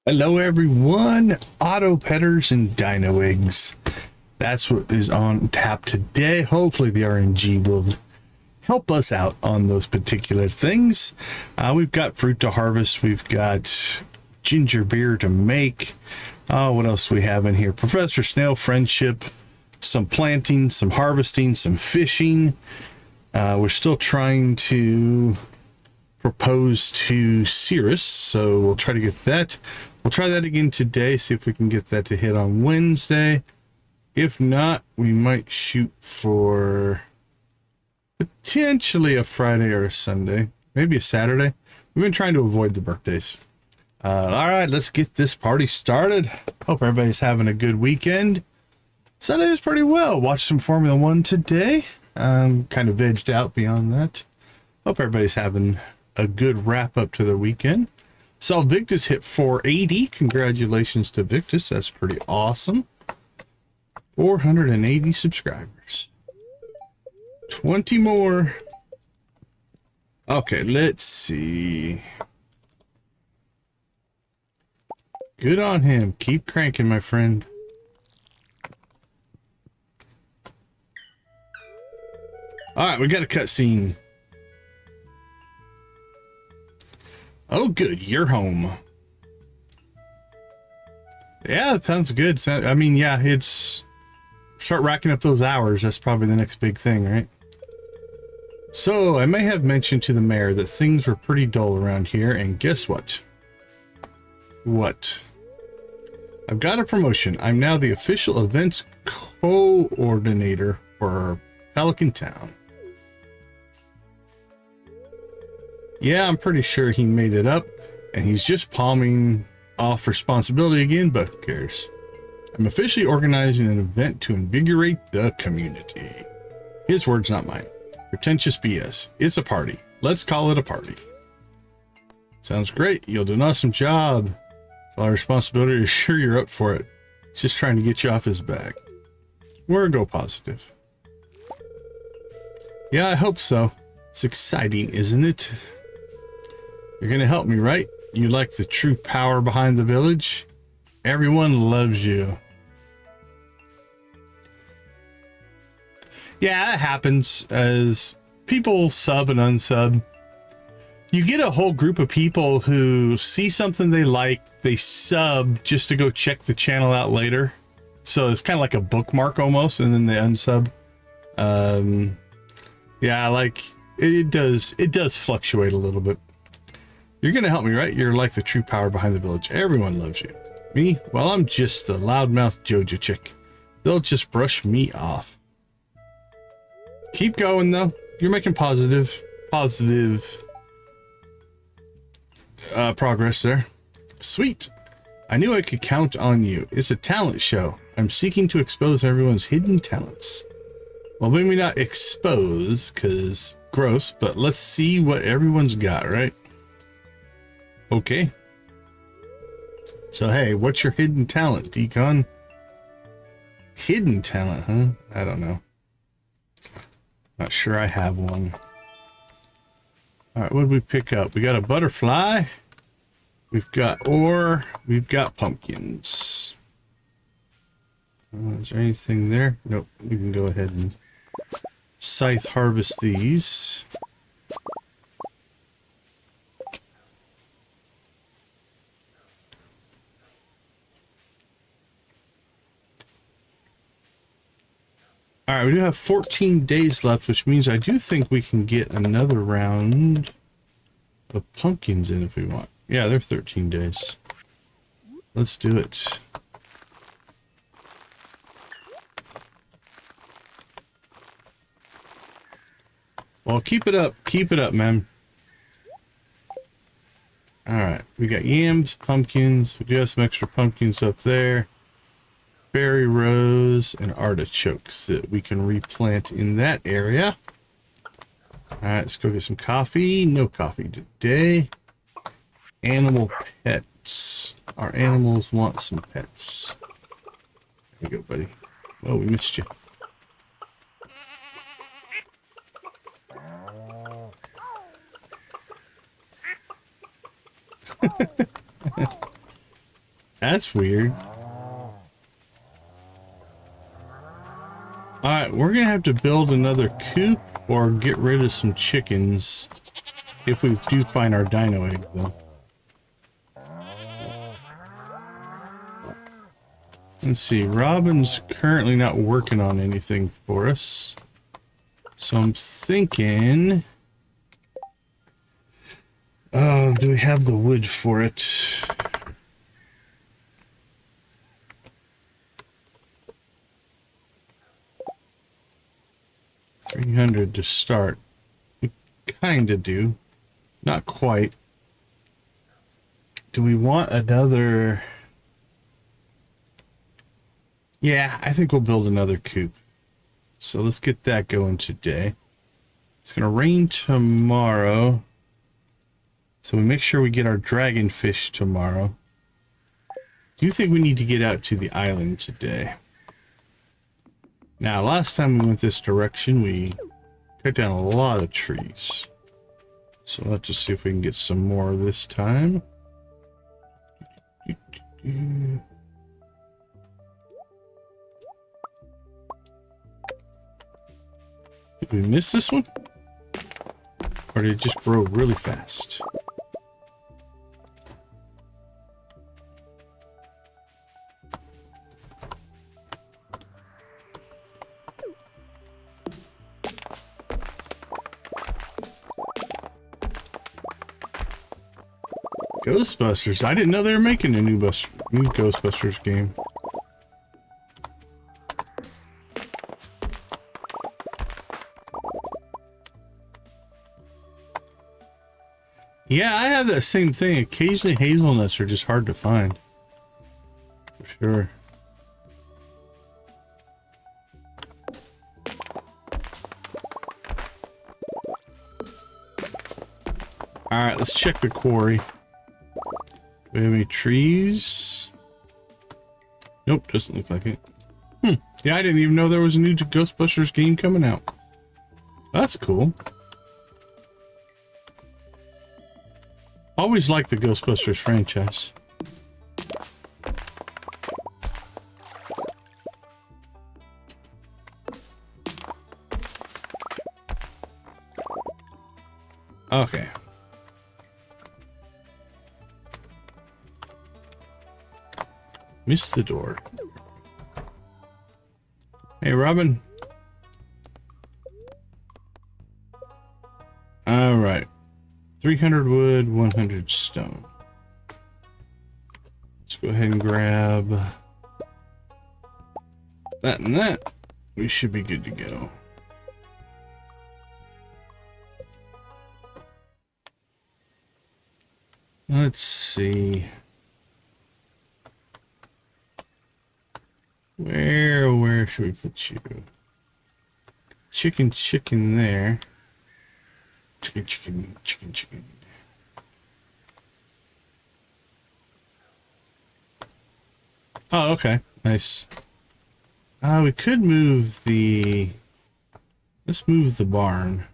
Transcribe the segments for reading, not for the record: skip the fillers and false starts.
Hello everyone, Autopetters and Dino Eggs. That's what is on tap today. Hopefully the RNG will help us out on those particular things. We've got fruit to harvest. We've got ginger beer to make. What else do we have in here? Professor Snail friendship, some planting, some harvesting, some fishing. We're still trying to propose to Cirrus, so we'll try to get that. We'll try that again today, see if we can get that to hit on Wednesday. If not, we might shoot for potentially a Friday or a Sunday, maybe a Saturday. We've been trying to avoid the birthdays. All right, let's get this party started. Hope everybody's having a good weekend. Sunday is pretty well. Watched some Formula One today. Kind of vegged out beyond that. Hope everybody's having a good wrap up to the weekend. Saw Victus hit 480. Congratulations to Victus. That's pretty awesome. 480 subscribers. 20 more. Okay, let's see. Good on him. Keep cranking, my friend. All right, we got a cutscene. Oh, good. You're home. Yeah, that sounds good. I mean, yeah, it's... Start racking up those hours. That's probably the next big thing, right? So, I may have mentioned to the mayor that things were pretty dull around here, and guess what? What? I've got a promotion. I'm now the official events coordinator for Pelican Town. Yeah, I'm pretty sure he made it up, and he's just palming off responsibility again, but who cares? I'm officially organizing an event to invigorate the community. His words, not mine. Pretentious BS. It's a party. Let's call it a party. Sounds great. You'll do an awesome job. It's all our responsibility. You're sure you're up for it. He's just trying to get you off his back. We're go positive. Yeah, I hope so. It's exciting, isn't it? You're gonna help me, right? You like the true power behind the village? Everyone loves you. Yeah, it happens as people sub and unsub. You get a whole group of people who see something they like, they sub just to go check the channel out later. So it's kind of like a bookmark almost, and then they unsub. Yeah, like it does fluctuate a little bit. You're gonna help me, right? You're like the true power behind the village. Everyone loves you. Me? Well, I'm just the loudmouth Jojo chick. They'll just brush me off. Keep going though. You're making positive progress there. Sweet. I knew I could count on you. It's a talent show. I'm seeking to expose everyone's hidden talents. Well, maybe not expose, because gross, but let's see what everyone's got, right? Okay. So, hey, what's your hidden talent, Decon? Hidden talent, huh? I don't know. Not sure I have one. All right, what did we pick up? We got a butterfly. We've got ore. We've got pumpkins. Is there anything there? Nope. We can go ahead and scythe harvest these. All right, we do have 14 days left, which means I do think we can get another round of pumpkins in if we want. Yeah, they're 13 days. Let's do it. Well, keep it up, man. All right, we got yams, pumpkins. We do have some extra pumpkins up there. Berry rose and artichokes that we can replant in that area. All right, let's go get some coffee. No coffee today. Animal pets. Our animals want some pets. There you go, buddy. Oh, we missed you. That's weird. Alright, we're gonna have to build another coop or get rid of some chickens if we do find our dino egg, though. Let's see, Robin's currently not working on anything for us. So I'm thinking... Oh, do we have the wood for it? $300 to start. We kinda do. Not quite. Do we want another... Yeah, I think we'll build another coop. So let's get that going today. It's gonna rain tomorrow. So we make sure we get our dragonfish tomorrow. Do you think we need to get out to the island today? Now, last time we went this direction, we cut down a lot of trees. So let's just see if we can get some more this time. Did we miss this one? Or did it just grow really fast? Ghostbusters. I didn't know they were making a new Ghostbusters game. Yeah, I have that same thing. Occasionally hazelnuts are just hard to find. For sure. Alright, let's check the quarry. Do we have any trees? Nope, doesn't look like it. Yeah, I didn't even know there was a new Ghostbusters game coming out. That's cool. Always liked the Ghostbusters franchise. Okay. Missed the door. Hey, Robin. All right. 300 wood, 100 stone. Let's go ahead and grab that and that. We should be good to go. Let's see. Where should we put you? Chicken there. Chicken. Oh, okay. Nice. We could move the... Let's move the barn.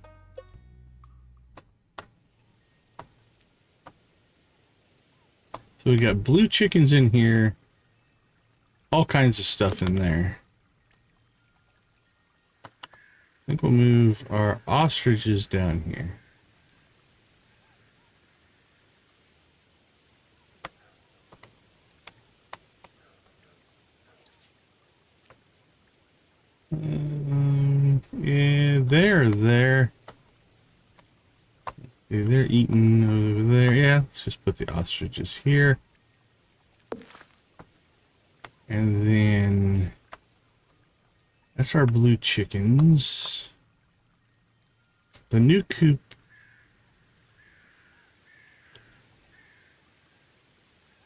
So we got blue chickens in here. All kinds of stuff in there. I think we'll move our ostriches down here. Yeah, they're there. They're eating over there. Yeah, let's just put the ostriches here. And then that's our blue chickens. The new coop.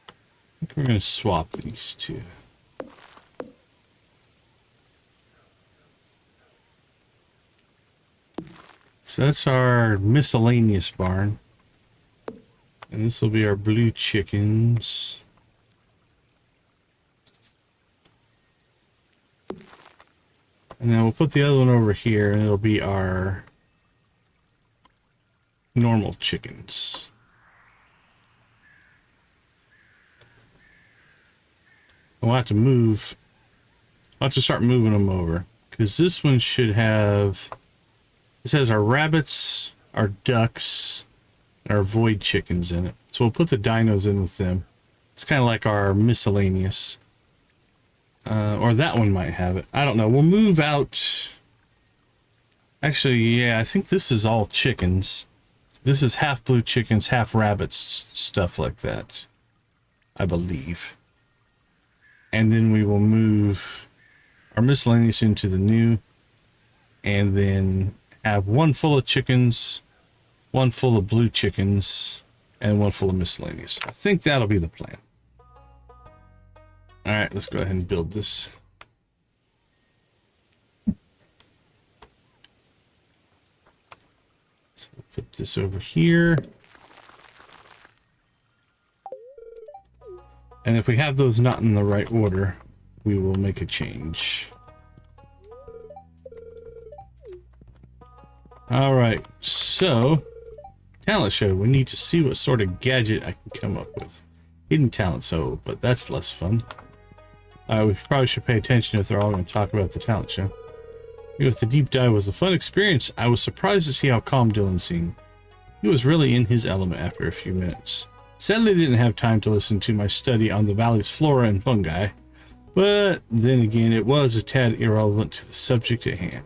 I think we're going to swap these two. So that's our miscellaneous barn. And this will be our blue chickens. And then we'll put the other one over here, and it'll be our normal chickens. We'll have to move. I'll have to start moving them over. Because this one should have... This has our rabbits, our ducks, and our void chickens in it. So we'll put the dinos in with them. It's kind of like our miscellaneous. Or that one might have it. I don't know. We'll move out... Actually, yeah, I think this is all chickens. This is half blue chickens, half rabbits, stuff like that. I believe. And then we will move our miscellaneous into the new. And then have one full of chickens, one full of blue chickens, and one full of miscellaneous. I think that'll be the plan. All right, let's go ahead and build this. So we'll put this over here. And if we have those not in the right order, we will make a change. All right, so talent show. We need to see what sort of gadget I can come up with. Hidden talent, so, but that's less fun. We probably should pay attention if they're all going to talk about the talent show. With the deep dive was a fun experience. I was surprised to see how calm Dylan seemed. He was really in his element after a few minutes. Sadly, I didn't have time to listen to my study on the valley's flora and fungi, but then again, it was a tad irrelevant to the subject at hand.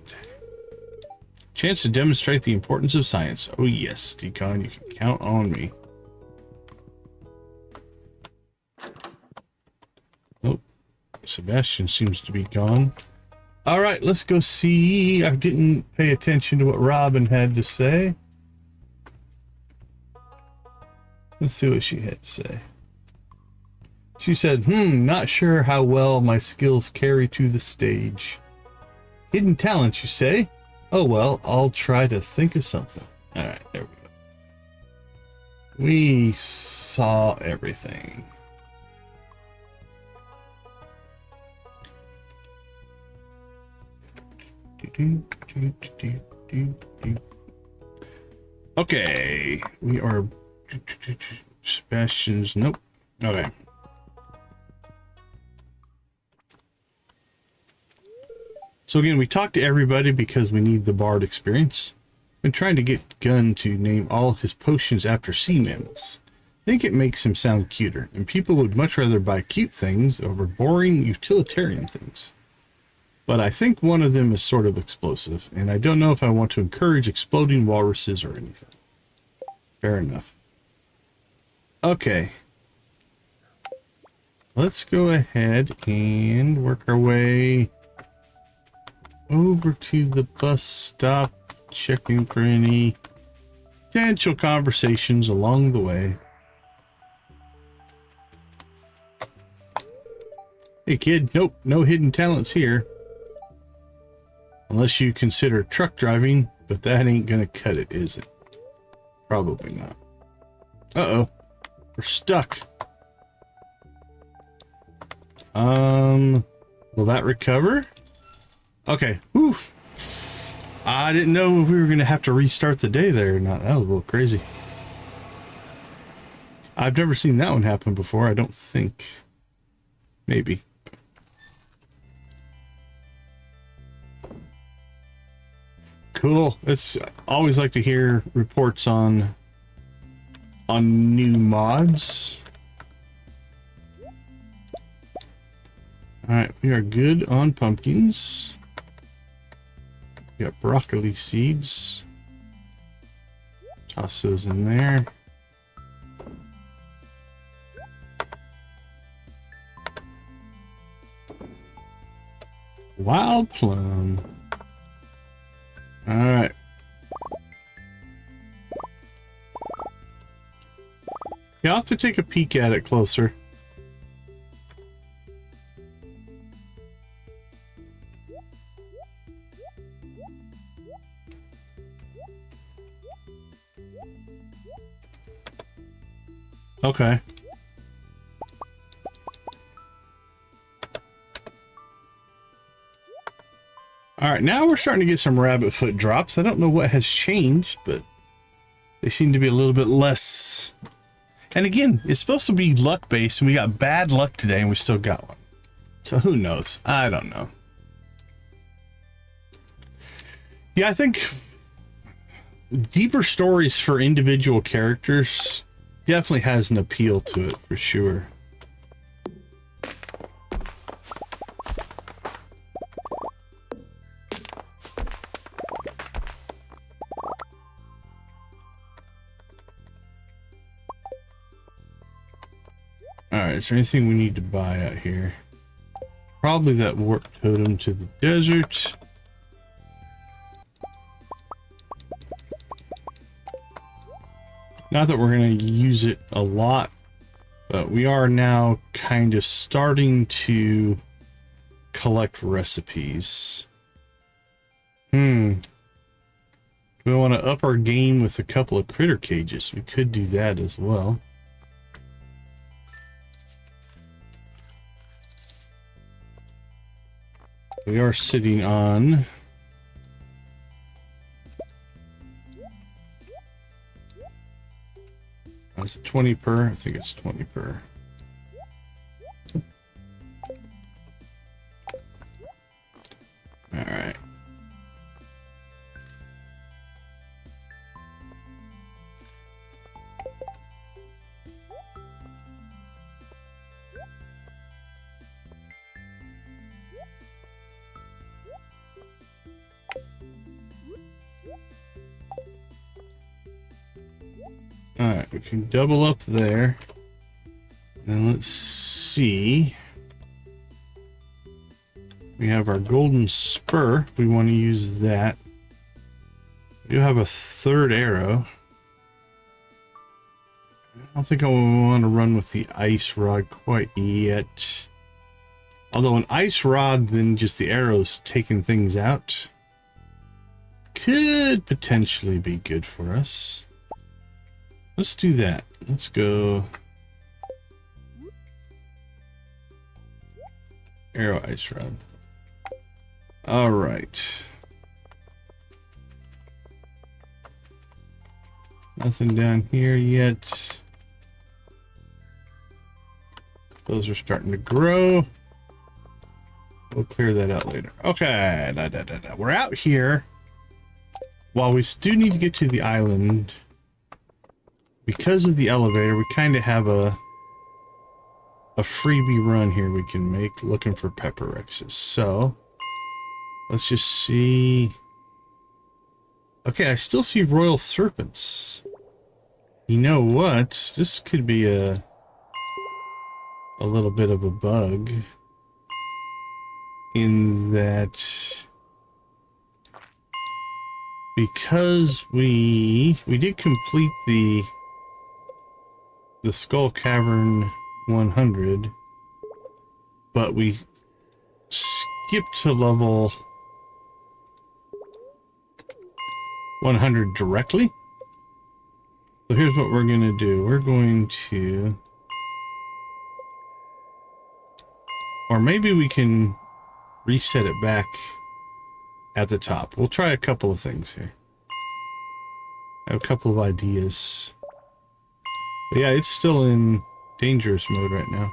Chance to demonstrate the importance of science. Oh yes, Decon, you can count on me. Oh, Sebastian seems to be gone. All right, let's go see. I didn't pay attention to what Robin had to say. Let's see what she had to say. She said, not sure how well my skills carry to the stage. Hidden talents, you say? Oh, well, I'll try to think of something. All right, there we go. We saw everything. Okay, we are... Sebastian's... Nope. Okay. So again, we talked to everybody because we need the bard experience. Been trying to get Gunn to name all his potions after sea mammals. I think it makes him sound cuter, and people would much rather buy cute things over boring utilitarian things. But I think one of them is sort of explosive, and I don't know if I want to encourage exploding walruses or anything. Fair enough. Okay. Let's go ahead and work our way over to the bus stop, checking for any potential conversations along the way. Hey kid, nope, no hidden talents here. Unless you consider truck driving, but that ain't gonna cut it, is it? Probably not. Uh-oh. We're stuck. Will that recover? Okay. Whew. I didn't know if we were gonna have to restart the day there or not. That was a little crazy. I've never seen that one happen before, I don't think. Maybe. Cool. It's always like to hear reports on new mods. All right, we are good on pumpkins. We got broccoli seeds. Toss those in there. Wild plum. All right. Yeah, I'll have to take a peek at it closer. Okay. All right, now we're starting to get some rabbit foot drops. I don't know what has changed, but they seem to be a little bit less. And again, it's supposed to be luck based, and we got bad luck today, and we still got one. So who knows? I don't know. Yeah, I think deeper stories for individual characters definitely has an appeal to it for sure. Alright, is there anything we need to buy out here? Probably that warp totem to the desert. Not that we're going to use it a lot, but we are now kind of starting to collect recipes. Do we want to up our game with a couple of critter cages? We could do that as well. We are sitting on is it 20 per? I think it's 20 per. All right. Alright, we can double up there. And let's see. We have our golden spur, if we want to use that. We do have a third arrow. I don't think I want to run with the ice rod quite yet. Although an ice rod, then just the arrows taking things out, could potentially be good for us. Let's do that. Let's go arrow ice rod. All right. Nothing down here yet. Those are starting to grow. We'll clear that out later. Okay. We're out here. While we do need to get to the island, because of the elevator, we kind of have a freebie run here we can make looking for pepper Rexes. So let's just see. Okay, I still see royal serpents. You know what? This could be a little bit of a bug in that, because we did complete the Skull Cavern 100, but we skipped to level 100 directly. So here's what we're going to do. We're going to, or maybe we can reset it back at the top. We'll try a couple of things here. I have a couple of ideas. But yeah, it's still in dangerous mode right now.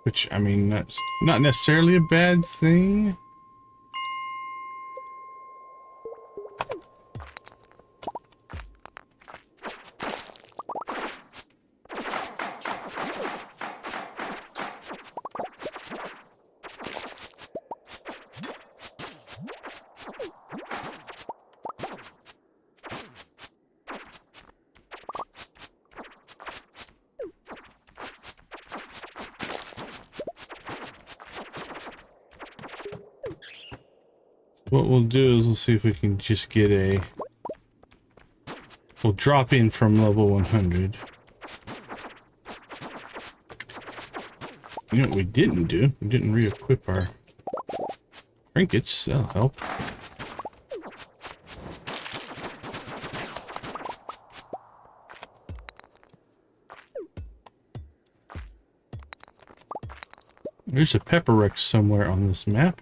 Which, I mean, that's not necessarily a bad thing. What we'll do is we'll see if we can just get we'll drop in from level 100. You know what we didn't do? We didn't re-equip our trinkets. That'll help. There's a pepper Rex somewhere on this map.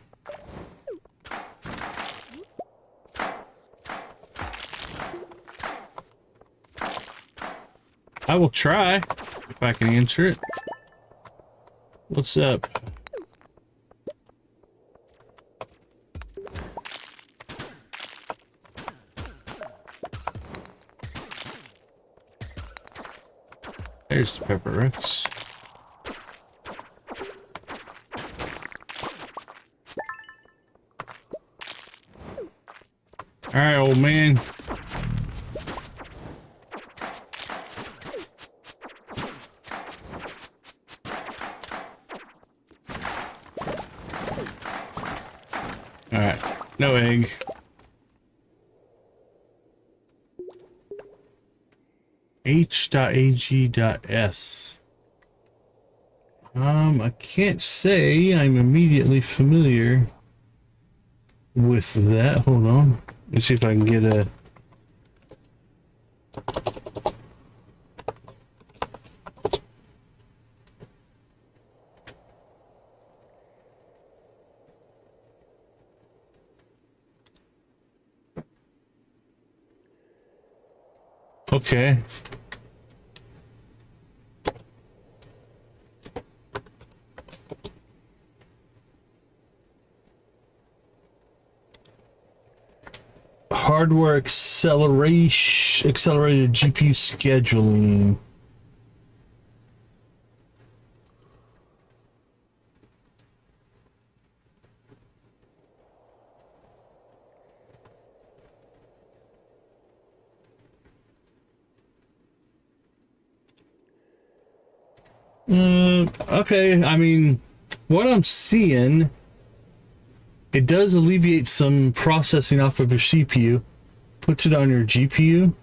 I will try if I can answer it. What's up? There's the pepper roots. Alright, old man. Alright, no egg. H.ag.s. I can't say I'm immediately familiar with that. Hold on. Let's see if I can get a... Okay. Hardware accelerated GPU scheduling. Okay, I mean, what I'm seeing, it does alleviate some processing off of your CPU, puts it on your GPU.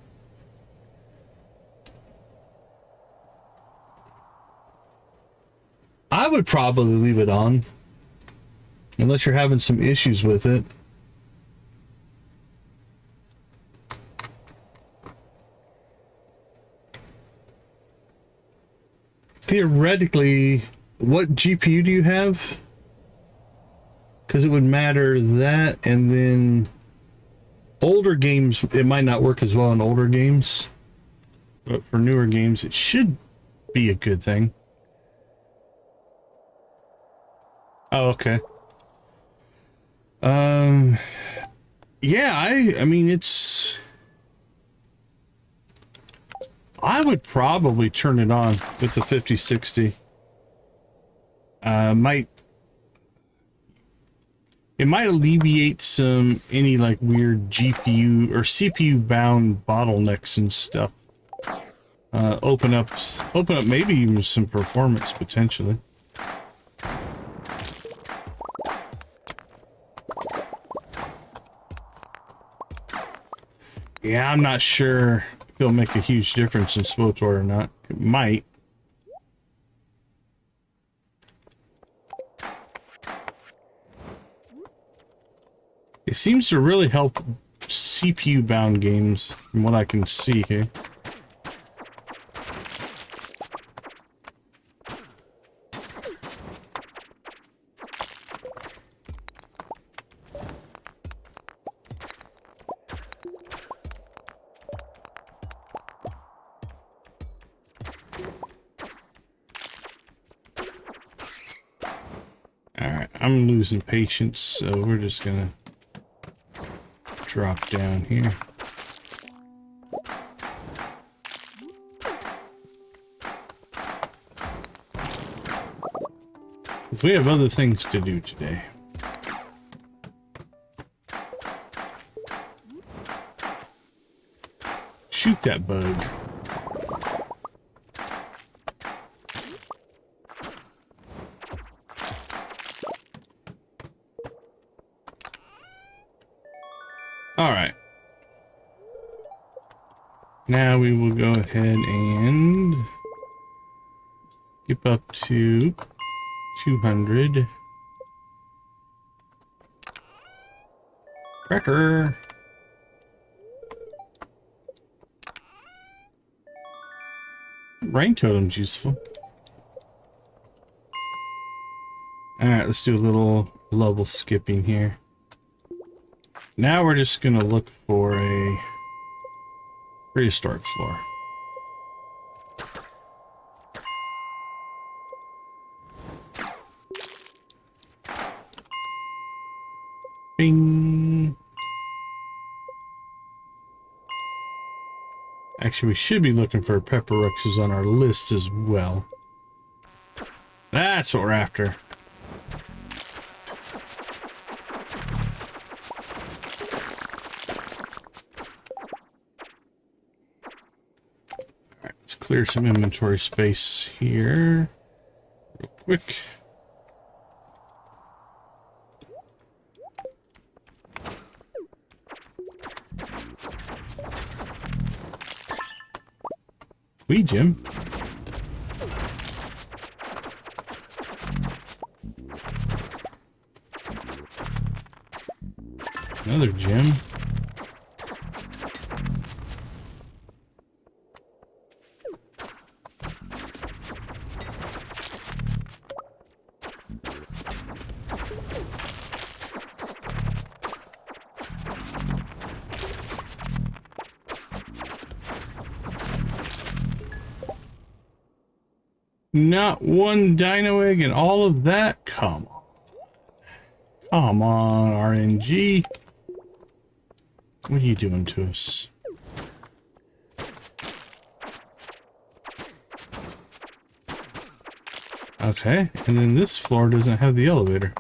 I would probably leave it on, unless you're having some issues with it. Theoretically, what GPU do you have? Because it would matter that, and then older games, it might not work as well in older games, but for newer games, it should be a good thing. Oh, okay. Yeah, I mean, it's... I would probably turn it on with the 5060. It might alleviate any like weird GPU or CPU bound bottlenecks and stuff. Open up maybe even some performance potentially. Yeah, I'm not sure if it'll make a huge difference in SWOTOR or not. It might. It seems to really help CPU-bound games, from what I can see here. Alright, I'm losing patience, so we're just gonna drop down here. Because we have other things to do today. Shoot that bug. Alright. Now we will go ahead and skip up to 200. Cracker. Rain totem's useful. Alright, let's do a little level skipping here. Now we're just gonna look for a prehistoric floor. Bing. Actually, we should be looking for pepperuxes on our list as well. That's what we're after. Alright, let's clear some inventory space here. Real quick. Jim. Another gem. Not one dino egg and all of that? Come on. Come on, RNG. What are you doing to us? Okay, and then this floor doesn't have the elevator.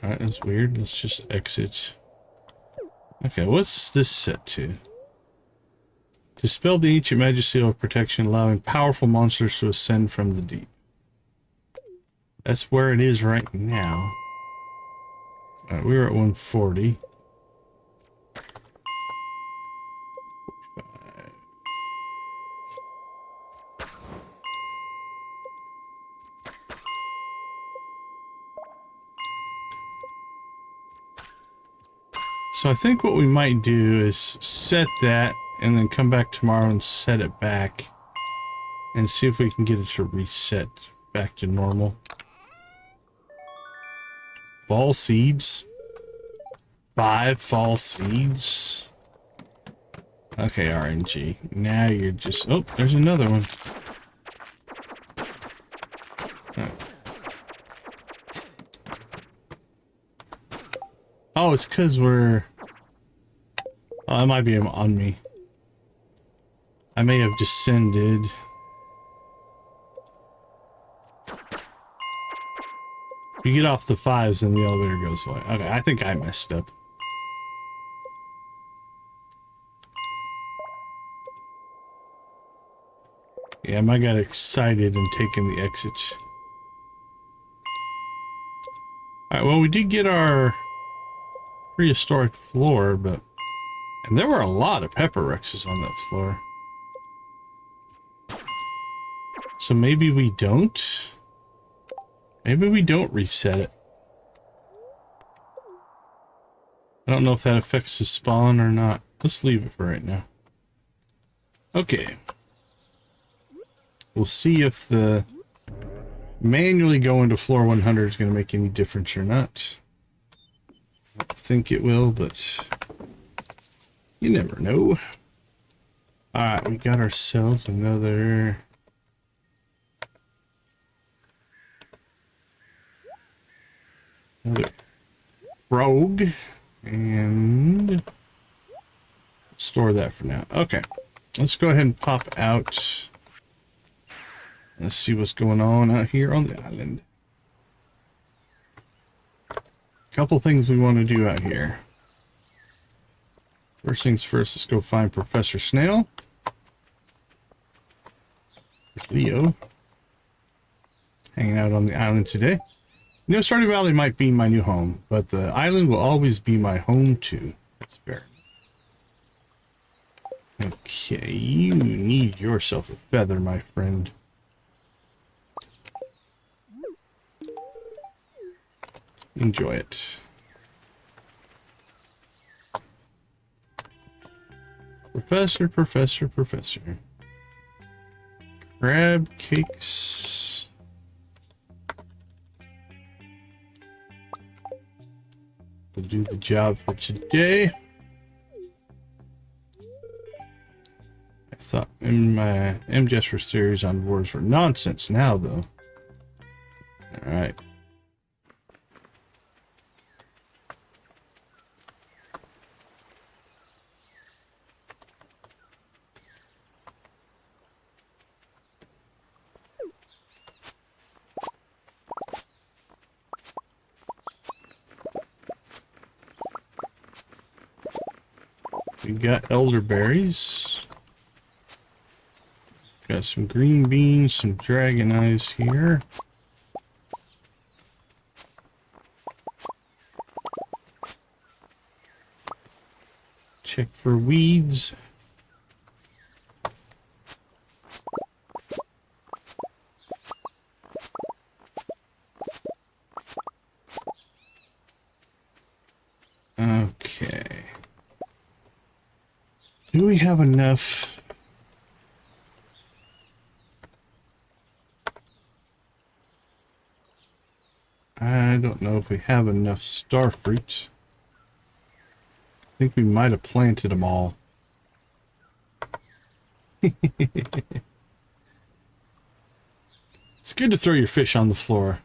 Alright, that's weird. Let's just exit. Okay, what's this set to? Dispel the ancient magic seal of protection, allowing powerful monsters to ascend from the deep. That's where it is right now. Alright, we were at 140. 45. So I think what we might do is set that and then come back tomorrow and set it back and see if we can get it to reset back to normal. Fall seeds. 5 fall seeds. Okay, RNG. Now you're just... Oh, there's another one. Oh, it's because we're... Oh, it might be on me. I may have descended. If you get off the 5s, then the elevator goes away. Okay, I think I messed up. Yeah, I got excited and taken the exit. Alright, well, we did get our prehistoric floor, but... And there were a lot of pepperuxes on that floor. So maybe we don't? Maybe we don't reset it. I don't know if that affects the spawn or not. Let's leave it for right now. Okay. We'll see if the manually going to floor 100 is going to make any difference or not. I don't think it will, but you never know. Alright, we got ourselves another... Another frog. And store that for now. Okay. Let's go ahead and pop out. Let's see what's going on out here on the island. Couple things we want to do out here. First things first, let's go find Professor Snail. Leo. Hanging out on the island today. You know, Stardew Valley might be my new home, but the island will always be my home too. That's fair. Okay, you need yourself a feather, my friend. Enjoy it. Professor, professor, professor. Crab cakes. We'll do the job for today. I thought in my M-Jesper series on wars were nonsense now, though. Alright. We got elderberries. Got some green beans, some dragon eyes here. Check for weeds. Okay. Do we have enough? I don't know if we have enough star fruit. I think we might have planted them all. It's good to throw your fish on the floor.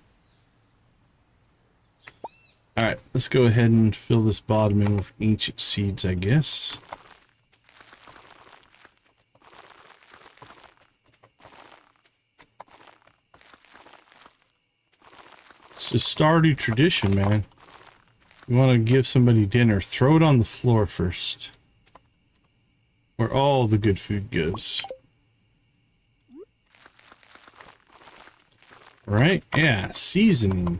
Alright, let's go ahead and fill this bottom in with ancient seeds, I guess. It's a Stardew tradition, man. You want to give somebody dinner, throw it on the floor first. Where all the good food goes. Right? Yeah, seasoning.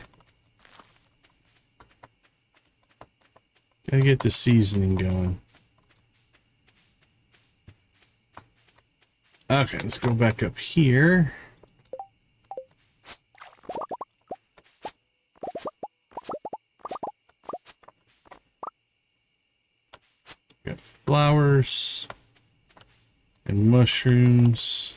Gotta get the seasoning going. Okay, let's go back up here. Got flowers and mushrooms.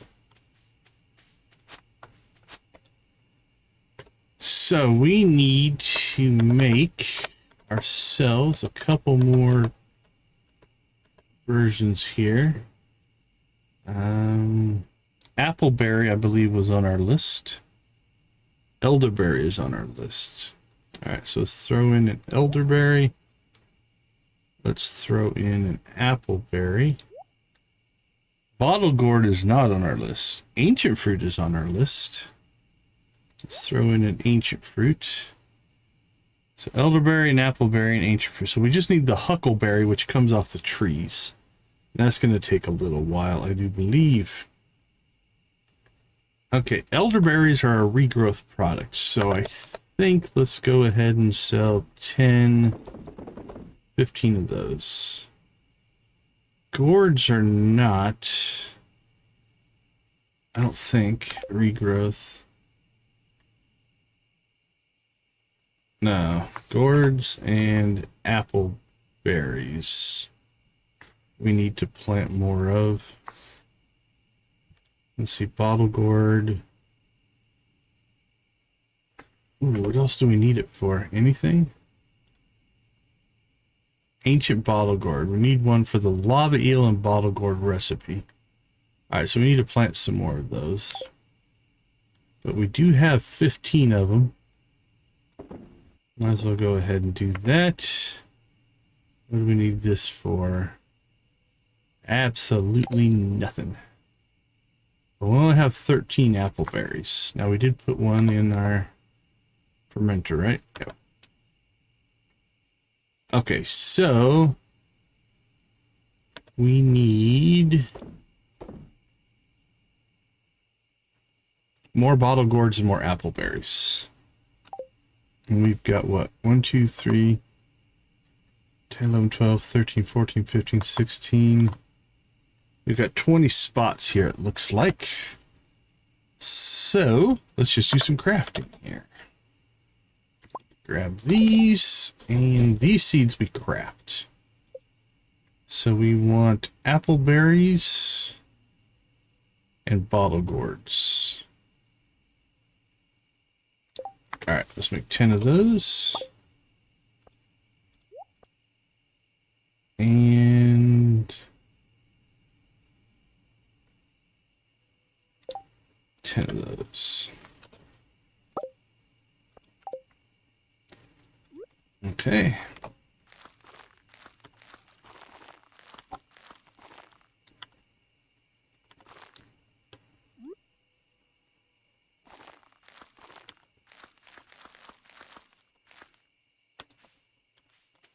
So we need to make ourselves a couple more versions here. Appleberry, I believe, was on our list. Elderberry is on our list. Alright, so let's throw in an elderberry. Let's throw in an appleberry. Bottle gourd is not on our list. Ancient fruit is on our list. Let's throw in an ancient fruit. So elderberry and appleberry and ancient fruit. So we just need the huckleberry, which comes off the trees. That's going to take a little while, I do believe. Okay, elderberries are a regrowth product. So I think let's go ahead and sell 10, 15 of those. Gourds are not, I don't think, regrowth. No, gourds and apple berries we need to plant more of. Let's see, bottle gourd. Ooh, what else do we need it for? Anything? Ancient bottle gourd. We need one for the lava eel and bottle gourd recipe. Alright, so we need to plant some more of those. But we do have 15 of them. Might as well go ahead and do that. What do we need this for? Absolutely nothing. But we only have 13 appleberries. Now we did put one in our fermenter, right? Yep. Okay, so we need more bottle gourds and more appleberries. And we've got what? 1, 2, 3, 10, 11, 12, 13, 14, 15, 16. We've got 20 spots here, it looks like. So let's just do some crafting here. Grab these, and these seeds we craft. So we want appleberries and bottle gourds. Alright, let's make 10 of those. And 10 of those. Okay.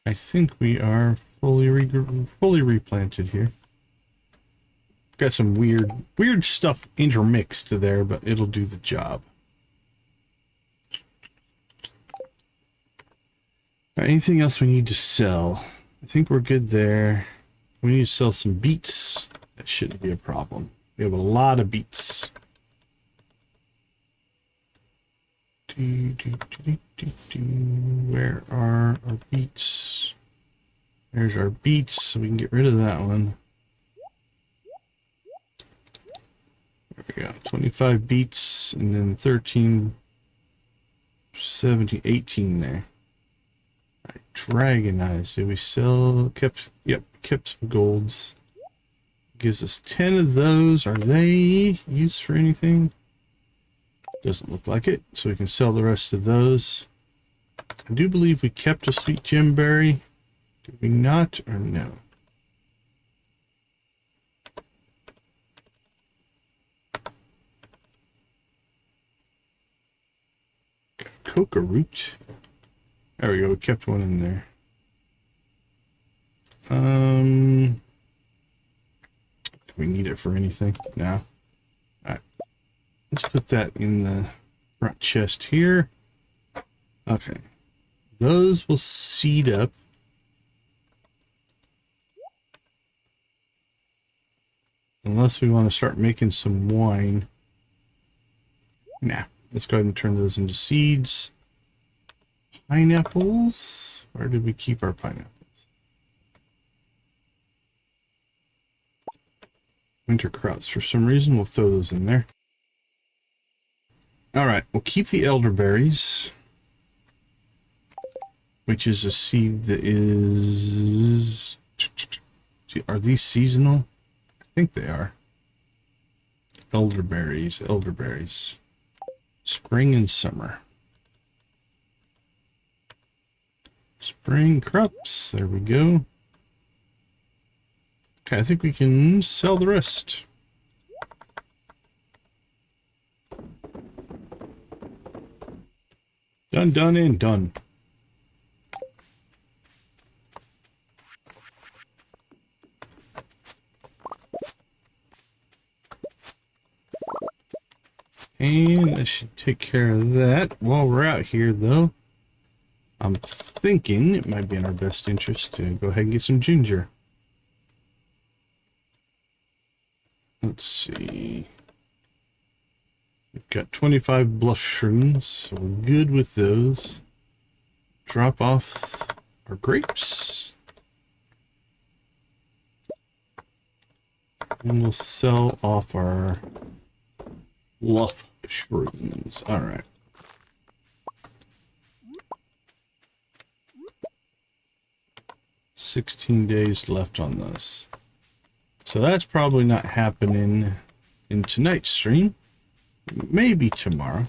I think we are fully replanted here. Got some weird stuff intermixed there, but it'll do the job. All right, anything else we need to sell? I think we're good there. We need to sell some beets. That shouldn't be a problem. We have a lot of beets. Where are our beets? There's our beets, so we can get rid of that one. There we go. 25 beets, and then 13, 17, 18 there. Alright, Dragon Eyes. Did we sell? Yep, kept some golds. Gives us 10 of those. Are they used for anything? Doesn't look like it, so we can sell the rest of those. I do believe we kept a sweet gemberry. Did we not, or no? Coca root. There we go, we kept one in there. Do we need it for anything? No. Alright. Let's put that in the front chest here. Okay. Those will seed up. Unless we want to start making some wine. Nah. Let's go ahead and turn those into seeds. Pineapples. Where did we keep our pineapples? Winter crops. For some reason, we'll throw those in there. Alright, we'll keep the elderberries, which is a seed that is... Are these seasonal? I think they are. Elderberries, elderberries. Spring and summer. Spring crops, there we go. Okay, I think we can sell the rest. Done, done, and done. And I should take care of that. While we're out here, though, I'm thinking it might be in our best interest to go ahead and get some ginger. Let's see. We've got 25 bluff shrooms, so we're good with those. Drop off our grapes. And we'll sell off our bluff shrooms. Alright. $16 days left on those. So that's probably not happening in tonight's stream. Maybe tomorrow.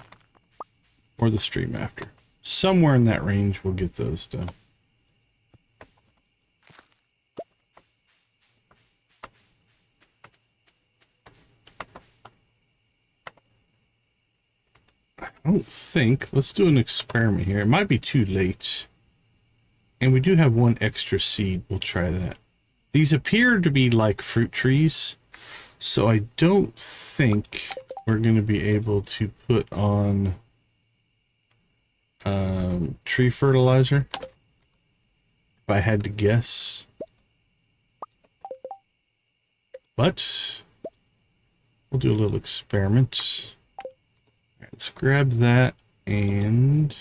Or the stream after. Somewhere in that range we'll get those done. I don't think. Let's do an experiment here. It might be too late. And we do have one extra seed. We'll try that. These appear to be like fruit trees. So I don't think we're going to be able to put on tree fertilizer. If I had to guess. But we'll do a little experiment. Right, let's grab that and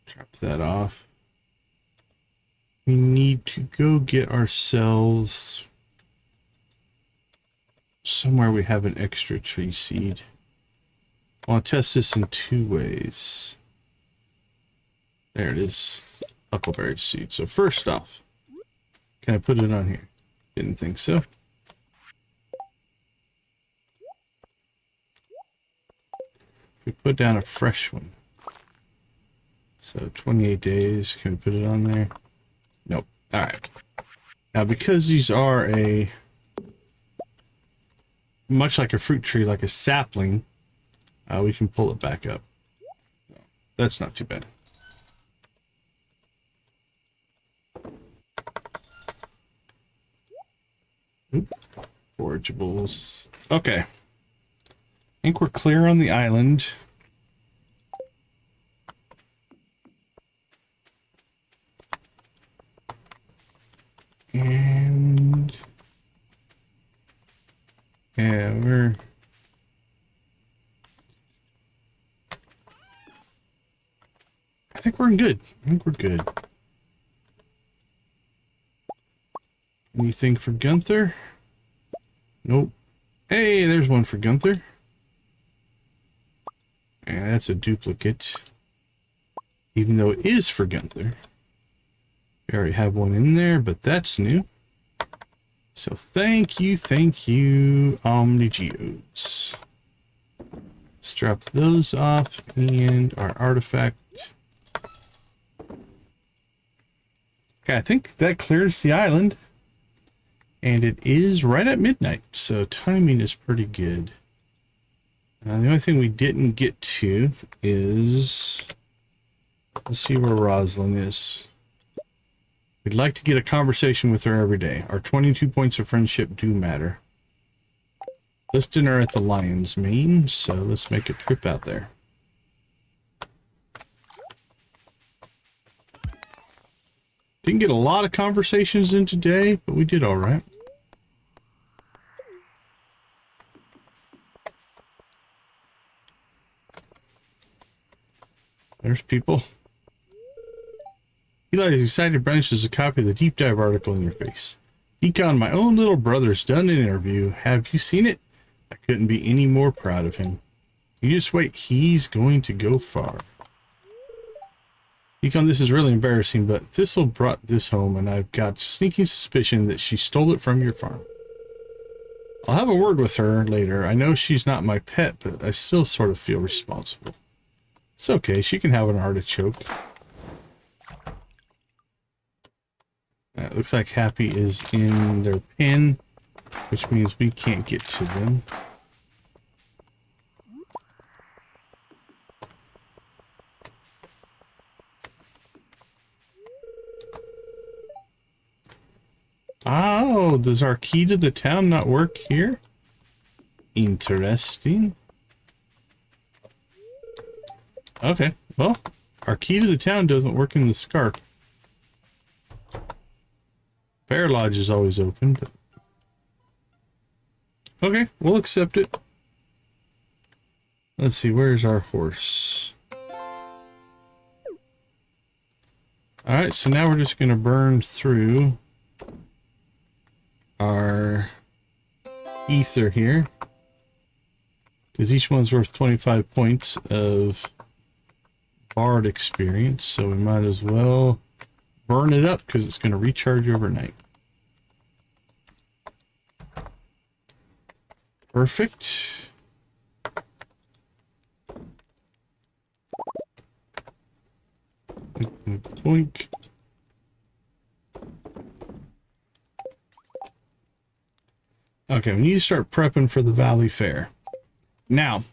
drop that off. We need to go get ourselves somewhere we have an extra tree seed. I want to test this in two ways. There it is. Huckleberry seed. So first off, can I put it on here? Didn't think so. We put down a fresh one. So 28 days. Can we put it on there? Nope. Alright. Now because these are a much like a fruit tree, like a sapling, we can pull it back up. That's not too bad. Oop. Forageables. Okay. I think we're clear on the island. And yeah, I think we're good. I think we're good. Anything for Gunther? Nope. Hey, there's one for Gunther. And that's a duplicate. Even though it is for Gunther. We already have one in there, but that's new. So thank you, Omnigeodes. Let's drop those off and our artifact. Okay, I think that clears the island. And it is right at midnight, so timing is pretty good. The only thing we didn't get to is... Let's see where Roslin is. We'd like to get a conversation with her every day. Our 22 points of friendship do matter. Let's dinner at the Lion's Mane, so let's make a trip out there. Didn't get a lot of conversations in today, but we did all right. There's people. Eli is excited brandishes a copy of the deep dive article in your face. Econ, my own little brother's done an interview. Have you seen it? I couldn't be any more proud of him. You just wait, he's going to go far. Econ, this is really embarrassing, but Thistle brought this home and I've got a sneaking suspicion that she stole it from your farm. I'll have a word with her later. I know she's not my pet, but I still sort of feel responsible. It's okay, she can have an artichoke. It looks like Happy is in their pen, which means we can't get to them. Oh, does our key to the town not work here? Interesting. Okay, well, our key to the town doesn't work in the Scarp. Bear Lodge is always open, but... Okay, we'll accept it. Let's see, where's our horse? Alright, so now we're just going to burn through our ether here. Because each one's worth 25 points of Bard experience, so we might as well burn it up because it's going to recharge overnight. Perfect. Boink. Okay, we need to start prepping for the Valley Fair. Now,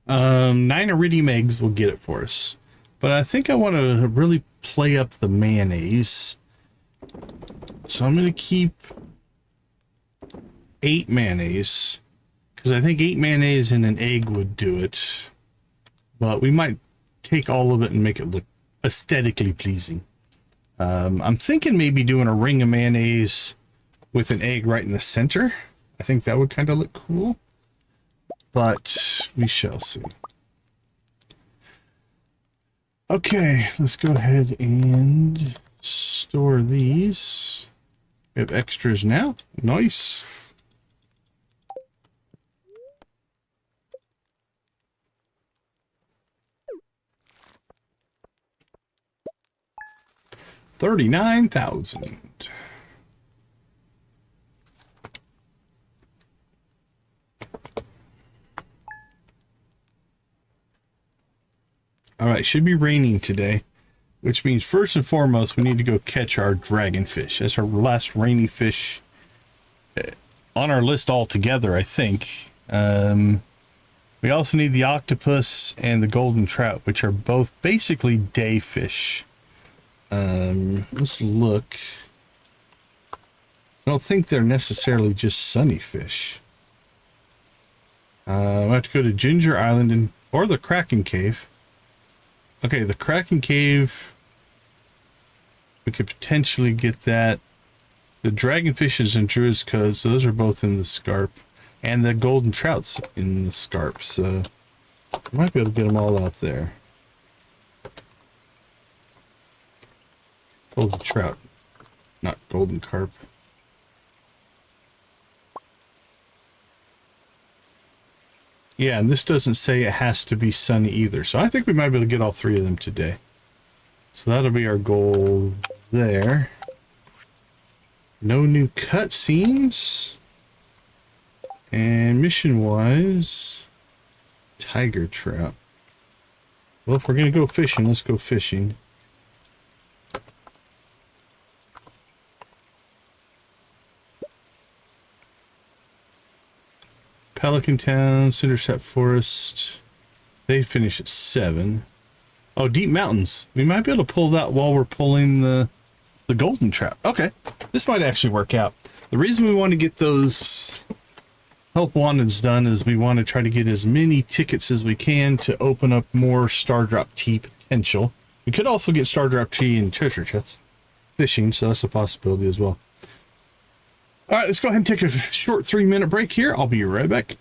9 iridium eggs will get it for us. But I think I want to really play up the mayonnaise. So I'm going to keep 8 mayonnaise. Because I think 8 mayonnaise and an egg would do it. But we might take all of it and make it look aesthetically pleasing. I'm thinking maybe doing a ring of mayonnaise with an egg right in the center. I think that would kind of look cool. But we shall see. Okay, let's go ahead and store these. We have extras now. Nice. $39,000. All right, should be raining today, which means first and foremost, we need to go catch our dragonfish. That's our last rainy fish on our list altogether, I think. We also need the octopus and the golden trout, which are both basically day fish. Let's look. I don't think they're necessarily just sunny fish. I have to go to Ginger Island or the Kraken Cave. Okay, the Kraken Cave, we could potentially get that. The dragonfish is in Druid's Cove, so those are both in the Scarp. And the golden trout's in the Scarp, so I might be able to get them all out there. Golden trout, not golden carp. Yeah, and this doesn't say it has to be sunny either, so I think we might be able to get all three of them today. So that'll be our goal there. No new cutscenes. And mission-wise, tiger trout. Well, if we're going to go fishing, let's go fishing. Pelican Town, Cinderset Forest. They finish at 7. Oh, Deep Mountains. We might be able to pull that while we're pulling the golden trout. Okay, this might actually work out. The reason we want to get those help wanteds done is we want to try to get as many tickets as we can to open up more Star Drop Tea potential. We could also get Star Drop Tea in treasure chests. Fishing, so that's a possibility as well. All right, let's go ahead and take a short 3-minute break here. I'll be right back.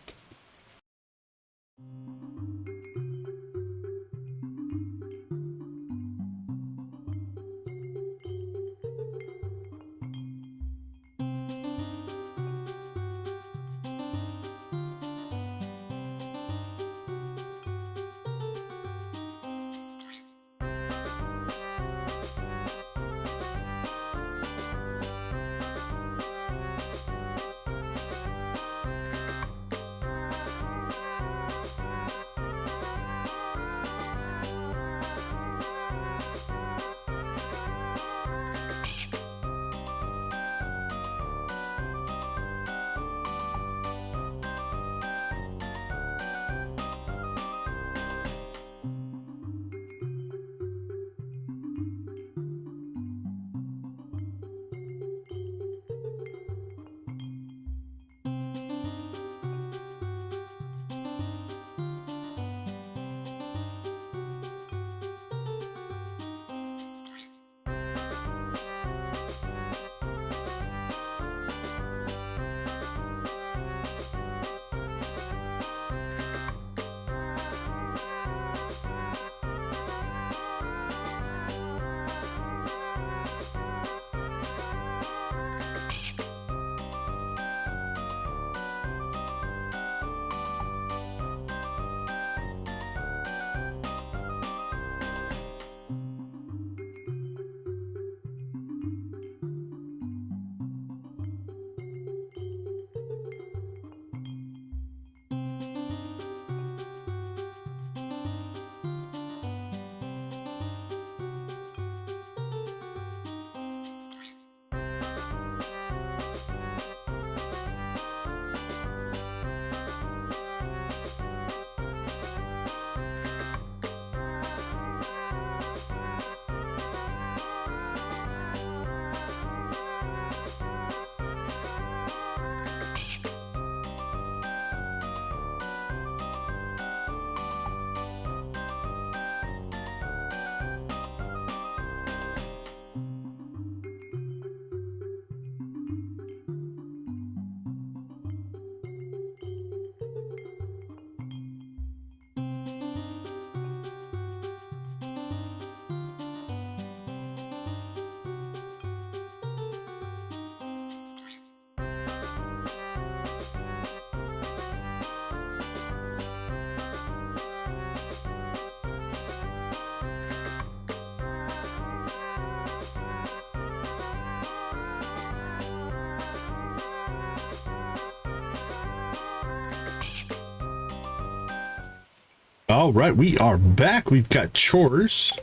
All right, we are back. We've got chores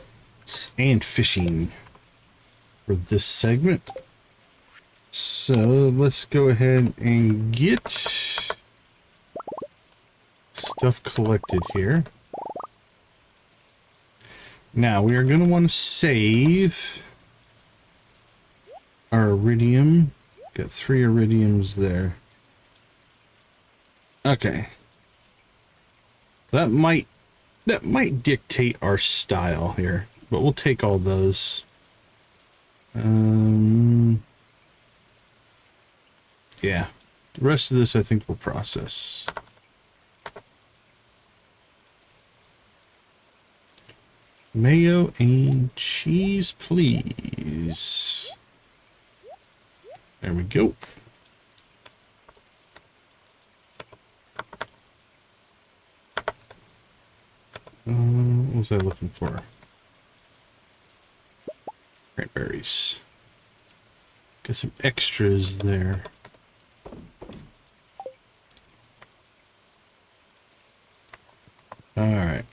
and fishing for this segment. So let's go ahead and get stuff collected here. Now we are going to want to save our iridium Got 3 iridiums there. Okay. That might dictate our style here, but we'll take all those. Yeah. The rest of this I think we'll process. Mayo and cheese, please. There we go. What was I looking for? Cranberries. Got some extras there. Alright.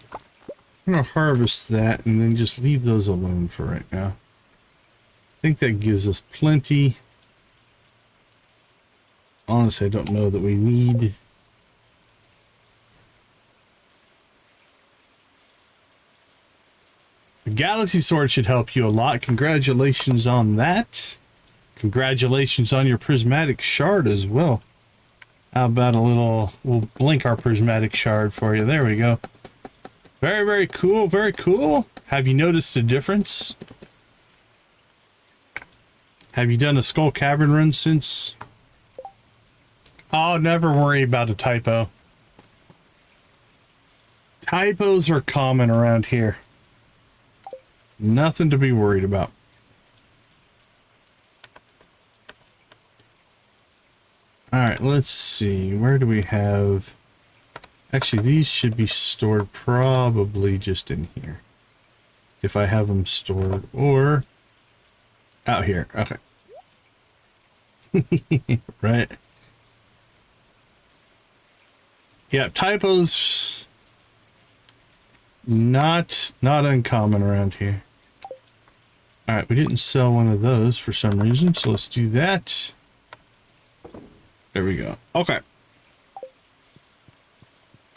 I'm going to harvest that and then just leave those alone for right now. I think that gives us plenty. Honestly, I don't know that we need... The Galaxy Sword should help you a lot. Congratulations on that. Congratulations on your prismatic shard as well. How about a little... We'll blink our prismatic shard for you. There we go. Very, very cool. Very cool. Have you noticed a difference? Have you done a Skull Cavern run since? Oh, never worry about a typo. Typos are common around here. Nothing to be worried about. Alright, let's see. Where do we have... Actually, these should be stored probably just in here. If I have them stored. Or... out here. Okay. Right. Yeah, typos... Not uncommon around here. Alright, we didn't sell one of those for some reason, so let's do that. There we go. Okay.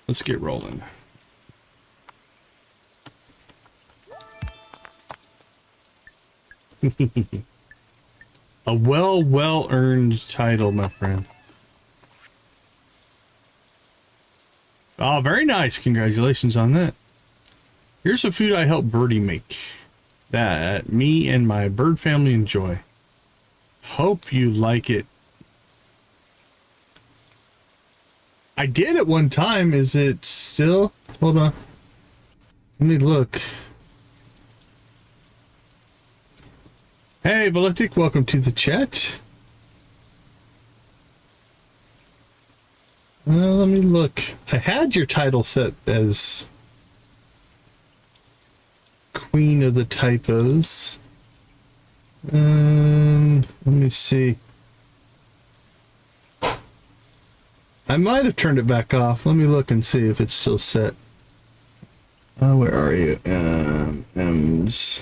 Let's get rolling. A well-earned title, my friend. Oh, very nice. Congratulations on that. Here's some food I helped Birdie make. That me and my bird family enjoy. Hope you like it. I did at one time. Is it still? Hold on. Let me look. Hey, Valectic, welcome to the chat. Let me look. I had your title set as Queen of the Typos. Let me see. I might have turned it back off. Let me look and see if it's still set. Where are you? M's.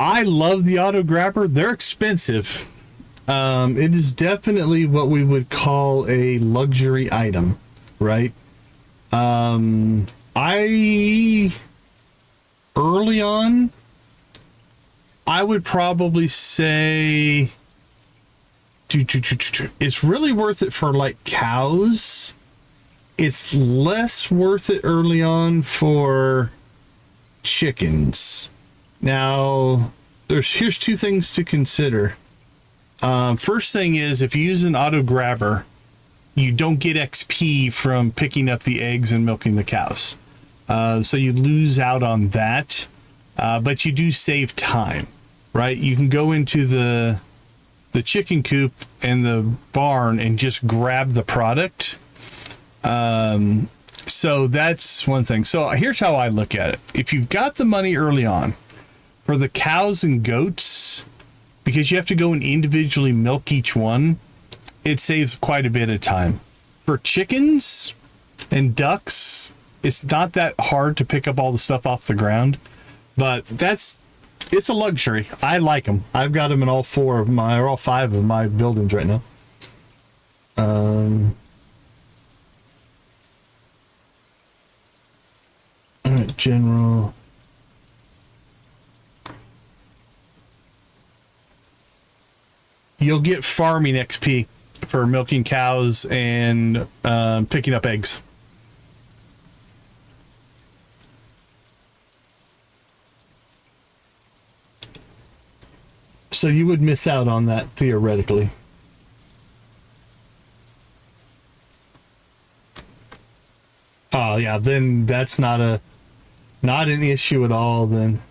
I love the auto grabber. They're expensive. It is definitely what we would call a luxury item, right? Early on, I would probably say it's really worth it for like cows. It's less worth it early on for chickens. Now, here's 2 things to consider. First thing is, if you use an auto grabber, you don't get XP from picking up the eggs and milking the cows. So you lose out on that, but you do save time, right? You can go into the chicken coop and the barn and just grab the product. So that's one thing. So here's how I look at it. If you've got the money early on for the cows and goats, because you have to go and individually milk each one, it saves quite a bit of time. For chickens and ducks, it's not that hard to pick up all the stuff off the ground, but it's a luxury. I like them. I've got them in all 5 of my buildings right now. general. You'll get farming XP for milking cows and picking up eggs. So you would miss out on that theoretically. Oh yeah, then that's not an issue at all then.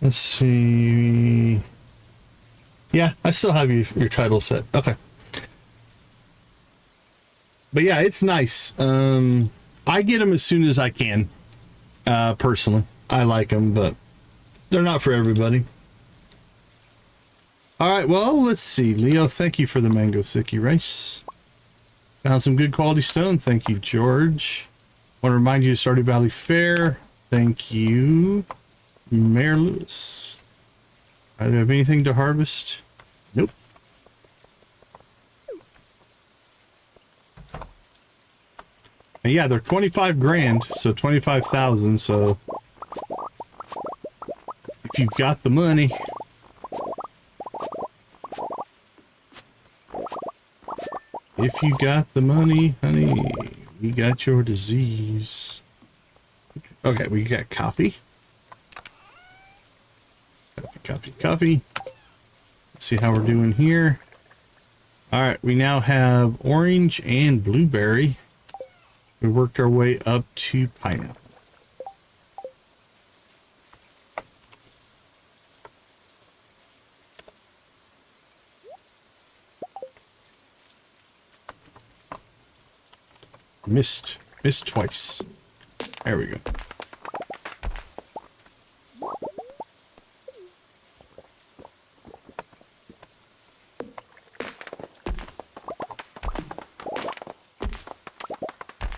Let's see. Yeah, I still have your title set. Okay. But yeah, it's nice. I get them as soon as I can. Personally, I like them, but they're not for everybody. All right, well, let's see. Leo, thank you for the mango sticky rice. Found some good quality stone. Thank you, George. Want to remind you of Stardew Valley Fair. Thank you, Mayor Lewis. I don't have anything to harvest. Nope. And yeah, they're 25 grand, so 25,000. So if you've got the money. If you got the money, honey, we got your disease. Okay, we got coffee. Coffee. Let's see how we're doing here. All right, we now have orange and blueberry. We worked our way up to pineapple. Missed twice. There we go.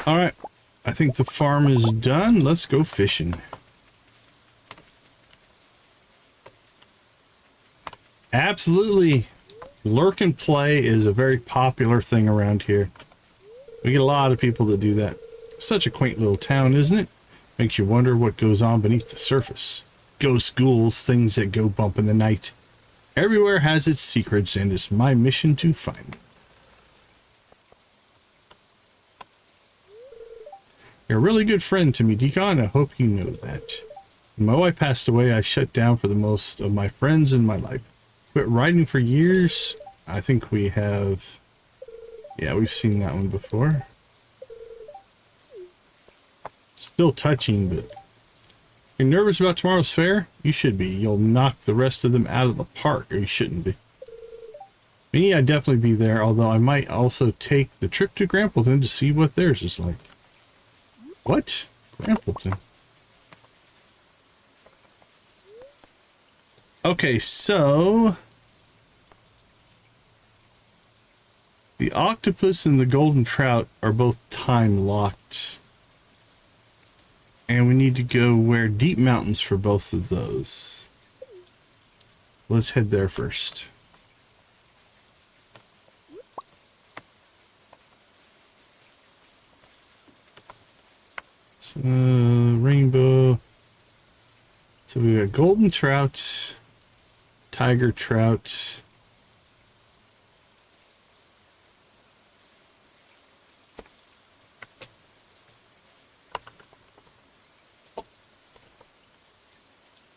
All right, I think the farm is done. Let's go fishing. Absolutely. Lurk and play is a very popular thing around here. We get a lot of people that do that. Such a quaint little town, isn't it? Makes you wonder what goes on beneath the surface. Ghost, ghouls, things that go bump in the night. Everywhere has its secrets, and it's my mission to find them. You're a really good friend to me, Deacon. I hope you know that. When my wife passed away, I shut down for the most of my friends in my life. Quit writing for years. I think we have... Yeah, we've seen that one before. Still touching, but... You're nervous about tomorrow's fair? You should be. You'll knock the rest of them out of the park, or you shouldn't be. Me, I'd definitely be there, although I might also take the trip to Grampleton to see what theirs is like. What? Grampleton? Okay, so... The octopus and the golden trout are both time locked. And we need to go where deep mountains for both of those. Let's head there first. So, rainbow. So we got golden trout, tiger trout.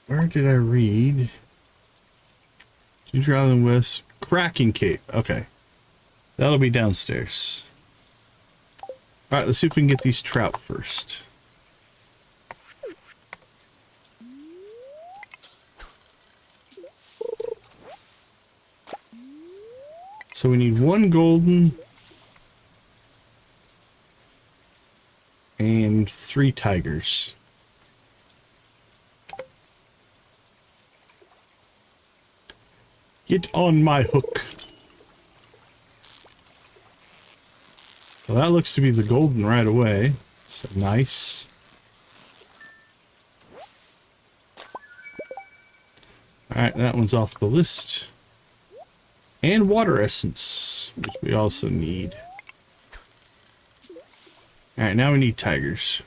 Where did I read? Huge Island West, Cracking Cape. Okay. That'll be downstairs. Alright, let's see if we can get these trout first. So we need one golden and 3 tigers. Get on my hook. Well, that looks to be the golden right away. So nice. Alright, that one's off the list. And water essence, which we also need. Alright, now we need tigers.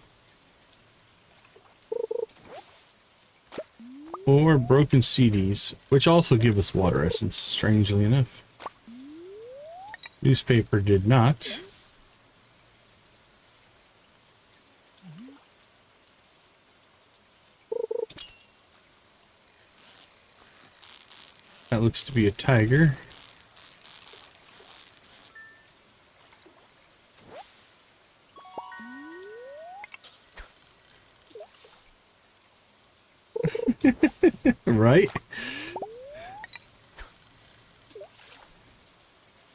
or broken CDs, which also give us water essence, strangely enough. Newspaper did not. That looks to be a tiger. Right?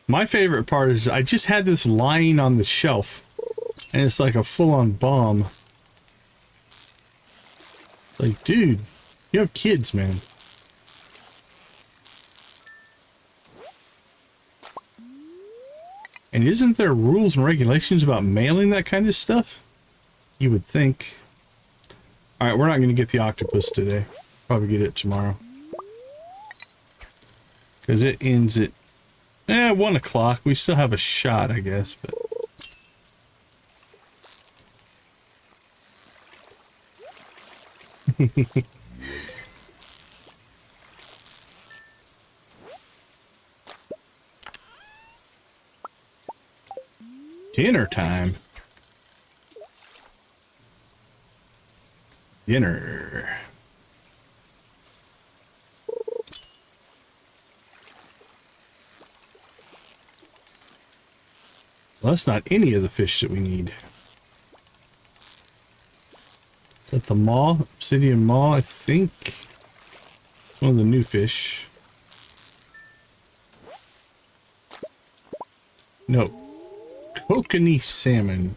My favorite part is I just had this lying on the shelf and it's like a full-on bomb. Like, dude, you have kids, man. And isn't there rules and regulations about mailing that kind of stuff? You would think. Alright, we're not going to get the octopus today. Probably get it tomorrow. Because it ends at 1 o'clock. We still have a shot, I guess, but... Dinner time. Dinner. Well, that's not any of the fish that we need. Is that the maw? Obsidian maw, I think. One of the new fish. No. Kokanee salmon.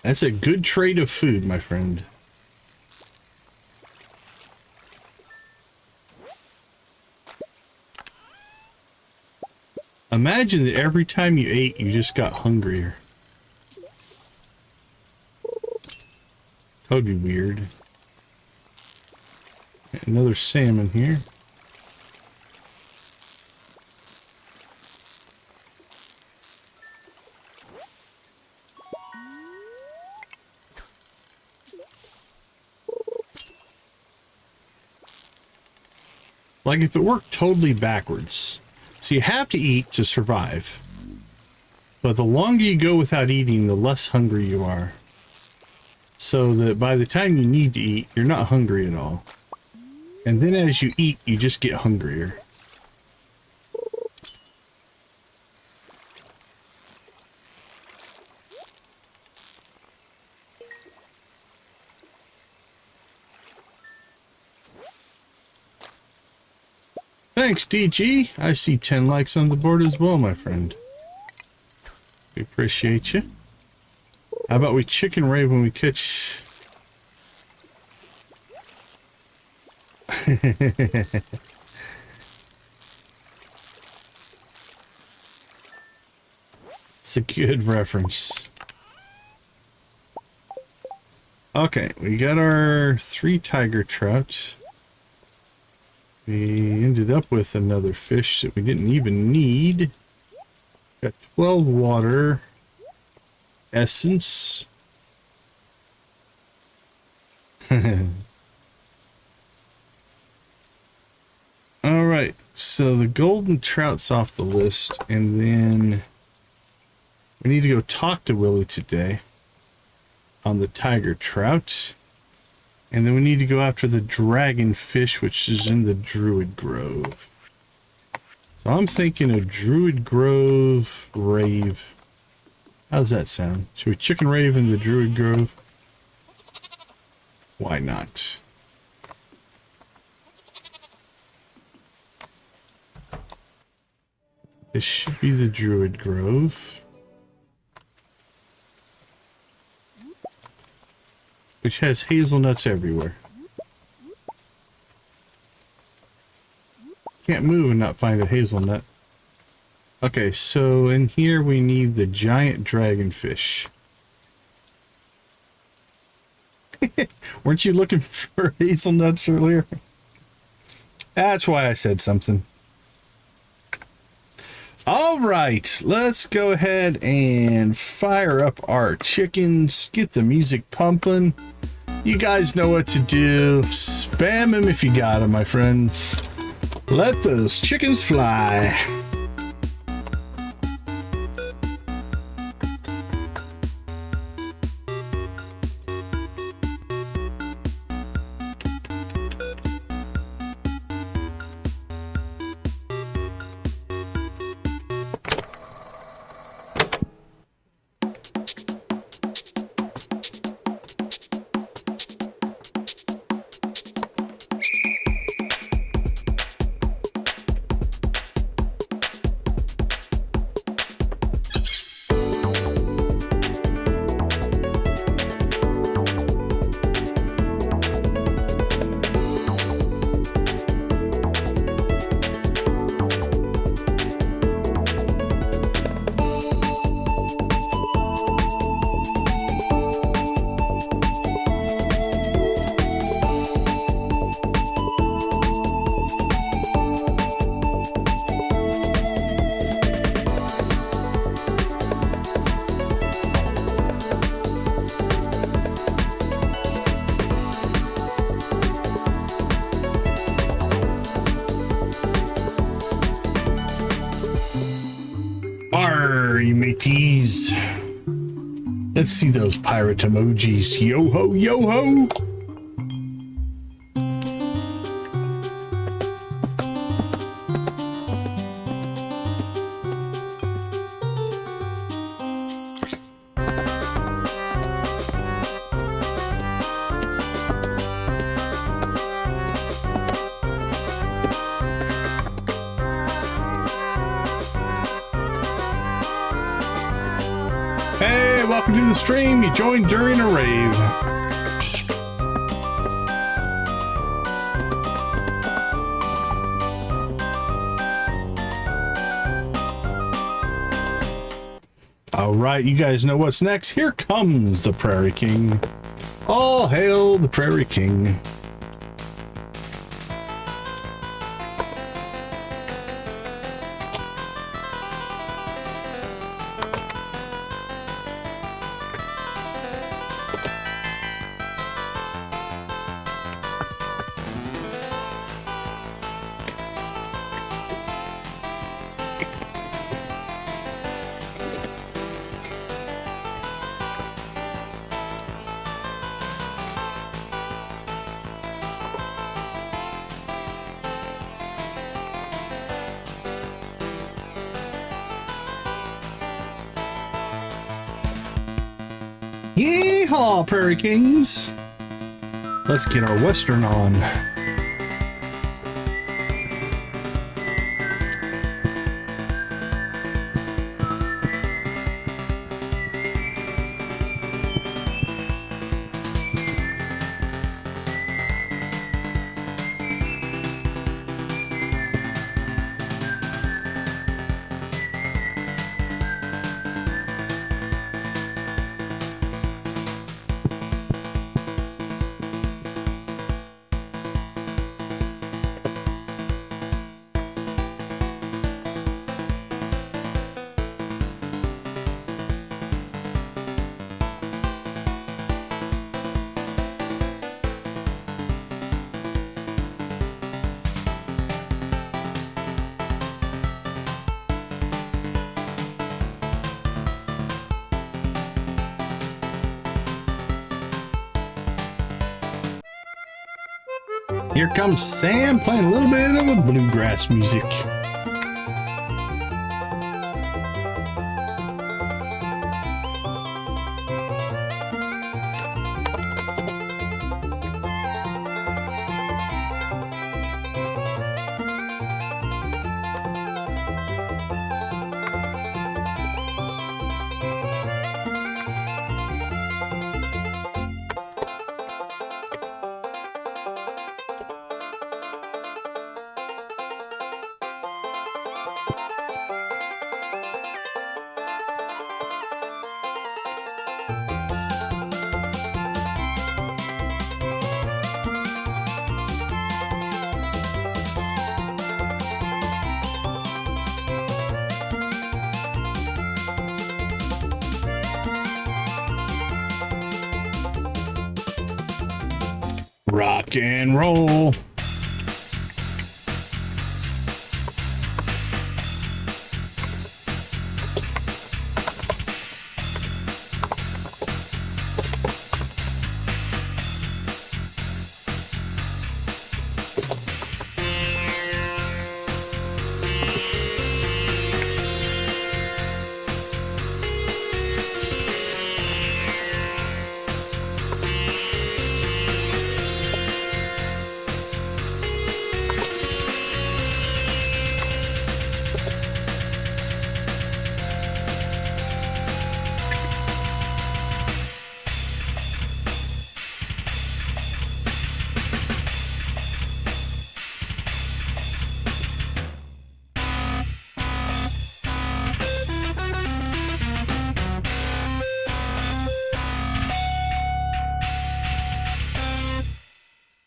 That's a good trade of food, my friend. Imagine that every time you ate, you just got hungrier. That would be weird. Another salmon here. Like if it worked totally backwards. So you have to eat to survive. But the longer you go without eating, the less hungry you are. So that by the time you need to eat, you're not hungry at all. And then as you eat, you just get hungrier. Thanks, DG. I see 10 likes on the board as well, my friend. We appreciate you. How about we chicken rave when we catch... It's a good reference. Okay, we got our 3 tiger trout. We ended up with another fish that we didn't even need. Got 12 water essence. Alright, so the golden trout's off the list, and then we need to go talk to Willie today on the tiger trout. And then we need to go after the dragonfish, which is in the Druid Grove. So I'm thinking a Druid Grove rave. How's that sound? Should we chicken rave in the Druid Grove? Why not? This should be the Druid Grove. Which has hazelnuts everywhere. Can't move and not find a hazelnut. Okay, so in here we need the giant dragonfish. Weren't you looking for hazelnuts earlier? That's why I said something. All right, let's go ahead and fire up our chickens, get the music pumping. You guys know what to do. Spam them if you got them, my friends. Let those chickens fly. Arr, you mateys. Let's see those pirate emojis. Yo ho, yo ho. Hey, welcome to the stream. You joined during a rave. All right, you guys know what's next. Here comes the Prairie King. All hail the Prairie King. Yeehaw, Prairie Kings! Let's get our Western on. Here comes Sam playing a little bit of a bluegrass music. Rock and roll.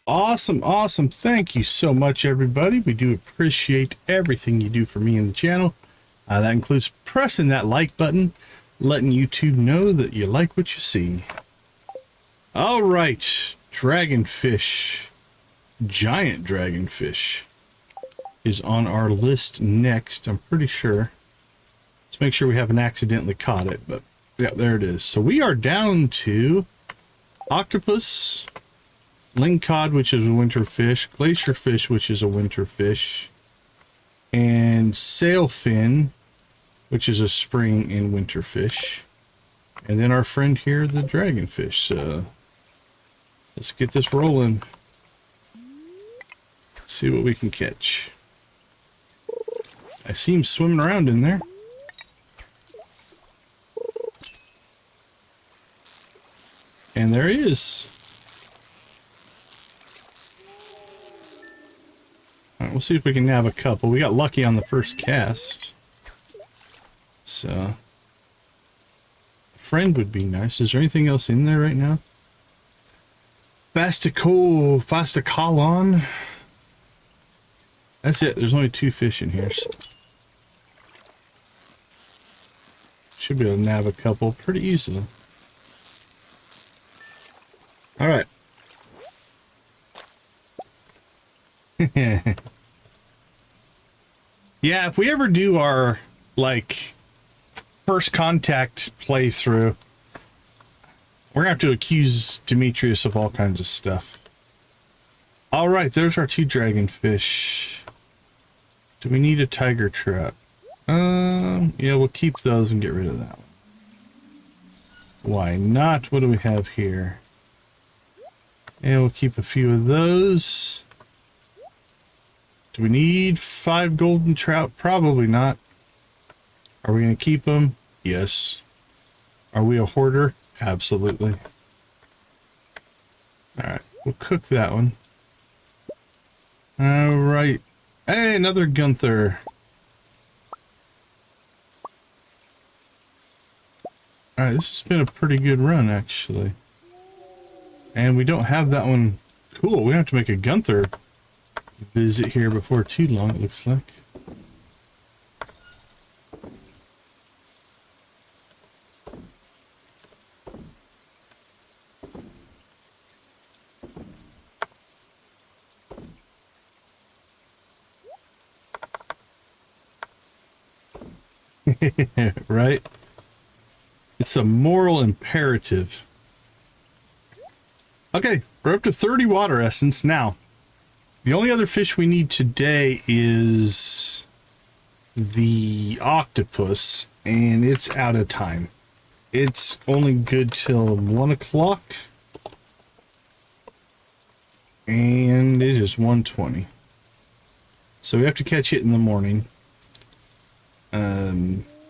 Awesome, awesome. Thank you so much, everybody. We do appreciate everything you do for me and the channel. That includes pressing that like button, letting YouTube know that you like what you see. All right, dragonfish, giant dragonfish is on our list next, I'm pretty sure. Let's make sure we haven't accidentally caught it, but yeah, there it is. So we are down to octopus, lingcod, which is a winter fish, glacier fish, which is a winter fish, and sailfin, which is a spring and winter fish. And then our friend here, the dragonfish. So let's get this rolling. See what we can catch. I see him swimming around in there. And there he is. All right, we'll see if we can nab a couple. We got lucky on the first cast. So, a friend would be nice. Is there anything else in there right now? Fastacolon. That's it. There's only 2 fish in here. So should be able to nab a couple pretty easily. All right. Yeah, if we ever do our, like, first contact playthrough, we're gonna have to accuse Demetrius of all kinds of stuff. All right, there's our 2 dragonfish. Do we need a tiger trout? Yeah, we'll keep those and get rid of that one. Why not? What do we have here? And we'll keep a few of those. Do we need 5 golden trout? Probably not. Are we going to keep them? Yes. Are we a hoarder? Absolutely. Alright, we'll cook that one. Alright. Hey, another Gunther. Alright, this has been a pretty good run, actually. And we don't have that one. Cool, we have to make a Gunther visit here before too long, it looks like. Right? It's a moral imperative. Okay, we're up to 30 water essence now. The only other fish we need today is the octopus, and it's out of time. It's only good till 1 o'clock, and it is 1:20. So we have to catch it in the morning.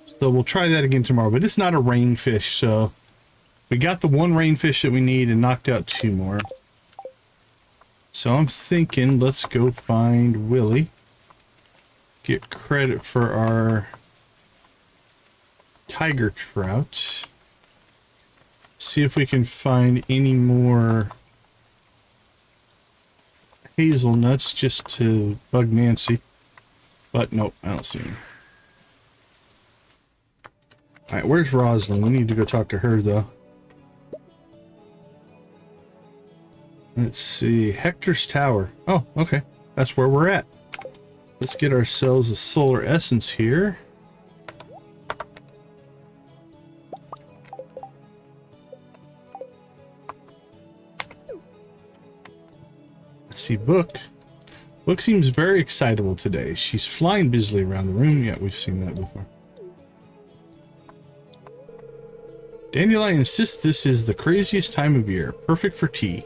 So we'll try that again tomorrow, but it's not a rain fish, so we got the 1 rain fish that we need and knocked out 2 more. So I'm thinking let's go find Willie. Get credit for our tiger trout. See if we can find any more hazelnuts just to bug Nancy. But nope, I don't see him. Alright, where's Roslin? We need to go talk to her though. Let's see. Hector's Tower. Oh, okay. That's where we're at. Let's get ourselves a solar essence here. Let's see, Book. Book seems very excitable today. She's flying busily around the room. Yeah, we've seen that before. Dandelion insists this is the craziest time of year, perfect for tea.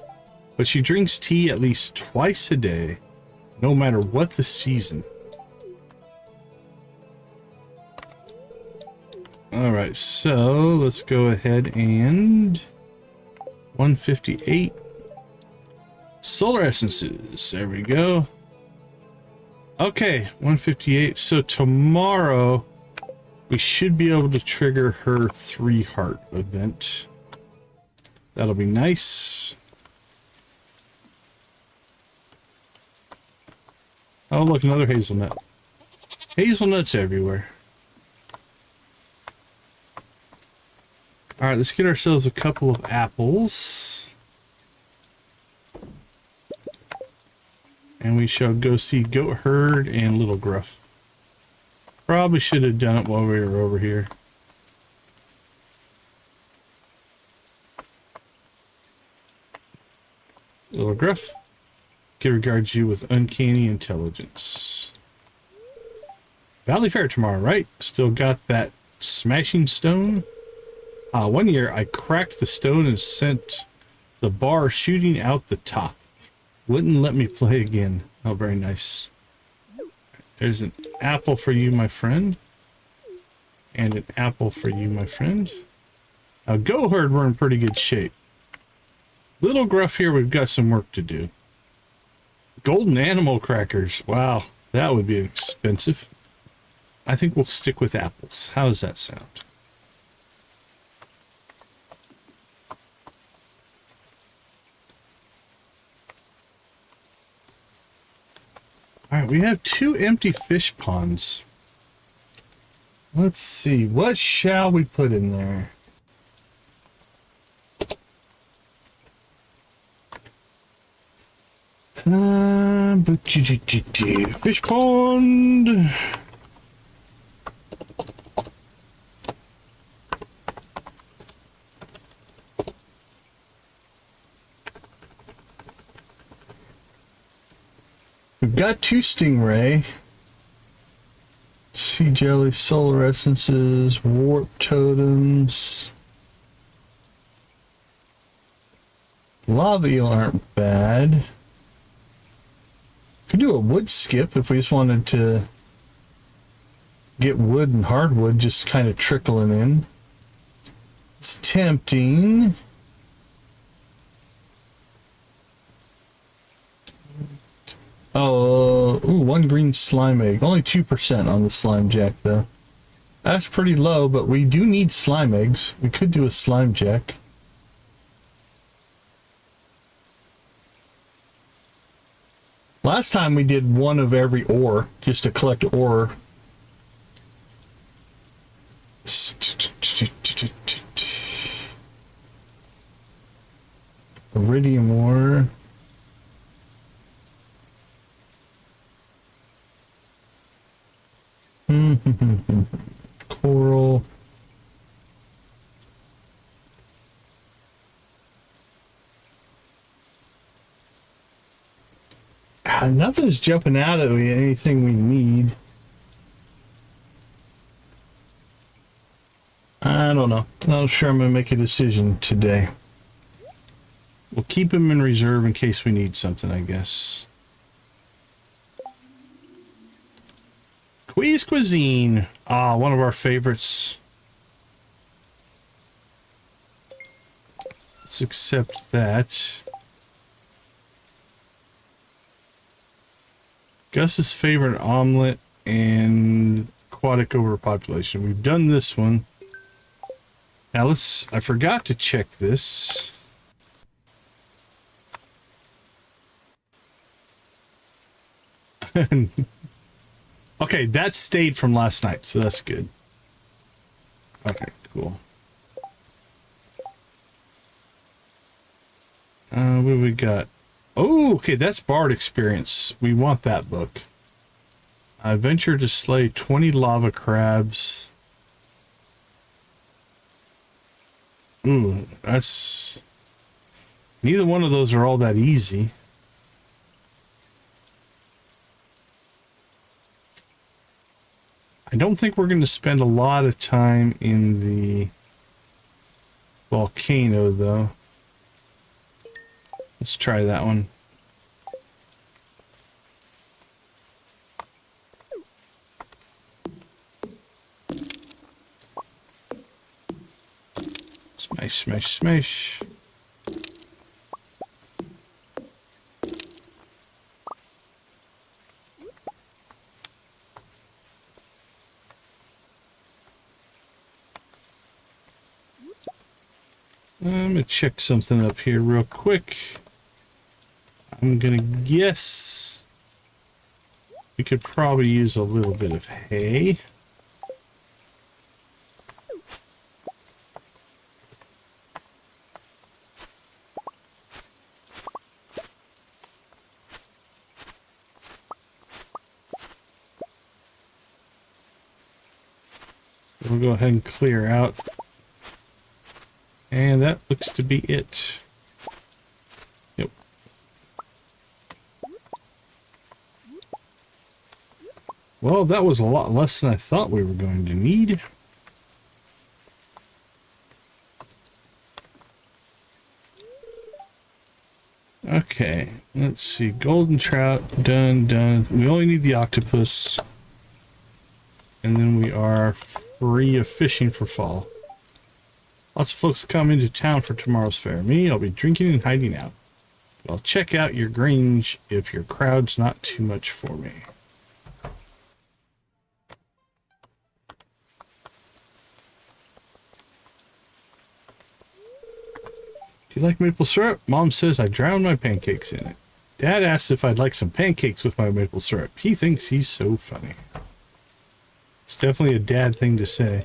But she drinks tea at least twice a day, no matter what the season. Alright, so let's go ahead and 158 solar essences. There we go. Okay, 158. So tomorrow we should be able to trigger her 3 heart event. That'll be nice. Oh, look, another hazelnut. Hazelnuts everywhere. All right, let's get ourselves a couple of apples. And we shall go see Goat Herd and Little Gruff. Probably should have done it while we were over here. Little Gruff, kid regards you with uncanny intelligence. Valley Fair tomorrow, right? Still got that smashing stone? One year I cracked the stone and sent the bar shooting out the top. Wouldn't let me play again. Oh, very nice. There's an apple for you, my friend. And an apple for you, my friend. Goat Herd, we're in pretty good shape. Little Gruff here, we've got some work to do. Golden animal crackers. Wow, that would be expensive. I think we'll stick with apples. How does that sound? Alright, we have 2 empty fish ponds. Let's see, what shall we put in there? Fish pond. We've got 2 stingray, sea jelly, solar essences, warp totems. Lava eel aren't bad. Could do a wood skip if we just wanted to get wood and hardwood just kind of trickling in. It's tempting. Oh, ooh, 1 green slime egg. Only 2% on the slime jack though. That's pretty low, but we do need slime eggs. We could do a slime jack. Last time we did 1 of every ore, just to collect ore. Iridium ore. Coral. Nothing's jumping out at me, anything we need. I don't know. Not sure I'm going to make a decision today. We'll keep them in reserve in case we need something, I guess. Queez Cuisine. Ah, one of our favorites. Let's accept that. Gus's favorite omelet and aquatic overpopulation. We've done this one. Now I forgot to check this. Okay, that stayed from last night, so that's good. Okay, cool. What do we got? Oh, okay, that's Bard experience. We want that book. I venture to slay 20 lava crabs. Ooh, that's... Neither one of those are all that easy. I don't think we're going to spend a lot of time in the volcano, though. Let's try that one. Smash, smash, smash. I'm gonna check something up here real quick. I'm gonna guess we could probably use a little bit of hay. We'll go ahead and clear out. And that looks to be it. Yep. Well, that was a lot less than I thought we were going to need. Okay, let's see. Golden trout, done. We only need the octopus. And then we are free of fishing for fall. Lots of folks come into town for tomorrow's fair. Me, I'll be drinking and hiding out. But I'll check out your grange if your crowd's not too much for me. Do you like maple syrup? Mom says I drown my pancakes in it. Dad asks if I'd like some pancakes with my maple syrup. He thinks he's so funny. It's definitely a dad thing to say.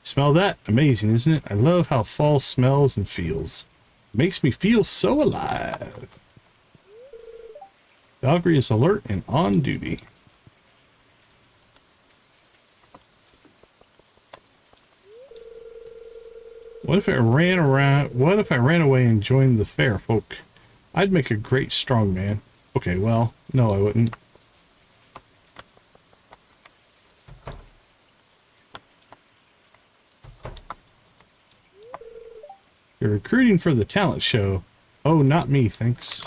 Smell that? Amazing, isn't it? I love how fall smells and feels. It makes me feel so alive. Valkyrie is alert and on duty. What if I ran away and joined the fair folk? I'd make a great strongman. Okay, well, no, I wouldn't. You're recruiting for the talent show. Oh, not me, thanks.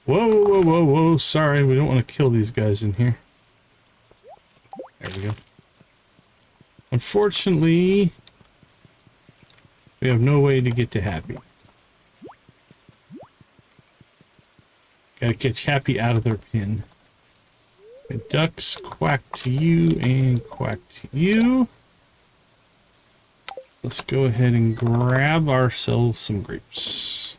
Whoa. Sorry, we don't want to kill these guys in here. There we go. Unfortunately, we have no way to get to Happy. Gotta catch Happy out of their pin. The ducks, quack to you and quack to you. Let's go ahead and grab ourselves some grapes.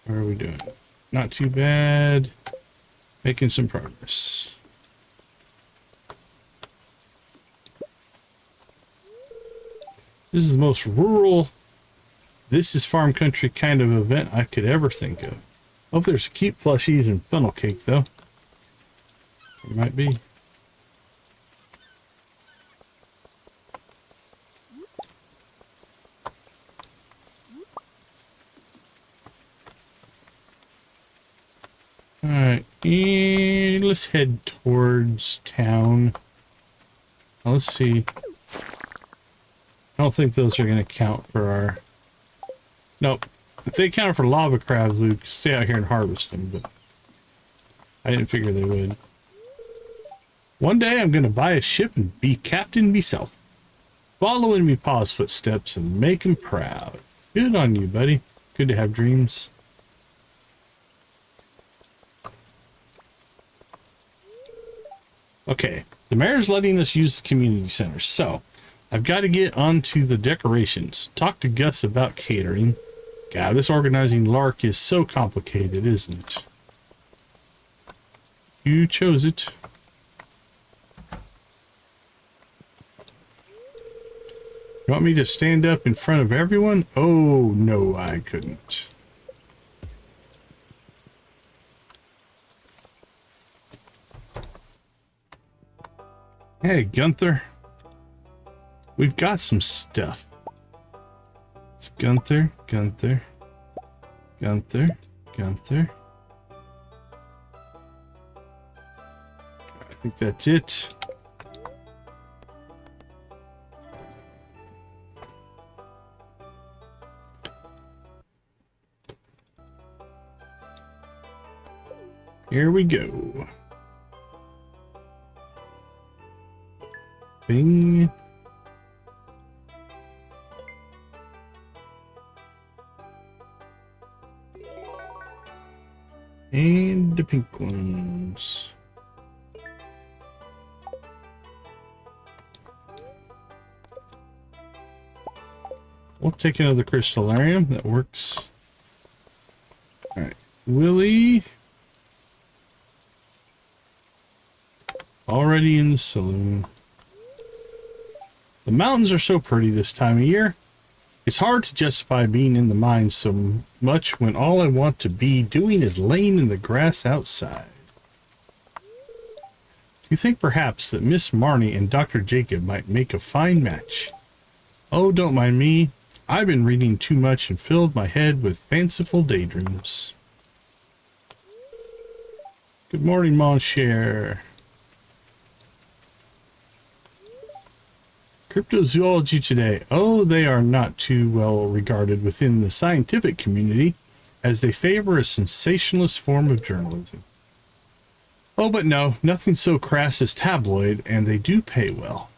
How are we doing? Not too bad. Making some progress. This is the most rural, this is farm country kind of event I could ever think of. Oh, there's cute plushies and funnel cake, though. There might be. Alright, and let's head towards town. Now, let's see. I don't think those are going to count for our... Nope. If they count for lava crabs, we could stay out here and harvest them, but I didn't figure they would. One day I'm going to buy a ship and be captain myself. Following me pa's footsteps and make him proud. Good on you, buddy. Good to have dreams. Okay, the mayor's letting us use the community center, so I've got to get onto the decorations. Talk to Gus about catering. God, this organizing lark is so complicated, isn't it? You chose it. You want me to stand up in front of everyone? Oh, no, I couldn't. Hey, Gunther. We've got some stuff. It's Gunther, Gunther, Gunther, Gunther. I think that's it. Here we go. Bing. And the pink ones. We'll take another crystallarium. That works. Alright. Willie. Already in the saloon. The mountains are so pretty this time of year. It's hard to justify being in the mines so much when all I want to be doing is laying in the grass outside. Do you think perhaps that Miss Marnie and Dr. Jacob might make a fine match? Oh, don't mind me. I've been reading too much and filled my head with fanciful daydreams. Good morning, Monsieur. Cryptozoology today. Oh, they are not too well regarded within the scientific community, as they favor a sensationalist form of journalism. Oh, but no, nothing so crass as tabloid, and they do pay well.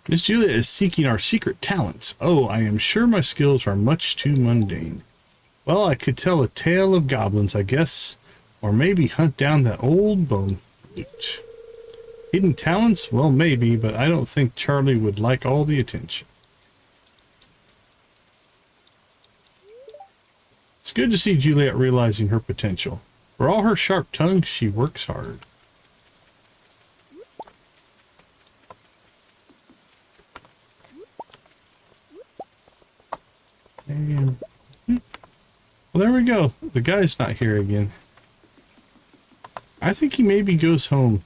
Miss Julia is seeking our secret talents. Oh, I am sure my skills are much too mundane. Well, I could tell a tale of goblins, I guess, or maybe hunt down that old bone flute. Hidden talents? Well, maybe, but I don't think Charlie would like all the attention. It's good to see Juliet realizing her potential. For all her sharp tongue, she works hard. And, well, there we go. The guy's not here again. I think he maybe goes home.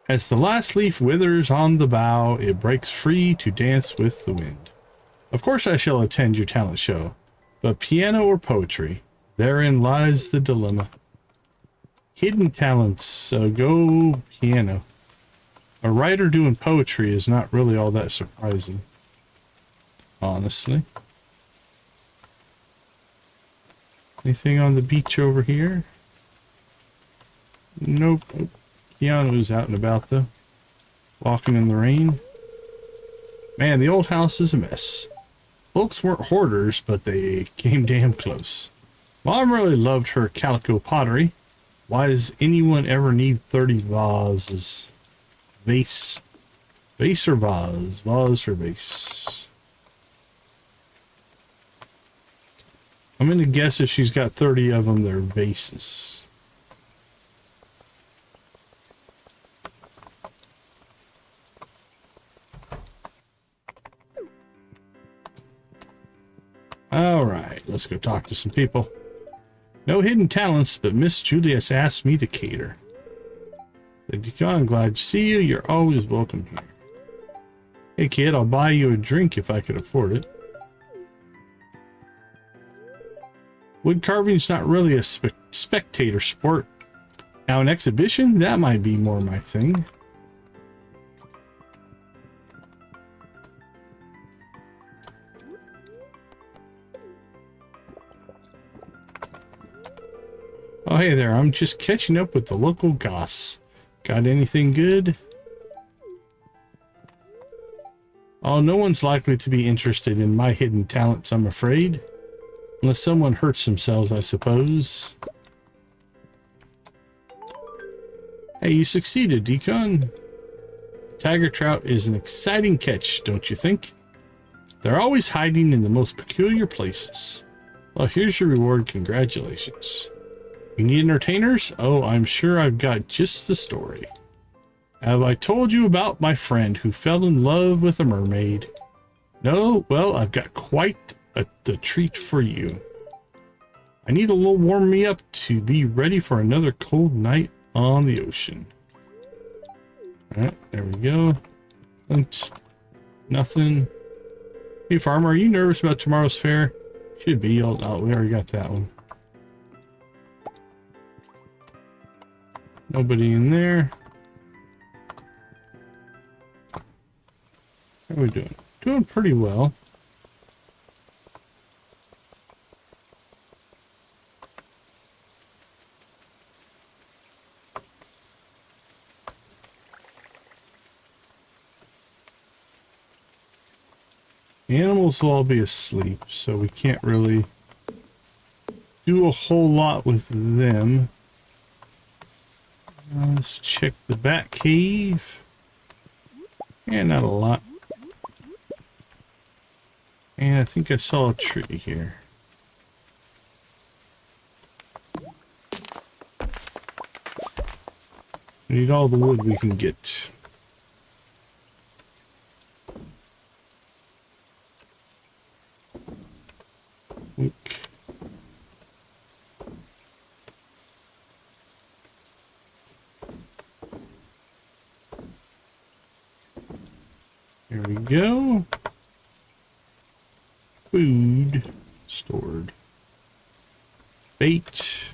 As the last leaf withers on the bough, it breaks free to dance with the wind. Of course I shall attend your talent show, but piano or poetry, therein lies the dilemma. Hidden talents, so go piano. A writer doing poetry is not really all that surprising, honestly. Anything on the beach over here? Nope. Keanu's out and about though, walking in the rain. Man, the old house is a mess. Folks weren't hoarders, but they came damn close. Mom really loved her calico pottery. Why does anyone ever need 30 vases? Vase. Vase or vase? Vase or vase? I'm going to guess if she's got 30 of them, they're vases. Alright, let's go talk to some people. No hidden talents, but Miss Julius asked me to cater. I'm glad to see you. You're always welcome here. Hey kid, I'll buy you a drink if I could afford it. Wood carving's not really a spectator sport. Now an exhibition, that might be more my thing. Oh, hey there, I'm just catching up with the local goss. Got anything good? Oh, no one's likely to be interested in my hidden talents, I'm afraid. Unless someone hurts themselves, I suppose. Hey, you succeeded, Decon. Tiger trout is an exciting catch, don't you think? They're always hiding in the most peculiar places. Well, here's your reward. Congratulations. You need entertainers? Oh, I'm sure I've got just the story. Have I told you about my friend who fell in love with a mermaid? No? Well, I've got quite the treat for you. I need a little warm me up to be ready for another cold night on the ocean. Alright, there we go. Flint. Nothing. Hey, farmer, are you nervous about tomorrow's fair? Should be. Oh, we already got that one. Nobody in there. How are we doing? Doing pretty well. The animals will all be asleep, so we can't really do a whole lot with them. Let's check the bat cave. Yeah, not a lot. And I think I saw a tree here. We need all the wood we can get. There we go. Food stored. Bait.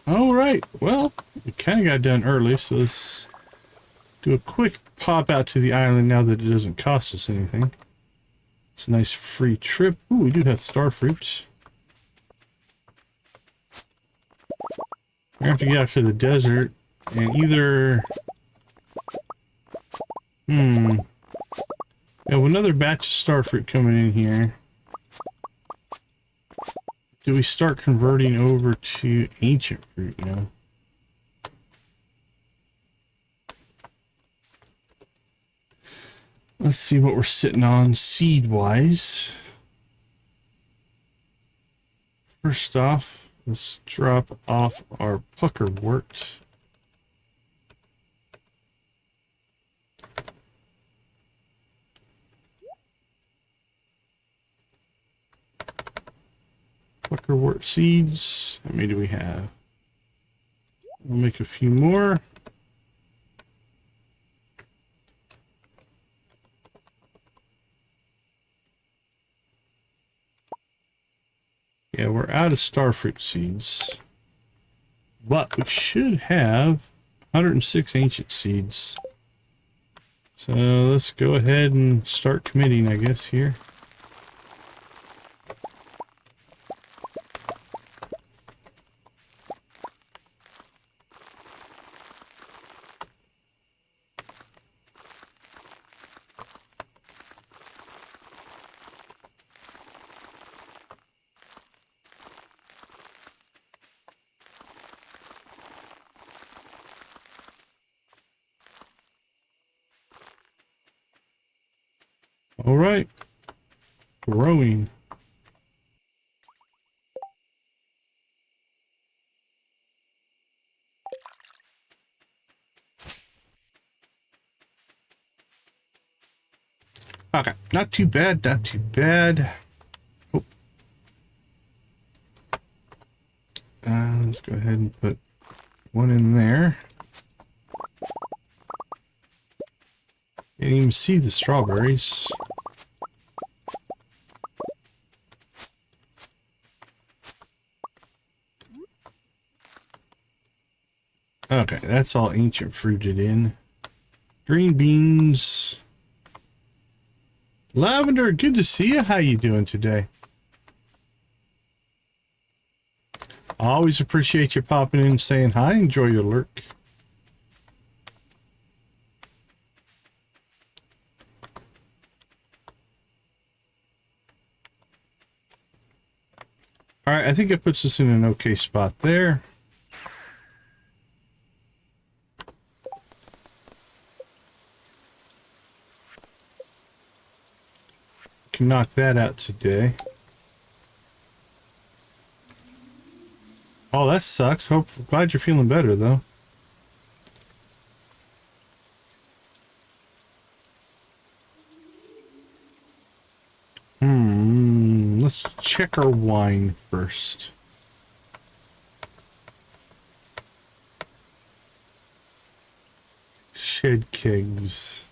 All right. Well, we kind of got done early, so let's do a quick pop out to the island now that it doesn't cost us anything. It's a nice free trip. Ooh, we do have star fruits. We have to get out to the desert and either... We have another batch of star fruit coming in here. Do we start converting over to ancient fruit now? Let's see what we're sitting on seed-wise. First off, let's drop off our puckerwort. Puckerwort seeds. How many do we have? We'll make a few more. Yeah, we're out of starfruit seeds. But we should have 106 ancient seeds. So let's go ahead and start committing, I guess, here. All right, growing. Okay, not too bad, not too bad. Oh. Let's go ahead and put one in there. Didn't even see the strawberries. Okay, that's all ancient fruited in. Green beans. Lavender, good to see you. How you doing today? Always appreciate you popping in and saying hi. Enjoy your lurk. All right, I think it puts us in an okay spot there. Can knock that out today. Oh, that sucks. Glad you're feeling better though. Let's check our wine first. Shed kegs.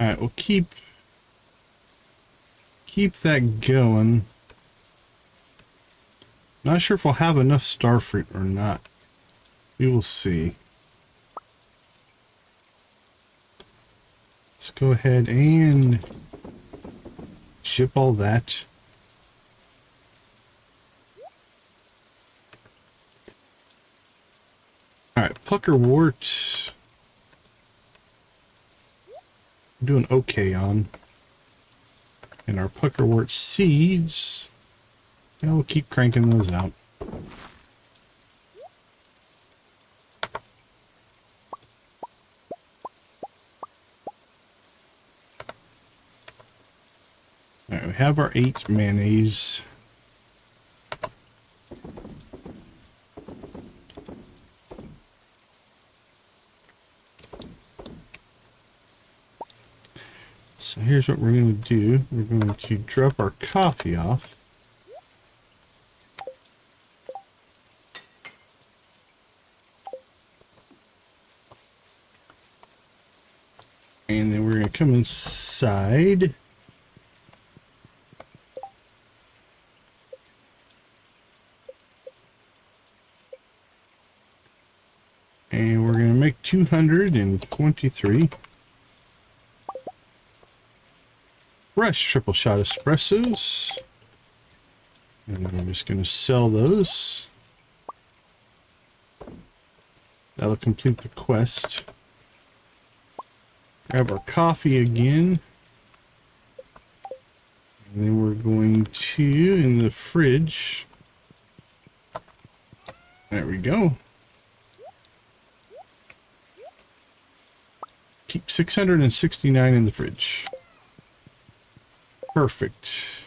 Alright, we'll keep that going. Not sure if we'll have enough starfruit or not. We will see. Let's go ahead and ship all that. Alright, puckerwort. I'm doing okay on. And our puckerwort seeds. Yeah, we'll keep cranking those out. Alright, we have our 8 mayonnaise. So here's what we're going to do. We're going to drop our coffee off. And then we're going to come inside. And we're going to make 223 fresh triple shot espressos. And we're just going to sell those. That'll complete the quest. Grab our coffee again. And then we're going to, in the fridge. There we go. Keep 669 in the fridge. Perfect.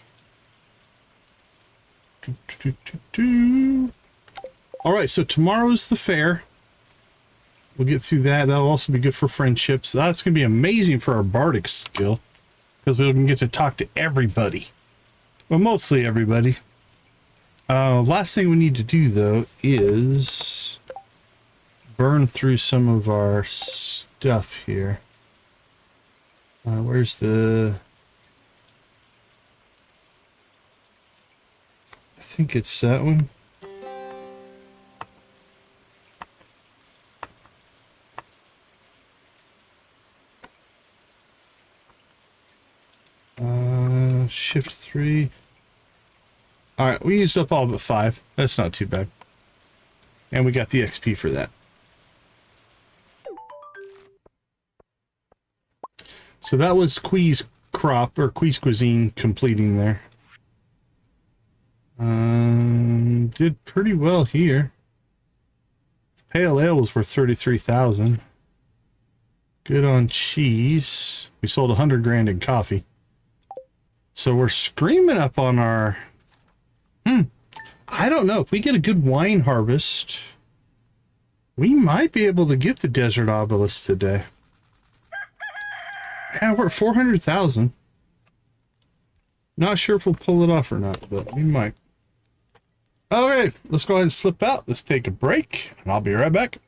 All right, so tomorrow's the fair. We'll get through that. That'll also be good for friendships. That's going to be amazing for our Bardic skill, because we can get to talk to everybody. Well, mostly everybody. Last thing we need to do, though, is burn through some of our stuff here. Where's the... I think it's that one. Shift 3. Alright, we used up all but 5. That's not too bad. And we got the XP for that. So that was Quee's crop, or Quee's cuisine completing there. Did pretty well here. Pale ale was worth 33,000. Good on cheese. We sold 100 grand in coffee. So we're screaming up on our... I don't know. If we get a good wine harvest, we might be able to get the desert obelisk today. Yeah, we're at 400,000. Not sure if we'll pull it off or not, but we might. Okay, let's go ahead and slip out. Let's take a break, and I'll be right back.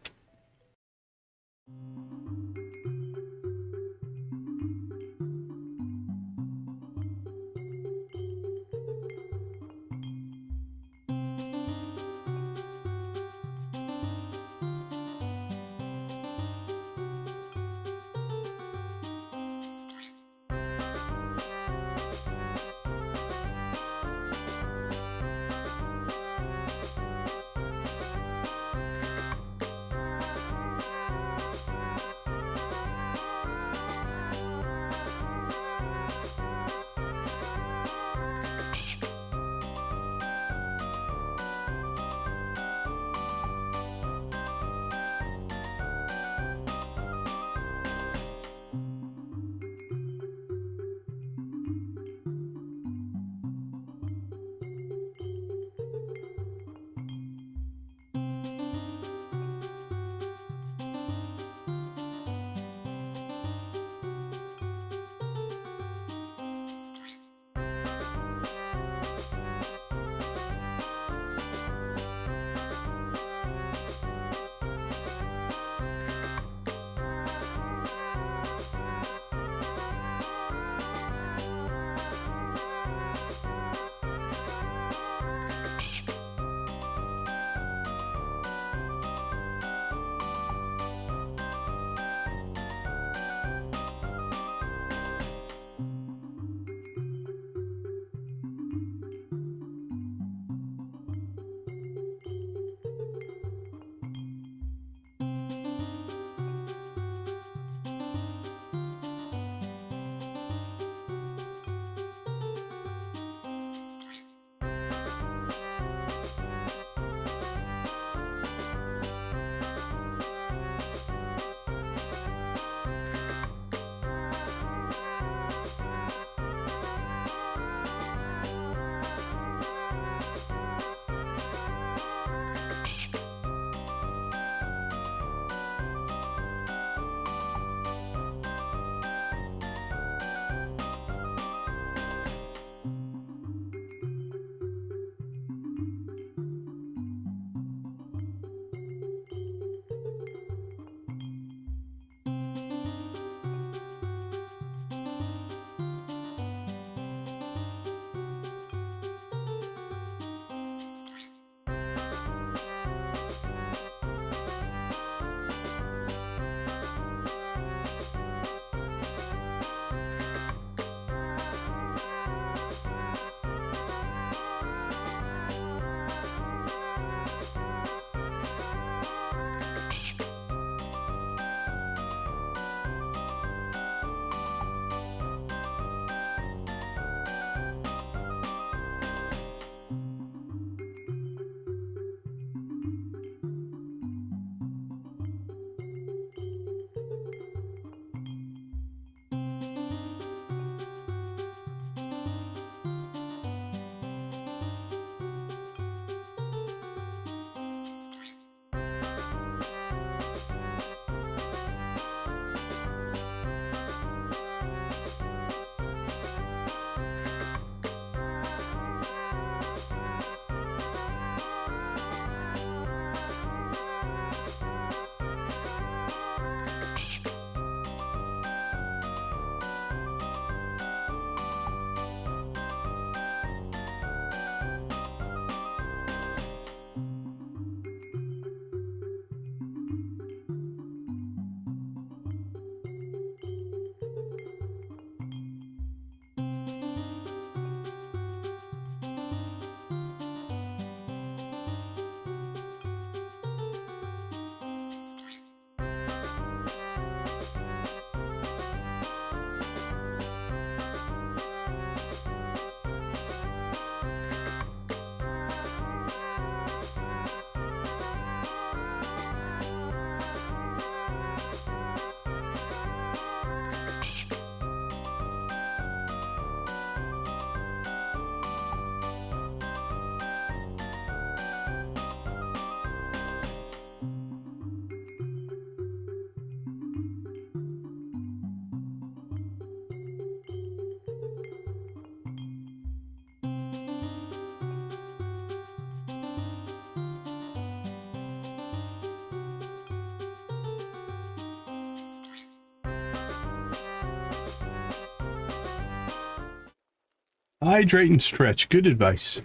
Hydrate and stretch. Good advice.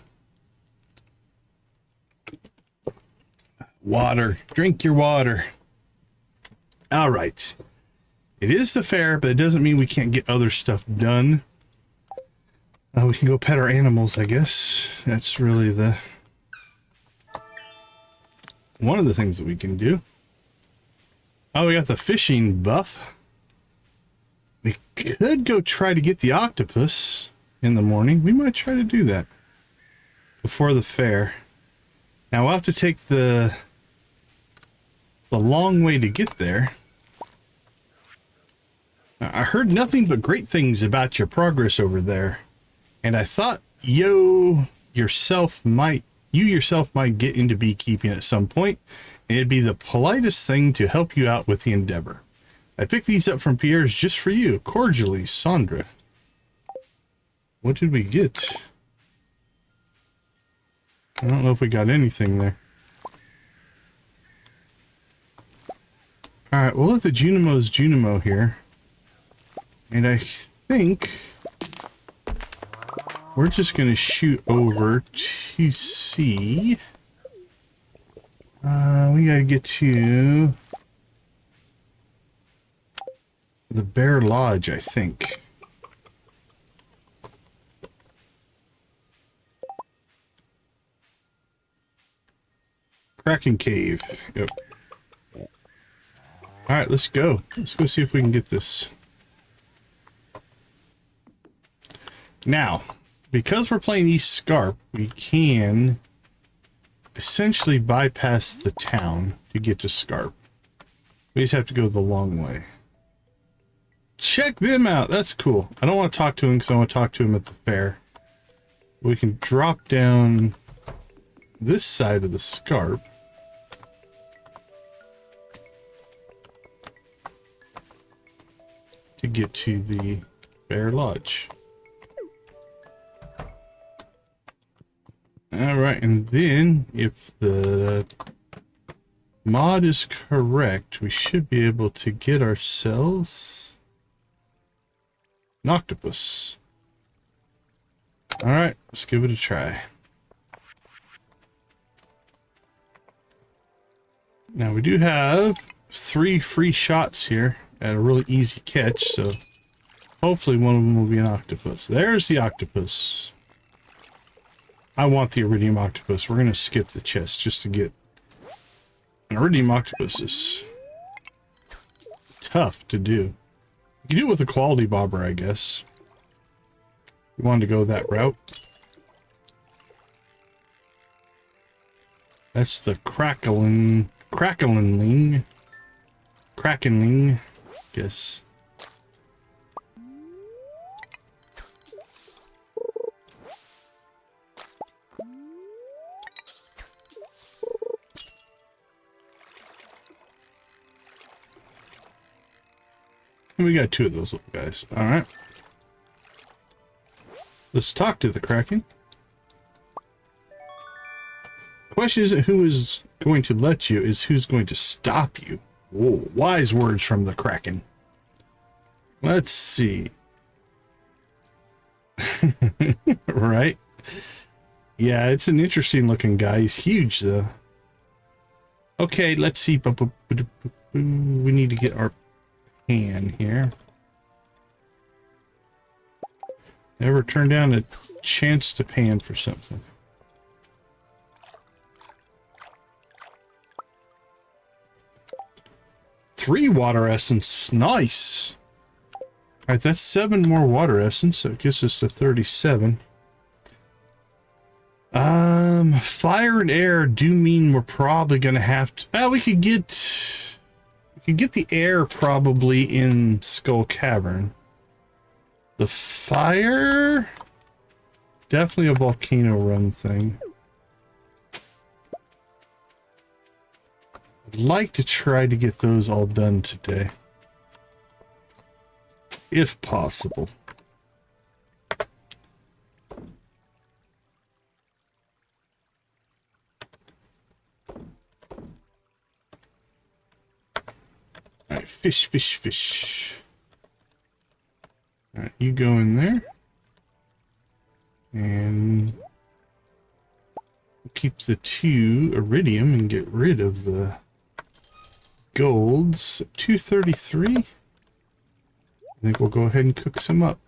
Water. Drink your water. All right. It is the fair, but it doesn't mean we can't get other stuff done. We can go pet our animals, I guess. That's really one of the things that we can do. Oh, we got the fishing buff. We could go try to get the octopus in the morning. We might try to do that before the fair. Now we'll have to take the long way to get there. I heard nothing but great things about your progress over there. And I thought you yourself might get into beekeeping at some point, and it'd be the politest thing to help you out with the endeavor. I picked these up from Pierre's just for you. Cordially, Sandra. What did we get? I don't know if we got anything there. Alright, we'll let the Junimo's Junimo here. And I think we're just going to shoot over to see. We got to get to the Bear Lodge, I think. Kraken Cave. Yep. Alright, let's go. Let's go see if we can get this. Now, because we're playing East Scarp, we can essentially bypass the town to get to Scarp. We just have to go the long way. Check them out. That's cool. I don't want to talk to him because I want to talk to him at the fair. We can drop down this side of the Scarp. To get to the Bear Lodge. Alright, and then if the mod is correct, we should be able to get ourselves an octopus. Alright, let's give it a try. Now we do have 3 free shots here at a really easy catch, so hopefully one of them will be an octopus. There's the octopus. I want the iridium octopus. We're going to skip the chest just to get an iridium octopus. Is tough to do. You can do it with a quality bobber, I guess. We wanted to go that route. That's the Krakenling, guess. And we got 2 of those little guys. Alright. Let's talk to the Kraken. The question isn't who is going to let you, is who's going to stop you. Whoa, wise words from the Kraken. Let's see. Right? Yeah, it's an interesting looking guy. He's huge though. Okay, let's see. We need to get our pan here. Never turn down a chance to pan for something. Three water essence. Nice. Alright, that's 7 more water essence. So it gets us to 37. Fire and air do mean we're probably gonna have to. We could get the air probably in Skull Cavern. The fire, definitely a volcano run thing. I'd like to try to get those all done today, if possible. All right, fish. All right, you go in there. And keep the 2 iridium and get rid of the golds. 233. I think we'll go ahead and cook some up.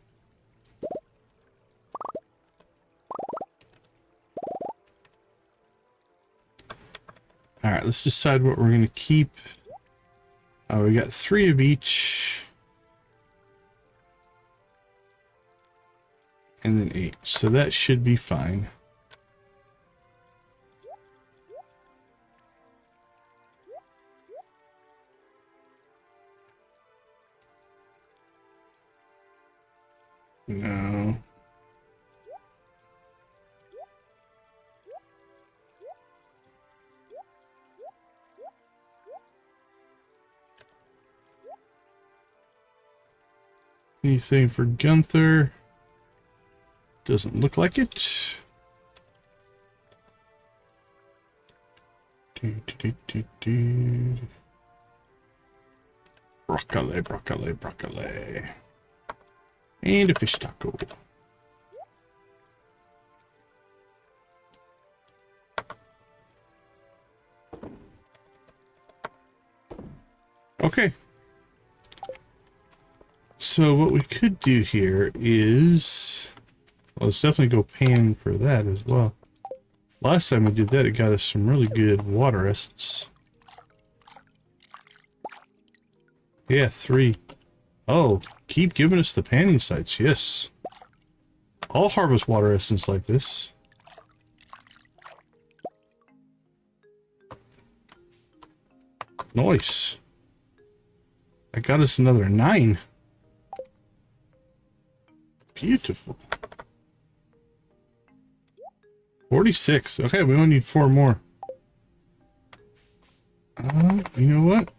Alright, let's decide what we're going to keep. We got 3 of each. And then 8. So that should be fine. No. Anything for Gunther? Doesn't look like it. Broccoli, broccoli, broccoli. And a fish taco. Okay. So what we could do here is... Well, let's definitely go pan for that as well. Last time we did that, it got us some really good water essence. Yeah, 3. Oh, keep giving us the panning sites, yes. I'll harvest water essence like this. Nice. That got us another 9. Beautiful. 46. Okay, we only need 4 more. You know what?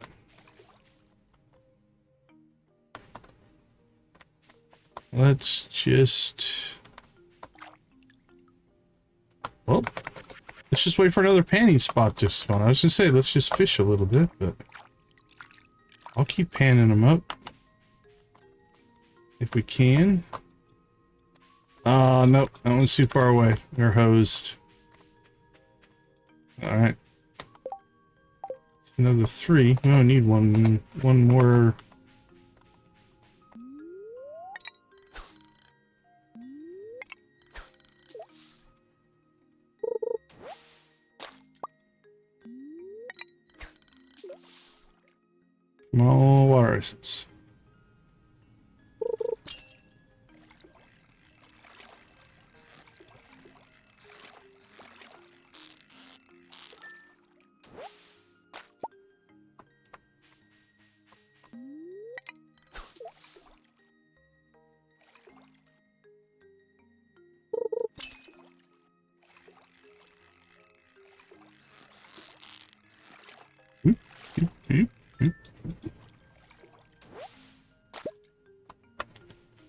Let's just... Well, let's just wait for another panning spot to spawn. I was gonna say, let's just fish a little bit, but... I'll keep panning them up. If we can. Nope. That one's too far away. They're hosed. Alright. Another 3. We only need one more. Small water essence.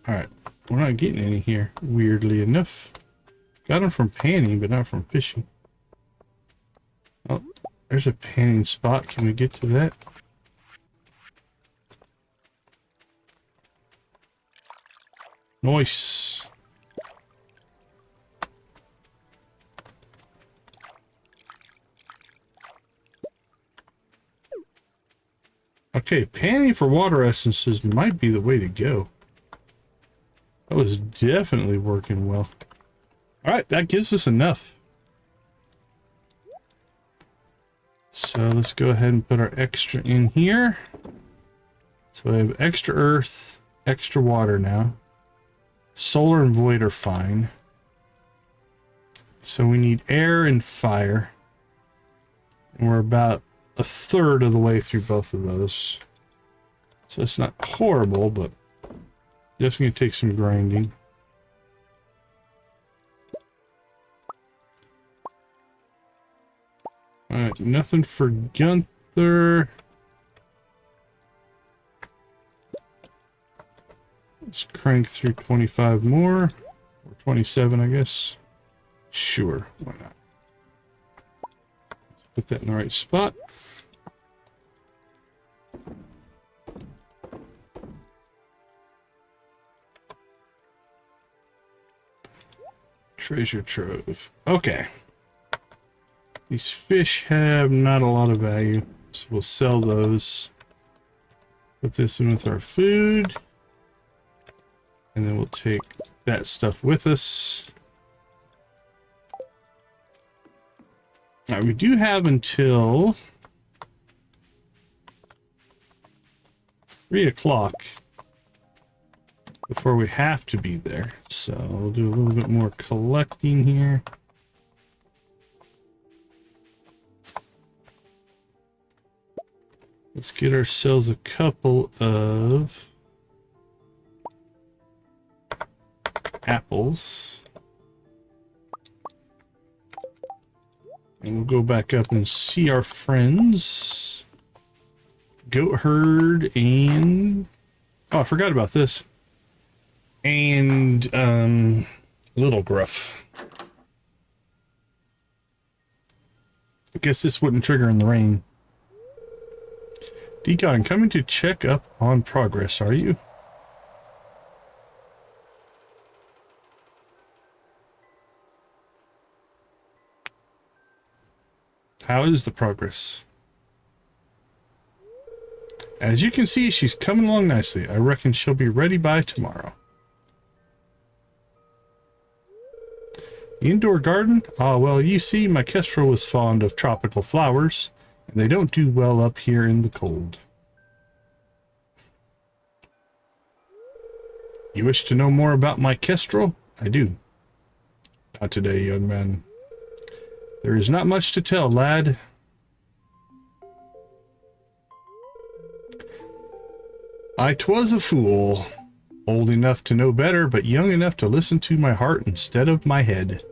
Alright, we're not getting any here, weirdly enough. Got them from panning, but not from fishing. Oh, there's a panning spot. Can we get to that? Nice. Okay, panning for water essences might be the way to go. That was definitely working well. Alright, that gives us enough. So let's go ahead and put our extra in here. So we have extra earth, extra water now. Solar and void are fine. So we need air and fire. And we're about a third of the way through both of those. So it's not horrible, but definitely gonna take some grinding. Alright, nothing for Gunther. Let's crank through 25 more. Or 27, I guess. Sure, why not? Put that in the right spot. Treasure trove. Okay. These fish have not a lot of value, so we'll sell those. Put this in with our food. And then we'll take that stuff with us. Now, we do have until 3 o'clock before we have to be there. So we'll do a little bit more collecting here. Let's get ourselves a couple of apples. And we'll go back up and see our friends. Goat herd and... oh, I forgot about this. And, Little Gruff. I guess this wouldn't trigger in the rain. Decon, coming to check up on progress, are you? How is the progress? As you can see, she's coming along nicely. I reckon she'll be ready by tomorrow. The indoor garden? Ah, well, you see, my kestrel was fond of tropical flowers, and they don't do well up here in the cold. You wish to know more about my kestrel? I do. Not today, young man. There is not much to tell, lad. I 'twas a fool, old enough to know better, but young enough to listen to my heart instead of my head.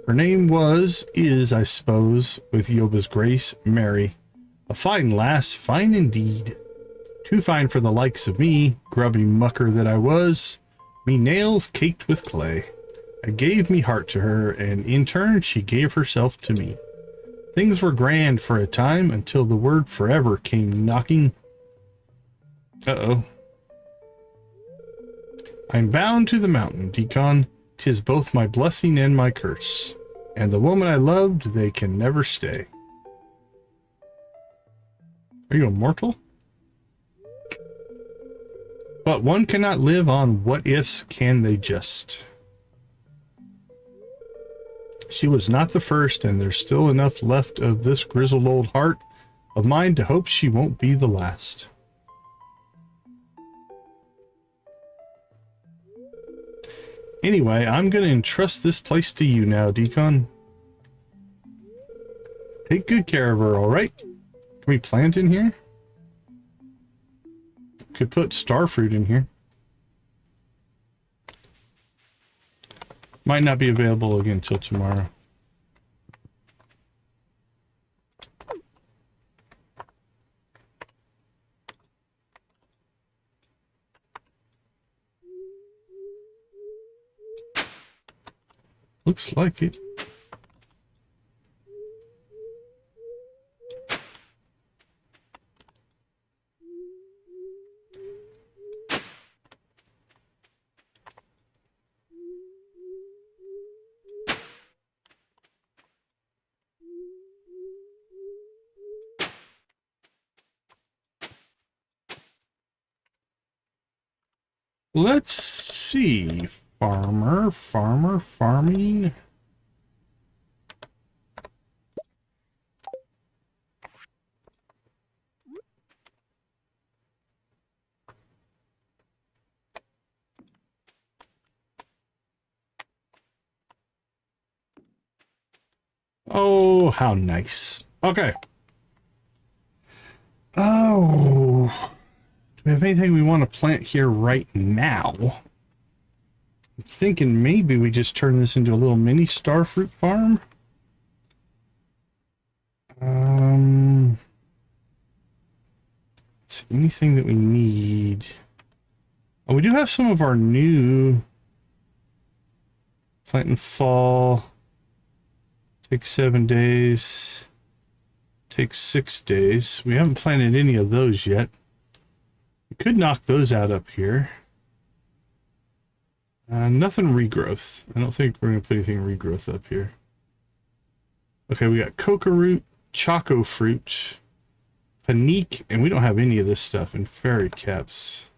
Her name is, I suppose, with Yoba's grace, Mary. A fine lass, fine indeed. Too fine for the likes of me, grubby mucker that I was, me nails caked with clay. I gave me heart to her, and in turn she gave herself to me. Things were grand for a time until the word forever came knocking. Uh-oh. I'm bound to the mountain, Decon. 'Tis both my blessing and my curse. And the woman I loved, they can never stay. Are you immortal? But one cannot live on what-ifs, can they just? She was not the first, and there's still enough left of this grizzled old heart of mine to hope she won't be the last. Anyway, I'm going to entrust this place to you now, Decon. Take good care of her, alright? Can we plant in here? Could put starfruit in here. Might not be available again until tomorrow. Looks like it. Let's see. Farming. Oh, how nice. Okay. Oh, do we have anything we want to plant here right now? I'm thinking maybe we just turn this into a little mini starfruit farm. It's anything that we need. Oh, we do have some of our new plant and fall. Takes 7 days. Takes 6 days. We haven't planted any of those yet. We could knock those out up here. Nothing regrowth. I don't think we're going to put anything regrowth up here. Okay, we got coca root, choco fruit, panique, and we don't have any of this stuff in fairy caps.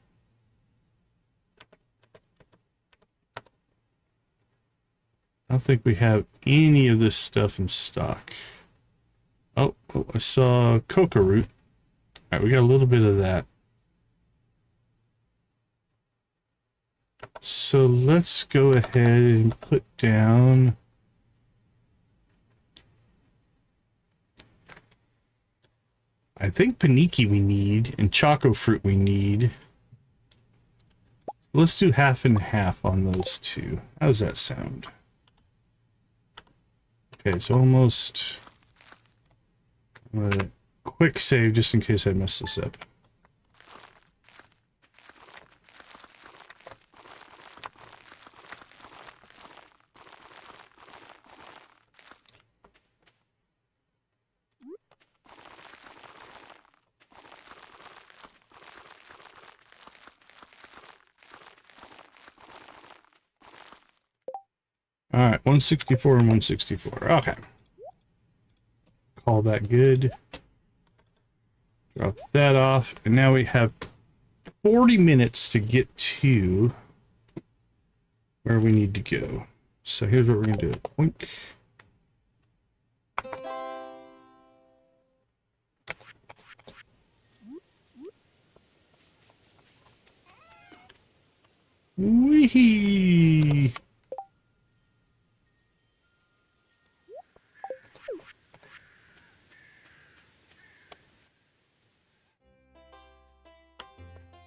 I don't think we have any of this stuff in stock. Oh, I saw coca root. All right, we got a little bit of that. So let's go ahead and put down... I think paniki we need, and choco fruit we need. Let's do half and half on those two. How does that sound? Okay, so almost... I'm gonna quick save just in case I mess this up. All right, 164 and 164. Okay. Call that good. Drop that off. And now we have 40 minutes to get to where we need to go. So here's what we're going to do. Boink. Wee-hee.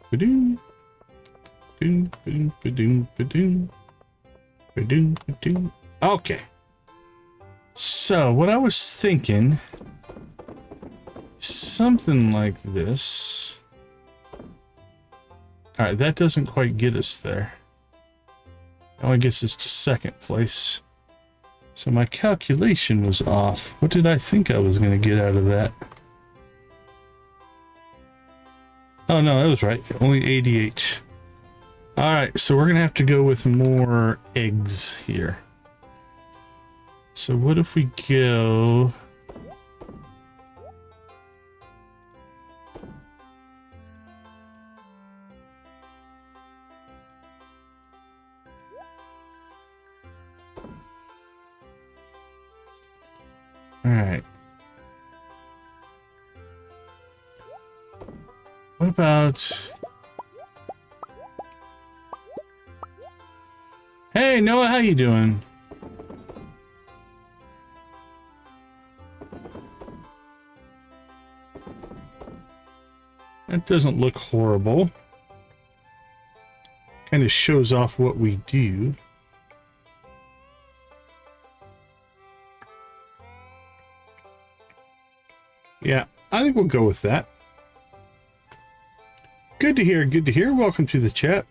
Ba-doom. Ba-doom, ba-doom, ba-doom, ba-doom. Ba-doom, ba-doom. Okay. So, what I was thinking, something like this. Alright, that doesn't quite get us there. That only gets us to second place. So my calculation was off. What did I think I was going to get out of that? Oh no, that was right. Only 88. Alright, so we're going to have to go with more eggs here. So what if we go... Alright. What about... Hey, Noah, how you doing? That doesn't look horrible. Kind of shows off what we do. Yeah, I think we'll go with that. Good to hear, good to hear. Welcome to the chat.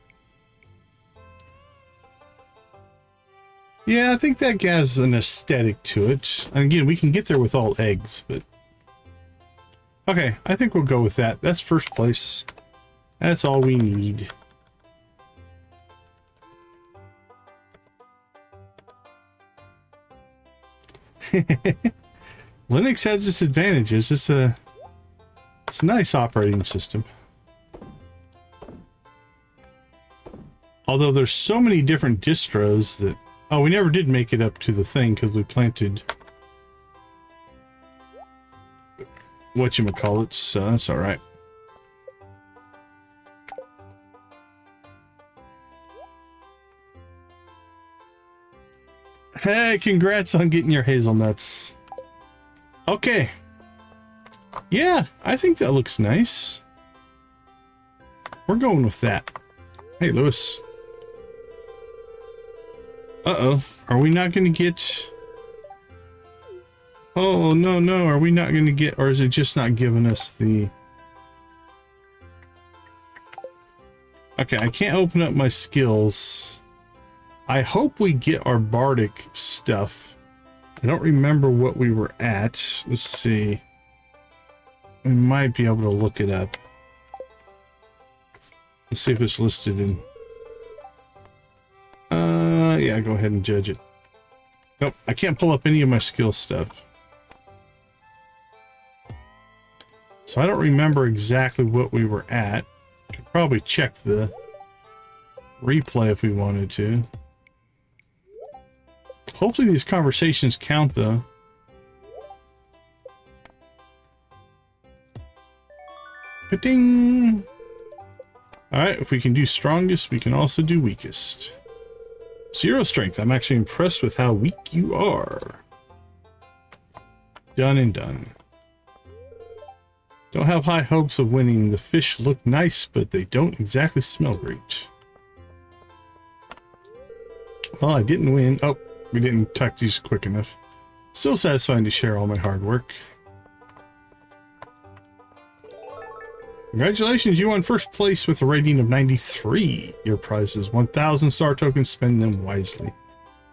Yeah, I think that has an aesthetic to it. And again, we can get there with all eggs, but... Okay, I think we'll go with that. That's first place. That's all we need. Linux has its advantages. It's a nice operating system. Although there's so many different distros that... Oh, we never did make it up to the thing because we planted... whatchamacallit, so that's alright. Hey, congrats on getting your hazelnuts. Okay. Yeah, I think that looks nice. We're going with that. Hey, Lewis. Uh-oh. Are we not going to get... Oh, no, no. Are we not going to get... Or is it just not giving us the... Okay, I can't open up my skills. I hope we get our Bardic stuff. I don't remember what we were at. Let's see. We might be able to look it up. Let's see if it's listed in... Yeah, go ahead and judge it. Nope, I can't pull up any of my skill stuff. So I don't remember exactly what we were at. Could probably check the replay if we wanted to. Hopefully these conversations count though. Ding! Alright, if we can do strongest, we can also do weakest. 0 strength. I'm actually impressed with how weak you are. Done and done. Don't have high hopes of winning. The fish look nice, but they don't exactly smell great. Well, I didn't win. Oh, we didn't tuck these quick enough. Still satisfying to share all my hard work. Congratulations, you won first place with a rating of 93. Your prize is 1,000 star tokens. Spend them wisely.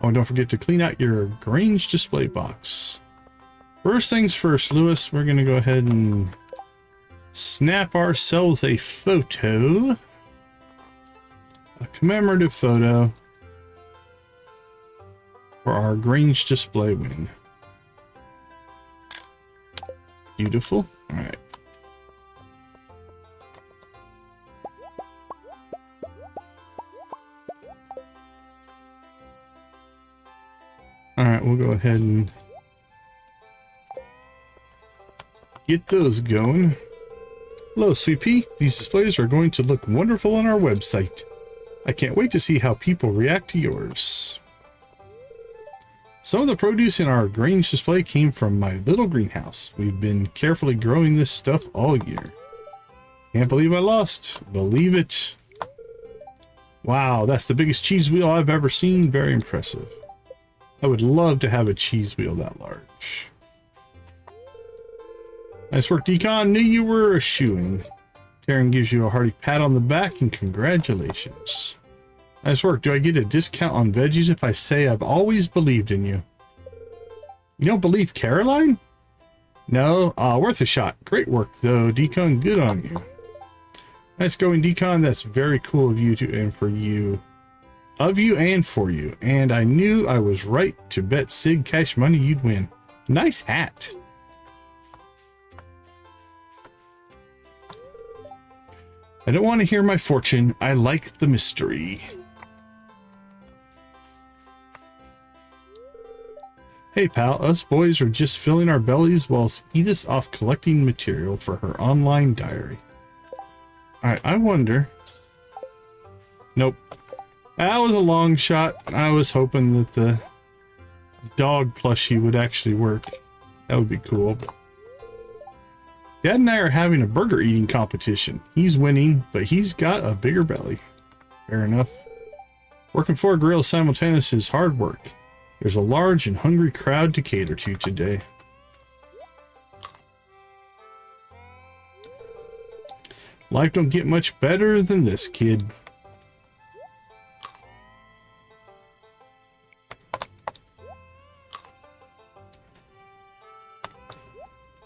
Oh, and don't forget to clean out your Grange display box. First things first, Lewis, we're going to go ahead and snap ourselves a photo. A commemorative photo for our Grange display wing. Beautiful. All right. Alright, we'll go ahead and get those going. Hello, Sweet Pea. These displays are going to look wonderful on our website. I can't wait to see how people react to yours. Some of the produce in our Grange display came from my little greenhouse. We've been carefully growing this stuff all year. Can't believe I lost. Believe it. Wow, that's the biggest cheese wheel I've ever seen. Very impressive. I would love to have a cheese wheel that large. Nice work, Decon. Knew you were a shoo-in. Taryn gives you a hearty pat on the back and congratulations. Nice work. Do I get a discount on veggies if I say I've always believed in you? You don't believe Caroline? No? Worth a shot. Great work, though, Decon. Good on you. Nice going, Decon. That's very cool of you and for you. Of you and for you. And I knew I was right to bet Sig cash money you'd win. Nice hat. I don't want to hear my fortune. I like the mystery. Hey pal, us boys are just filling our bellies while Edith's off collecting material for her online diary. Alright, I wonder. Nope. That was a long shot. I was hoping that the dog plushie would actually work. That would be cool. Dad and I are having a burger eating competition. He's winning, but he's got a bigger belly. Fair enough. Working 4 grills simultaneously is hard work. There's a large and hungry crowd to cater to today. Life don't get much better than this, kid.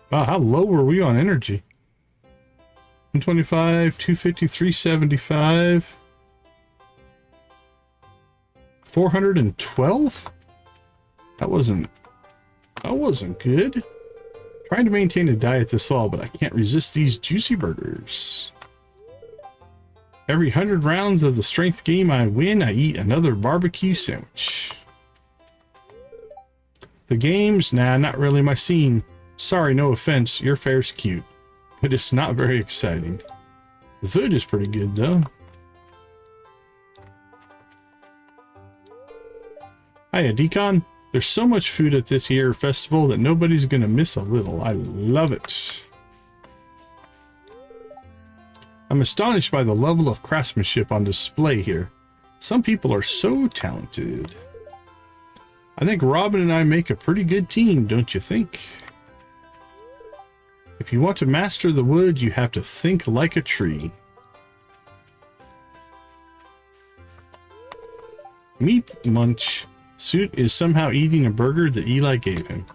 Wow, how low were we on energy? 125, 250, 375. 412? That wasn't good. Trying to maintain a diet this fall, but I can't resist these juicy burgers. Every 100 rounds of the strength game I win, I eat another barbecue sandwich. The games? Nah, not really my scene. Sorry, no offense, your fare's cute, but it's not very exciting. The food is pretty good, though. Hiya, Decon. There's so much food at this here festival that nobody's gonna miss a little. I love it. I'm astonished by the level of craftsmanship on display here. Some people are so talented. I think Robin and I make a pretty good team, don't you think? If you want to master the wood, you have to think like a tree. Meat Munch Suit is somehow eating a burger that Eli gave him.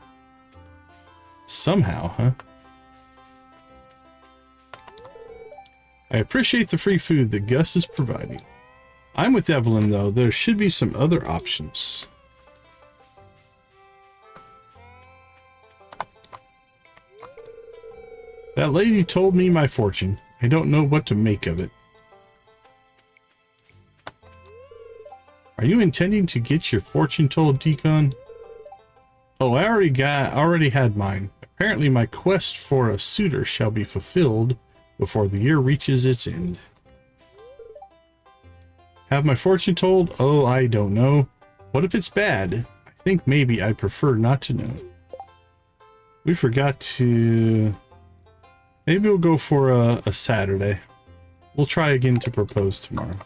Somehow, huh? I appreciate the free food that Gus is providing. I'm with Evelyn, though. There should be some other options. That lady told me my fortune. I don't know what to make of it. Are you intending to get your fortune told, Decon? Oh, I already had mine. Apparently my quest for a suitor shall be fulfilled before the year reaches its end. Have my fortune told? Oh, I don't know. What if it's bad? I think maybe I'd prefer not to know. We forgot to... Maybe we'll go for a Saturday. We'll try again to propose tomorrow.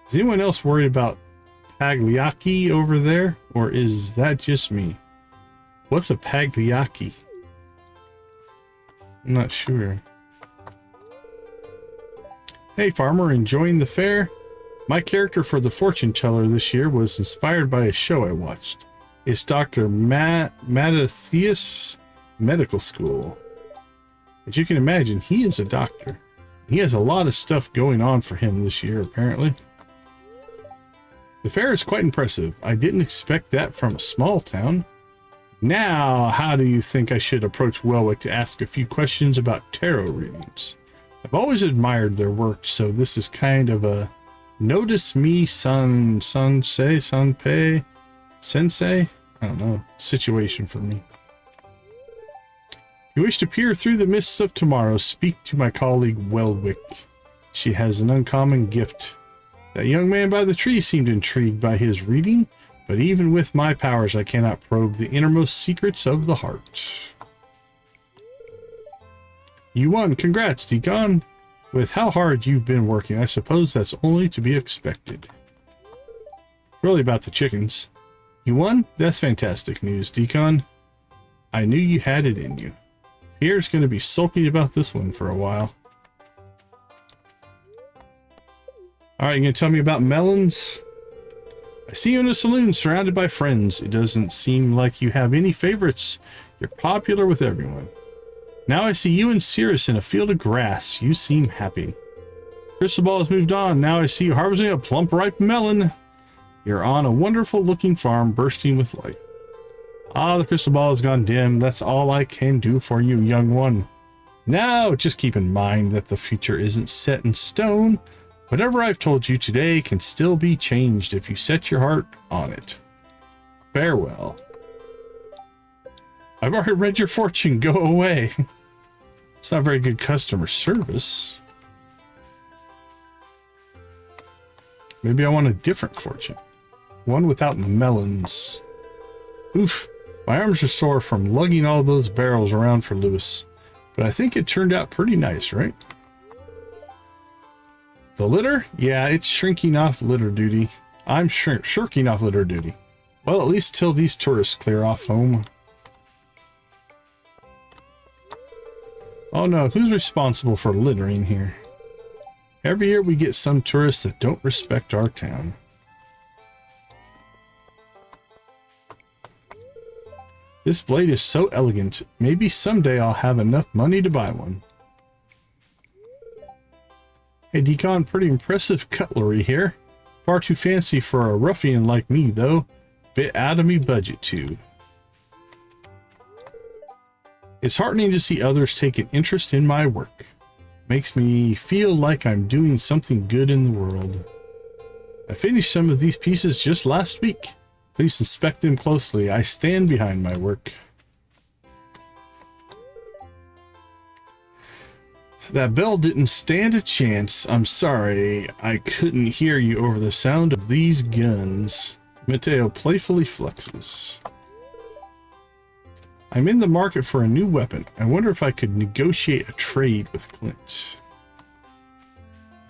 Is anyone else worried about Pagliacci over there? Or is that just me? What's a Pagliacci? I'm not sure. Hey farmer, enjoying the fair? My character for the fortune teller this year was inspired by a show I watched. It's Dr. Mattathias Medical School. As you can imagine, he is a doctor. He has a lot of stuff going on for him this year, apparently. The fair is quite impressive. I didn't expect that from a small town. Now, how do you think I should approach Welwick to ask a few questions about tarot readings? I've always admired their work, so this is kind of a notice me sensei, I don't know, situation for me. If you wish to peer through the mists of tomorrow, speak to my colleague Welwick. She has an uncommon gift. That young man by the tree seemed intrigued by his reading, but even with my powers I cannot probe the innermost secrets of the heart. You won. Congrats, Deacon. With how hard you've been working, I suppose that's only to be expected. Really about the chickens. You won? That's fantastic news, Deacon. I knew you had it in you. Pierre's going to be sulking about this one for a while. Alright, you going to tell me about melons? I see you in a saloon surrounded by friends. It doesn't seem like you have any favorites. You're popular with everyone. Now I see you and Cirrus in a field of grass. You seem happy. Crystal has moved on. Now I see you harvesting a plump ripe melon. You're on a wonderful looking farm bursting with life. Ah, the crystal ball has gone dim. That's all I can do for you, young one. Now, just keep in mind that the future isn't set in stone. Whatever I've told you today can still be changed if you set your heart on it. Farewell. I've already read your fortune. Go away. It's not very good customer service. Maybe I want a different fortune. One without melons. Oof. My arms are sore from lugging all those barrels around for Lewis. But I think it turned out pretty nice, right? The litter? Yeah, it's shrinking off litter duty. I'm shirking off litter duty. Well, at least till these tourists clear off home. Oh no, who's responsible for littering here? Every year we get some tourists that don't respect our town. This blade is so elegant. Maybe someday I'll have enough money to buy one. Hey Deacon, pretty impressive cutlery here. Far too fancy for a ruffian like me though. Bit out of me budget too. It's heartening to see others take an interest in my work. Makes me feel like I'm doing something good in the world. I finished some of these pieces just last week. Please inspect them closely. I stand behind my work. That bell didn't stand a chance. I'm sorry I couldn't hear you over the sound of these guns. Mateo playfully flexes. I'm in the market for a new weapon. I wonder if I could negotiate a trade with Clint.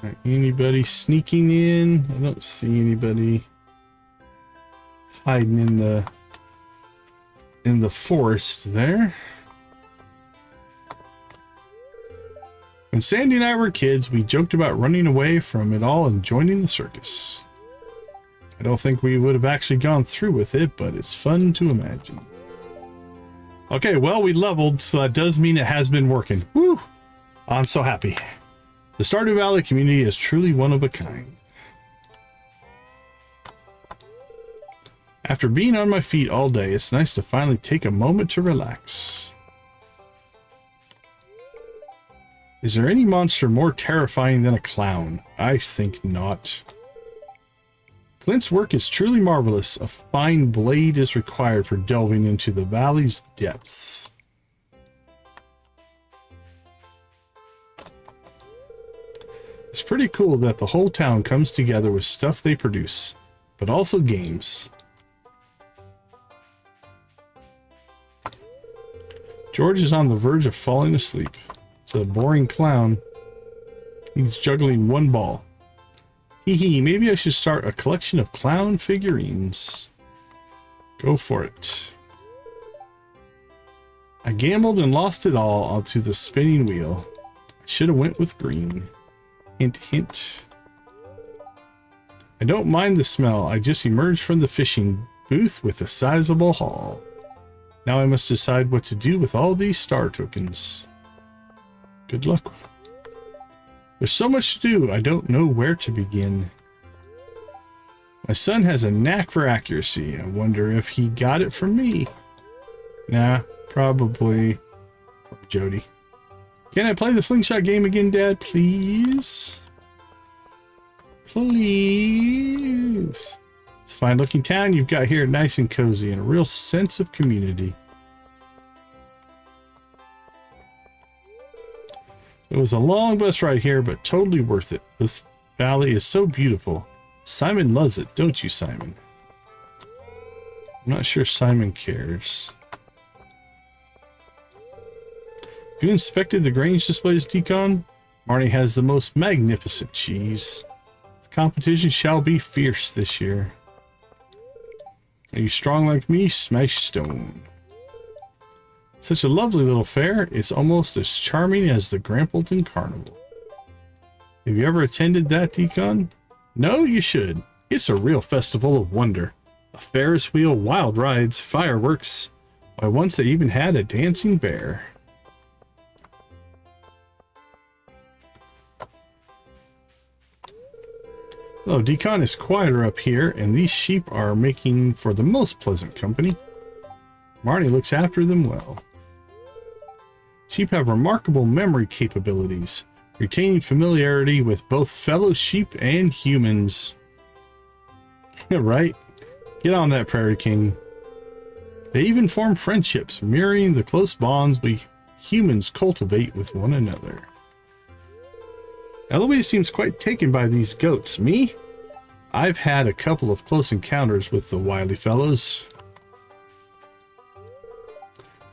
Right, anybody sneaking in? I don't see anybody hiding in the forest there. When Sandy and I were kids, we joked about running away from it all and joining the circus. I don't think we would have actually gone through with it, but it's fun to imagine. Okay, well, we leveled, so that does mean it has been working. Woo! I'm so happy. The Stardew Valley community is truly one of a kind. After being on my feet all day, it's nice to finally take a moment to relax. Is there any monster more terrifying than a clown? I think not. Clint's work is truly marvelous. A fine blade is required for delving into the valley's depths. It's pretty cool that the whole town comes together with stuff they produce, but also games. George is on the verge of falling asleep. It's a boring clown. He's juggling one ball. Hee hee, maybe I should start a collection of clown figurines. Go for it. I gambled and lost it all onto the spinning wheel. I should have went with green. Hint, hint. I don't mind the smell. I just emerged from the fishing booth with a sizable haul. Now I must decide what to do with all these star tokens. Good luck. There's so much to do, I don't know where to begin. My son has a knack for accuracy. I wonder if he got it from me. Nah, probably from Jody. Can I play the slingshot game again, Dad? Please? Please? It's a fine looking town you've got here, nice and cozy, and a real sense of community. It was a long bus ride here, but totally worth it. This valley is so beautiful. Simon loves it, don't you, Simon? I'm not sure Simon cares. Have you inspected the grains displays, Decon? Marnie has the most magnificent cheese. The competition shall be fierce this year. Are you strong like me? Smash stone. Such a lovely little fair. It's almost as charming as the Grampleton Carnival. Have you ever attended that, Decon? No, you should. It's a real festival of wonder. A Ferris wheel, wild rides, fireworks. Why, once they even had a dancing bear. Oh, Decon is quieter up here, and these sheep are making for the most pleasant company. Marnie looks after them well. Sheep have remarkable memory capabilities, retaining familiarity with both fellow sheep and humans. Right? Get on that, Prairie King. They even form friendships, mirroring the close bonds we humans cultivate with one another. Eloise seems quite taken by these goats. Me? I've had a couple of close encounters with the wily fellows.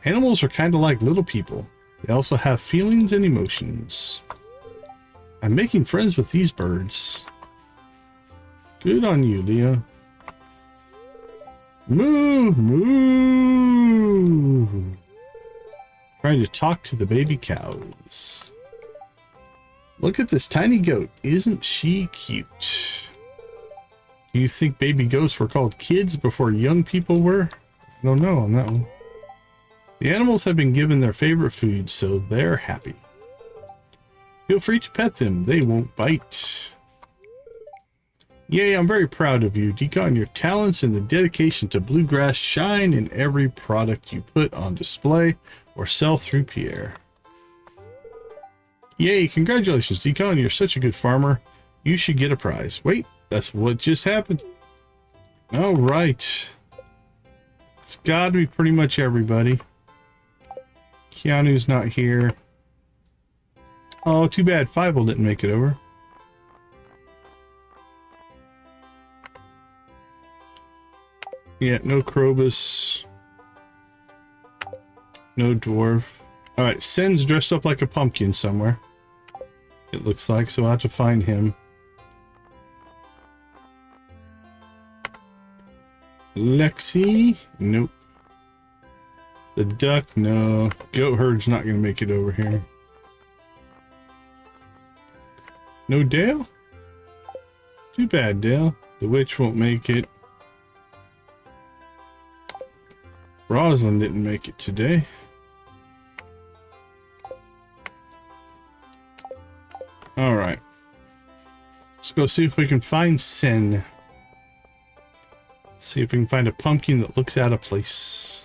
Animals are kind of like little people. They also have feelings and emotions. I'm making friends with these birds. Good on you, Leo. Moo! Moo! Trying to talk to the baby cows. Look at this tiny goat. Isn't she cute? Do you think baby goats were called kids before young people were? I don't know on that one. The animals have been given their favorite food, so they're happy. Feel free to pet them. They won't bite. Yay, I'm very proud of you, Decon. Your talents and the dedication to bluegrass shine in every product you put on display or sell through Pierre. Yay, congratulations, Decon. You're such a good farmer. You should get a prize. Wait, that's what just happened. All right. It's got to be pretty much everybody. Keanu's not here. Oh, too bad. Fievel didn't make it over. Yeah, no Krobus. No dwarf. Alright, Sen's dressed up like a pumpkin somewhere. It looks like, so I'll have to find him. Lexi? Nope. The duck? No. Goat herd's not going to make it over here. No Dale? Too bad, Dale. The witch won't make it. Roslin didn't make it today. All right. Let's go see if we can find Sin. See if we can find a pumpkin that looks out of place.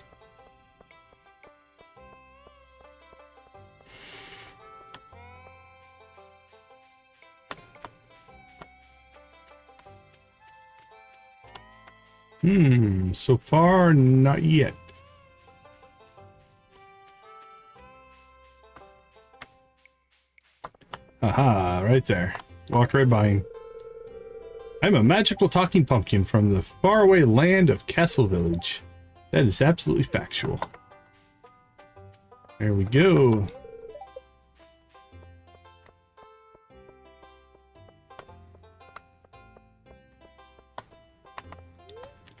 So far, not yet. Aha, right there. Walked right by him. I'm a magical talking pumpkin from the faraway land of Castle Village. That is absolutely factual. There we go.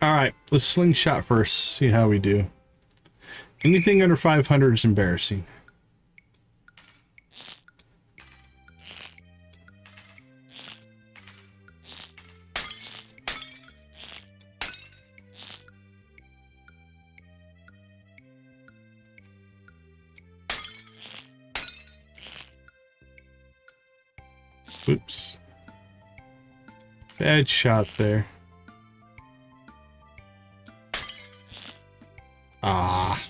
Alright, let's slingshot first, see how we do. Anything under 500 is embarrassing. Oops. Bad shot there. Ah.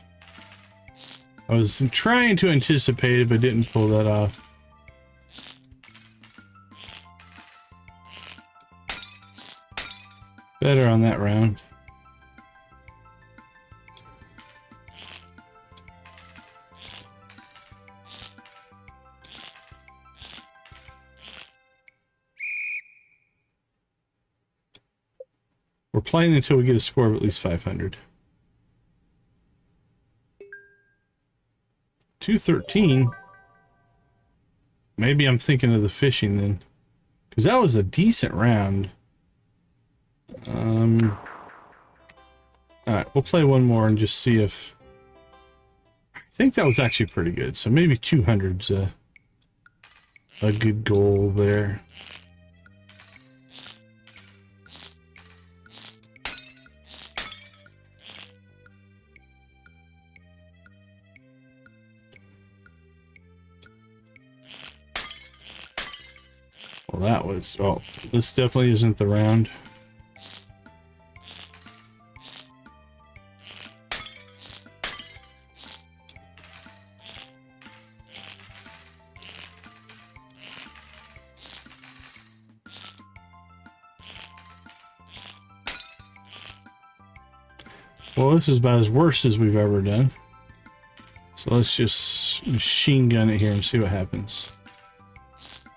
I was trying to anticipate it, but didn't pull that off. Better on that round. We're playing until we get a score of at least 500. 213. Maybe I'm thinking of the fishing then, because that was a decent round. All right, we'll play one more and just see if. I think that was actually pretty good. So maybe 200's a good goal there. Well, that was... Oh, this definitely isn't the round. Well, this is about as worse as we've ever done. So let's just machine gun it here and see what happens.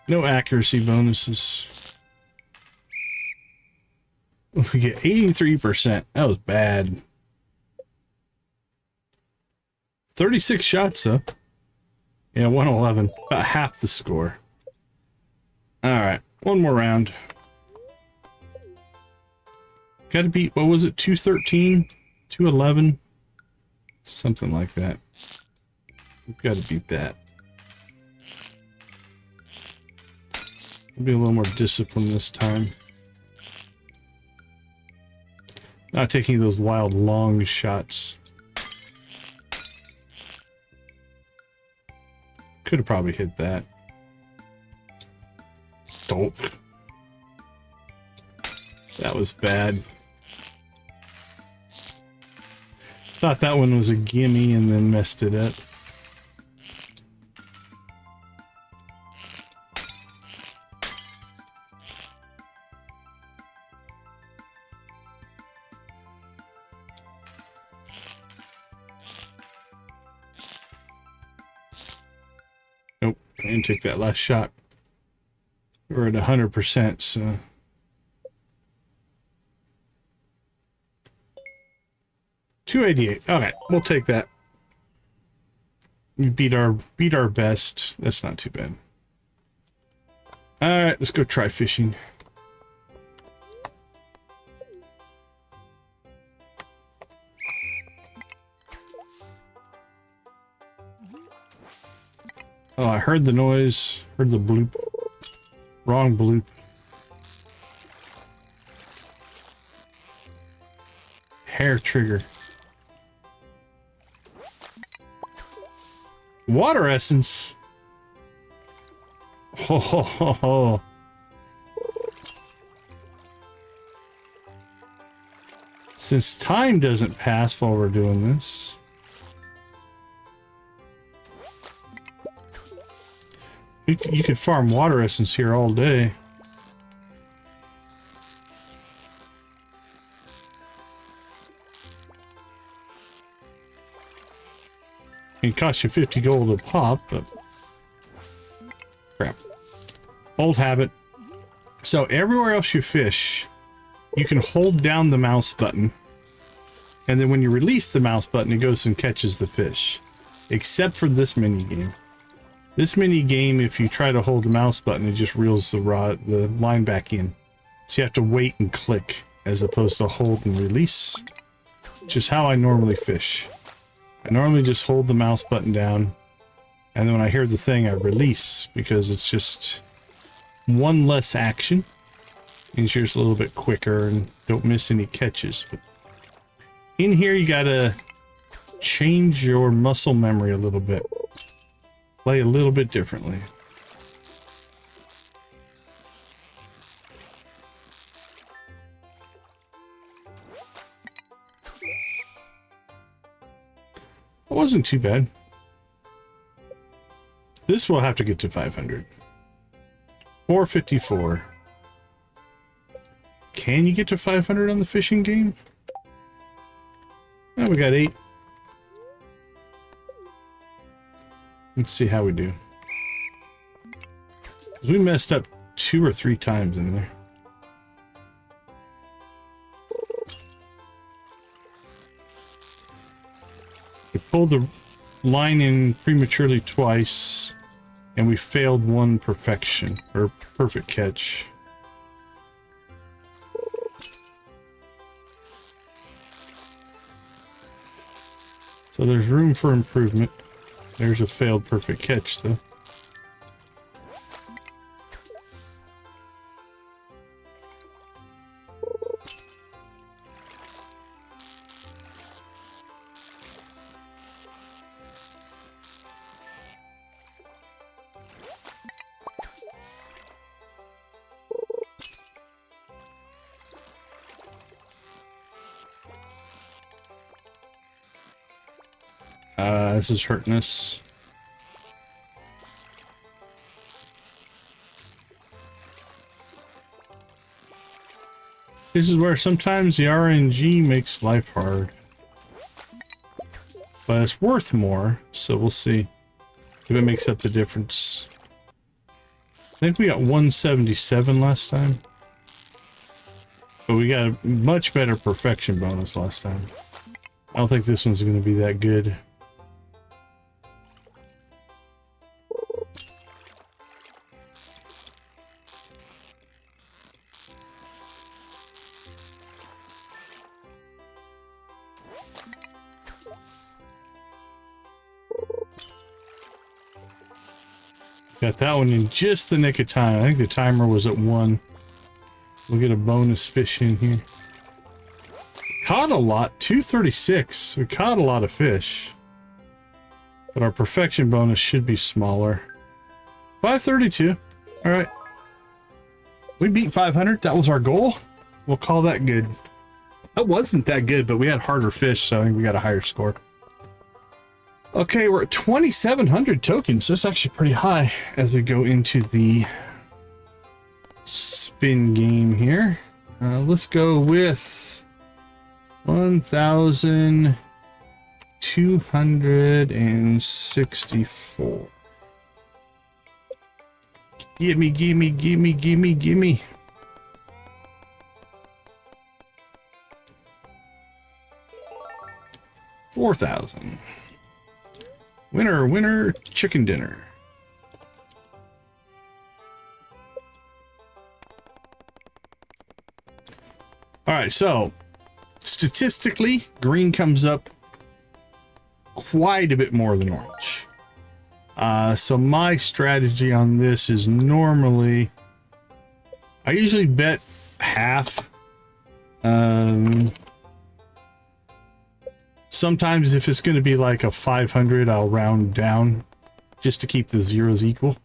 No accuracy bonuses. We get 83%. That was bad. 36 shots though. Yeah, 111. About half the score. Alright, one more round. Gotta beat, what was it, 213? 211? Something like that. We've got to beat that. We'll be a little more disciplined this time. Not taking those wild long shots. Could have probably hit that. Dope. That was bad. Thought that one was a gimme and then messed it up. Nope, I didn't take that last shot. We're at 100%, so... $288. Okay, we'll take that. We beat our best. That's not too bad. Alright, let's go try fishing. Oh, I heard the noise. Heard the bloop. Wrong bloop. Hair trigger. Water essence. Ho, ho, ho, ho. Since time doesn't pass while we're doing this, you could farm water essence here all day. It costs you 50 gold a pop, but crap. Old habit. So everywhere else you fish, you can hold down the mouse button, and then when you release the mouse button, it goes and catches the fish. Except for this mini game. This mini game, if you try to hold the mouse button, it just reels the line back in. So you have to wait and click as opposed to hold and release, which is how I normally fish. I normally just hold the mouse button down, and then when I hear the thing, I release, because it's just one less action. Means yours a little bit quicker and don't miss any catches. But in here, you gotta change your muscle memory a little bit. Play a little bit differently. It wasn't too bad. This will have to get to 500. 454. Can you get to 500 on the fishing game? Oh, we got 8. Let's see how we do. We messed up 2 or 3 times in there. We pulled the line in prematurely twice, and we failed one perfection, or perfect catch. So there's room for improvement. There's a failed perfect catch, though. This is hurting us. This is where sometimes the RNG makes life hard. But it's worth more, so we'll see if it makes up the difference. I think we got 177 last time. But we got a much better perfection bonus last time. I don't think this one's going to be that good. Got that one in just the nick of time. I think the timer was at 1. We'll get a bonus fish in here. Caught a lot. 236. We caught a lot of fish. But our perfection bonus should be smaller. 532. Alright. We beat 500. That was our goal. We'll call that good. That wasn't that good, but we had harder fish, so I think we got a higher score. Okay, we're at 2,700 tokens. That's actually pretty high as we go into the spin game here. Let's go with 1,264. Gimme, gimme, gimme, gimme, gimme. $4,000. Winner, winner, chicken dinner. All right, so statistically, green comes up quite a bit more than orange. So my strategy on this is normally, I usually bet half. Sometimes if it's going to be like a 500, I'll round down just to keep the zeros equal.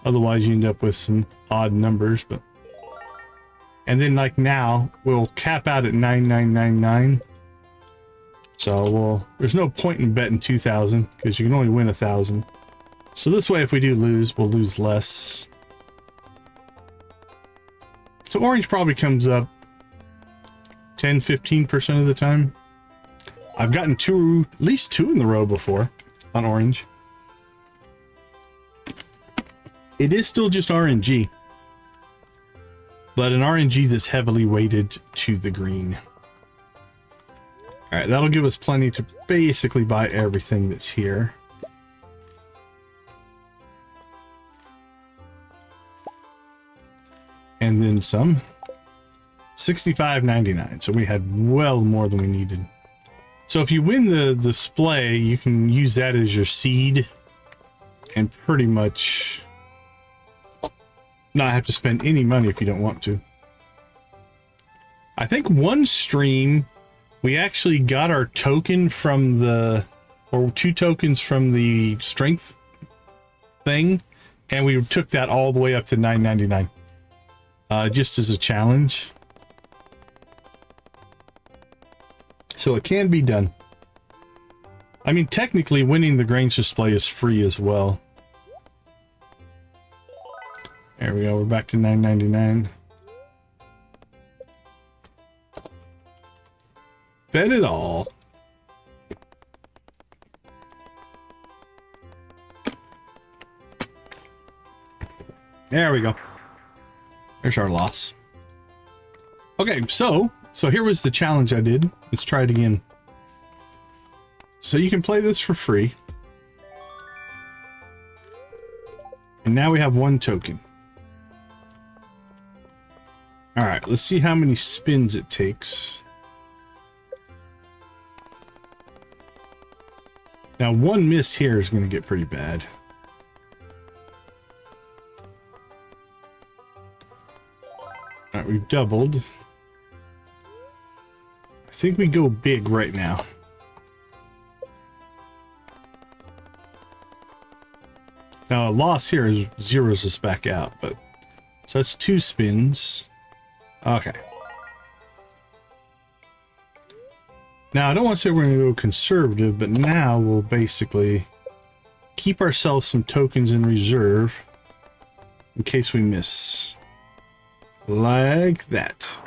Otherwise you end up with some odd numbers. But and then like now we'll cap out at 9999. So there's no point in betting 2,000 because you can only win 1,000. So this way, if we do lose, we'll lose less. So orange probably comes up 10-15% of the time. I've gotten at least two in the row before on orange. It is still just RNG, but an RNG that's heavily weighted to the green. All right, that'll give us plenty to basically buy everything that's here. And then some. 65.99. So we had well more than we needed. So if you win the display, you can use that as your seed and pretty much not have to spend any money if you don't want to. I think one stream we actually got our token from or 2 tokens from the strength thing, and we took that all the way up to 9.99. Just as a challenge. So it can be done. I mean, technically winning the Grange display is free as well. There we go, we're back to 9.99. Bet it all. There we go. There's our loss. Okay, so here was the challenge I did. Let's try it again. So you can play this for free. And now we have 1 token. All right, let's see how many spins it takes. Now, 1 miss here is going to get pretty bad. All right, we've doubled. I think we go big right now. Now, a loss here is zeroes us back out, but so that's 2 spins. Okay. Now, I don't want to say we're going to go conservative, but now we'll basically keep ourselves some tokens in reserve in case we miss. Like that.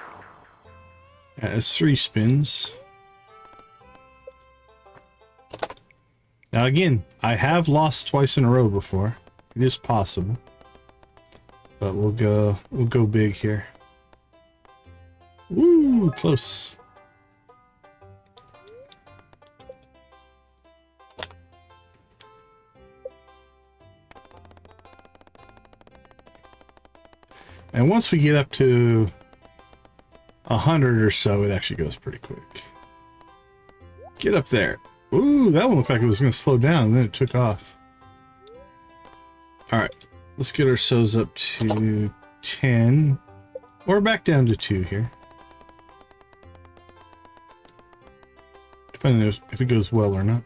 That's 3 spins. Now again, I have lost twice in a row before. It is possible. But we'll go big here. Woo, close. And once we get up to 100 or so, it actually goes pretty quick. Get up there. Ooh, that one looked like it was going to slow down, and then it took off. All right, let's get ourselves up to 10, or back down to 2 here. Depending on if it goes well or not.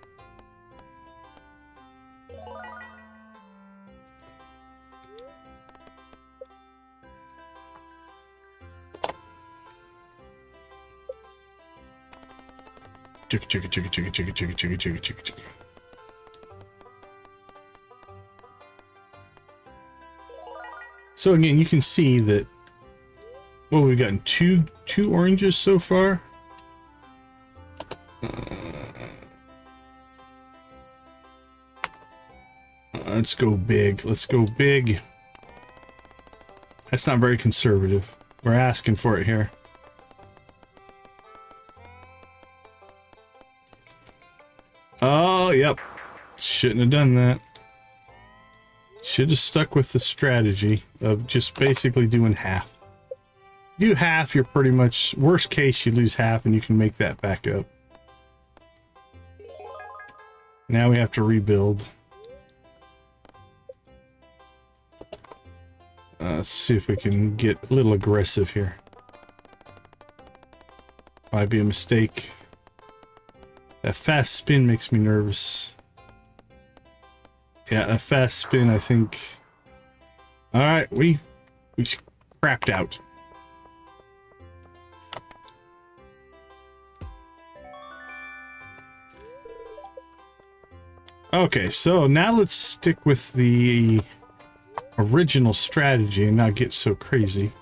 So again, you can see that, well, we've gotten two oranges so far. Let's go big. Let's go big. That's not very conservative. We're asking for it here. Oh, yep. Shouldn't have done that. Should have stuck with the strategy of just basically doing half. Do half, you're pretty much, worst case, you lose half and you can make that back up. Now we have to rebuild. Let's see if we can get a little aggressive here. Might be a mistake. That fast spin makes me nervous. Yeah, a fast spin, I think, All right, we crapped out. Okay, so now let's stick with the original strategy and not get so crazy.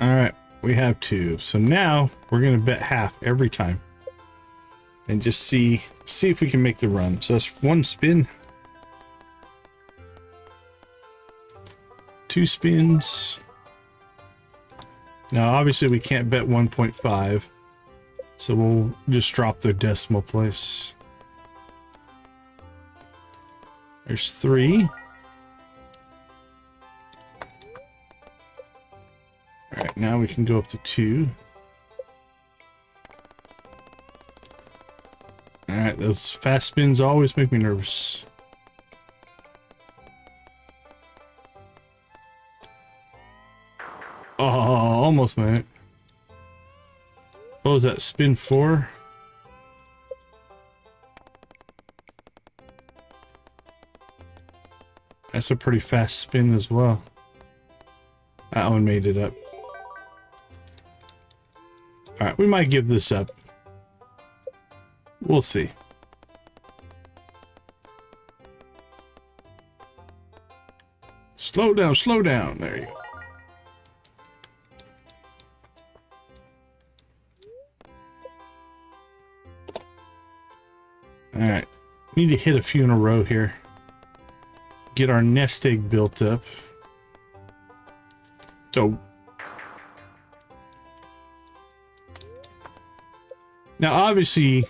All right, we have two. So now we're going to bet half every time and just see if we can make the run. So that's one spin. Two spins. Now, obviously, we can't bet 1.5, so we'll just drop the decimal place. There's 3. All right, now we can go up to 2. All right, those fast spins always make me nervous. Oh, almost made it. What was that, spin 4? That's a pretty fast spin as well. That one made it up. Alright, we might give this up. We'll see. Slow down, slow down. There you go. Alright, we need to hit a few in a row here. Get our nest egg built up. So, now obviously,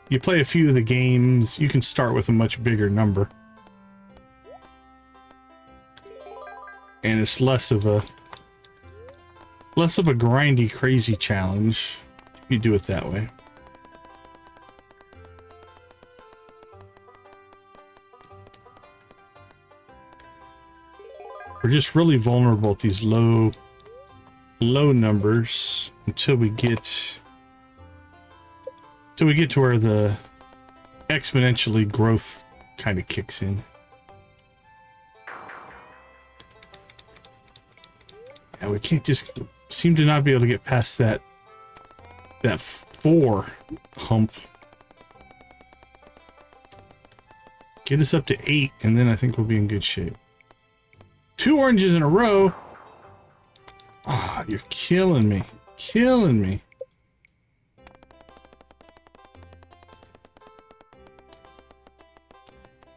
you play a few of the games, you can start with a much bigger number. And it's less of a grindy, crazy challenge if you do it that way. We're just really vulnerable at these low numbers until we get to where the exponentially growth kind of kicks in. And we can't just seem to not be able to get past that 4 hump. Get us up to 8, and then I think we'll be in good shape. 2 oranges in a row. Ah, oh, you're killing me. Killing me.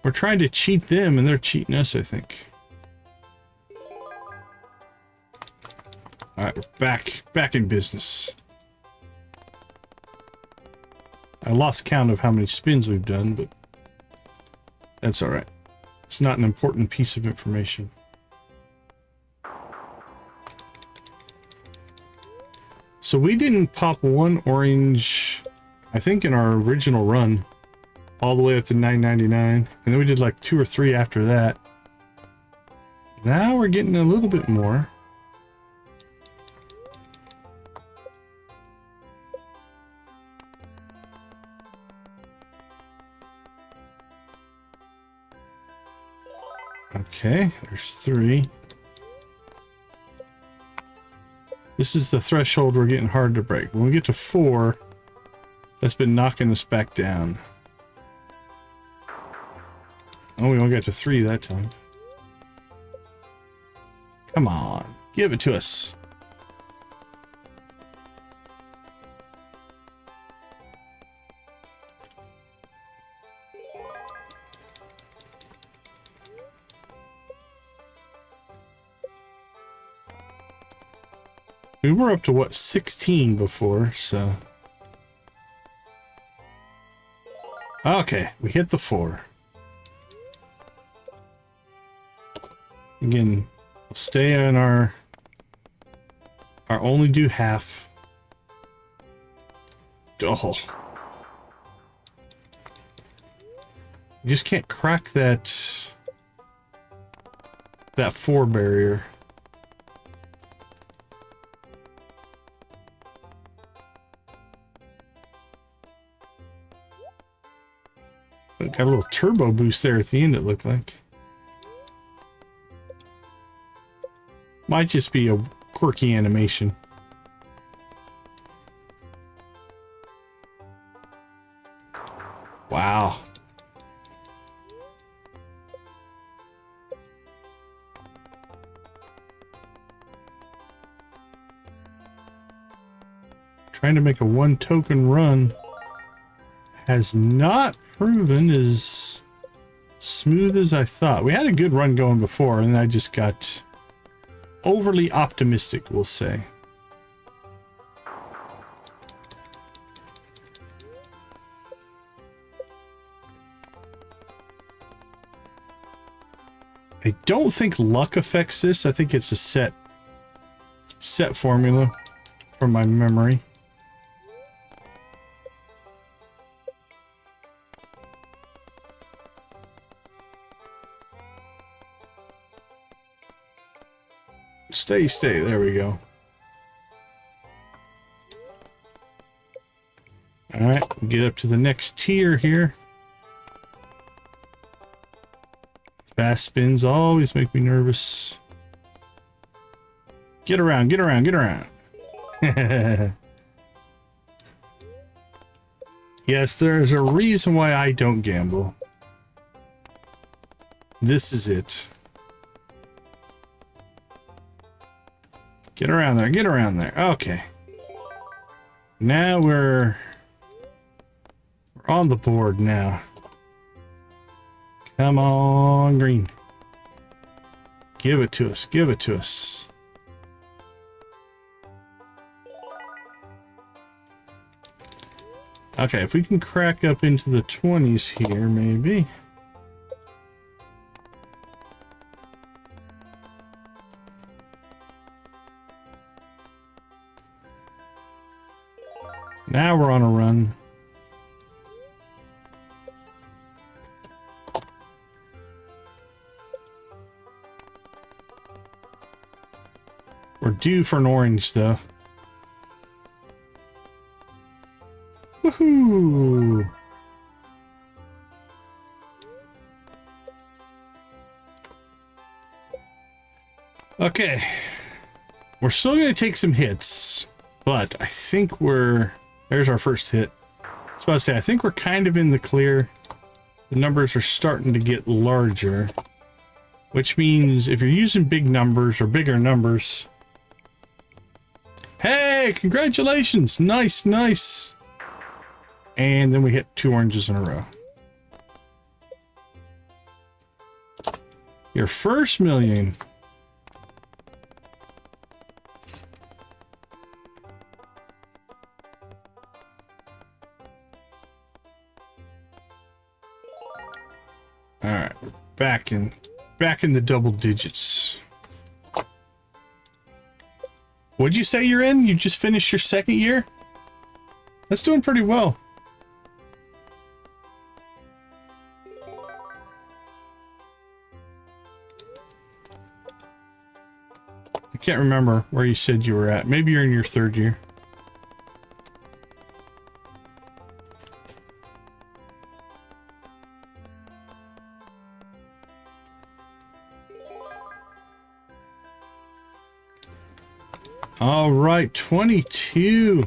We're trying to cheat them and they're cheating us, I think. Alright, we're back in business. I lost count of how many spins we've done, but that's alright. It's not an important piece of information. So we didn't pop 1 orange, I think, in our original run, all the way up to 9.99, and then we did like 2 or 3 after that. Now we're getting a little bit more. Okay, there's 3. This is the threshold we're getting hard to break. When we get to 4, that's been knocking us back down. Oh, we only got to 3 that time. Come on, give it to us. We were up to, what, 16 before, so... Okay, we hit the 4. Again, we'll stay on our only do half. Oh. You just can't crack that 4 barrier. Got a little turbo boost there at the end, it looked like. Might just be a quirky animation. Wow. Trying to make a one token run has not proven as smooth as I thought. We had a good run going before, and I just got overly optimistic, we'll say. I don't think luck affects this. I think it's a set formula from my memory. Stay. There we go. All right, get up to the next tier here. Fast spins always make me nervous. Get around. Yes, there's a reason why I don't gamble. This is it. Get around there. Okay. Now we're on the board now. Come on, green. Give it to us. Okay, if we can crack up into the 20s here, maybe. Now we're on a run. We're due for an orange, though. Woohoo! Okay. We're still going to take some hits, but I think there's our first hit. I was about to say, I think we're kind of in the clear. The numbers are starting to get larger, which means if you're using big numbers or bigger numbers... Hey, congratulations! Nice. And then we hit 2 oranges in a row. Your first million. All right, we're back in the double digits. What'd you say you're in? You just finished your second year? That's doing pretty well. I can't remember where you said you were at. Maybe you're in your third year. All right, 22.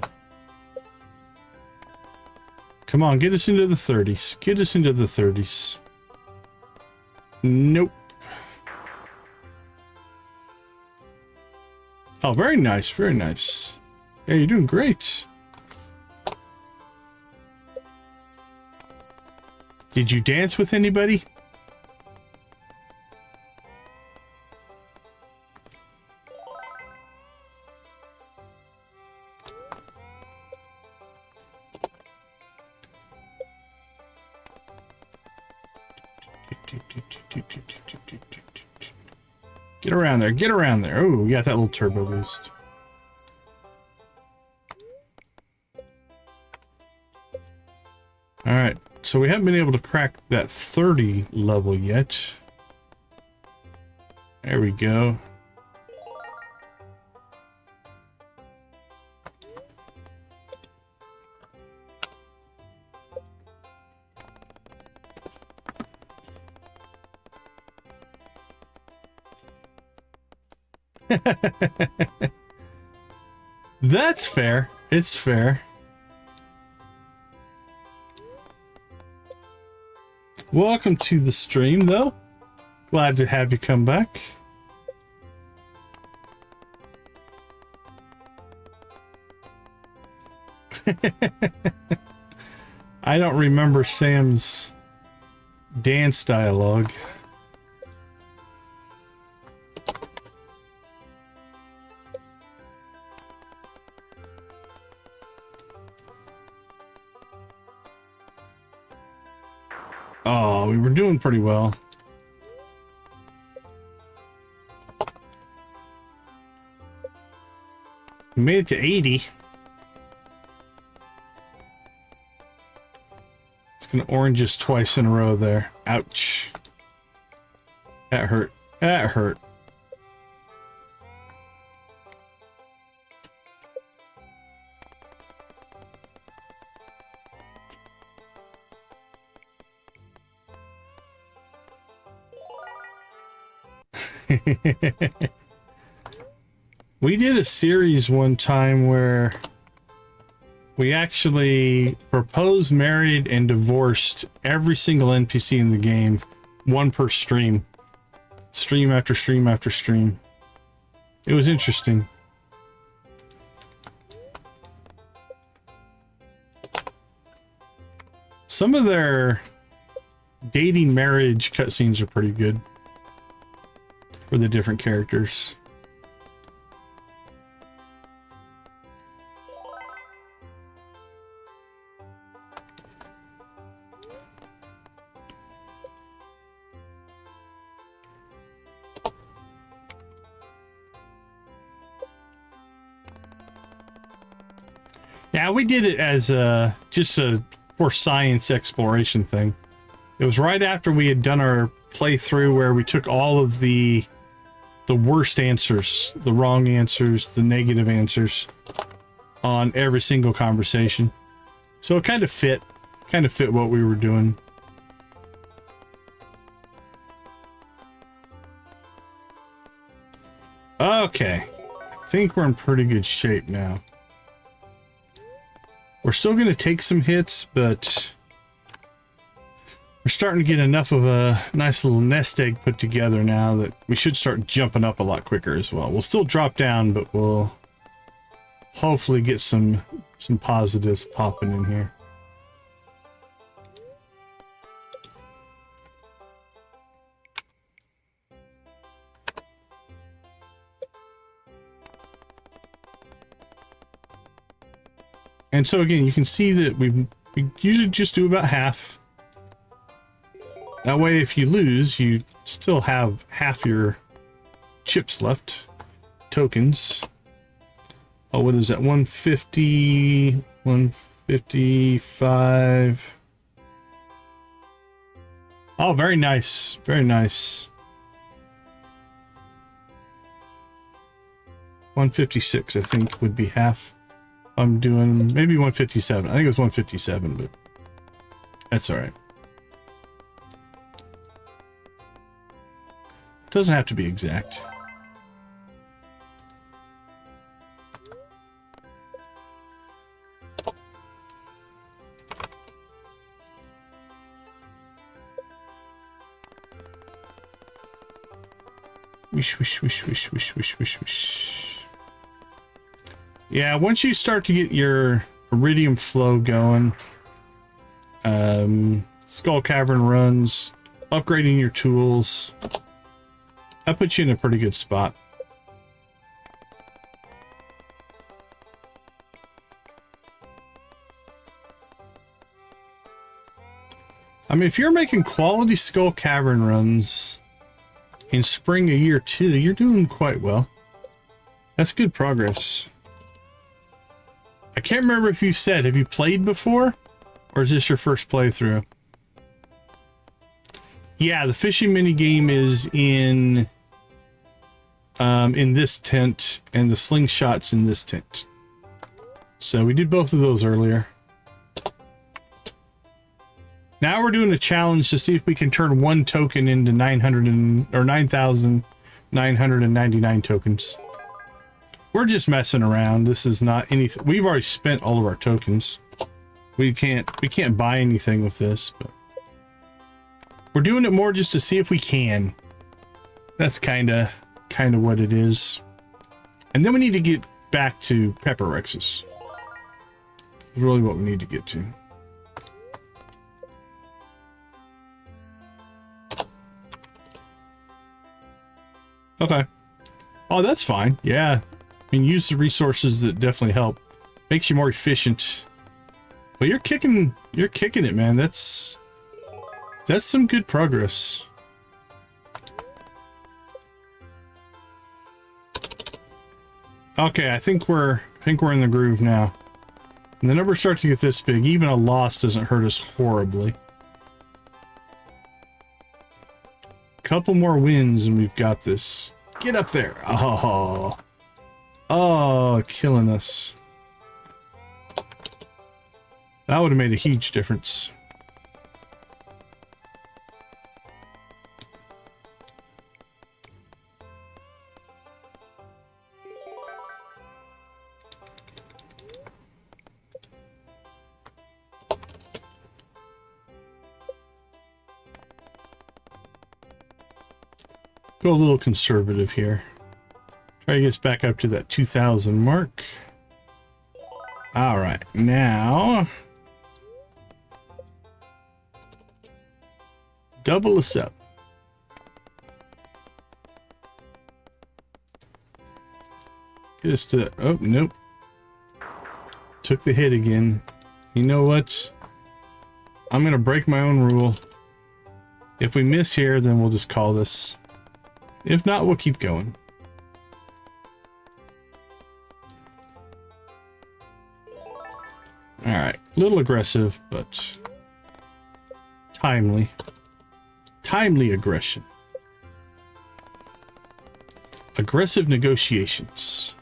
Come on, get us into the 30s. Nope. Oh, very nice. Yeah, you're doing great. Did you dance with anybody? Get around there. Oh, we got that little turbo boost. All right, so we haven't been able to crack that 30 level yet. There we go. That's fair. It's fair. Welcome to the stream, though. Glad to have you come back. I don't remember Sam's dance dialogue. Oh, we were doing pretty well. We made it to 80. It's gonna orange us twice in a row there. Ouch. That hurt. That hurt. We did a series one time where we actually proposed, married, and divorced every single NPC in the game, one per stream. Stream after stream after stream. It was interesting. Some of their dating marriage cutscenes are pretty good for the different characters. Yeah, we did it as just a for science exploration thing. It was right after we had done our playthrough where we took all of the worst answers, the wrong answers, the negative answers on every single conversation. So it kind of fit what we were doing. Okay, I think we're in pretty good shape now. We're still going to take some hits, but we're starting to get enough of a nice little nest egg put together now that we should start jumping up a lot quicker as well. We'll still drop down, but we'll hopefully get some positives popping in here. And so again, you can see that we usually just do about half. That way, if you lose, you still have half your chips left. Tokens. Oh, what is that? 150, 155. Oh, very nice. Very nice. 156, I think, would be half. I'm doing maybe 157. I think it was 157, but that's all right. Doesn't have to be exact. Wish, wish, wish, wish, wish, wish, wish, wish. Yeah, once you start to get your iridium flow going, Skull Cavern runs, upgrading your tools, that puts you in a pretty good spot. I mean, if you're making quality Skull Cavern runs in spring a year 2, you're doing quite well. That's good progress. I can't remember if you said, have you played before? Or is this your first playthrough? Yeah, the fishing minigame is in this tent, and the slingshot's in this tent. So we did both of those earlier. Now we're doing a challenge to see if we can turn one token into 9,000 999 tokens. We're just messing around. This is not anything. We've already spent all of our tokens. We can't buy anything with this, but we're doing it more just to see if we can. That's kind of what it is. And then we need to get back to Pepper Rexes. That's really what we need to get to. Okay. Oh, that's fine. Yeah. I mean, use the resources that definitely help. Makes you more efficient. Well, you're kicking it, man. That's some good progress. Okay, I think we're in the groove now. And the numbers start to get this big. Even a loss doesn't hurt us horribly. Couple more wins and we've got this. Get up there. Oh, killing us. That would have made a huge difference. Go a little conservative here. Try to get us back up to that 2,000 mark. All right, now double us up. Get us to, oh, nope. Took the hit again. You know what? I'm going to break my own rule. If we miss here, then we'll just call this. If not, we'll keep going. All right, a little aggressive, but timely. Timely aggression. Aggressive negotiations.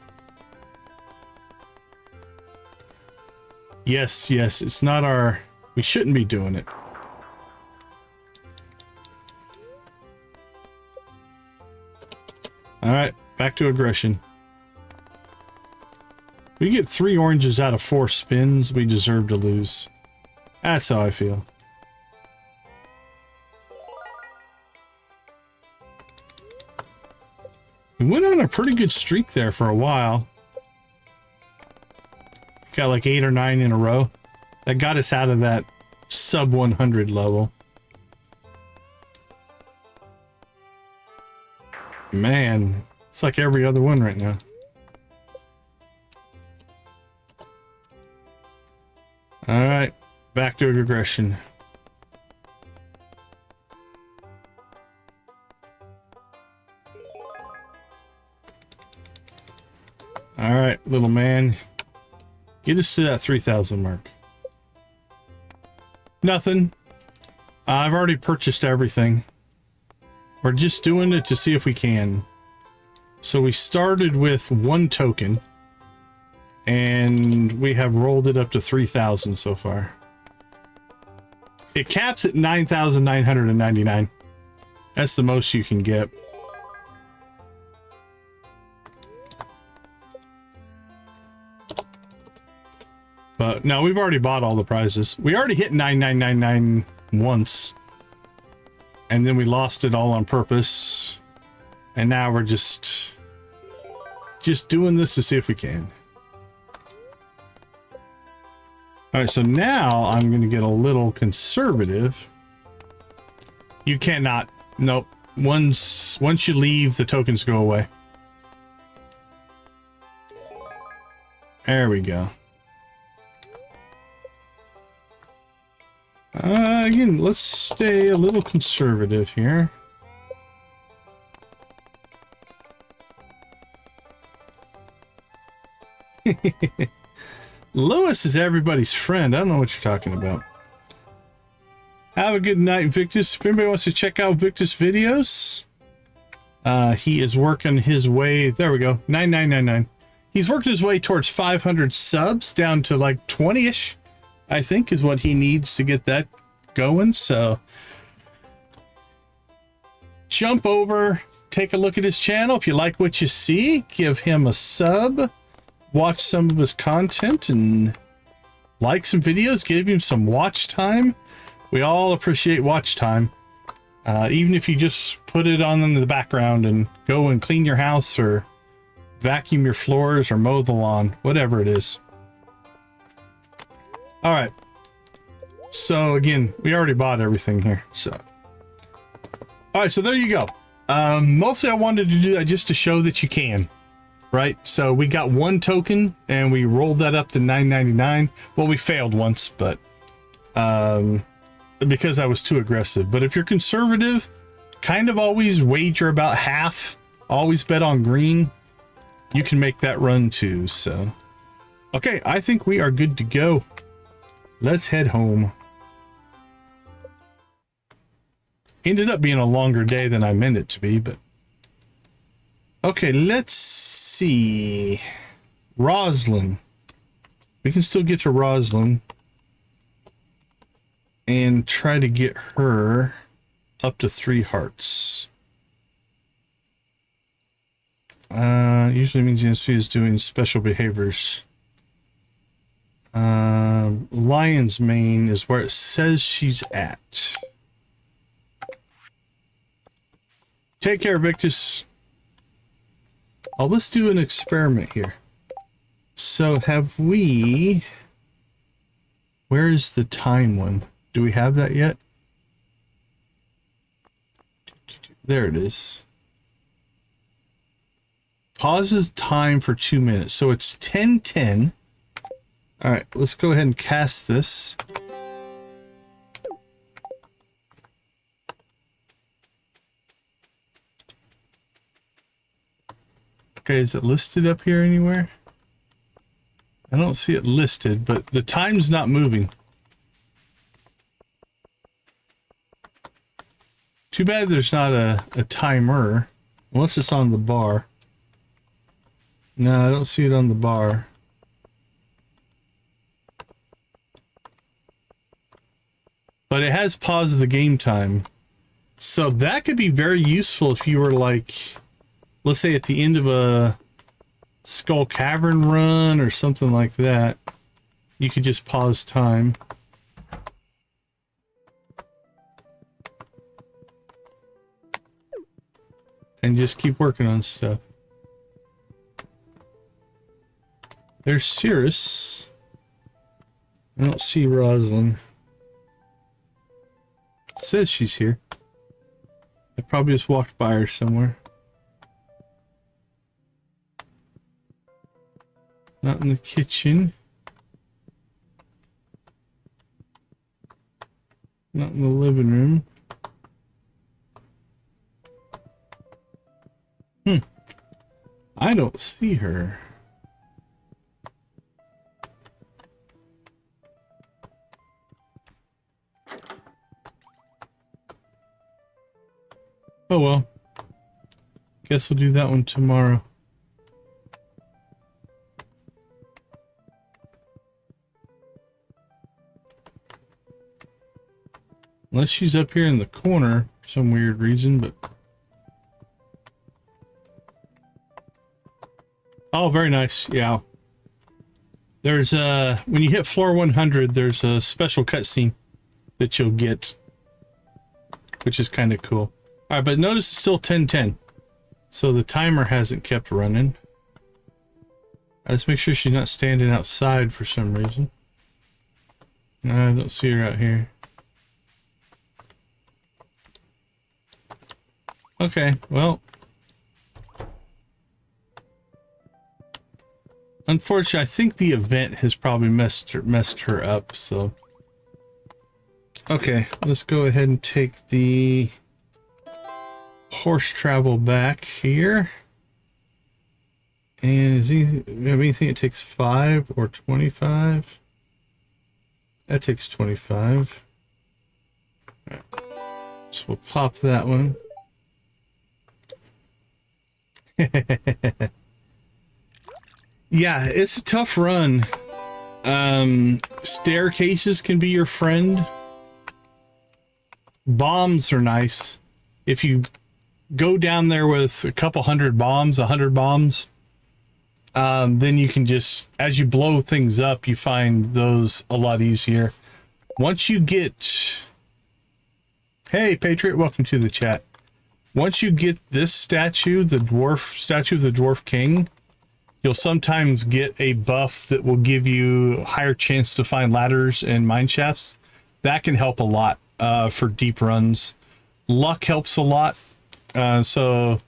Yes, it's not our... We shouldn't be doing it. All right, back to aggression. We get 3 oranges out of 4 spins. We deserve to lose. That's how I feel. We went on a pretty good streak there for a while. Got like 8 or 9 in a row. That got us out of that sub 100 level. Man, it's like every other one right now. All right, back to aggression. All right, little man. Get us to that 3,000 mark. Nothing. I've already purchased everything. We're just doing it to see if we can. So we started with 1 token. And we have rolled it up to 3,000 so far. It caps at 9,999. That's the most you can get. But no, we've already bought all the prizes. We already hit 9,999 once. And then we lost it all on purpose. And now we're just doing this to see if we can. All right, so now I'm going to get a little conservative. You cannot. Nope. Once you leave, the tokens go away. There we go. Again, let's stay a little conservative here. Lewis is everybody's friend. I don't know what you're talking about. Have a good night, Victus. If anybody wants to check out Victus videos, he is working his way. There we go. 9,999. He's working his way towards 500 subs, down to like 20-ish, I think, is what he needs to get that going. So jump over, take a look at his channel. If you like what you see, give him a sub, watch some of his content, and like some videos, give him some watch time. We all appreciate watch time. Even if you just put it on in the background and go and clean your house or vacuum your floors or mow the lawn, whatever it is. All right. So again, we already bought everything here. So, all right. So there you go. Mostly I wanted to do that just to show that you can, right? So we got one token and we rolled that up to $9.99. Well, we failed once, but, because I was too aggressive. But if you're conservative, kind of always wager about half, always bet on green, you can make that run too. So, okay, I think we are good to go. Let's head home. Ended up being a longer day than I meant it to be, but okay, let's see. Roslin. We can still get to Roslin and try to get her up to 3 hearts. Usually means the NSP is doing special behaviors. Lion's Mane is where it says she's at. Take care, Victus. Oh, let's do an experiment here. So have we... Where is the time one? Do we have that yet? There it is. Pauses time for 2 minutes. So it's 10:10. All right, let's go ahead and cast this. Okay, is it listed up here anywhere? I don't see it listed, but the time's not moving. Too bad there's not a timer, unless it's on the bar. No, I don't see it on the bar. But it has paused the game time. So that could be very useful if you were like, let's say at the end of a Skull Cavern run or something like that. You could just pause time. And just keep working on stuff. There's Cirrus. I don't see Roslin. It says she's here. I probably just walked by her somewhere. Not in the kitchen. Not in the living room. I don't see her. Oh well. Guess we'll do that one tomorrow. Unless she's up here in the corner for some weird reason, but... Oh, very nice. Yeah. There's when you hit floor 100, there's a special cutscene that you'll get, which is kind of cool. All right, but notice it's still 10:10, so the timer hasn't kept running. Let's make sure she's not standing outside for some reason. No, I don't see her out here. Okay, well. Unfortunately, I think the event has probably messed her up, so. Okay, let's go ahead and take the horse travel back here. And is you have anything that takes 5 or 25? That takes 25. All right. So we'll pop that one. Yeah, it's a tough run. Staircases can be your friend. Bombs are nice if you go down there with a couple 100 bombs, 100 bombs. Then you can just, as you blow things up, you find those a lot easier. Once you get... Hey, Patriot, welcome to the chat. Once you get this statue, the dwarf statue of the Dwarf King, you'll sometimes get a buff that will give you a higher chance to find ladders and mine shafts. That can help a lot for deep runs. Luck helps a lot. Oh,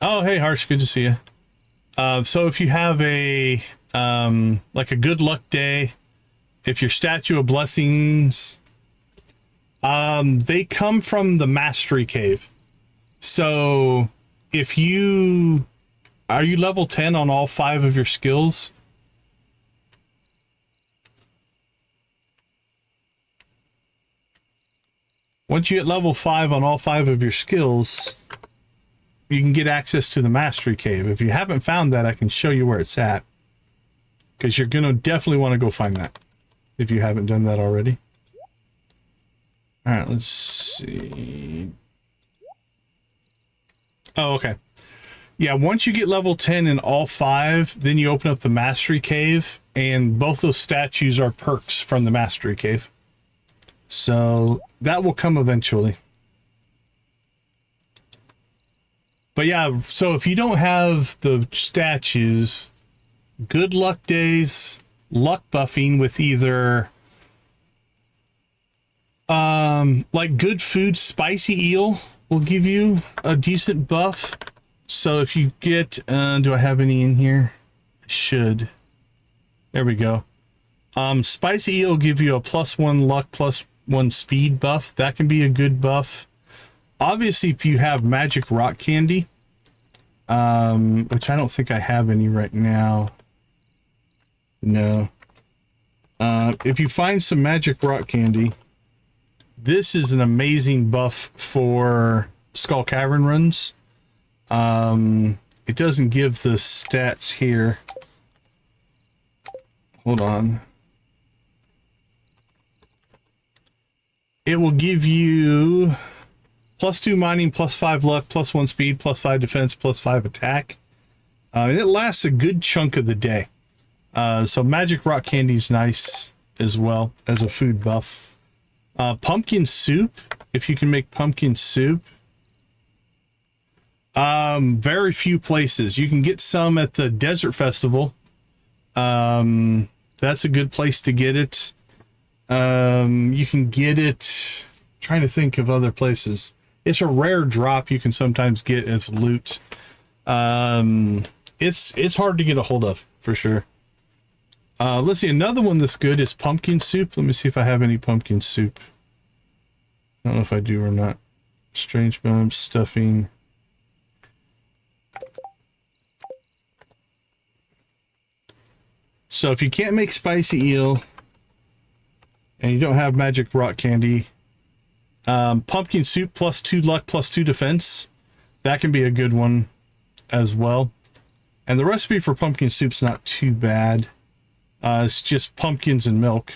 hey, Harsh, good to see you. So if you have a like a good luck day, if your statue of blessings, they come from the mastery cave. So if you are you level 10 on all 5 of your skills? Once you get level 5 on all 5 of your skills, you can get access to the mastery cave. If you haven't found that, I can show you where it's at, because you're gonna definitely want to go find that if you haven't done that already. All right, let's see. Oh, okay. Yeah, once you get level 10 in all 5, then you open up the mastery cave, and both those statues are perks from the mastery cave. So that will come eventually. But yeah, so if you don't have the statues, good luck days, luck buffing with either like good food, spicy eel will give you a decent buff. So if you get, do I have any in here? I should. There we go. Spicy eel will give you a +1 luck, +1 speed buff. That can be a good buff. Obviously, if you have magic rock candy, which I don't think I have any right now. No. If you find some magic rock candy, this is an amazing buff for Skull Cavern runs. It doesn't give the stats here. Hold on. It will give you +2 mining, +5 luck, +1 speed, +5 defense, +5 attack. And it lasts a good chunk of the day. So magic rock candy is nice as well as a food buff. Pumpkin soup, if you can make pumpkin soup. Very few places. You can get some at the Desert Festival. That's a good place to get it. You can get it, trying to think of other places. It's a rare drop you can sometimes get as loot. It's hard to get a hold of, for sure. Let's see, another one that's good is pumpkin soup. Let me see if I have any pumpkin soup. I don't know if I do or not. Strange bones, stuffing. So if you can't make spicy eel and you don't have magic rock candy, pumpkin soup +2 luck, +2 defense. That can be a good one as well. And the recipe for pumpkin soup's not too bad. It's just pumpkins and milk.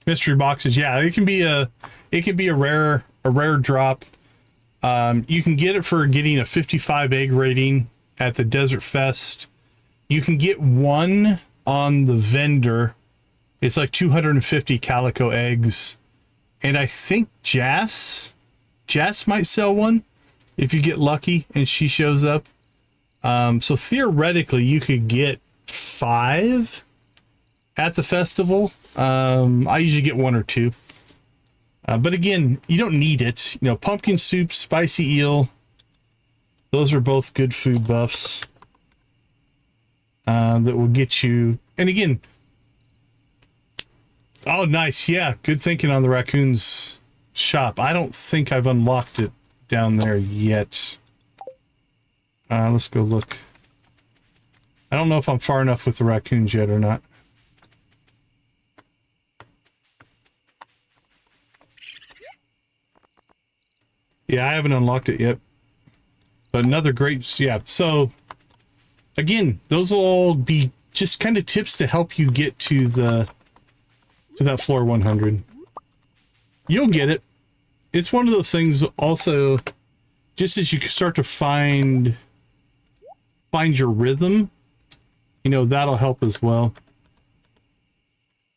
Mystery boxes, yeah, it can be a rare drop. You can get it for getting a 55 egg rating at the Desert Fest. You can get one on the vendor. It's like 250 calico eggs. And I think Jas might sell one if you get lucky and she shows up. So theoretically, you could get 5 at the festival. I usually get 1 or 2. But again, you don't need it. You know, pumpkin soup, spicy eel, those are both good food buffs that will get you. And again, oh, nice. Yeah, good thinking on the raccoon's shop. I don't think I've unlocked it down there yet. Let's go look. I don't know if I'm far enough with the raccoons yet or not. Yeah, I haven't unlocked it yet. But another great, yeah. So again, those will all be just kind of tips to help you get to that floor 100. You'll get it. it's one of those things also, just as you start to find your rhythm, you know, that'll help as well.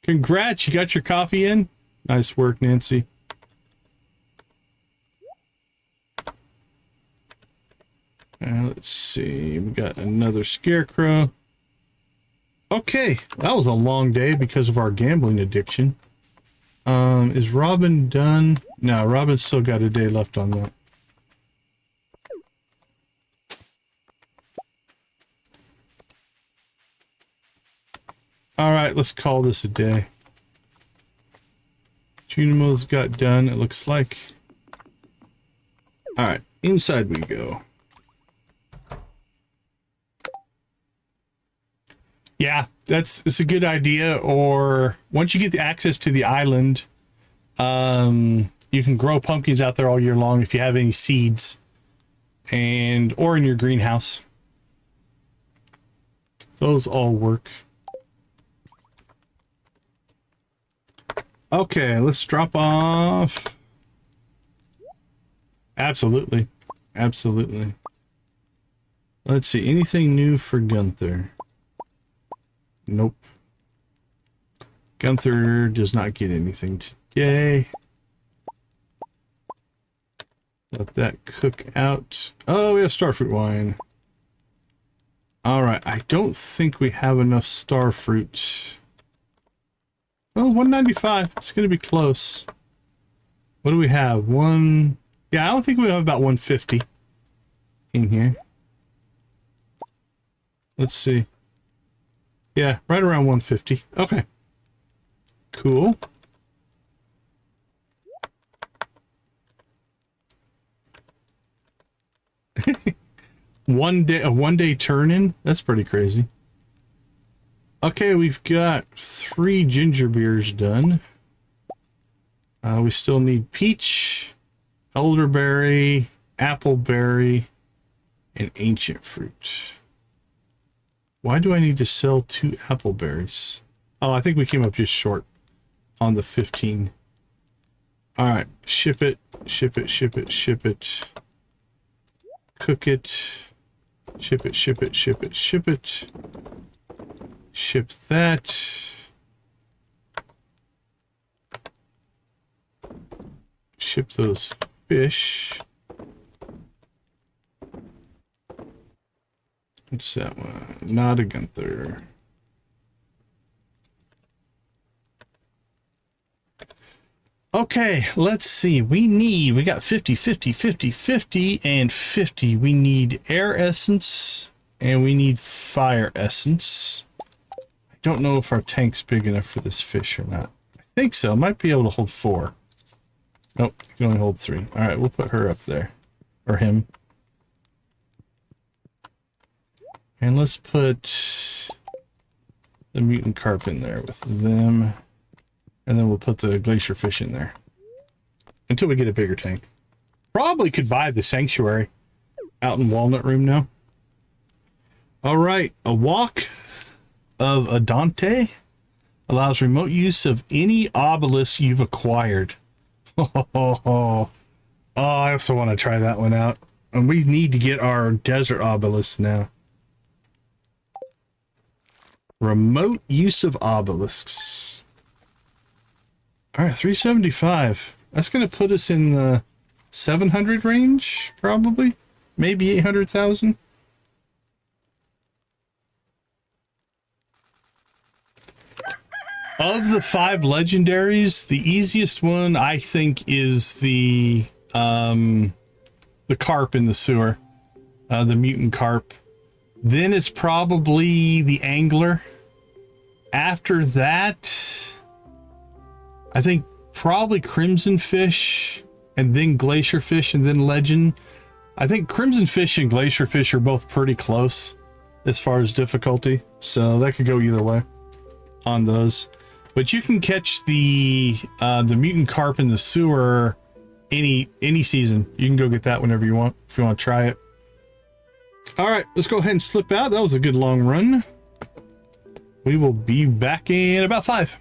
Congrats, you got your coffee in? Nice work, Nancy. Let's see, we got another scarecrow. Okay, that was a long day because of our gambling addiction. Is Robin done? No, Robin's still got a day left on that. All right, let's call this a day. Junimo's got done, it looks like. All right, inside we go. Yeah, it's a good idea. Or once you get the access to the island, you can grow pumpkins out there all year long if you have any seeds, or in your greenhouse. Those all work. Okay, let's drop off. Absolutely. Absolutely. Let's see, anything new for Gunther? Nope. Gunther does not get anything today. Let that cook out. Oh, we have starfruit wine. Alright, I don't think we have enough starfruit. Oh, 195. It's going to be close. What do we have? Yeah, I don't think we have about 150 in here. Let's see. Yeah, right around 150. Okay. Cool. A one day turn-in? That's pretty crazy. Okay, we've got 3 ginger beers done. We still need peach, elderberry, appleberry, and ancient fruit. Why do I need to sell 2 appleberries? Oh, I think we came up just short on the 15. All right, ship it, ship it, ship it, ship it. Cook it. Ship it, ship it, ship it, ship it. Ship that. Ship those fish. What's that one? Not a Gunther. Okay, let's see. We got 50, 50, 50, 50, and 50. We need air essence, and we need fire essence. I don't know if our tank's big enough for this fish or not. I think so. Might be able to hold 4. Nope, you can only hold 3. All right, we'll put her up there. Or him. And let's put the mutant carp in there with them. And then we'll put the glacier fish in there. Until we get a bigger tank. Probably could buy the sanctuary out in Walnut Room now. Alright, a walk of Adante allows remote use of any obelisk you've acquired. Oh, I also want to try that one out. And we need to get our desert obelisk now. Remote use of obelisks. All right, 375. That's going to put us in the 700 range, probably. Maybe 800,000. Of the 5 legendaries, the easiest one, I think, is the carp in the sewer. The mutant carp. Then it's probably the angler. After that, I think probably crimson fish, and then glacier fish, and then legend. I think crimson fish and glacier fish are both pretty close as far as difficulty, so that could go either way on those. But you can catch the mutant carp in the sewer any season. You can go get that whenever you want if you want to try it. All right, let's go ahead and slip out. That was a good long run. We will be back in about 5.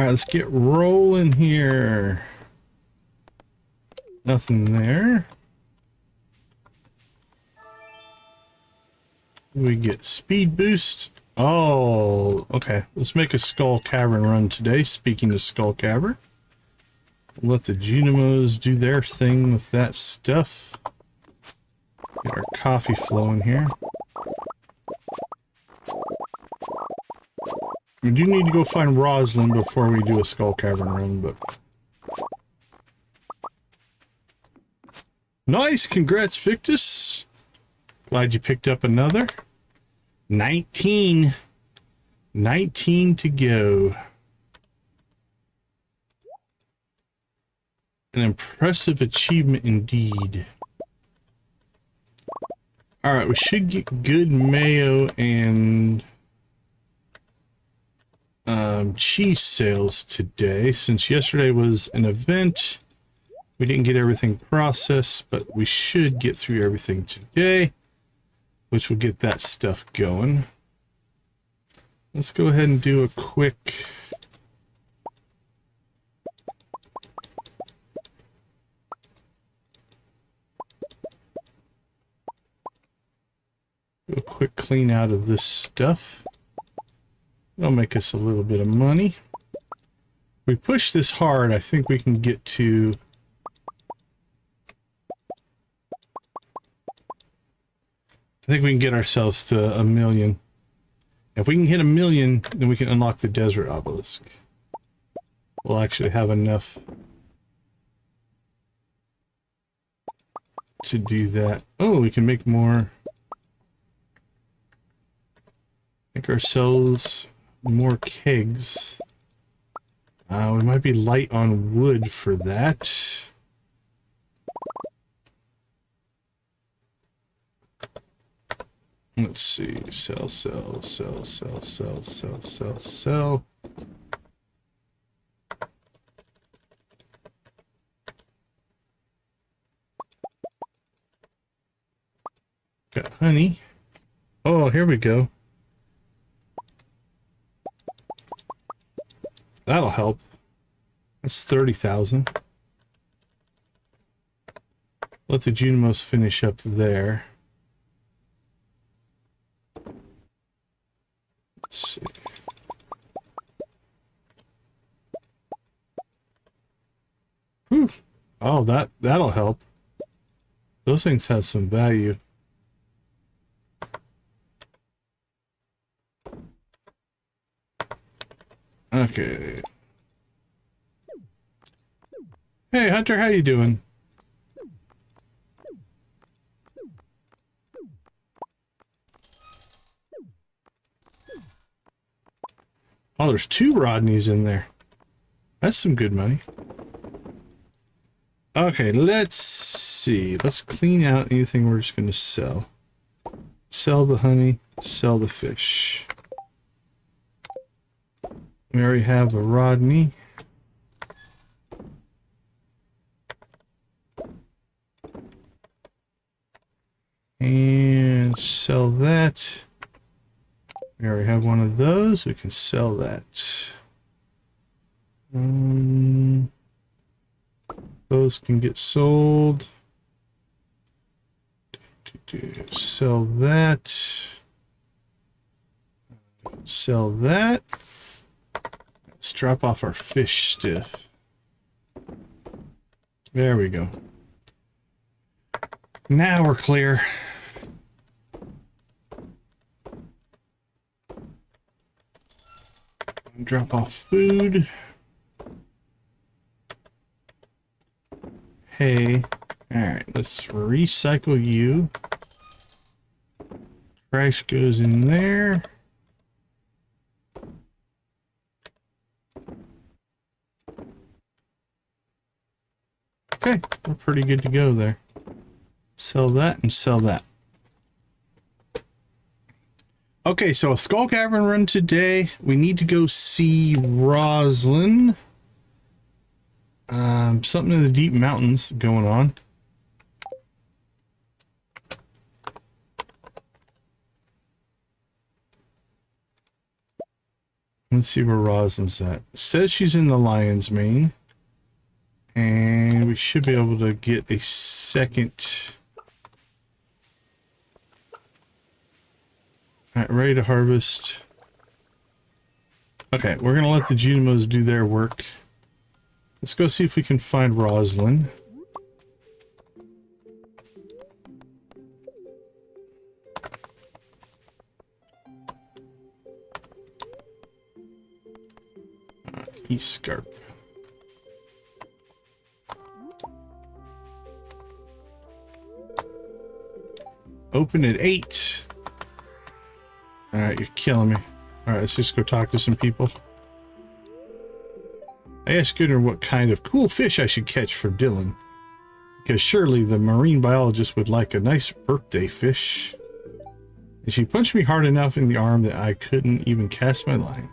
right, let's get rolling here. Nothing there. We get speed boost. Oh, okay. Let's make a Skull Cavern run today. Speaking of Skull Cavern, let the Junimos do their thing with that stuff. Get our coffee flowing here. We do need to go find Roslin before we do a Skull Cavern run, but... Nice! Congrats, Victus! Glad you picked up another. 19. 19 to go. An impressive achievement indeed. Alright, we should get good mayo and cheese sales today. Since yesterday was an event, we didn't get everything processed, but we should get through everything today, which will get that stuff going. Let's go ahead and do a quick clean out of this stuff. That'll make us a little bit of money. If we push this hard, I think we can get to... I think we can get ourselves to 1 million. If we can hit 1 million, then we can unlock the desert obelisk. We'll actually have enough to do that. Oh, we can make more. Make ourselves more kegs. We might be light on wood for that. Let's see. Sell. Got honey. Oh, here we go. That'll help. That's 30,000. Let the Junimos finish up there. Let's see. Whew. Oh, that'll help. Those things have some value. Okay. Hey, Hunter, how you doing? Oh, there's 2 Rodneys in there. That's some good money. Okay, let's see. Let's clean out anything we're just going to sell. Sell the honey, sell the fish. We already have a Rodney. And sell that. We already have one of those. We can sell that. Those can get sold. Sell that. Sell that. Let's drop off our fish stiff. There we go. Now we're clear. Drop off food. Hey. Alright, let's recycle you. Trash goes in there. Okay, we're pretty good to go there. Sell that and sell that. Okay, so a Skull Cavern run today. We need to go see Roslin. Something in the deep mountains going on. Let's see where Roslin's at. Says she's in the lion's mane. And we should be able to get a second. Alright, ready to harvest. Okay, we're gonna let the Junimos do their work. Let's go see if we can find Roslin. East Scarp. Open at 8. Alright, you're killing me. Alright, let's just go talk to some people. I asked her what kind of cool fish I should catch for Dylan. Because surely the marine biologist would like a nice birthday fish. And she punched me hard enough in the arm that I couldn't even cast my line.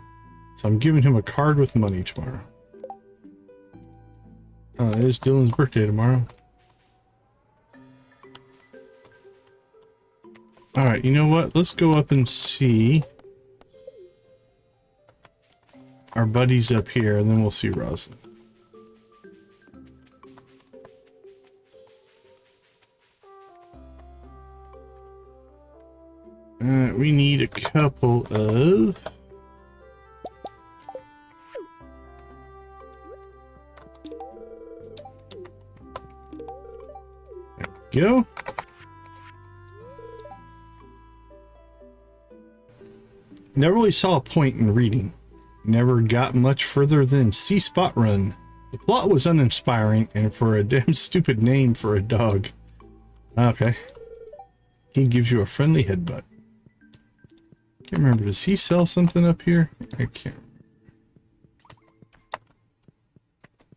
So I'm giving him a card with money tomorrow. Oh, it is Dylan's birthday tomorrow. Alright, you know what? Let's go up and see our buddies up here, and then we'll see Roslin. Alright, we need a couple of... There we go. Never really saw a point in reading. Never got much further than See Spot Run. The plot was uninspiring, and for a damn stupid name for a dog. Okay. He gives you a friendly headbutt. Can't remember, does he sell something up here? I can't.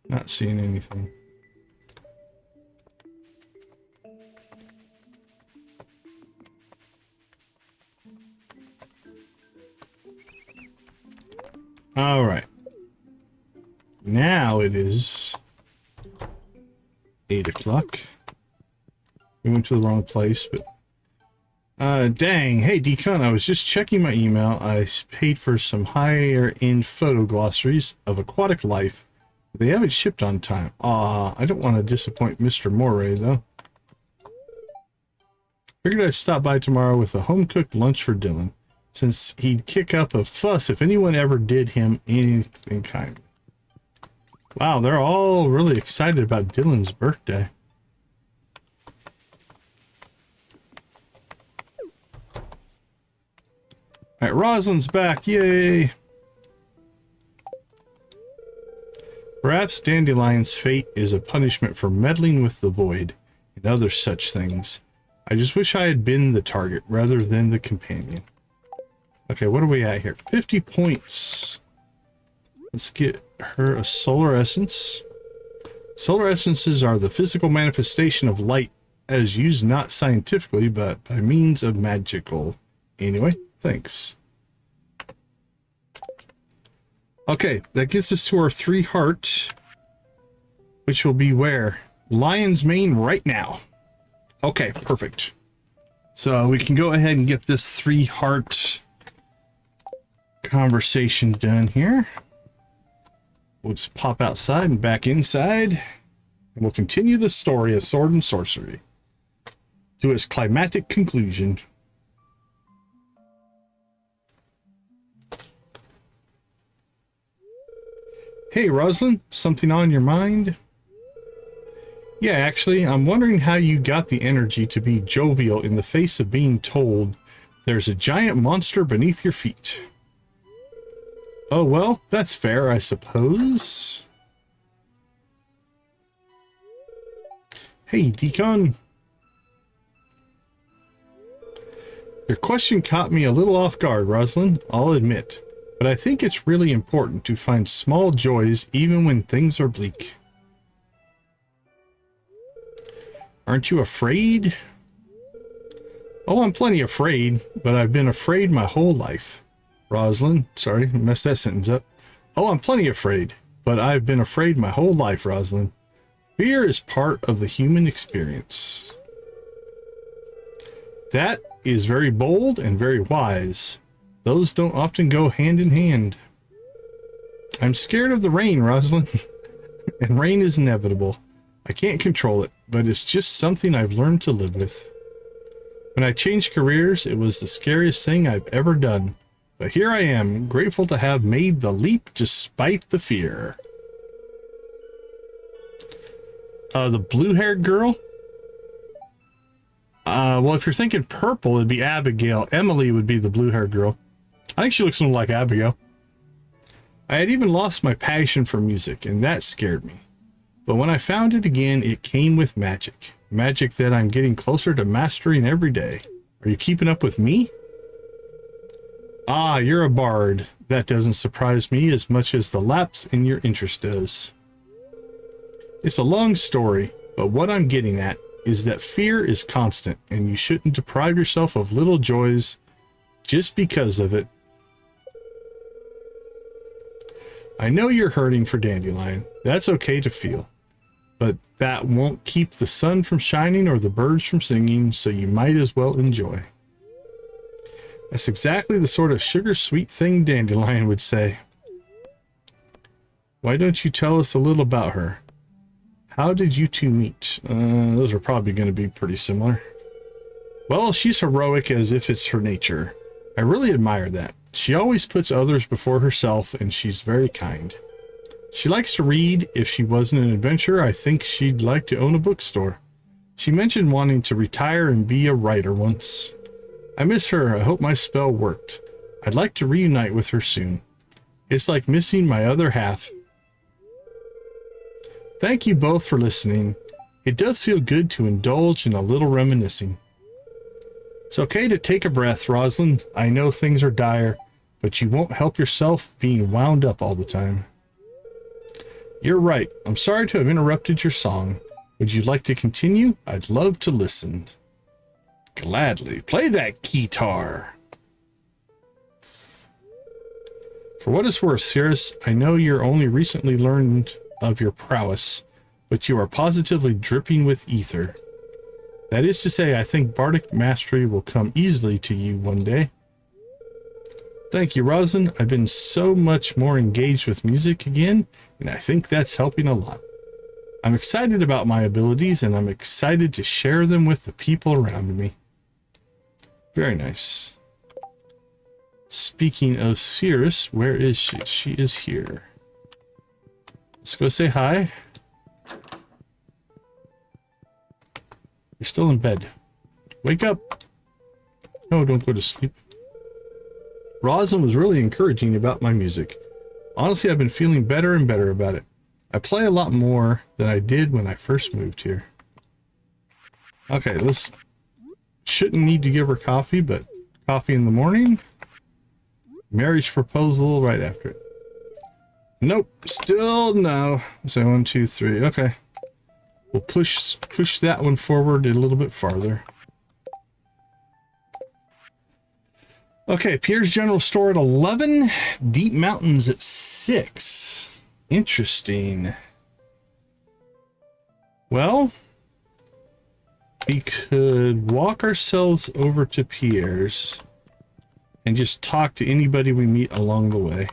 Not seeing anything. All right. Now it is 8 o'clock. We went to the wrong place, but dang. Hey, Decon, I was just checking my email. I paid for some higher-end photo glossaries of aquatic life. They haven't shipped on time. I don't want to disappoint Mr. Moray, though. Figured I'd stop by tomorrow with a home-cooked lunch for Dylan, since he'd kick up a fuss if anyone ever did him anything kind. Wow, they're all really excited about Dylan's birthday. Alright, Roslin's back, yay! Perhaps Dandelion's fate is a punishment for meddling with the void and other such things. I just wish I had been the target rather than the companion. Okay, what are we at here? 50 points. Let's get her a solar essence. Solar essences are the physical manifestation of light as used not scientifically, but by means of magical. Anyway, thanks. Okay, that gets us to our 3 heart, which will be where? Lion's Mane right now. Okay, perfect. So we can go ahead and get this 3 heart conversation done here. We'll just pop outside and back inside, and we'll continue the story of Sword and Sorcery to its climatic conclusion. Hey Roslin, something on your mind? Yeah, actually, I'm wondering how you got the energy to be jovial in the face of being told there's a giant monster beneath your feet. Oh, well, that's fair, I suppose. Hey, Decon. Your question caught me a little off guard, Roslin, I'll admit. But I think it's really important to find small joys even when things are bleak. Aren't you afraid? Oh, I'm plenty afraid, but I've been afraid my whole life. Roslin, sorry, I messed that sentence up. Oh, I'm plenty afraid, but I've been afraid my whole life, Roslin. Fear is part of the human experience. That is very bold and very wise. Those don't often go hand in hand. I'm scared of the rain, Roslin. And rain is inevitable. I can't control it, but it's just something I've learned to live with. When I changed careers, it was the scariest thing I've ever done. But here I am, grateful to have made the leap despite the fear. The blue-haired girl? Well, if you're thinking purple, it'd be Abigail. Emily would be the blue-haired girl. I think she looks a little like Abigail. I had even lost my passion for music, and that scared me. But when I found it again, it came with magic. Magic that I'm getting closer to mastering every day. Are you keeping up with me? Ah, you're a bard. That doesn't surprise me as much as the lapse in your interest does. It's a long story, but what I'm getting at is that fear is constant, and you shouldn't deprive yourself of little joys just because of it. I know you're hurting for Dandelion. That's okay to feel. But that won't keep the sun from shining or the birds from singing, so you might as well enjoy. That's exactly the sort of sugar-sweet thing Dandelion would say. Why don't you tell us a little about her? How did you two meet? Those are probably going to be pretty similar. Well, she's heroic as if it's her nature. I really admire that. She always puts others before herself, and she's very kind. She likes to read. If she wasn't an adventurer, I think she'd like to own a bookstore. She mentioned wanting to retire and be a writer once. I miss her. I hope my spell worked. I'd like to reunite with her soon. It's like missing my other half. Thank you both for listening. It does feel good to indulge in a little reminiscing. It's okay to take a breath, Roslin. I know things are dire, but you won't help yourself being wound up all the time. You're right. I'm sorry to have interrupted your song. Would you like to continue? I'd love to listen. Gladly. Play that guitar. For what it's worth, Cirrus, I know you're only recently learned of your prowess, but you are positively dripping with ether. That is to say, I think Bardic mastery will come easily to you one day. Thank you, Roslin. I've been so much more engaged with music again, and I think that's helping a lot. I'm excited about my abilities, and I'm excited to share them with the people around me. Very nice. Speaking of Cirrus, where is she? She is here. Let's go say hi. You're still in bed. Wake up. No, don't go to sleep. Roslin was really encouraging about my music. Honestly, I've been feeling better and better about it. I play a lot more than I did when I first moved here. Okay, let's... Shouldn't need to give her coffee, but coffee in the morning. Marriage proposal right after it. Nope, still no. So 1, 2, 3. Okay. We'll push that one forward a little bit farther. Okay, Pierre's General Store at 11. Deep Mountains at 6. Interesting. Well, we could walk ourselves over to Pierre's and just talk to anybody we meet along the way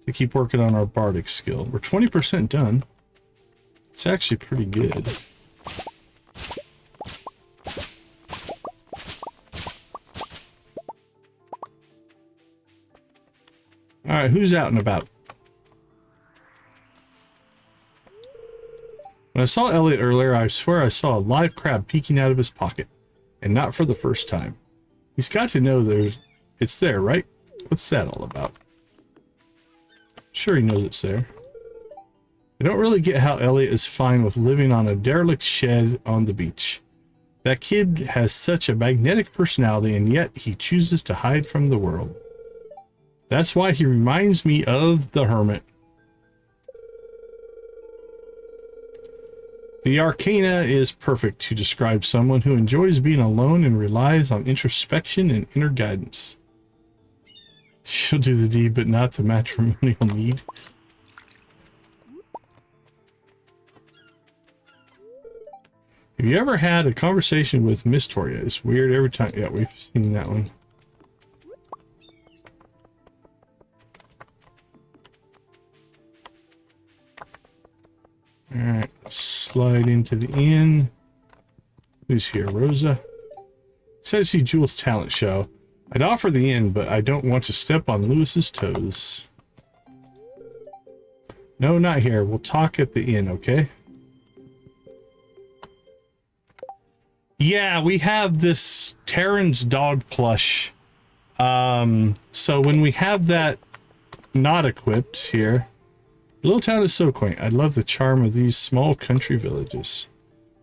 to keep working on our Bardic skill. We're 20% done. It's actually pretty good. Alright, who's out and about? When I saw Elliot earlier, I swear I saw a live crab peeking out of his pocket. And not for the first time. He's got to know it's there, right? What's that all about? Sure he knows it's there. I don't really get how Elliot is fine with living on a derelict shed on the beach. That kid has such a magnetic personality, and yet he chooses to hide from the world. That's why he reminds me of the hermit. The arcana is perfect to describe someone who enjoys being alone and relies on introspection and inner guidance. She'll do the deed, but not the matrimonial need. Have you ever had a conversation with Miss Toria? It's weird every time. Yeah, we've seen that one. slide into the inn. Who's here? Rosa. Says see Jules' talent show. I'd offer the inn, but I don't want to step on Lewis's toes. No, not here. We'll talk at the inn, okay? Yeah, we have this Terran's dog plush. So when we have that not equipped here, little town is so quaint. I love the charm of these small country villages.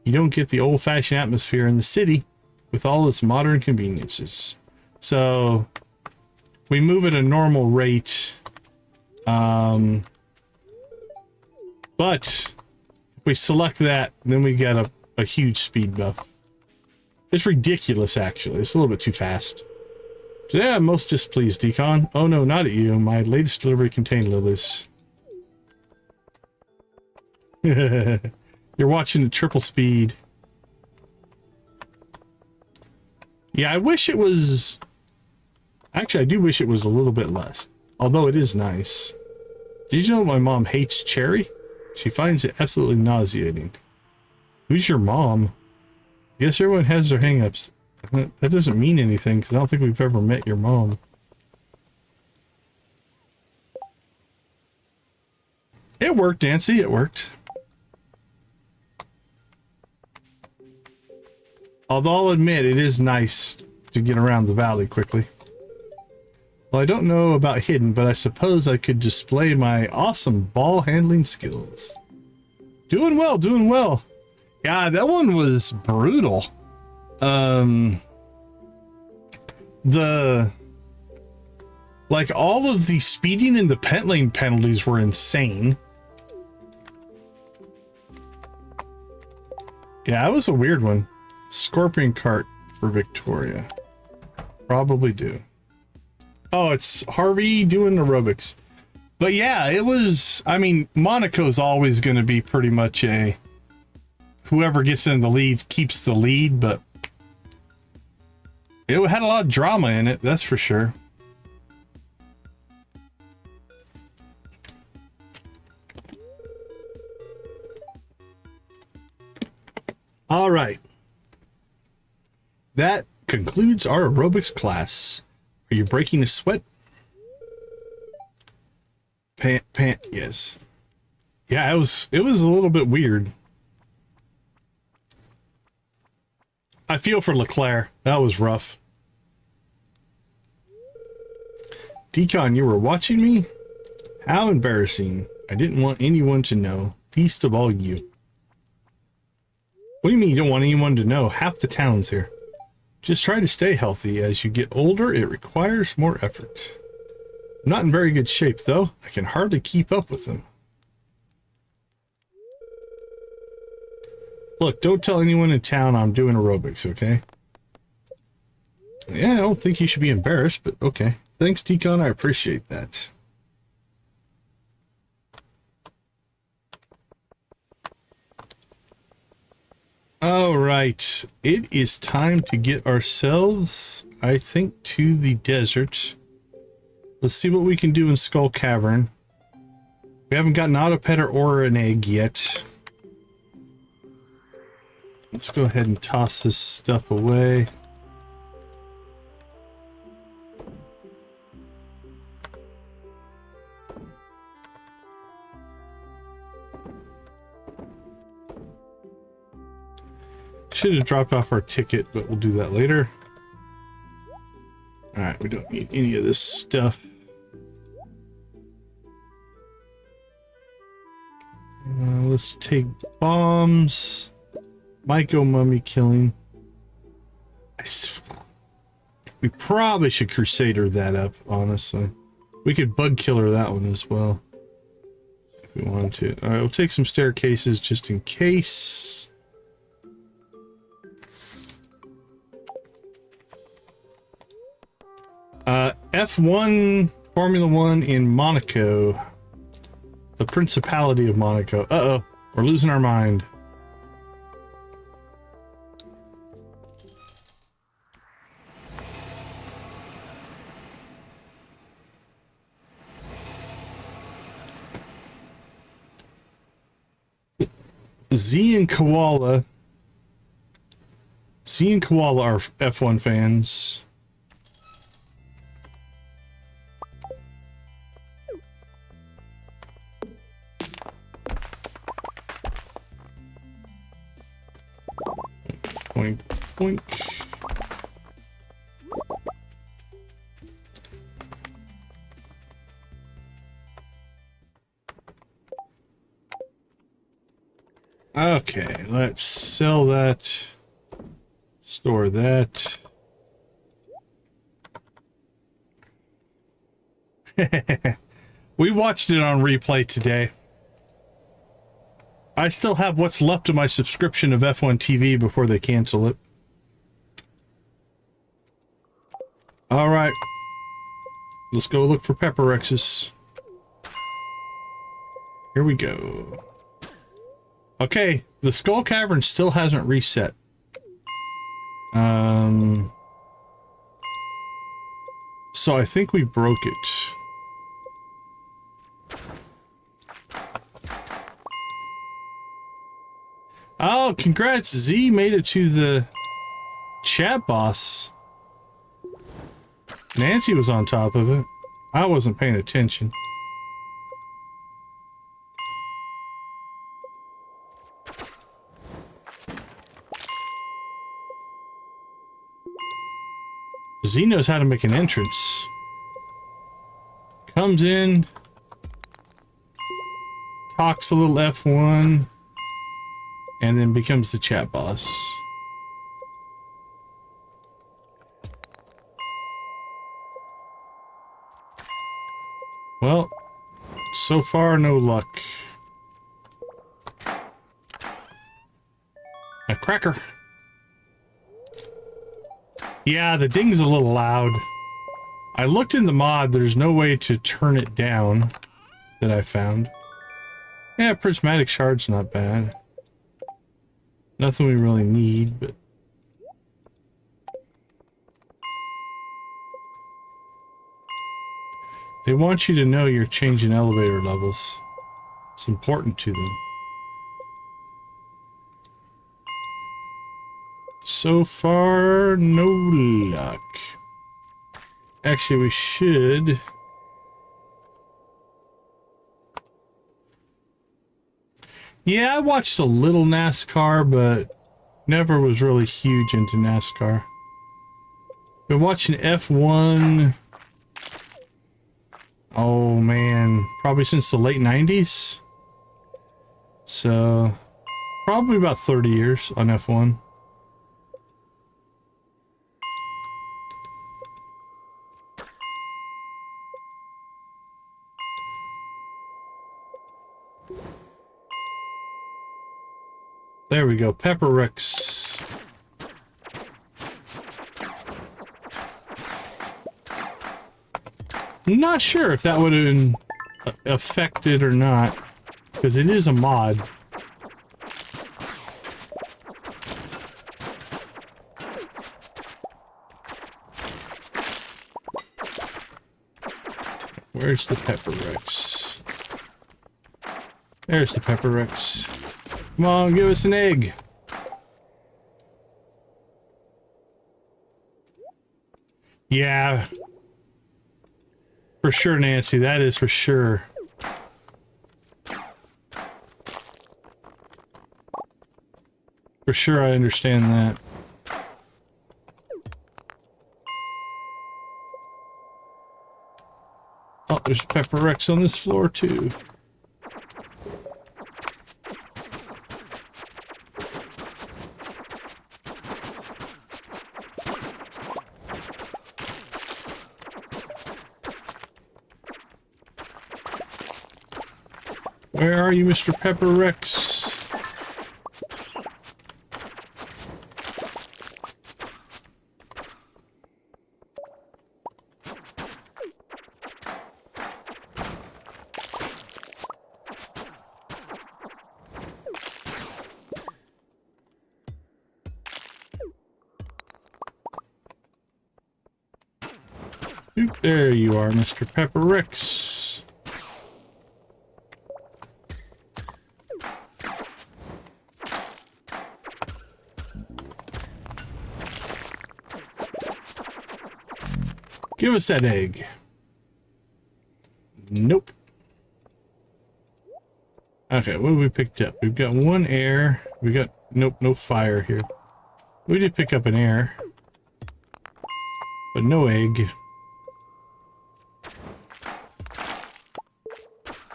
You don't get the old-fashioned atmosphere in the city with all its modern conveniences. So we move at a normal rate. But if we select that, then we get a huge speed buff. It's ridiculous, actually. It's a little bit too fast. Today I'm most displeased, Decon. Oh no, not at you. My latest delivery contained lilies. You're watching the triple speed. Yeah, I wish it was... Actually, I do wish it was a little bit less. Although it is nice. Did you know my mom hates cherry? She finds it absolutely nauseating. Who's your mom? I guess everyone has their hang-ups. That doesn't mean anything, because I don't think we've ever met your mom. It worked, Nancy. It worked. Although I'll admit, it is nice to get around the valley quickly. Well, I don't know about hidden, but I suppose I could display my awesome ball handling skills. Doing well, doing well. Yeah, that one was brutal. Like, all of the speeding and the pet lane penalties were insane. Yeah, that was a weird one. Scorpion cart for Victoria. Probably do. Oh, it's Harvey doing aerobics. But yeah, it was, I mean, Monaco's always going to be pretty much a whoever gets in the lead keeps the lead, but it had a lot of drama in it, that's for sure. All right. That concludes our aerobics class. Are you breaking a sweat? Pant, yes. Yeah, it was a little bit weird. I feel for Leclerc. That was rough. Decon, you were watching me? How embarrassing. I didn't want anyone to know. Least of all you. What do you mean you don't want anyone to know? Half the town's here. Just try to stay healthy. As you get older, it requires more effort. I'm not in very good shape, though. I can hardly keep up with them. Look, don't tell anyone in town I'm doing aerobics, okay? Yeah, I don't think you should be embarrassed, but okay. Thanks, Decon. I appreciate that. All right. It is time to get ourselves, I think, to the desert. Let's see what we can do in Skull Cavern. We haven't gotten an Autopetter or an egg yet. Let's go ahead and toss this stuff away. Should have dropped off our ticket, but we'll do that later. All right, we don't need any of this stuff. Let's take bombs. Might go mummy killing. We probably should Crusader that up, honestly. We could bug killer that one as well, if we wanted to. All right, we'll take some staircases just in case. F1 Formula 1 in Monaco. The Principality of Monaco. Uh-oh, we're losing our mind. Z and Koala are F1 fans. Boink, boink. Okay, let's sell that. Store that. We watched it on replay today. I still have what's left of my subscription of F1 TV before they cancel it. All right. Let's go look for Pepper Rexes. Here we go. Okay, the Skull Cavern still hasn't reset. So I think we broke it. Oh, congrats, Z made it to the chat boss. Nancy was on top of it. I wasn't paying attention. Z knows how to make an entrance. Comes in, talks a little F1, and then becomes the chat boss. Well, so far no luck. A cracker. Yeah, the ding's a little loud. I looked in the mod, there's no way to turn it down that I found. Yeah, prismatic shard's not bad. Nothing we really need, but... They want you to know you're changing elevator levels. It's important to them. So far, no luck. Actually, we should... Yeah, I watched a little NASCAR, but never was really huge into NASCAR. Been watching F1... Oh man, probably since the late 90s. So, probably about 30 years on F1. There we go, Pepper Rex. I'm not sure if that would have been affected or not, because it is a mod. Where's the Pepper Rex? There's the Pepper Rex. Come on, give us an egg. Yeah. For sure, Nancy. That is for sure. For sure, I understand that. Oh, there's a Pepper Rex on this floor, too. Where are you, Mr. Pepper Rex? Oop, there you are, Mr. Pepper Rex. Give us that egg. Nope. Okay, what have we picked up? We've got one air. We got, nope, no fire here. We did pick up an air, but no egg.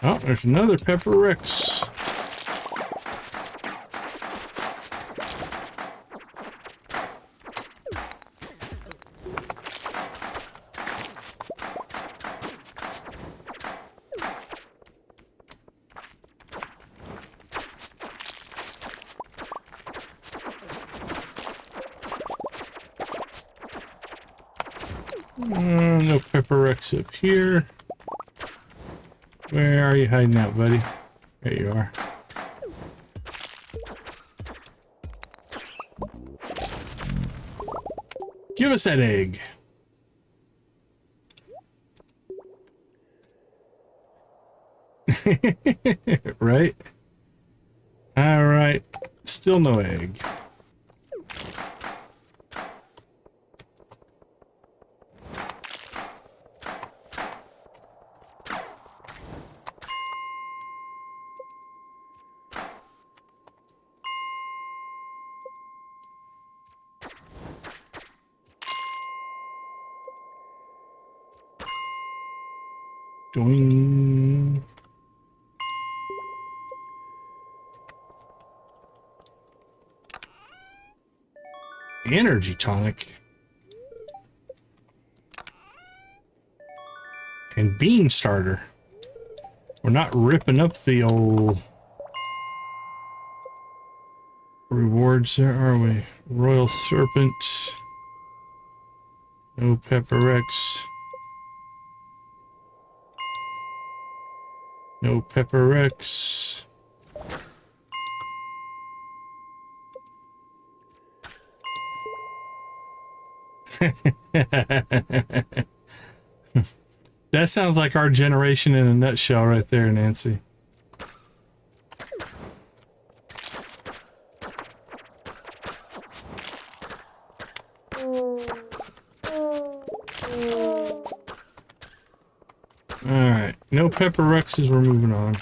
Oh, there's another Pepper Rex. No Pepper Rex up here. Where are you hiding out, buddy? There you are. Give us that egg. Right? All right. Still no egg. Doing. Energy tonic. And bean starter. We're not ripping up the old rewards there, are we? Royal Serpent. No Pepper Rex. No Pepper Rex. That sounds like our generation in a nutshell right there, Nancy. Alright, no Pepper Rexes, we're moving on.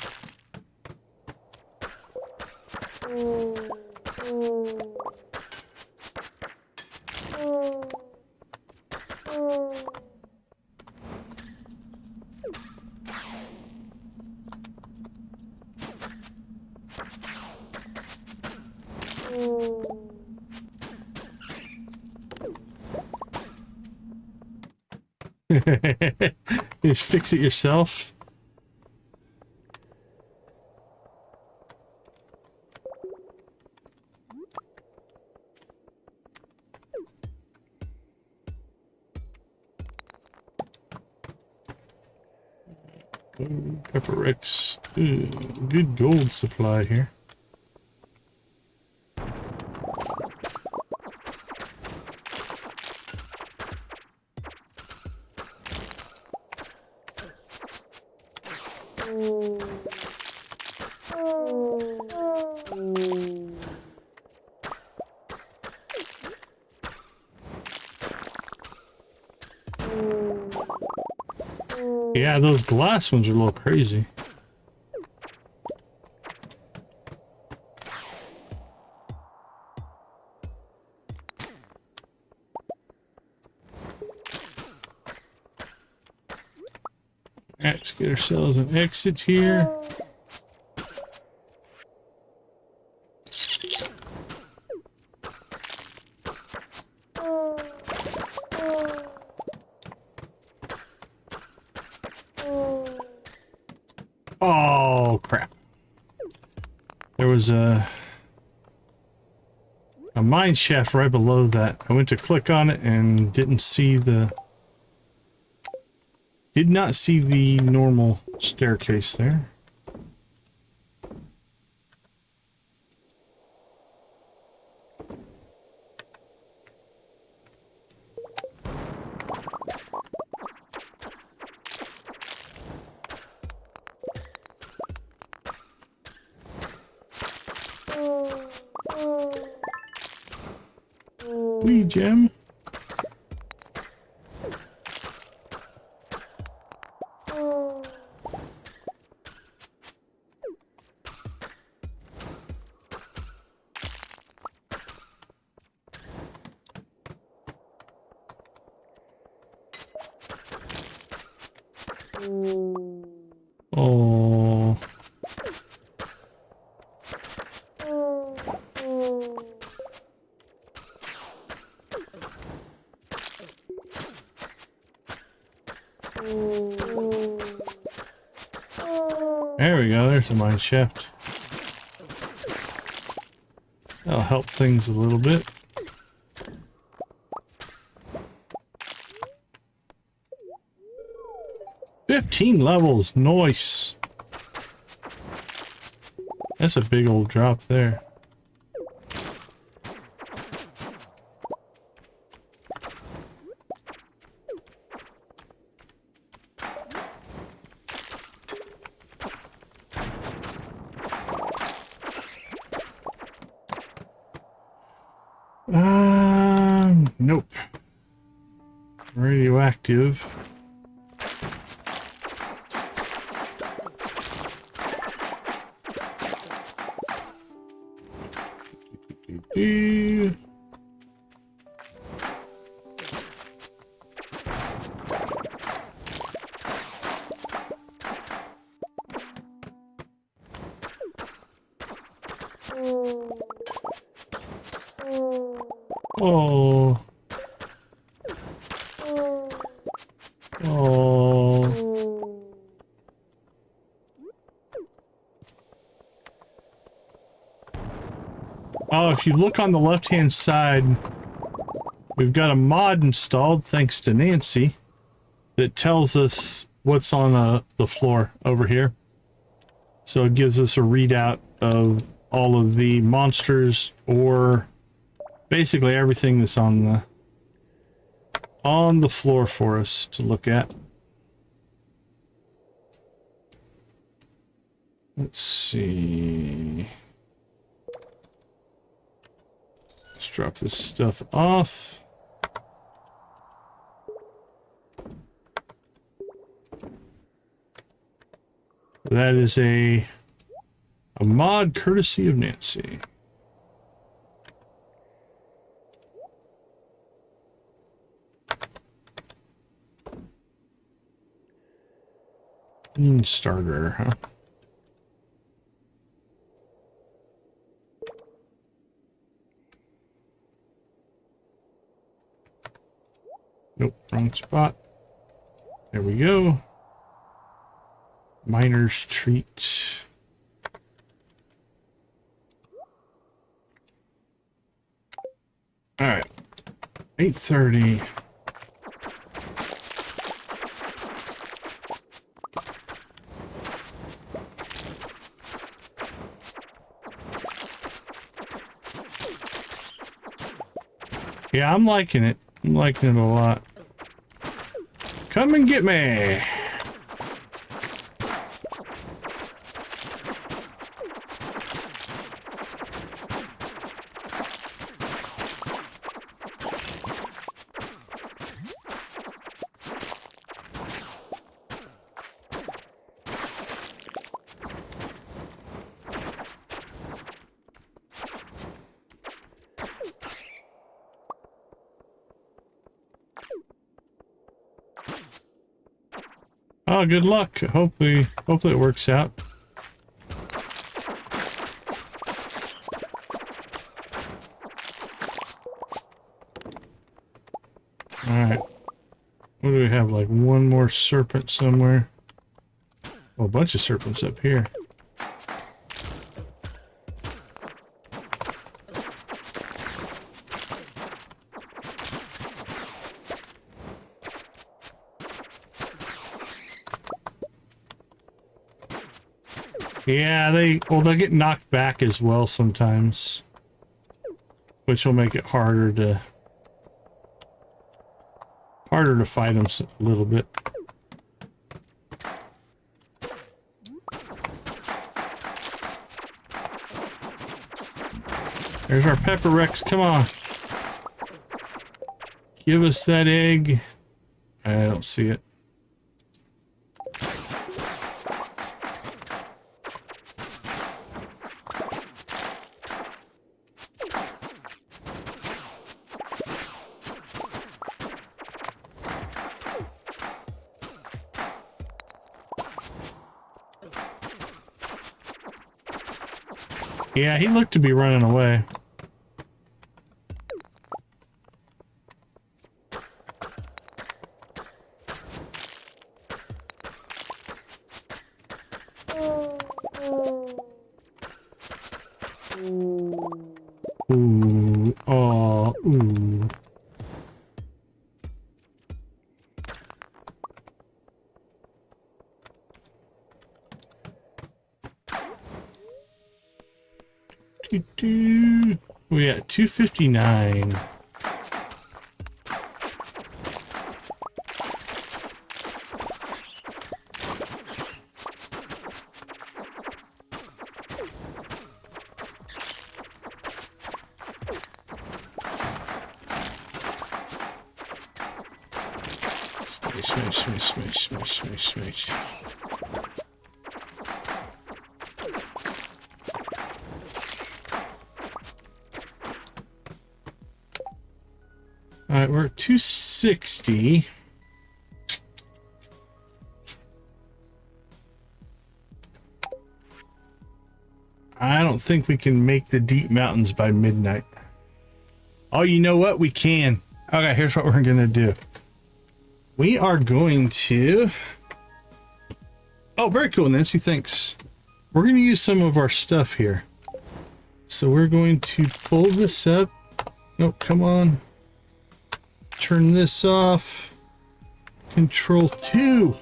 You fix it yourself. Pepper Rex. Good gold supply here. Yeah, those glass ones are a little crazy. Let's get ourselves an exit here. Oh, crap. There was a mine shaft right below that. I went to click on it and did not see the normal staircase there. Wee gem. Oh. There we go, there's a mine shaft. That'll help things a little bit. $15 levels, nice. That's a big old drop there. Nope. Radioactive. Oh. Oh. Oh, if you look on the left-hand side, we've got a mod installed, thanks to Nancy, that tells us what's on the floor over here. So it gives us a readout of all of the monsters, or basically everything that's on the floor for us to look at. Let's see. Let's drop this stuff off. That is a mod courtesy of Nancy. Starter, huh? Nope, wrong spot. There we go. Miner's treat. All right, 8:30. Yeah, I'm liking it. I'm liking it a lot. Come and get me. Oh, good luck. Hopefully it works out. All right. What do we have? Like one more serpent somewhere? Oh, a bunch of serpents up here. Yeah, they'll get knocked back as well sometimes, which will make it harder to fight them a little bit. There's our Pepper Rex. Come on, give us that egg. I don't see it. Yeah, he looked to be running away. Ooh, oh, ooh. We at 259. Smash. All right, we're at 260. I don't think we can make the deep mountains by midnight. Oh, you know what? We can. Okay, here's what we're gonna do. We are going to... Oh, very cool, Nancy, thanks. We're gonna use some of our stuff here. So we're going to pull this up. Nope, come on. Turn this off. Control 2.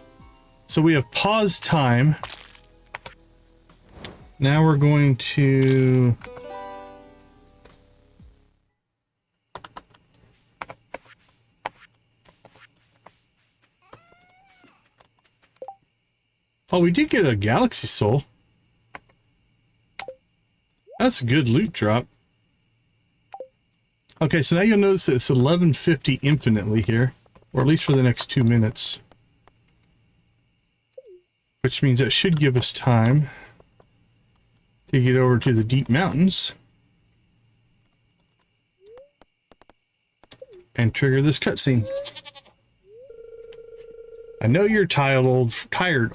So we have pause time. Now we're going to... Oh, we did get a galaxy soul. That's a good loot drop. Okay, so now you'll notice that it's 1150 infinitely here, or at least for the next 2 minutes. Which means that should give us time to get over to the deep mountains and trigger this cutscene. I know you're tired,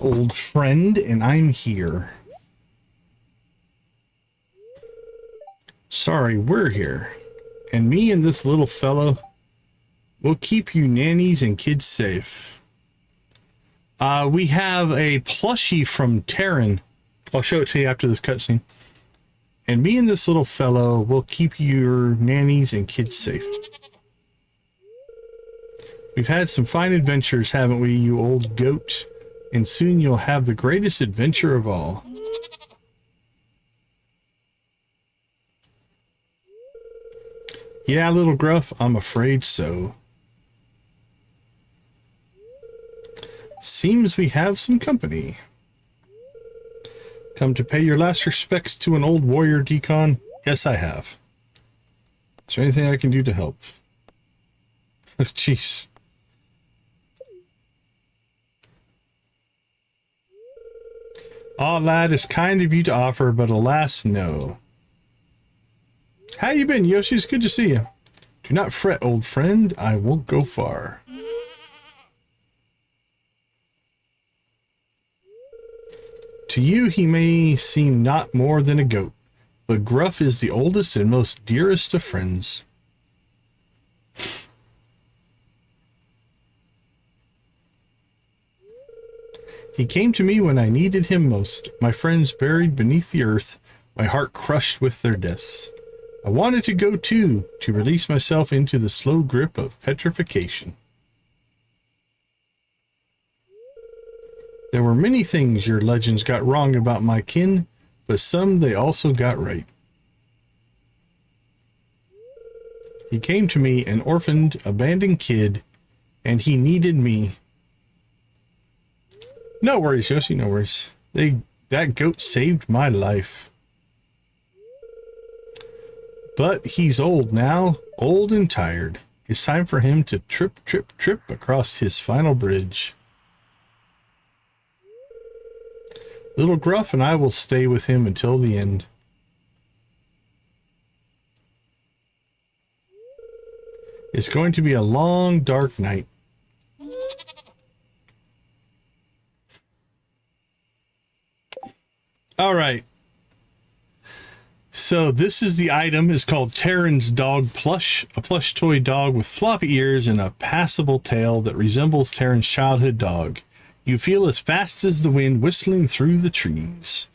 old friend, and I'm here. Sorry, we're here. And me and this little fellow will keep you nannies and kids safe. We have a plushie from Terran. I'll show it to you after this cutscene. And me and this little fellow will keep your nannies and kids safe. We've had some fine adventures, haven't we, you old goat? And soon you'll have the greatest adventure of all. Yeah, little gruff, I'm afraid so. Seems we have some company. Come to pay your last respects to an old warrior, Decon? Yes, I have. Is there anything I can do to help? Jeez. Aw, lad, it's kind of you to offer, but alas, no. How you been, Yoshi? It's good to see you. Do not fret, old friend. I won't go far. To you, he may seem not more than a goat, but Gruff is the oldest and most dearest of friends. He came to me when I needed him most. My friends buried beneath the earth, my heart crushed with their deaths. I wanted to go too, to release myself into the slow grip of petrification. There were many things your legends got wrong about my kin, but some they also got right. He came to me, an orphaned, abandoned kid, and he needed me. No worries, Yoshi, no worries. That goat saved my life. But he's old now, old and tired. It's time for him to trip across his final bridge. Little Gruff and I will stay with him until the end. It's going to be a long, dark night. All right. So this is the item. It's called Terran's Dog Plush, a plush toy dog with floppy ears and a passable tail that resembles Terran's childhood dog. You feel as fast as the wind whistling through the trees.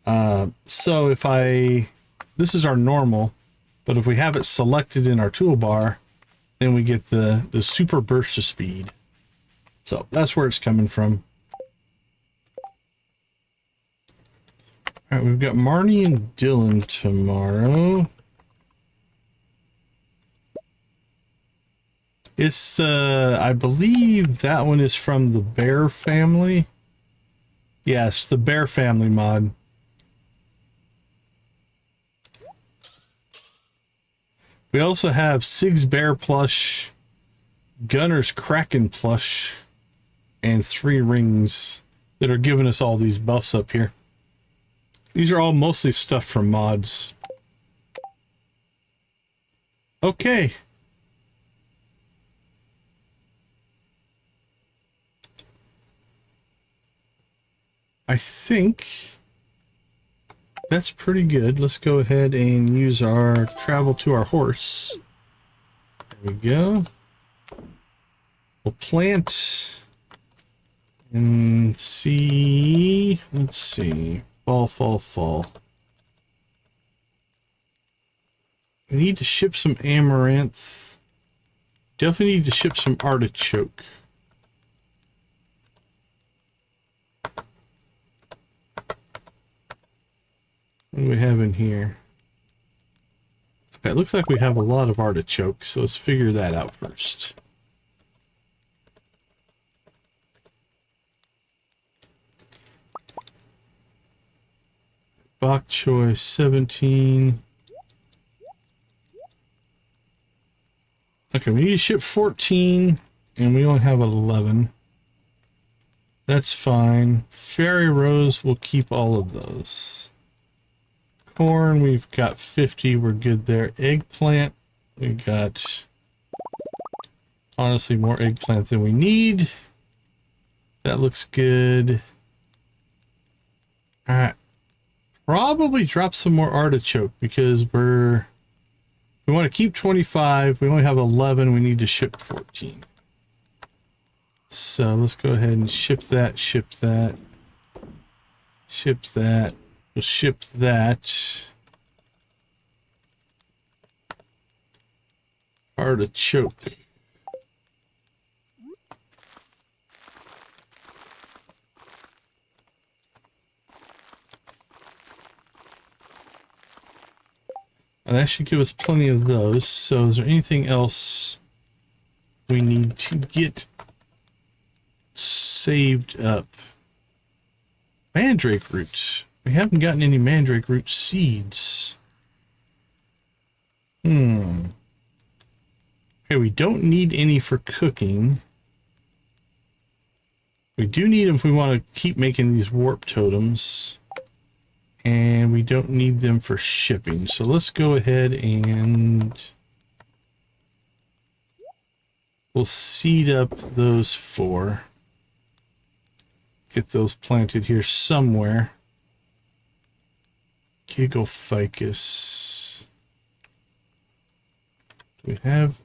So if this is our normal, but if we have it selected in our toolbar, then we get the super burst of speed. So that's where it's coming from. All right, we've got Marnie and Dylan tomorrow. It's, I believe that one is from the Bear family. Yes, the Bear family mod. We also have Sig's Bear plush, Gunner's Kraken plush, and 3 rings that are giving us all these buffs up here. These are all mostly stuff from mods. Okay. I think that's pretty good. Let's go ahead and use our travel to our horse. There we go. We'll plant and see. Let's see. Fall. We need to ship some amaranth. Definitely need to ship some artichoke. What do we have in here? Okay, it looks like we have a lot of artichoke, so let's figure that out first. Bok choy 17. Okay, we need to ship 14, and we only have 11. That's fine. Fairy rose, we'll keep all of those. Corn, we've got 50, we're good there. Eggplant, we got honestly more eggplant than we need. That looks good. All right, probably drop some more artichoke because we want to keep 25. We only have 11. We need to ship 14. So let's go ahead and ship that. We'll ship that. Artichoke. And that should give us plenty of those. So is there anything else we need to get saved up? Mandrake roots. We haven't gotten any mandrake root seeds. Okay, we don't need any for cooking. We do need them if we want to keep making these warp totems. And we don't need them for shipping. So let's go ahead and we'll seed up those 4. Get those planted here somewhere. Giggle ficus. What do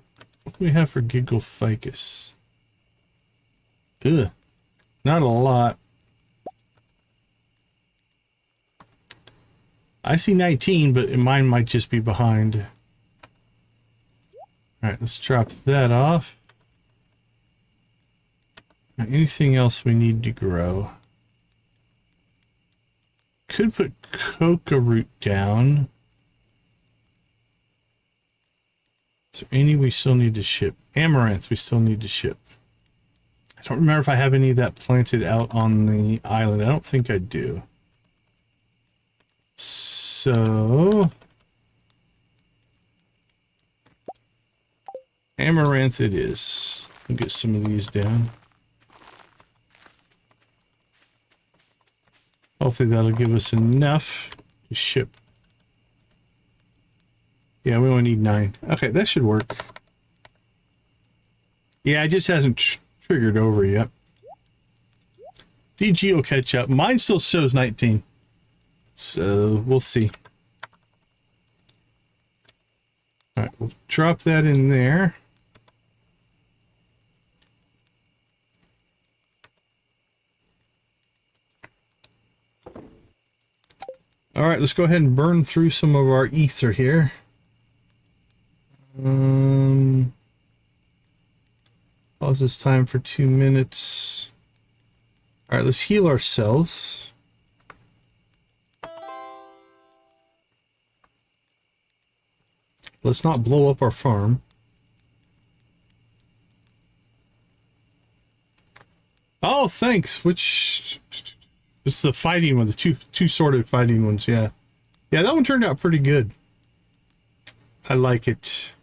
we have for giggle ficus? Ugh, not a lot. I see 19, but mine might just be behind. All right, let's drop that off. Anything else we need to grow? Could put coca root down. Is there any we still need to ship? Amaranth we still need to ship. I don't remember if I have any of that planted out on the island. I don't think I do. So amaranth it is. We'll get some of these down. Hopefully that'll give us enough to ship. Yeah, we only need 9. Okay, that should work. Yeah, it just hasn't triggered over yet. DG will catch up. Mine still shows 19. So we'll see. We'll drop that in there. All right, let's go ahead and burn through some of our ether here. Pause this time for 2 minutes. All right, let's heal ourselves. Let's not blow up our farm. Oh, thanks. Which... It's the fighting one, the two sorted fighting ones, yeah. Yeah, that one turned out pretty good. I like it.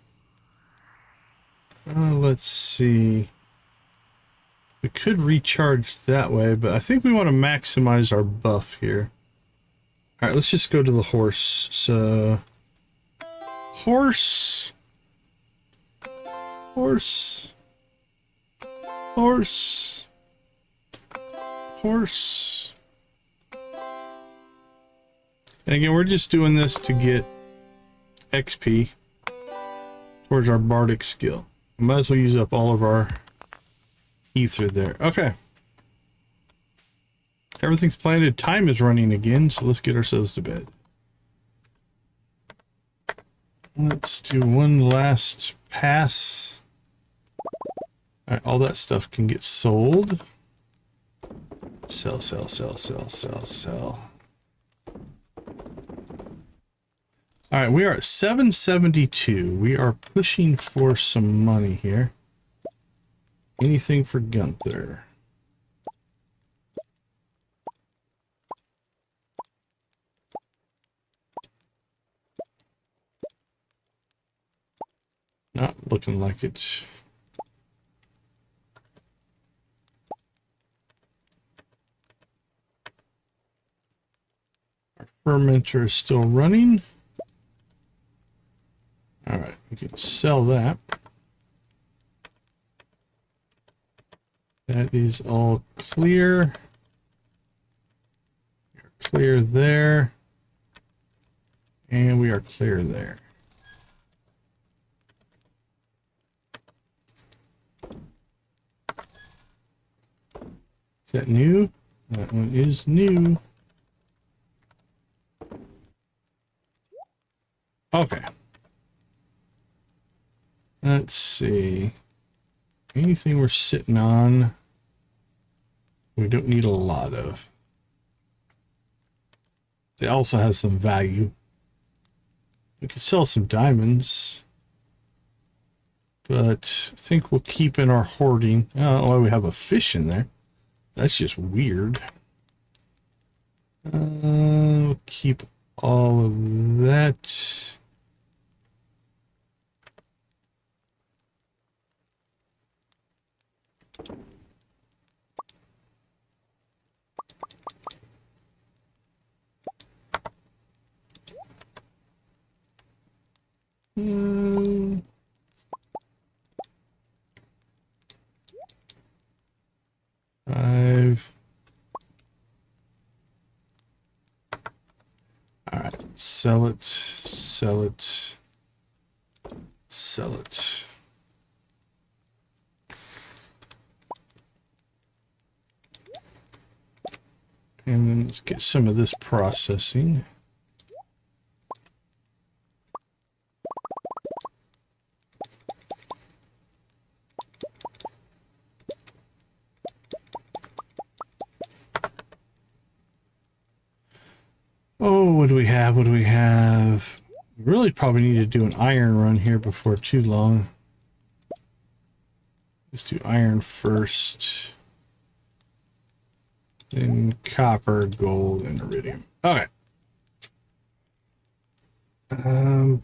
Let's see. We could recharge that way, but I think we want to maximize our buff here. All right, let's just go to the horse. So, horse. Horse. Horse. Horse. And again, we're just doing this to get XP towards our Bardic skill. We might as well use up all of our ether there. Okay. Everything's planted. Time is running again, so let's get ourselves to bed. Let's do one last pass. All right, all that stuff can get sold. Sell, sell, sell, sell, sell, sell. All right, we are at 772. We are pushing for some money here. Anything for Gunther? Not looking like it. Our fermenter is still running. All right, we can sell that. That is all clear. We are clear there. And we are clear there. Is that new? That one is new. Okay. Let's see. Anything we're sitting on, we don't need a lot of. It also has some value. We could sell some diamonds, but I think we'll keep in our hoarding. I don't know why we have a fish in there. That's just weird. We'll keep all of that. Five. All right, sell it, sell it, sell it. And then let's get some of this processing. Oh, what do we have? What do we have? We really probably need to do an iron run here before too long. Let's do iron first. Then copper, gold, and iridium. Okay. How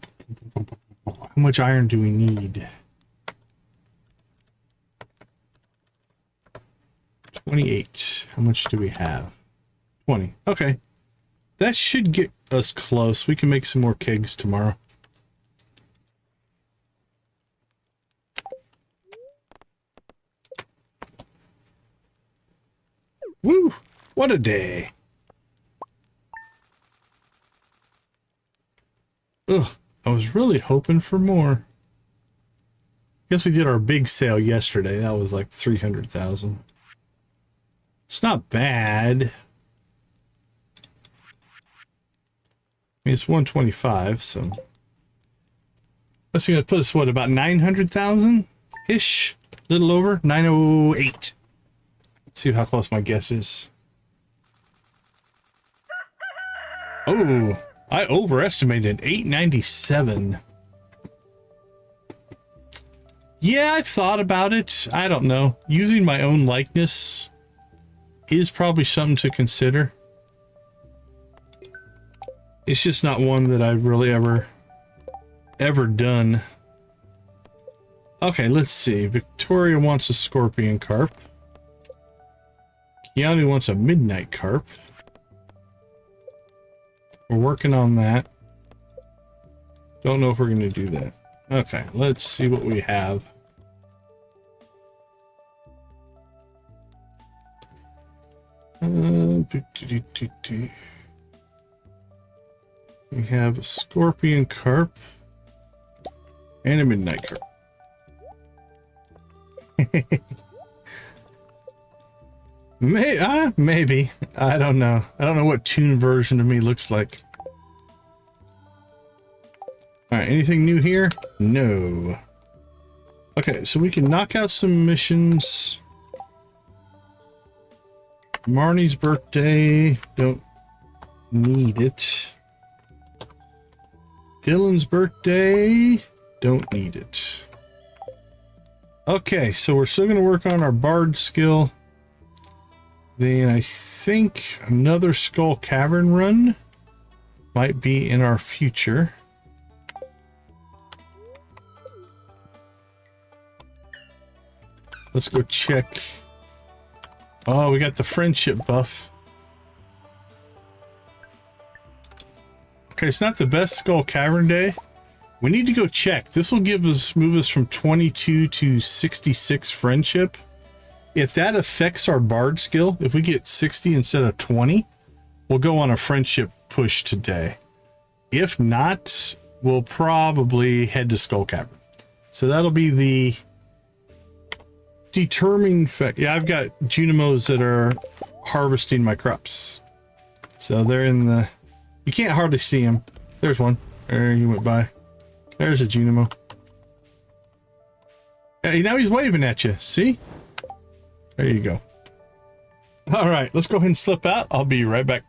much iron do we need? 28. How much do we have? 20. Okay. That should get us close. We can make some more kegs tomorrow. Woo! What a day. Ugh, I was really hoping for more. Guess we did our big sale yesterday. That was like 300,000. It's not bad. I mean, it's 125, so that's going to put us, what, about 900,000-ish? A little over? 908. Let's see how close my guess is. Oh, I overestimated 897. Yeah, I've thought about it. I don't know. Using my own likeness is probably something to consider. It's just not one that I've really ever done. Okay, let's see. Victoria wants a scorpion carp. Keanu wants a midnight carp. We're working on that. Don't know if we're going to do that. Okay, let's see what we have. We have a scorpion carp and a midnight carp. Maybe. I don't know. I don't know what toon version of me looks like. Alright, anything new here? No. Okay, so we can knock out some missions. Marnie's birthday. Don't need it. Dylan's birthday. Don't need it. Okay, so we're still going to work on our bard skill. Then I think another Skull Cavern run might be in our future. Let's go check. Oh, we got the friendship buff. Okay, it's not the best Skull Cavern day. We need to go check. This will move us from 22 to 66 friendship. If that affects our bard skill, if we get 60 instead of 20, we'll go on a friendship push today. If not, we'll probably head to Skull Cavern. So that'll be the determining factor. Yeah, I've got Junimos that are harvesting my crops. So they're in the... You can't hardly see them. There's one. There he went by. There's a Junimo. Hey, now he's waving at you. See? There you go. All right, let's go ahead and slip out. I'll be right back.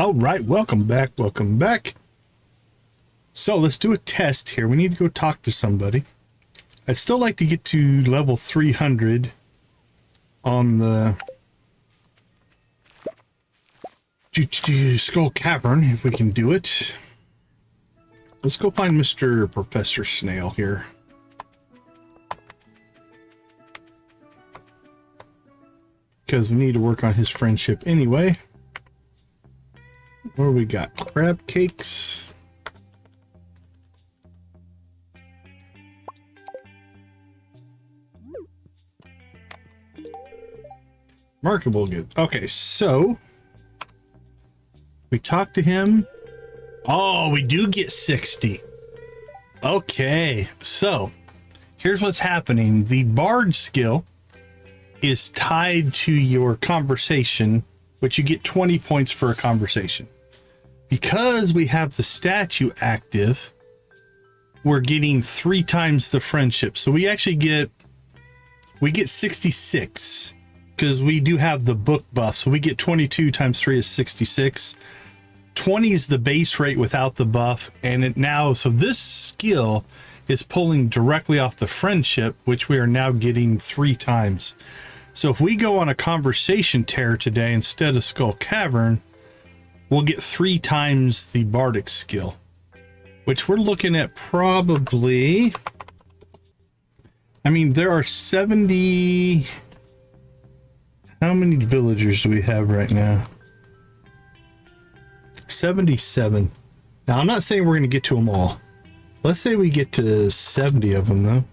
All right, welcome back, welcome back. So let's do a test here. We need to go talk to somebody. I'd still like to get to level 300 on the Skull Cavern, if we can do it. Let's go find Mr. Professor Snail here. Because we need to work on his friendship anyway. What do we got? Crab cakes. Markable goods. Okay, so we talked to him. Oh, we do get 60. Okay, so here's what's happening. The Bard skill is tied to your conversation, which you get 20 points for a conversation. Because we have the statue active, we're getting 3 times the friendship. So we actually get 66 because we do have the book buff. So we get 22 times 3 is 66. 20 is the base rate without the buff. And it now, so this skill is pulling directly off the friendship, which we are now getting 3 times. So if we go on a conversation tear today instead of Skull Cavern, we'll get 3 times the Bardic skill, which we're looking at probably, I mean, there are 70, how many villagers do we have right now? 77. Now, I'm not saying we're going to get to them all. Let's say we get to 70 of them, though.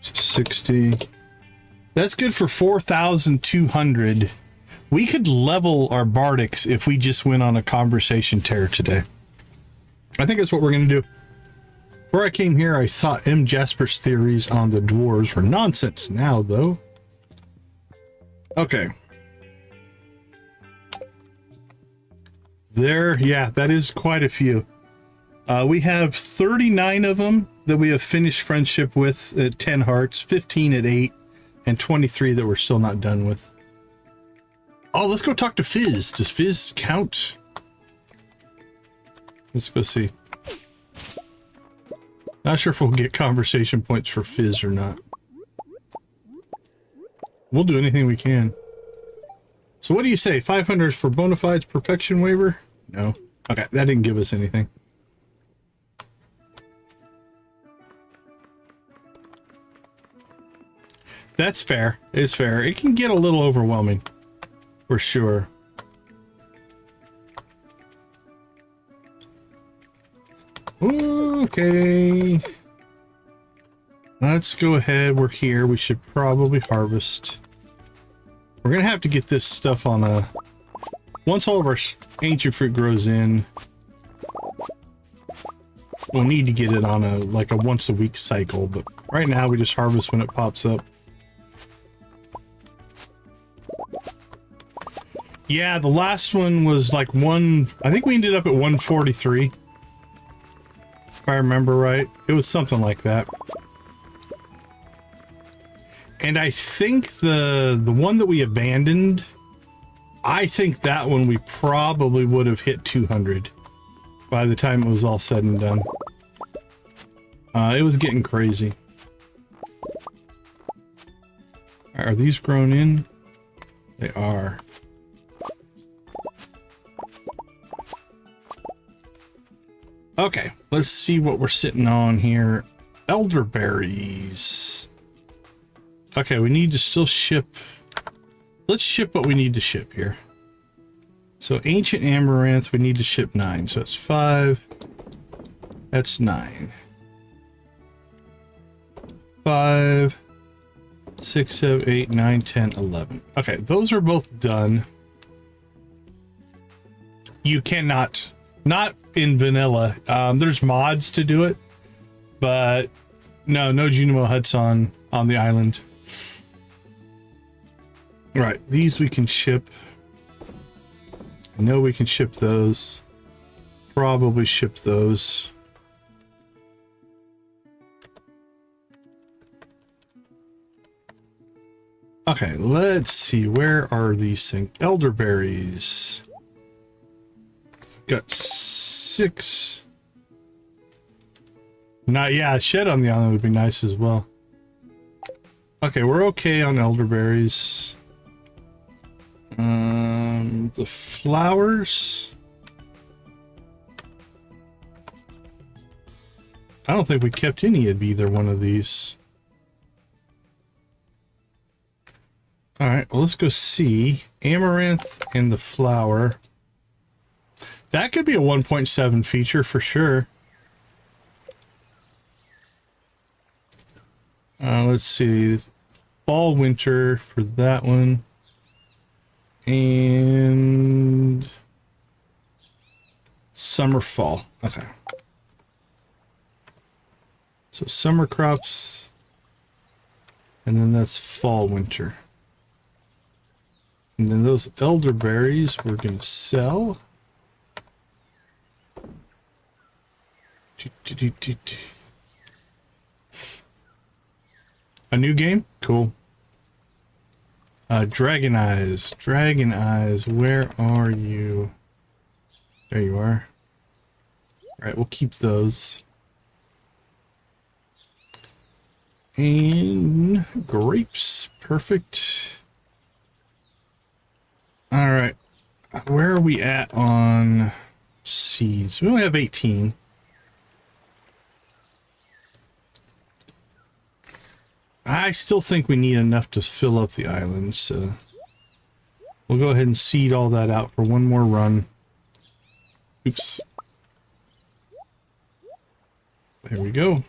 60. That's good for 4,200. We could level our Bardics if we just went on a conversation tear today. I think that's what we're going to do. Before I came here, I thought M. Jasper's theories on the dwarves were nonsense now, though. Okay. There, yeah, that is quite a few. We have 39 of them that we have finished friendship with at 10 hearts, 15 at 8, and 23 that we're still not done with. Oh, let's go talk to Fizz. Does Fizz count? Let's go see. Not sure if we'll get conversation points for Fizz or not. We'll do anything we can. So what do you say? 500 for bona fides perfection waiver? No. Okay, that didn't give us anything. That's fair. It's fair. It can get a little overwhelming. For sure. Okay. Let's go ahead. We're here. We should probably harvest. We're going to have to get this stuff on a... Once all of our ancient fruit grows in, we'll need to get it on a like a once a week cycle. But right now we just harvest when it pops up. Yeah, the last one was like I think we ended up at 143. If I remember right. It was something like that. And I think the one that we abandoned, I think that one we probably would have hit 200 by the time it was all said and done. It was getting crazy. Are these grown in? They are. Okay, let's see what we're sitting on here. Elderberries. Okay, we need to still ship. Let's ship what we need to ship here. So ancient amaranth, we need to ship 9. So it's 5. That's 9. 5, 6, 7, 8, 9, 10, 11. Okay, those are both done. You cannot, not in vanilla. There's mods to do it, but no Junimo huts on the island. Right, these we can ship. I know we can ship those. Probably ship those. Okay, let's see. Where are these things? Elderberries. got 6. Not, yeah, a shed on the island would be nice as well. Okay, we're okay on elderberries. The flowers. I don't think we kept any of either one of these. All right, well, let's go see. Amaranth and the flower. That could be a 1.7 feature for sure. Let's see. Fall, winter for that one. And summer, fall. Okay. So summer crops. And then that's fall, winter. And then those elderberries we're going to sell. A new game? Cool. Dragon Eyes. Dragon Eyes, where are you? There you are. Alright, we'll keep those. And grapes. Perfect. Alright. Where are we at on seeds? We only have 18. I still think we need enough to fill up the island, so we'll go ahead and seed all that out for one more run. Oops. There we go.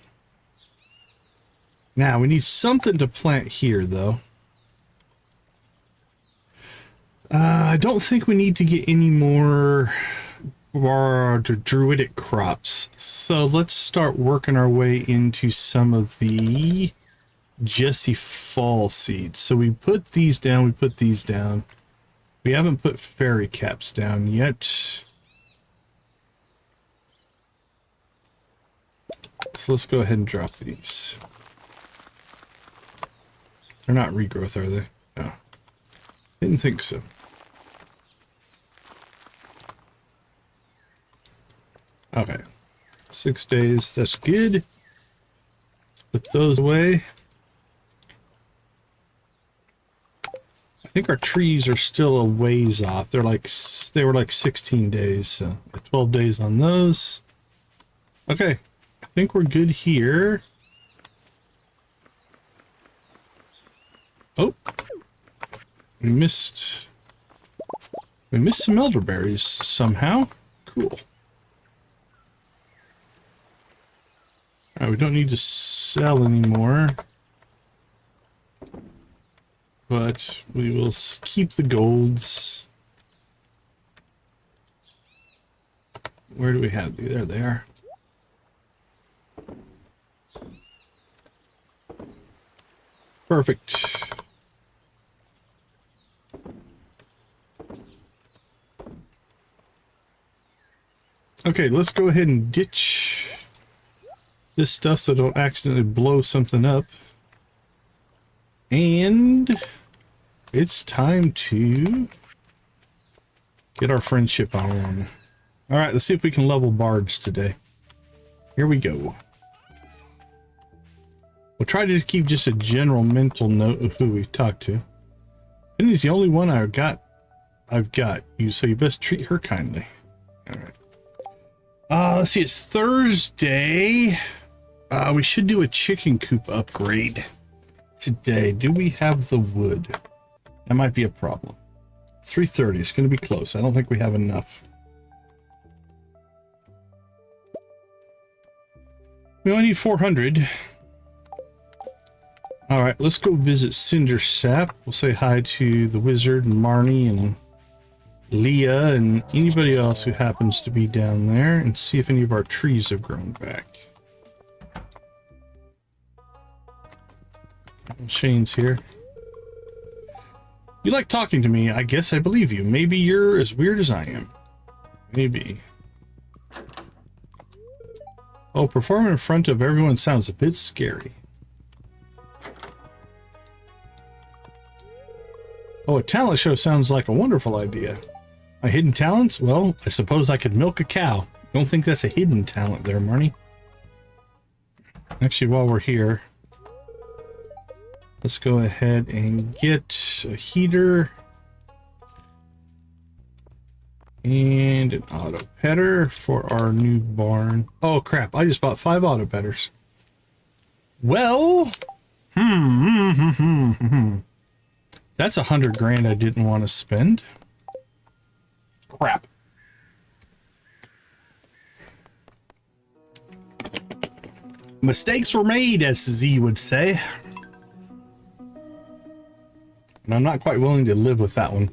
Now, we need something to plant here, though. I don't think we need to get any more druidic crops. So let's start working our way into some of the Jesse fall seeds. So we put these down, we put these down. We haven't put fairy caps down yet. So let's go ahead and drop these. They're not regrowth, are they? No. Didn't think so. Okay. 6 days, that's good. Let's put those away. I think our trees are still a ways off. They were like 16 days, so 12 days on those. Okay, I think we're good here. Oh, we missed some elderberries somehow. Cool. All right, we don't need to sell anymore. But we will keep the golds. Where do we have these? There they are. Perfect. Okay, let's go ahead and ditch this stuff so don't accidentally blow something up. And it's time to get our friendship on. All right, let's see if we can level bards today. Here we go. We'll try to keep just a general mental note of who we've talked to. Penny's the only one I've got you, so you best treat her kindly. All right. Let's see, it's Thursday. We should do a chicken coop upgrade today. Do we have the wood? That might be a problem. 3:30, it's going to be close. I don't think we have enough. We only need 400. All right, let's go visit Cinder Sap. We'll say hi to the wizard and Marnie and Leah and anybody else who happens to be down there and see if any of our trees have grown back. Shane's here. You like talking to me. I guess I believe you. Maybe you're as weird as I am. Maybe. Oh, performing in front of everyone sounds a bit scary. Oh, a talent show sounds like a wonderful idea. My hidden talents? Well, I suppose I could milk a cow. Don't think that's a hidden talent there, Marnie. Actually, while we're here, let's go ahead and get a heater and an autopetter for our new barn. Oh crap, I just bought 5 autopetters. Well, that's 100 grand I didn't want to spend. Crap. Mistakes were made, as Z would say. And I'm not quite willing to live with that one.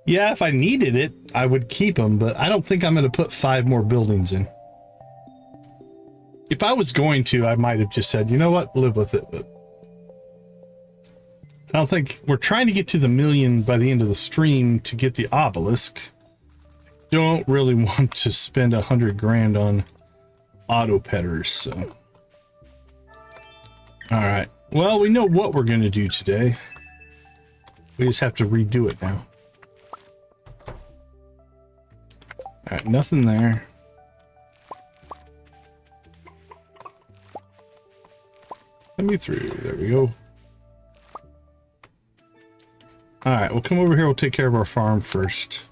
Yeah, if I needed it, I would keep them, but I don't think I'm going to put 5 more buildings in. If I was going to, I might have just said, you know what, live with it. But I don't think we're trying to get to the 1 million by the end of the stream to get the obelisk. Don't really want to spend 100 grand on autopetters, so. All right. Well, we know what we're going to do today. We just have to redo it now. All right, nothing there. Let me through. There we go. All right, we'll come over here. We'll take care of our farm first.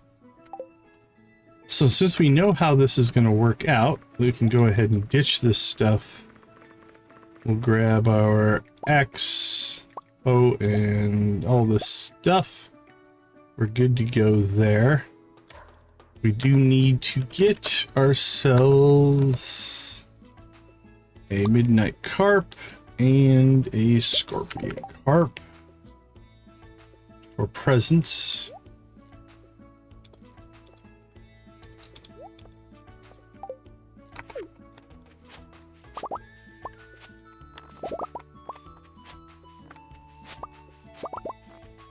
So since we know how this is going to work out, we can go ahead and ditch this stuff. We'll grab our axe, bow, and all this stuff. We're good to go there. We do need to get ourselves a midnight carp and a scorpion carp for presents.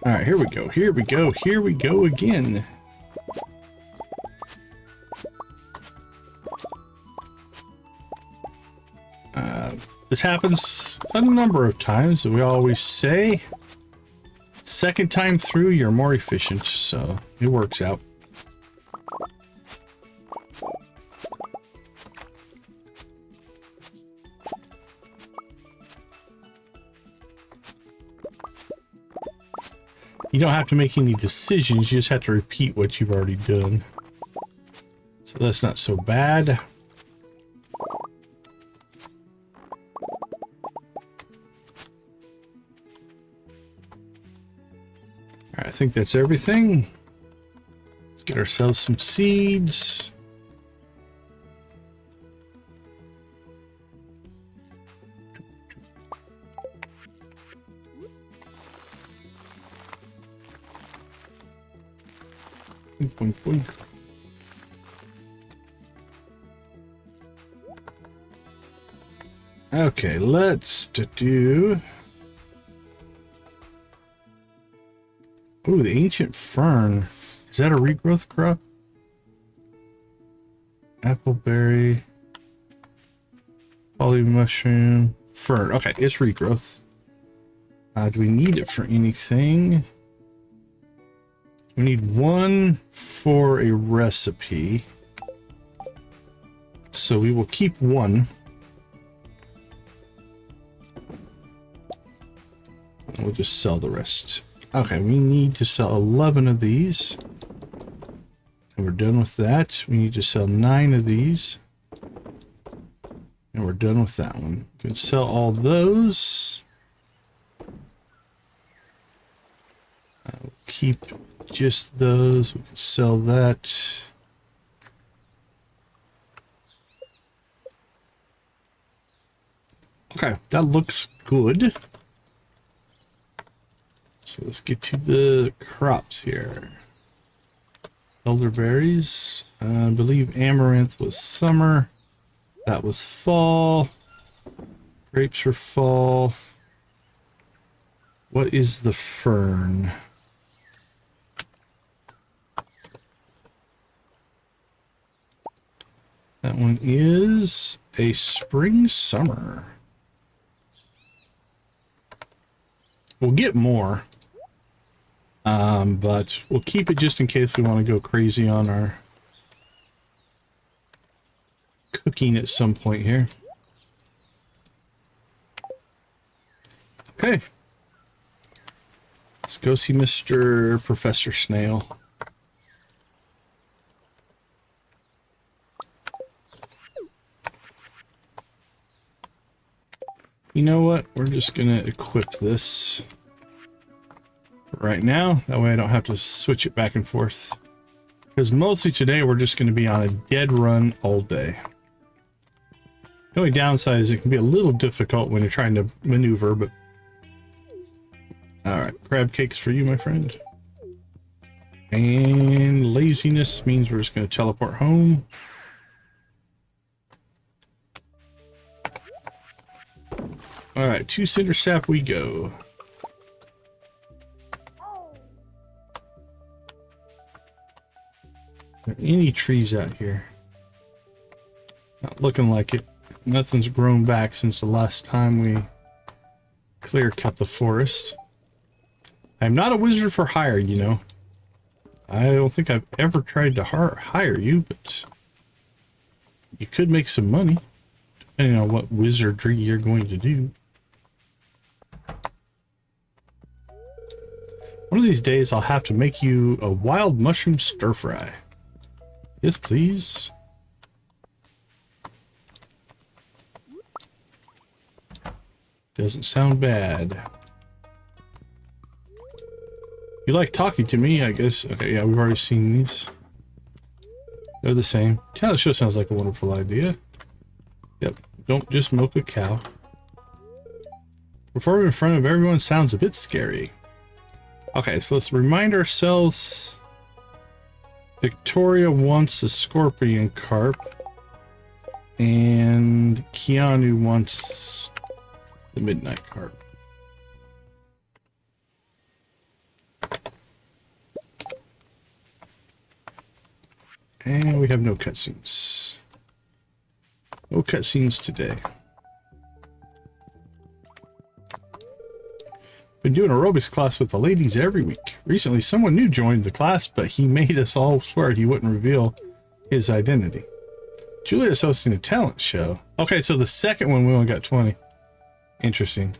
All right, here we go. Here we go. Here we go again. This happens a number of times. We always say, second time through, you're more efficient. So it works out. You don't have to make any decisions, you just have to repeat what you've already done. So that's not so bad. All right, I think that's everything. Let's get ourselves some seeds. Boink, boink. Okay, let's do. Ooh, the ancient fern. Is that a regrowth crop? Appleberry, poly mushroom, fern. Okay, it's regrowth. Do we need it for anything? We need 1 for a recipe. So we will keep 1. And we'll just sell the rest. Okay, we need to sell 11 of these. And we're done with that. We need to sell 9 of these. And we're done with that one. We can sell all those. We'll keep just those. We can sell that. Okay, that looks good. So let's get to the crops here. Elderberries. I believe amaranth was summer. That was fall. Grapes are fall. What is the fern? That one is a spring summer. We'll get more. But we'll keep it just in case we want to go crazy on our cooking at some point here. Okay. Let's go see Mr. Professor Snail. You know what? We're just gonna equip this right now. That way I don't have to switch it back and forth. Because mostly today we're just gonna be on a dead run all day. The only downside is it can be a little difficult when you're trying to maneuver, but... Alright, crab cakes for you, my friend. And laziness means we're just gonna teleport home. Alright, 2 cinder sap we go. Are there any trees out here? Not looking like it. Nothing's grown back since the last time we clear cut the forest. I'm not a wizard for hire, you know. I don't think I've ever tried to hire you, but you could make some money, depending on what wizardry you're going to do. One of these days, I'll have to make you a wild mushroom stir fry. Yes, please. Doesn't sound bad. You like talking to me, I guess. Okay, yeah, we've already seen these. They're the same. Talent show sounds like a wonderful idea. Yep, don't just milk a cow. Performing in front of everyone sounds a bit scary. Okay, so let's remind ourselves. Victoria wants a scorpion carp. And Keanu wants the midnight carp. And we have no cutscenes. No cutscenes today. Been doing aerobics class with the ladies every week. Recently, someone new joined the class, but he made us all swear he wouldn't reveal his identity. Julia's hosting a talent show. Okay, so the second one we only got 20. Interesting.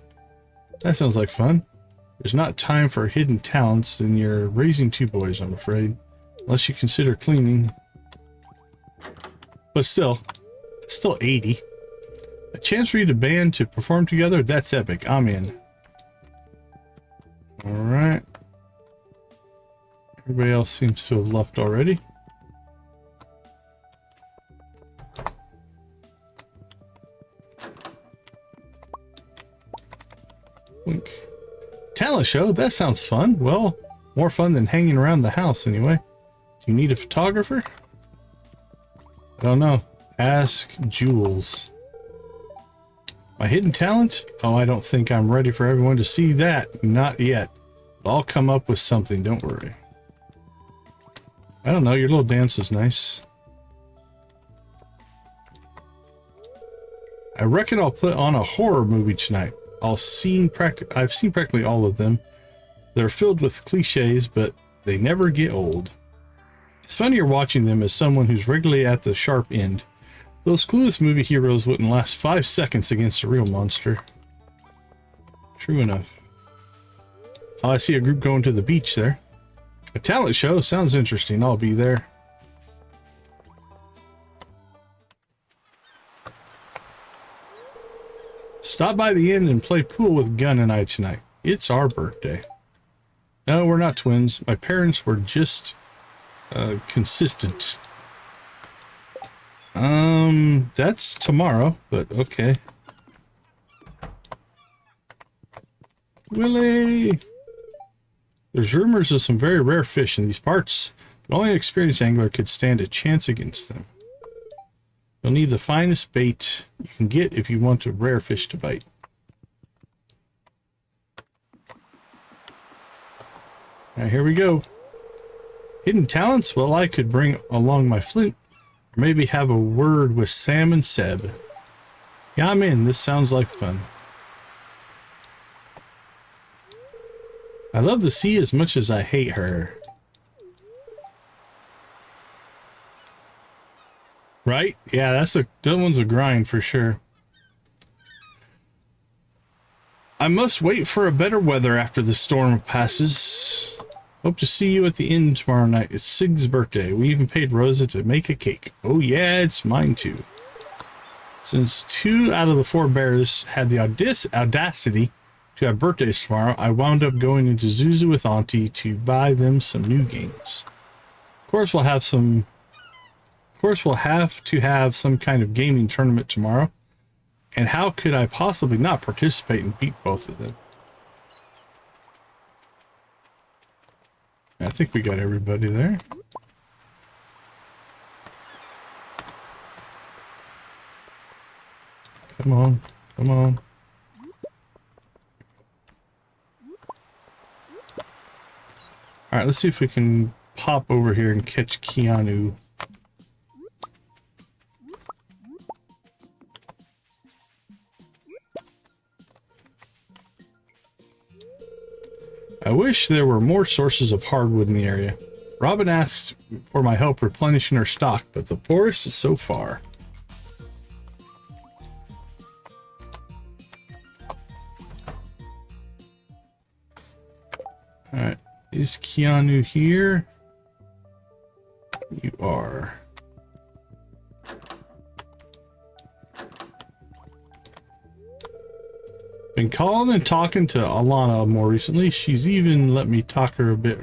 That sounds like fun. There's not time for hidden talents, and you're raising 2 boys, I'm afraid. Unless you consider cleaning. But still 80. A chance for you to band to perform together? That's epic. I'm in. Alright. Everybody else seems to have left already. Wink. Talent show? That sounds fun. Well, more fun than hanging around the house anyway. Do you need a photographer? I don't know. Ask Jules. My hidden talent? Oh, I don't think I'm ready for everyone to see that. Not yet. But I'll come up with something, don't worry. I don't know, your little dance is nice. I reckon I'll put on a horror movie tonight. I've seen practically all of them. They're filled with cliches, but they never get old. It's funnier watching them as someone who's regularly at the sharp end. Those clueless movie heroes wouldn't last 5 seconds against a real monster. True enough. Oh, I see a group going to the beach there. A talent show sounds interesting. I'll be there. Stop by the inn and play pool with Gunn and I tonight. It's our birthday. No, we're not twins. My parents were just consistent. That's tomorrow, but okay. Willie! There's rumors of some very rare fish in these parts, but only an experienced angler could stand a chance against them. You'll need the finest bait you can get if you want a rare fish to bite. Alright, here we go. Hidden talents? Well, I could bring along my flute. Or maybe have a word with Sam and Seb. Yeah, I'm in. This sounds like fun. I love the sea as much as I hate her. Right? Yeah, that one's a grind for sure. I must wait for a better weather after the storm passes. Hope to see you at the inn tomorrow night. It's Sig's birthday. We even paid Rosa to make a cake. Oh yeah, it's mine too. Since 2 out of the 4 bears had the audacity to have birthdays tomorrow, I wound up going into Zuzu with Auntie to buy them some new games. Of course, we'll have to have some kind of gaming tournament tomorrow. And how could I possibly not participate and beat both of them? I think we got everybody there. Come on, come on. All right, let's see if we can pop over here and catch Keanu. I wish there were more sources of hardwood in the area. Robin asked for my help replenishing her stock, but the forest is so far. Alright, is Keanu here? You are. Been calling and talking to Alana more recently. She's even let me talk a bit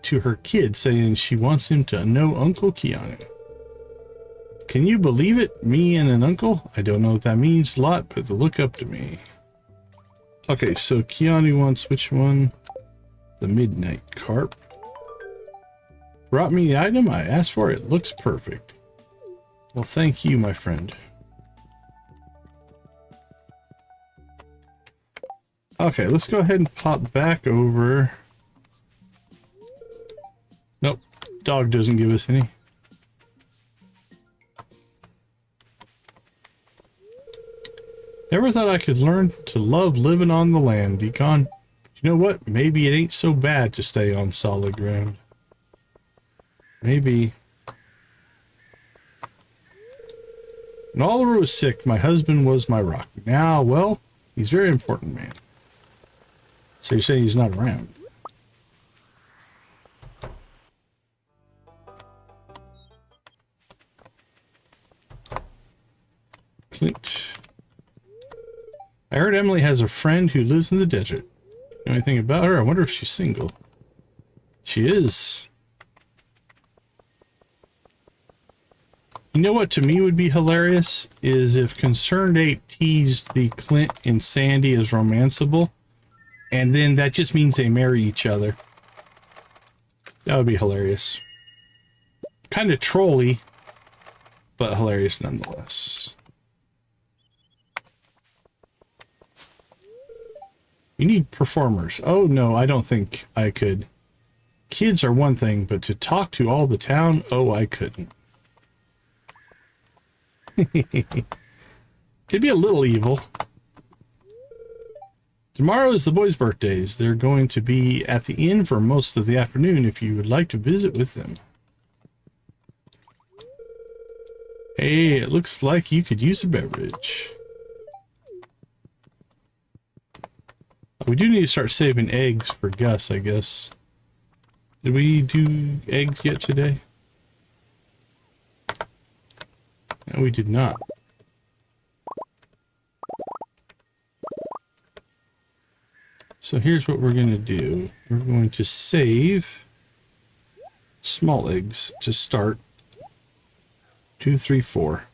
to her kid, saying she wants him to know Uncle Keanu. Can you believe it? Me and an uncle? I don't know what that means a lot, but they look up to me. Okay, so Keanu wants which one? The Midnight Carp. Brought me the item I asked for. It looks perfect. Well, thank you, my friend. Okay, let's go ahead and pop back over. Nope, dog doesn't give us any. Never thought I could learn to love living on the land, Decon. But you know what? Maybe it ain't so bad to stay on solid ground. Maybe. When Oliver was sick, my husband was my rock. Now, well, he's a very important man. So you're saying he's not around? Clint. I heard Emily has a friend who lives in the desert. Know anything about her? I wonder if she's single. She is. You know what to me would be hilarious? Is if Concerned Ape teased the Clint and Sandy as romanceable. And then that just means they marry each other. That would be hilarious. Kind of trolly, but hilarious nonetheless. You need performers. Oh no, I don't think I could. Kids are one thing, but to talk to all the town, oh, I couldn't. It'd be a little evil. Tomorrow is the boys' birthdays. They're going to be at the inn for most of the afternoon if you would like to visit with them. Hey, it looks like you could use a beverage. We do need to start saving eggs for Gus, I guess. Did we do eggs yet today? No, we did not. So here's what we're going to do. We're going to save small eggs to start. 2, 3, 4.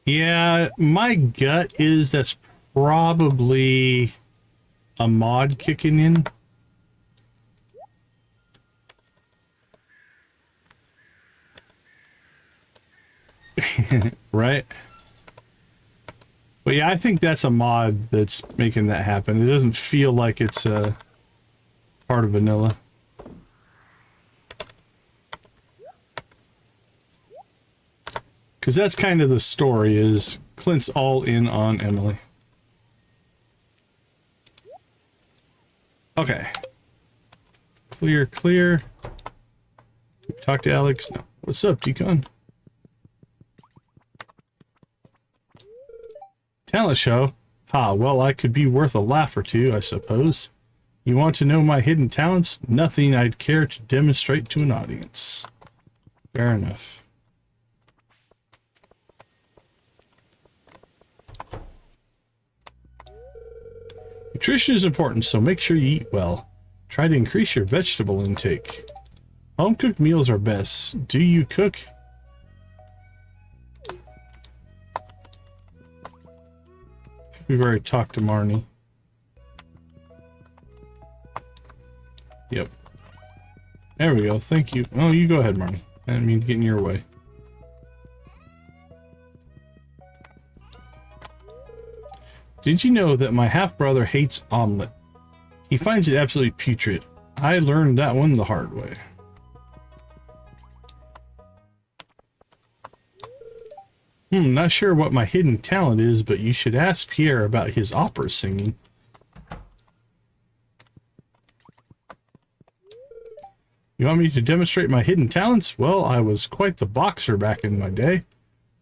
Yeah, my gut is that's probably a mod kicking in. Right? But yeah, I think that's a mod that's making that happen. It doesn't feel like it's a part of vanilla. Because that's kind of the story, is Clint's all in on Emily. Okay. Clear, clear. Talk to Alex. No. What's up, Decon? Talent show? Ha, well, I could be worth a laugh or two, I suppose. You want to know my hidden talents? Nothing I'd care to demonstrate to an audience. Fair enough. Nutrition is important, so make sure you eat well. Try to increase your vegetable intake. Home-cooked meals are best. Do you cook? We've already talked to Marnie. Yep. There we go. Thank you. Oh, you go ahead, Marnie. I didn't mean to get in your way. Did you know that my half-brother hates omelet? He finds it absolutely putrid. I learned that one the hard way. Not sure what my hidden talent is, but you should ask Pierre about his opera singing. You want me to demonstrate my hidden talents? Well, I was quite the boxer back in my day.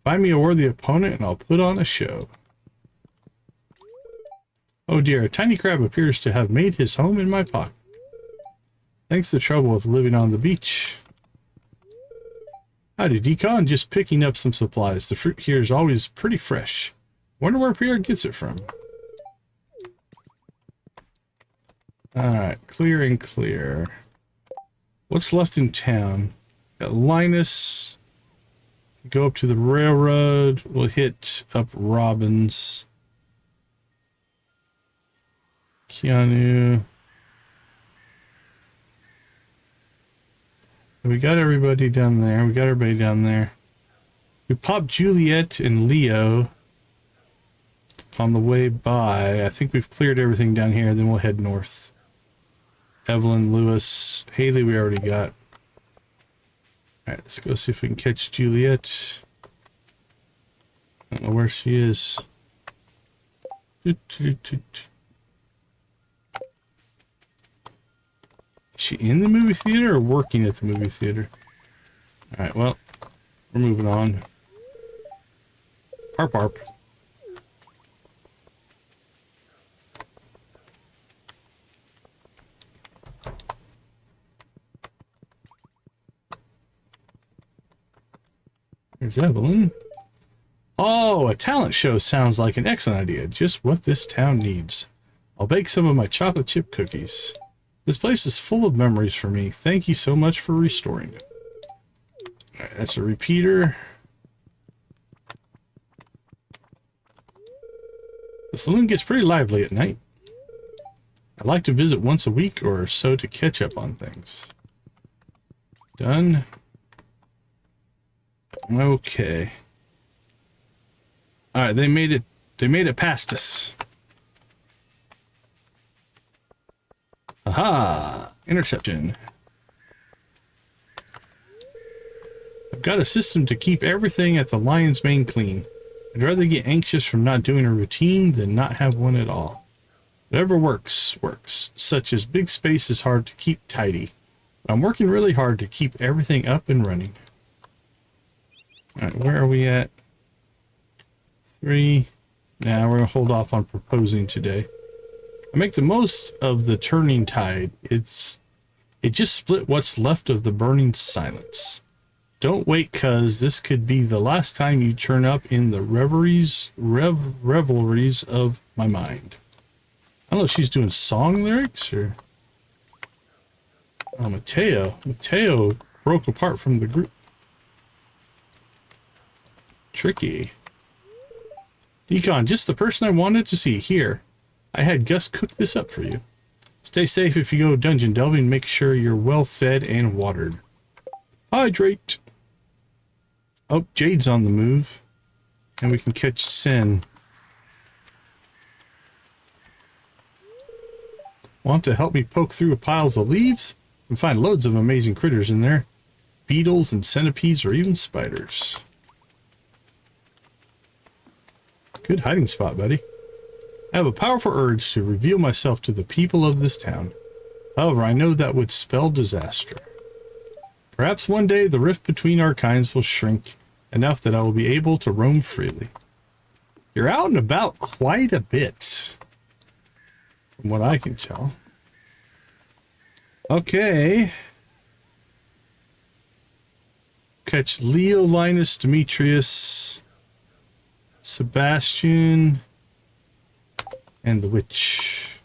Find me a worthy opponent and I'll put on a show. Oh dear, a tiny crab appears to have made his home in my pocket. Thanks to the trouble with living on the beach. Howdy, Decon. Just picking up some supplies. The fruit here is always pretty fresh. Wonder where Pierre gets it from. Alright, clear and clear. What's left in town? Got Linus. Go up to the railroad. We'll hit up Robbins. Keanu. We got everybody down there. We got everybody down there. We popped Juliet and Leo on the way by. I think we've cleared everything down here. Then we'll head north. Evelyn, Lewis, Haley we already got. Alright, let's go see if we can catch Juliet. I don't know where she is. Is she in the movie theater or working at the movie theater? Alright, well, we're moving on. Harp harp. There's Evelyn. Oh, a talent show sounds like an excellent idea. Just what this town needs. I'll bake some of my chocolate chip cookies. This place is full of memories for me. Thank you so much for restoring it. Alright, that's a repeater. The saloon gets pretty lively at night. I like to visit once a week or so to catch up on things. Done. Okay. Alright, they made it past us. Aha! Interception. I've got a system to keep everything at the Lion's Mane clean. I'd rather get anxious from not doing a routine than not have one at all. Whatever works, works. Such as big space is hard to keep tidy. But I'm working really hard to keep everything up and running. Alright, where are we at? 3. Now we're going to hold off on proposing today. I make the most of the turning tide. It just split what's left of the burning silence. Don't wait, cuz this could be the last time you turn up in the revelries of my mind. I don't know if she's doing song lyrics or... Oh, Mateo. Mateo broke apart from the group. Tricky. Decon, just the person I wanted to see. Here. I had Gus cook this up for you. Stay safe if you go dungeon delving. Make sure you're well fed and watered. Hydrate. Oh, Jade's on the move. And we can catch Sin. Want to help me poke through piles of leaves and find loads of amazing critters in there? Beetles and centipedes or even spiders. Good hiding spot, buddy. I have a powerful urge to reveal myself to the people of this town. However, I know that would spell disaster. Perhaps one day the rift between our kinds will shrink enough that I will be able to roam freely. You're out and about quite a bit, from what I can tell. Okay. Catch Leo, Linus, Demetrius, Sebastian, and the witch.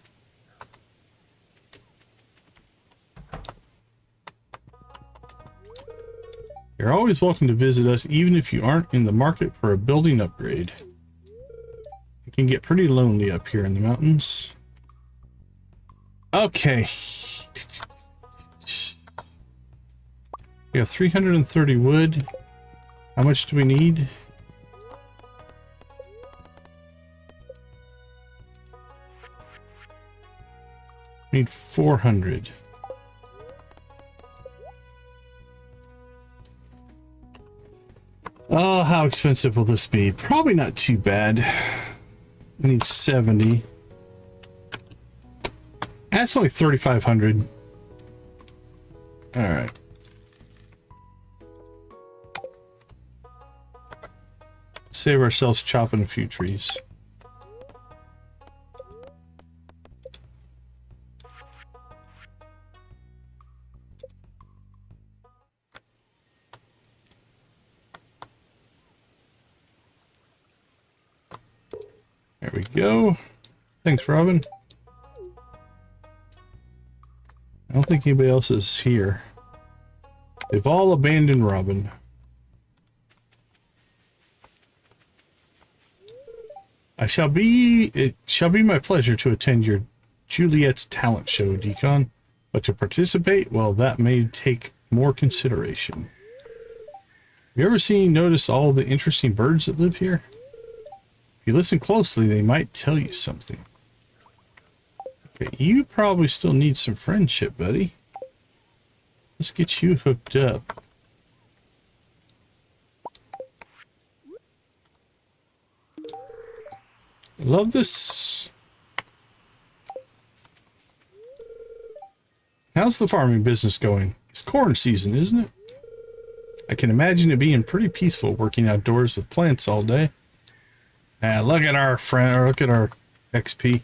You're always welcome to visit us, even if you aren't in the market for a building upgrade. It can get pretty lonely up here in the mountains. Okay. We have 330 wood. How much do we need? We need 400. Oh, how expensive will this be? Probably not too bad. We need 70. That's only 3,500. All right. Save ourselves chopping a few trees. There we go. Thanks, Robin. I don't think anybody else is here. They've all abandoned Robin. It shall be my pleasure to attend your Juliet's talent show, Decon. But to participate, well, that may take more consideration. Have you ever notice all the interesting birds that live here? If you listen closely, they might tell you something. Okay, you probably still need some friendship, buddy. Let's get you hooked up. Love this. How's the farming business going? It's corn season, isn't it? I can imagine it being pretty peaceful working outdoors with plants all day. Look at our friend, or look at our XP.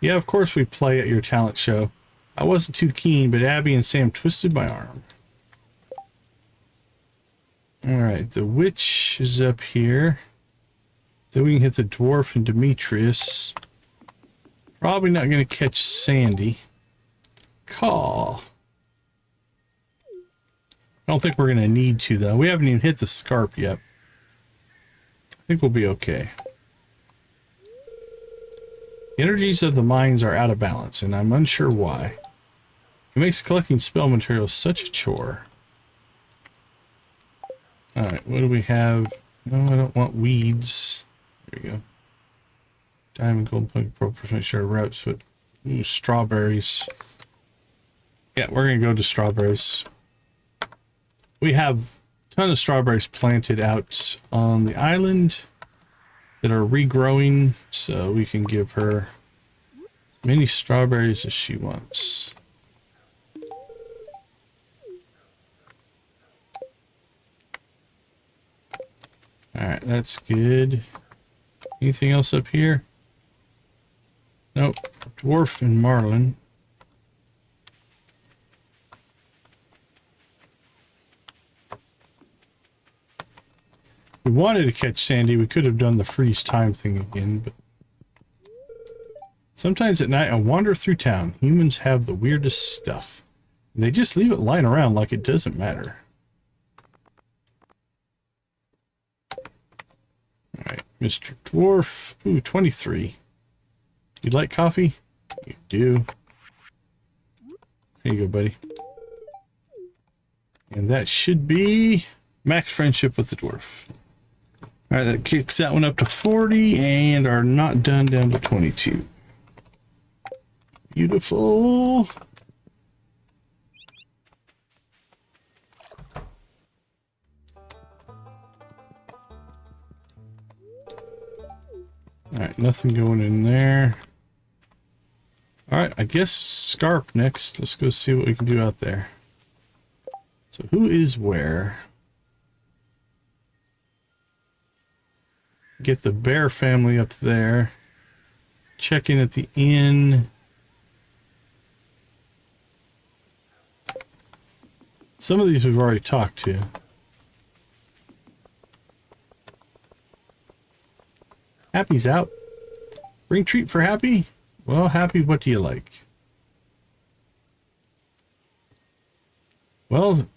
Yeah, of course we play at your talent show. I wasn't too keen, but Abby and Sam twisted my arm. Alright, the witch is up here. Then we can hit the dwarf and Demetrius. Probably not going to catch Sandy. Call. I don't think we're going to need to, though. We haven't even hit the Scarp yet. I think we'll be okay. The energies of the mines are out of balance, and I'm unsure why. It makes collecting spell materials such a chore. Alright, what do we have? No, I don't want weeds. There we go. Diamond, gold, pink, purple, make sure reps, but ooh, strawberries. Yeah, we're gonna go to strawberries. We have a ton of strawberries planted out on the island that are regrowing, so we can give her as many strawberries as she wants. Alright, that's good. Anything else up here? Nope. Dwarf and Marlin. If we wanted to catch Sandy, we could have done the freeze time thing again, but sometimes at night I wander through town. Humans have the weirdest stuff. They just leave it lying around like it doesn't matter. Alright, Mr. Dwarf. Ooh, 23. You like coffee? You do. Here you go, buddy. And that should be max friendship with the dwarf. All right, that kicks that one up to 40 and our not done down to 22. Beautiful. All right, nothing going in there. All right, I guess Scarp next. Let's go see what we can do out there. So who is where? Get the bear family up there. Check in at the inn. Some of these we've already talked to. Happy's out. Bring treat for Happy? Well, Happy, what do you like? Well,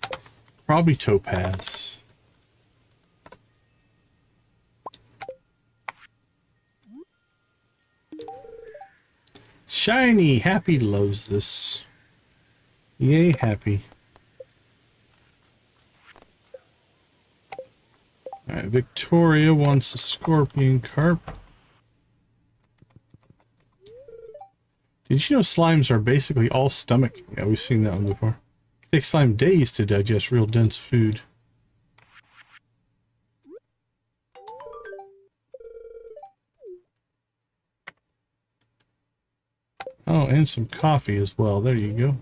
probably Topaz. Shiny! Happy loves this. Yay, Happy. Alright, Victoria wants a scorpion carp. Did you know slimes are basically all stomach? Yeah, we've seen that one before. It takes slime days to digest real dense food. Oh, and some coffee as well. There you go.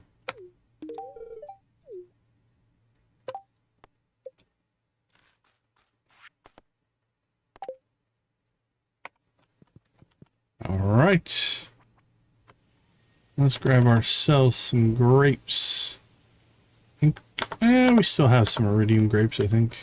All right. Let's grab ourselves some grapes. We still have some iridium grapes, I think.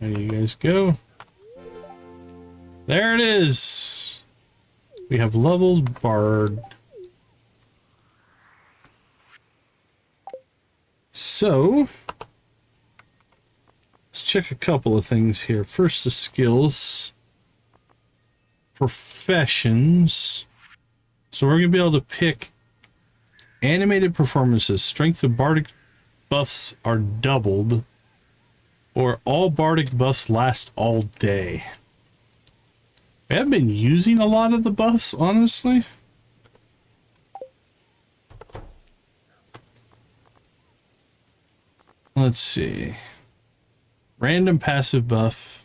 There you guys go. There it is. We have leveled Bard. So, let's check a couple of things here. First, the skills. Professions. So we're going to be able to pick animated performances. Strength of Bardic buffs are doubled. Or all Bardic buffs last all day. I have been using a lot of the buffs, honestly. Let's see. Random passive buff.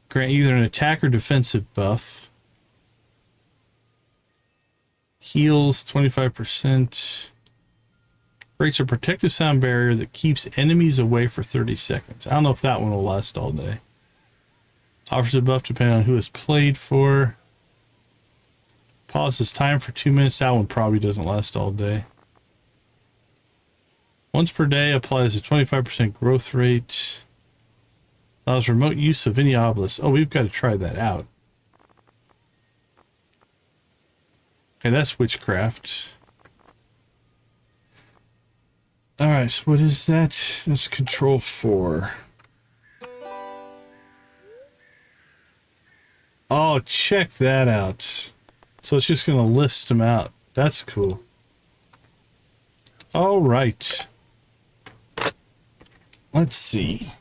Grant either an attack or defensive buff. Heals 25%. Creates a protective sound barrier that keeps enemies away for 30 seconds. I don't know if that one will last all day. Offers a buff depending on who it's played for. Pauses time for 2 minutes. That one probably doesn't last all day. Once per day, applies a 25% growth rate. Allows remote use of any obelisk. Oh, we've got to try that out. Okay, that's witchcraft. Alright, so what is that? That's control 4. Oh, check that out. So it's just going to list them out. That's cool. Alright. Let's see.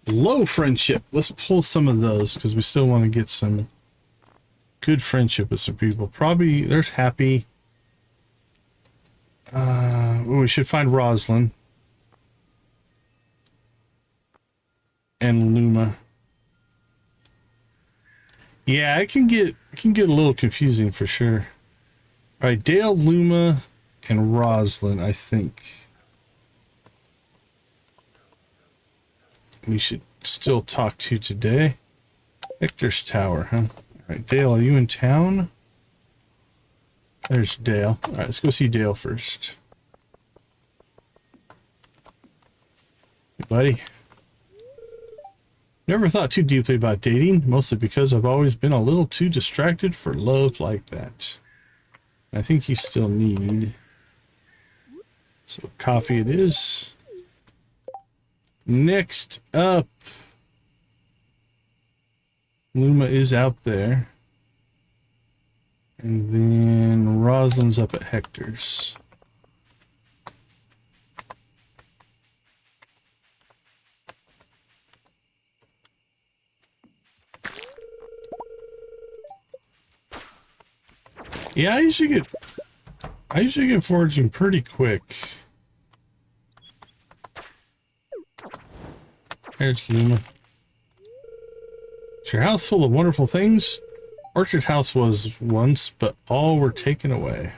Low friendship. Let's pull some of those because we still want to get some good friendship with some people. Probably, there's Happy. We should find Roslin. And Luma. Yeah, it can get a little confusing for sure. Alright, Dale, Luma, and Roslin, I think. We should still talk to today. Hector's Tower, huh? Alright, Dale, are you in town? There's Dale. Alright, let's go see Dale first. Hey, buddy. Never thought too deeply about dating, mostly because I've always been a little too distracted for love like that. I think you still need. So coffee it is. Next up. Luma is out there. And then Roslin's up at Hector's. Yeah, I usually get foraging pretty quick. There's Luma. Is your house full of wonderful things? Orchard House was once, but all were taken away.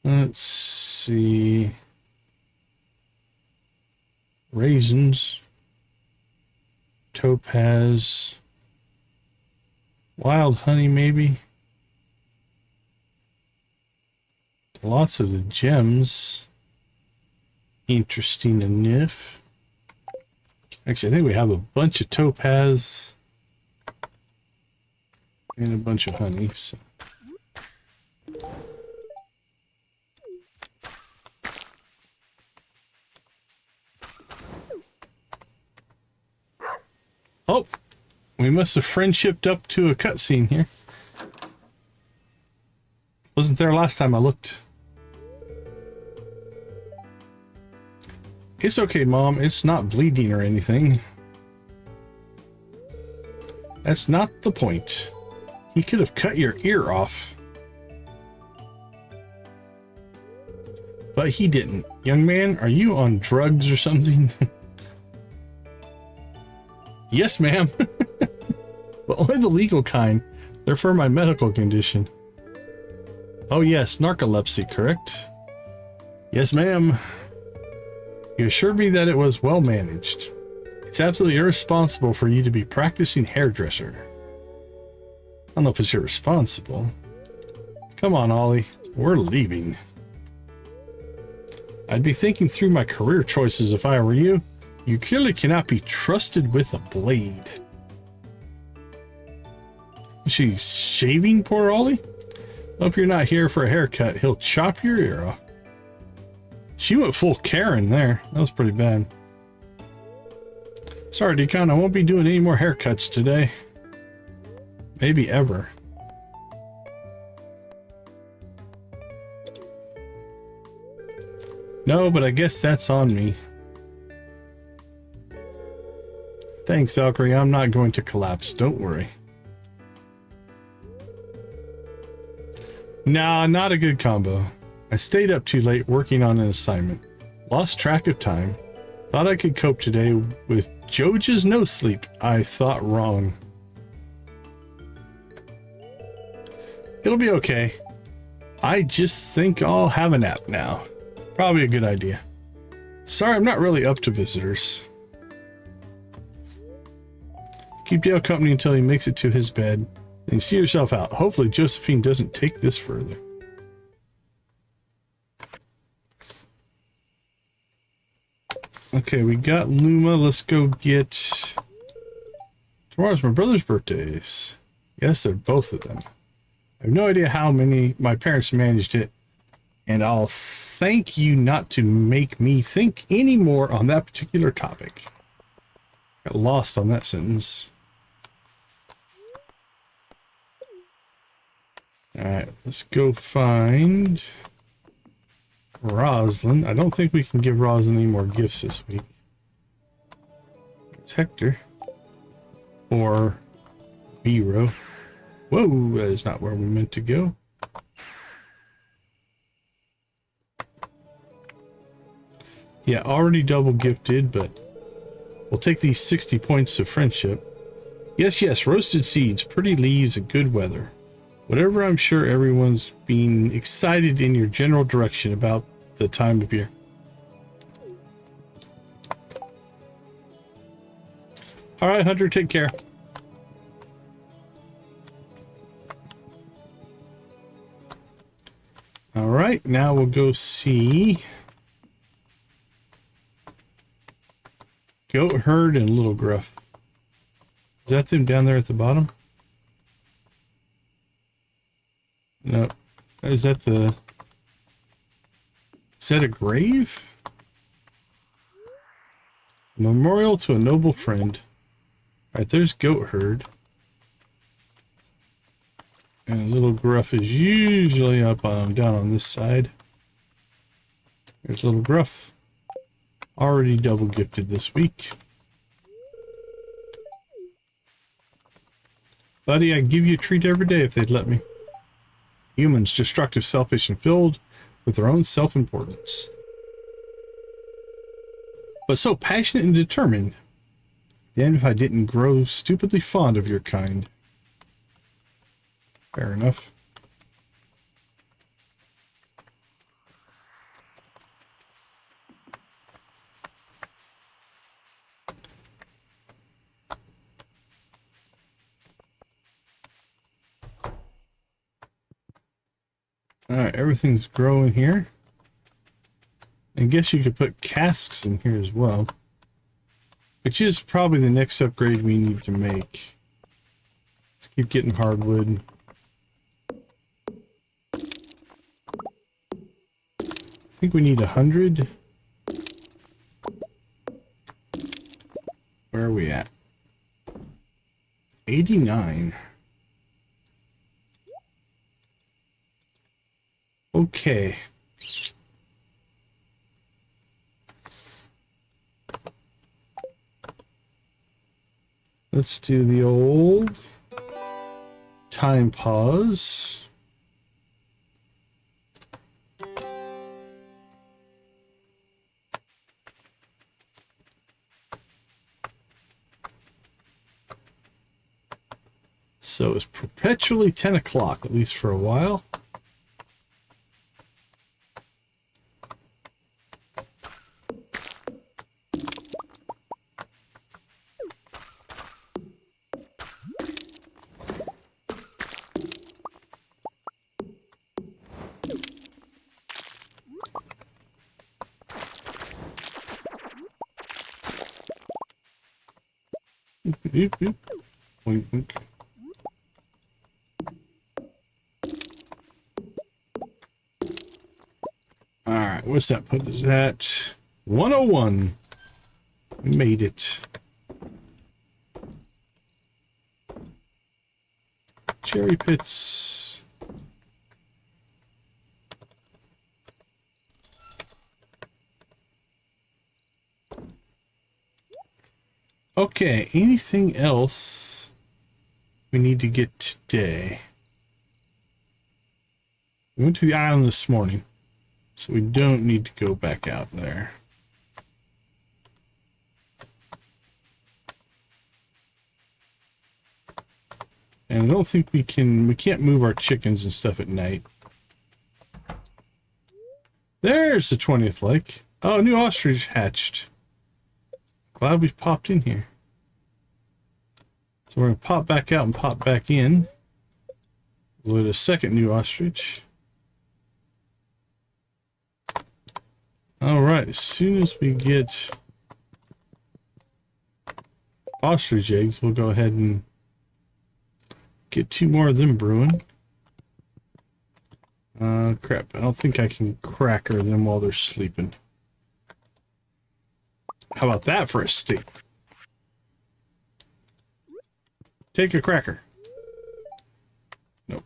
Let's see. Raisins. Topaz. Wild honey, maybe. Lots of the gems. Interesting enough. Actually, I think we have a bunch of topaz and a bunch of honey. So. Oh, we must have friendshipped up to a cutscene here. Wasn't there last time I looked. It's okay, Mom. It's not bleeding or anything. That's not the point. He could have cut your ear off. But he didn't. Young man, are you on drugs or something? Yes, ma'am. But only the legal kind. They're for my medical condition. Oh yes, narcolepsy, correct? Yes, ma'am. You assured me that it was well managed. It's absolutely irresponsible for you to be practicing hairdresser. I don't know if it's irresponsible. Come on, Ollie. We're leaving. I'd be thinking through my career choices if I were you. You clearly cannot be trusted with a blade. Is she shaving poor Ollie? Hope you're not here for a haircut. He'll chop your ear off. She went full Karen there. That was pretty bad. Sorry, Decon. I won't be doing any more haircuts today. Maybe ever. No, but I guess that's on me. Thanks, Valkyrie. I'm not going to collapse. Don't worry. Nah, not a good combo. I stayed up too late working on an assignment. Lost track of time. Thought I could cope today with Joja's no sleep. I thought wrong. It'll be okay. I just think I'll have a nap now. Probably a good idea. Sorry, I'm not really up to visitors. Keep Dale company until he makes it to his bed. Then see yourself out. Hopefully Josephine doesn't take this further. Okay, we got Luma. Let's go get... Tomorrow's my brother's birthdays. Yes, they're both of them. I have no idea how many my parents managed it. And I'll thank you not to make me think any more on that particular topic. Got lost on that sentence. Alright, let's go find Roslin. I don't think we can give Roslin any more gifts this week. There's Hector. Or Biro. Whoa, that is not where we meant to go. Yeah, already double gifted, but we'll take these 60 points of friendship. Yes, yes, roasted seeds, pretty leaves, and good weather. Whatever, I'm sure everyone's being excited in your general direction about the time of year. All right, Hunter, take care. All right, now we'll go see Goat Herd and Little Gruff. Is that them down there at the bottom? No. Is that the... Is that a grave? Memorial to a noble friend. Alright, there's Goat Herd. And Little Gruff is usually up on down on this side. There's Little Gruff. Already double gifted this week. Buddy, I'd give you a treat every day if they'd let me. Humans, destructive, selfish, and filled with their own self-importance. But so passionate and determined. Damned if I didn't grow stupidly fond of your kind. Fair enough. Alright, everything's growing here. I guess you could put casks in here as well. Which is probably the next upgrade we need to make. Let's keep getting hardwood. I think we need 100. Where are we at? 89. Okay. Let's do the old time pause. So it's perpetually 10 o'clock, at least for a while. Boop, boop. Boink, boink. Alright, what's that put us at? 101. We made it. Cherry pits. Okay, anything else we need to get today? We went to the island this morning, so we don't need to go back out there. And I don't think we can't move our chickens and stuff at night. There's the 20th lake. Oh, new ostrich hatched. Glad we popped in here. So we're going to pop back out and pop back in. With a second new ostrich. Alright, as soon as we get ostrich eggs, we'll go ahead and get 2 more of them brewing. Crap, I don't think I can cracker them while they're sleeping. How about that for a steak? Take a cracker. Nope.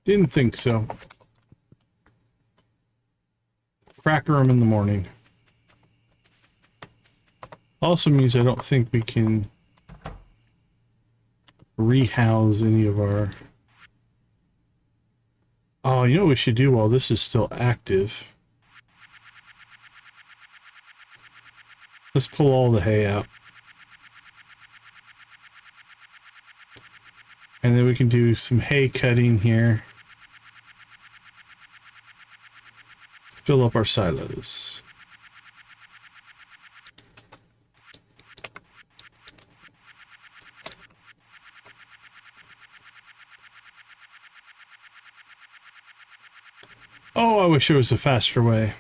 Didn't think so. Cracker them in the morning. Also means I don't think we can rehouse any of our... Oh, you know what we should do while this is still active? Let's pull all the hay out. And then we can do some hay cutting here. Fill up our silos. Oh, I wish there was a faster way.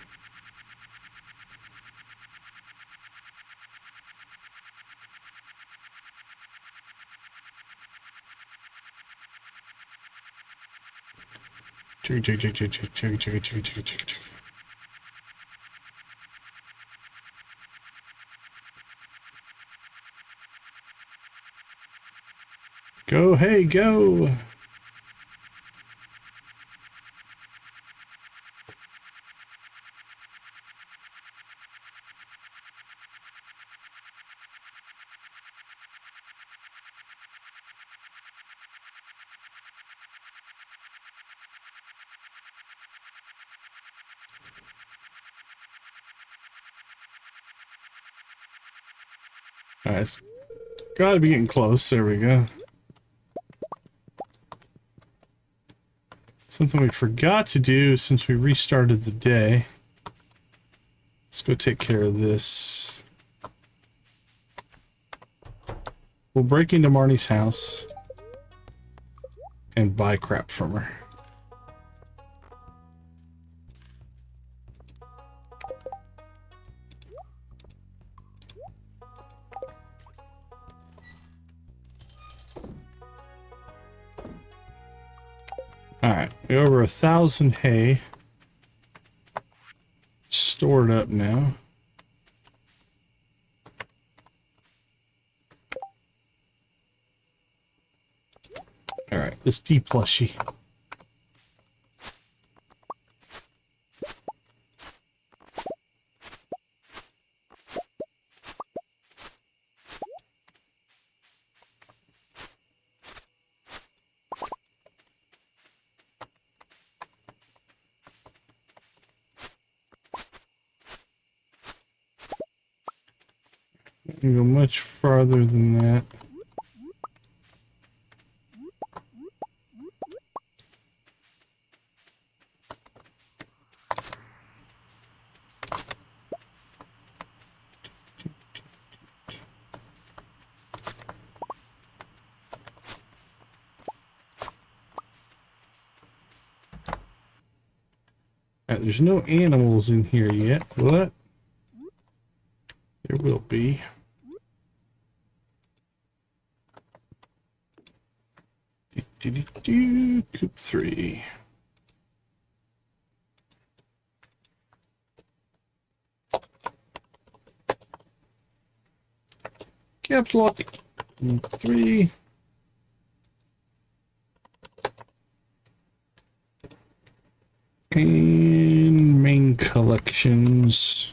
Go, hey, go. All right, it's gotta be getting close. There we go. Something we forgot to do since we restarted the day. Let's go take care of this. We'll break into Marnie's house and buy crap from her. Alright, we over 1,000 hay. Stored up now. Alright, let's de-plushie. You go much farther than that. There's no animals in here yet. What? There will be. Coop 3. Caps lock. 3. And main collections.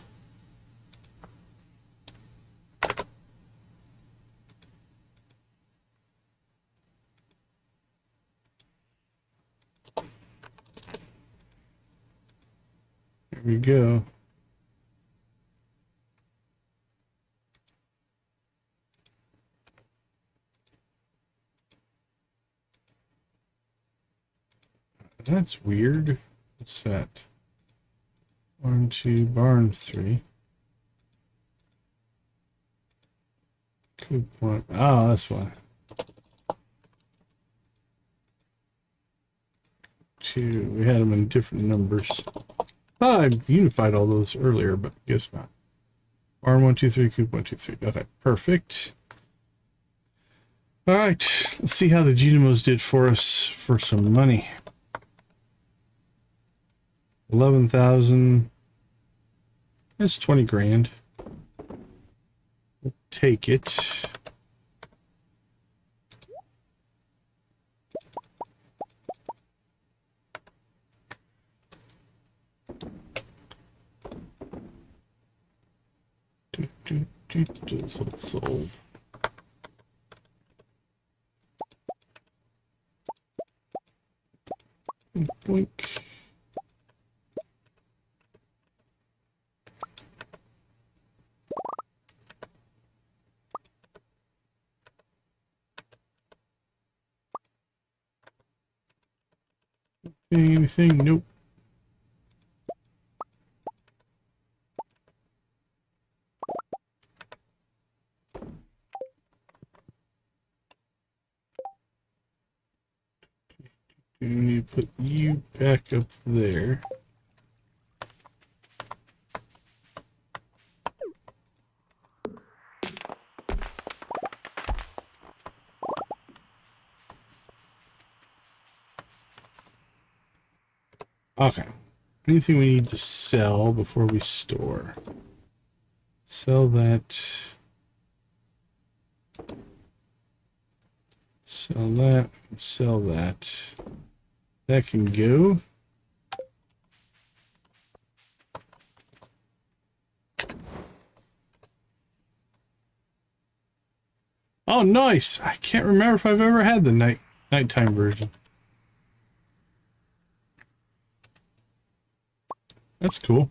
There we go. That's weird. What's that? Barn 2, barn 3. Coop 1. Oh, that's why. 2. We had them in different numbers. Thought I unified all those earlier, but guess not. Barn 1, 2, 3, coop 1, 2, 3. Okay, perfect. All right, let's see how the Genomos did for us for some money. 11,000. That's 20 grand. We'll take it. So it's sold. Boink. Anything? Nope. And you put you back up there. Okay. Anything we need to sell before we store? Sell that. Sell that. Sell that. That can go. Oh, nice. I can't remember if I've ever had the nighttime version. That's cool.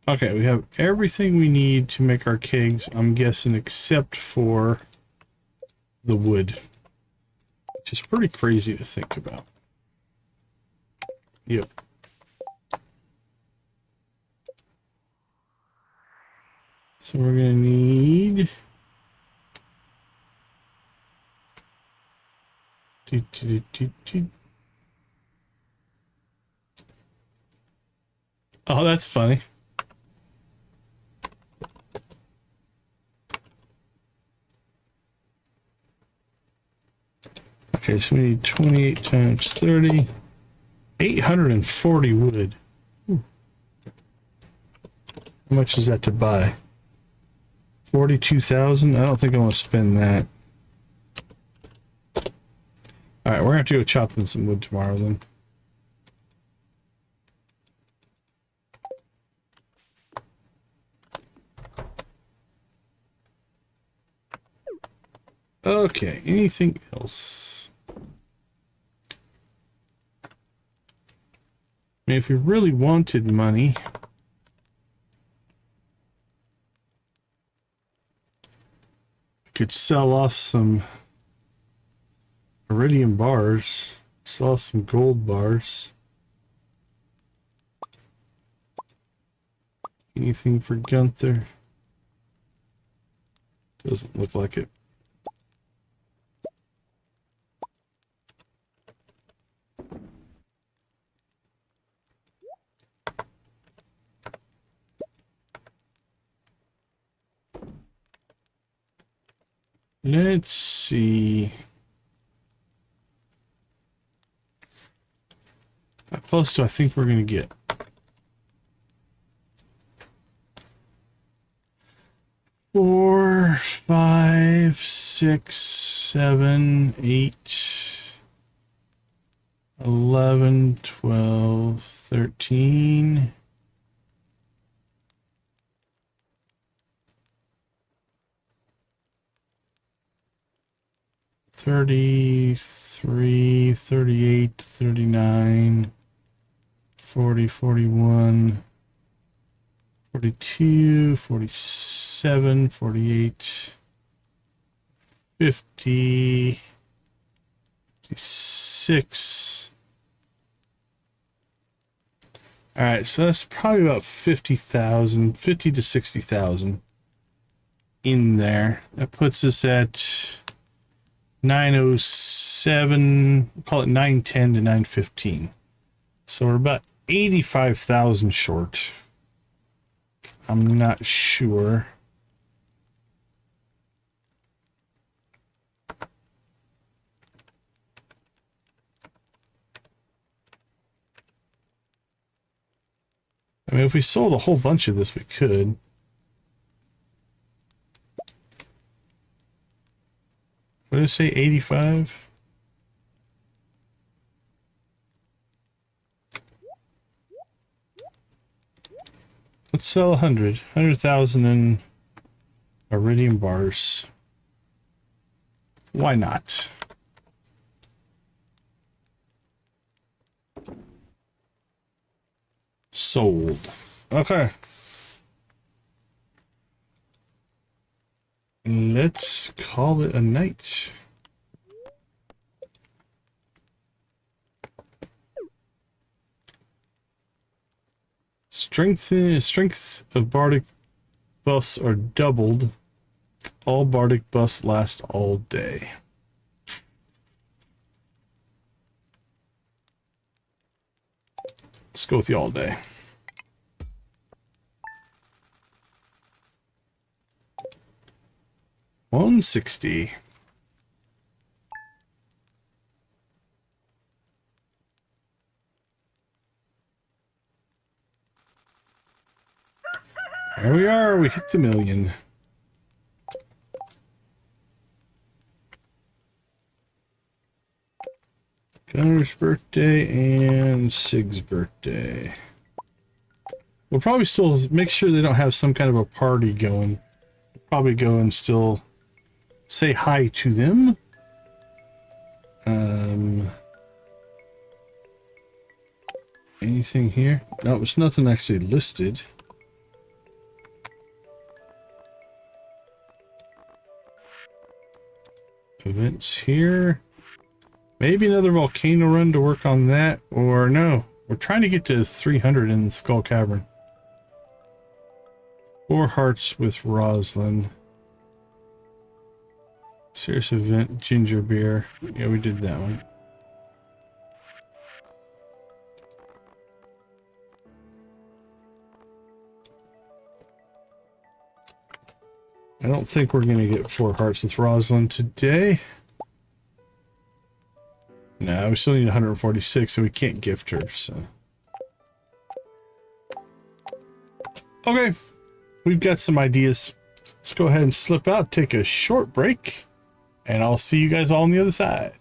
Okay, we have everything we need to make our kegs, I'm guessing, except for the wood, which is pretty crazy to think about. Yep. So we're gonna need Oh, that's funny. Okay, so we need 28 times 30. 840 wood. Ooh. How much is that to buy? 42,000? I don't think I want to spend that. Alright, we're gonna have to go chopping some wood tomorrow then. Okay, anything else? I mean, if we really wanted money, we could sell off some iridium bars, sell off some gold bars. Anything for Gunther? Doesn't look like it. Let's see. How close do I think we're going to get? 4, 5, 6, 7, 8, 11, 12, 13. $33, $38, $39, $40, $41, $42, $47, $48, $50, $56. All right, so that's probably about 50,000, 50 to 60,000 in there. That puts us at 907, we'll call it 910 to 915. So we're about 85,000 short. I'm not sure. I mean, if we sold a whole bunch of this, we could. What did it say, 85? Let's sell 100,000 in iridium bars. Why not? Sold. Okay. Let's call it a night. Strength of Bardic buffs are doubled. All Bardic buffs last all day. Let's go with the all day. $160. There we are. We hit the 1,000,000. Gunner's birthday and Sig's birthday. We'll probably still make sure they don't have some kind of a party going. Probably go and still say hi to them. Anything here? No, there's nothing actually listed. Events here. Maybe another volcano run to work on that, or no. We're trying to get to 300 in the Skull Cavern. 4 hearts with Roslin. Serious event, ginger beer. Yeah, we did that one. I don't think we're going to get 4 hearts with Roslin today. No, we still need 146, so we can't gift her, so. Okay, we've got some ideas. Let's go ahead and slip out, take a short break, and I'll see you guys all on the other side.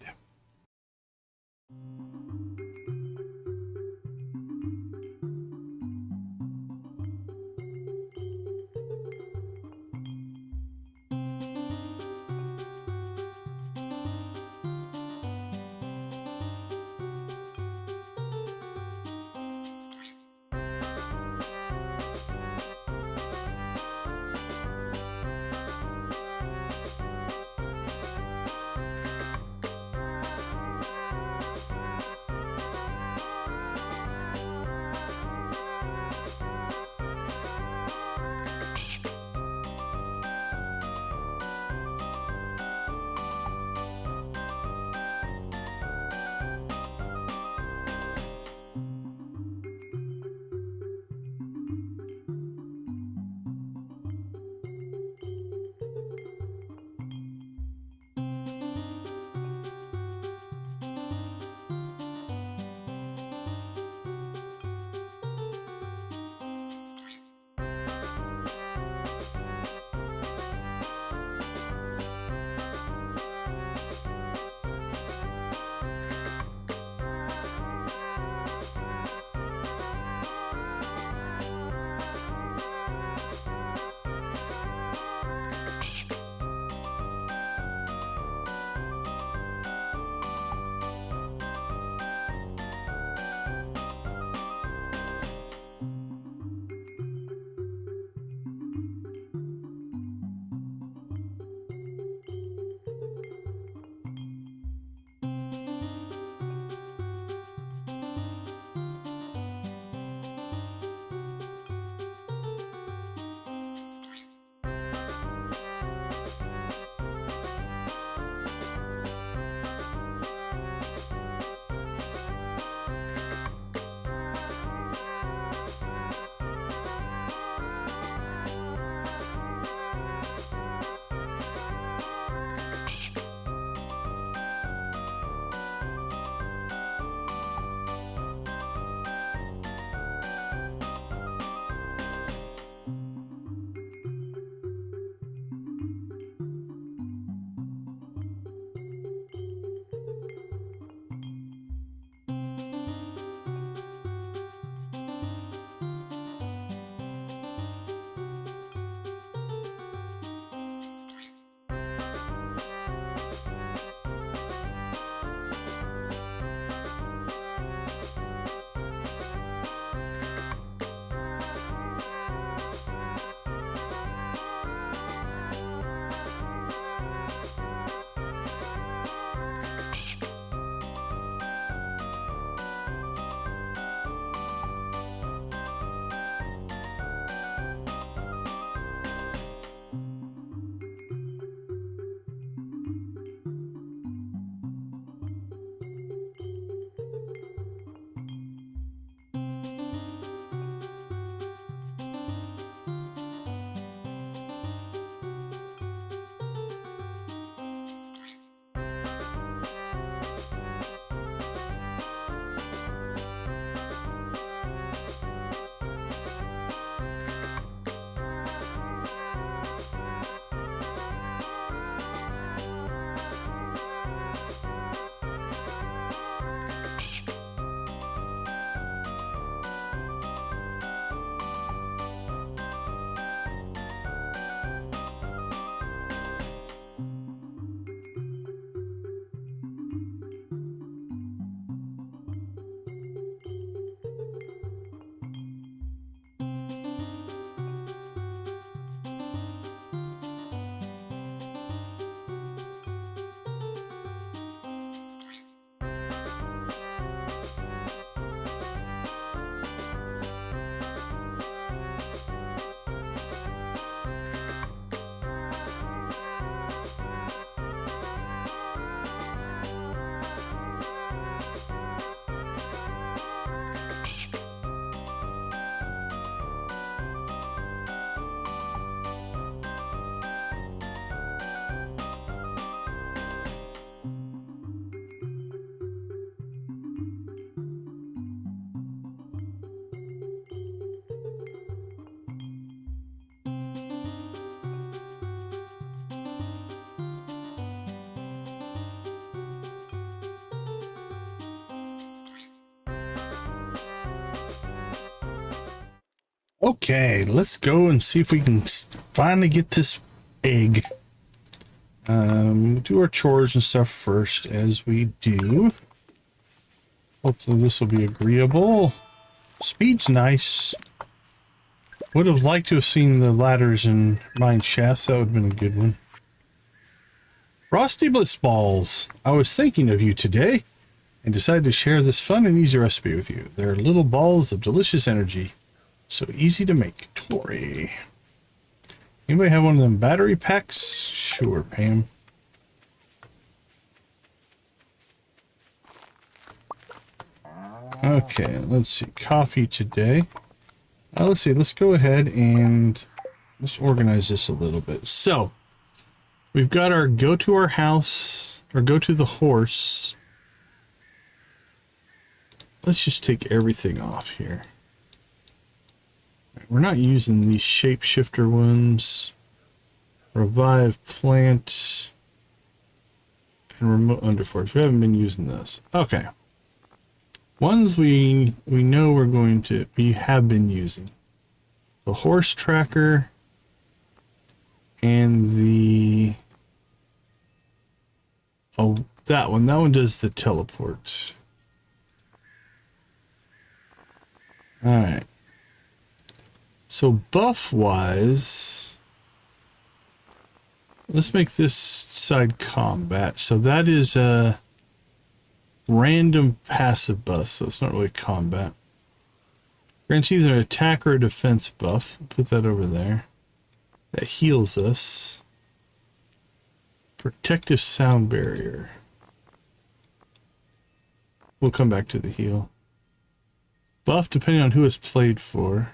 Okay, let's go and see if we can finally get this egg. Do our chores and stuff first, as we do. Hopefully this will be agreeable. Speed's nice. Would have liked to have seen the ladders and mine shafts. That would have been a good one. Frosty Bliss Balls. I was thinking of you today and decided to share this fun and easy recipe with you. They're little balls of delicious energy. So easy to make. Tori. Anybody have one of them battery packs? Sure, Pam. Okay, let's see. Coffee today. Let's see. Let's go ahead and let's organize this a little bit. So, we've got our go to our house, or go to the horse. Let's just take everything off here. We're not using these shapeshifter ones. Revive plant and remote underforge. We haven't been using this. Okay. Ones we know we have been using. The horse tracker and the that one does the teleport. All right. So buff wise, let's make this side combat. So that is a random passive buff, so it's not really combat. Grants either an attack or a defense buff. Put that over there. That heals us. Protective sound barrier. We'll come back to the heal. Buff depending on who it's played for.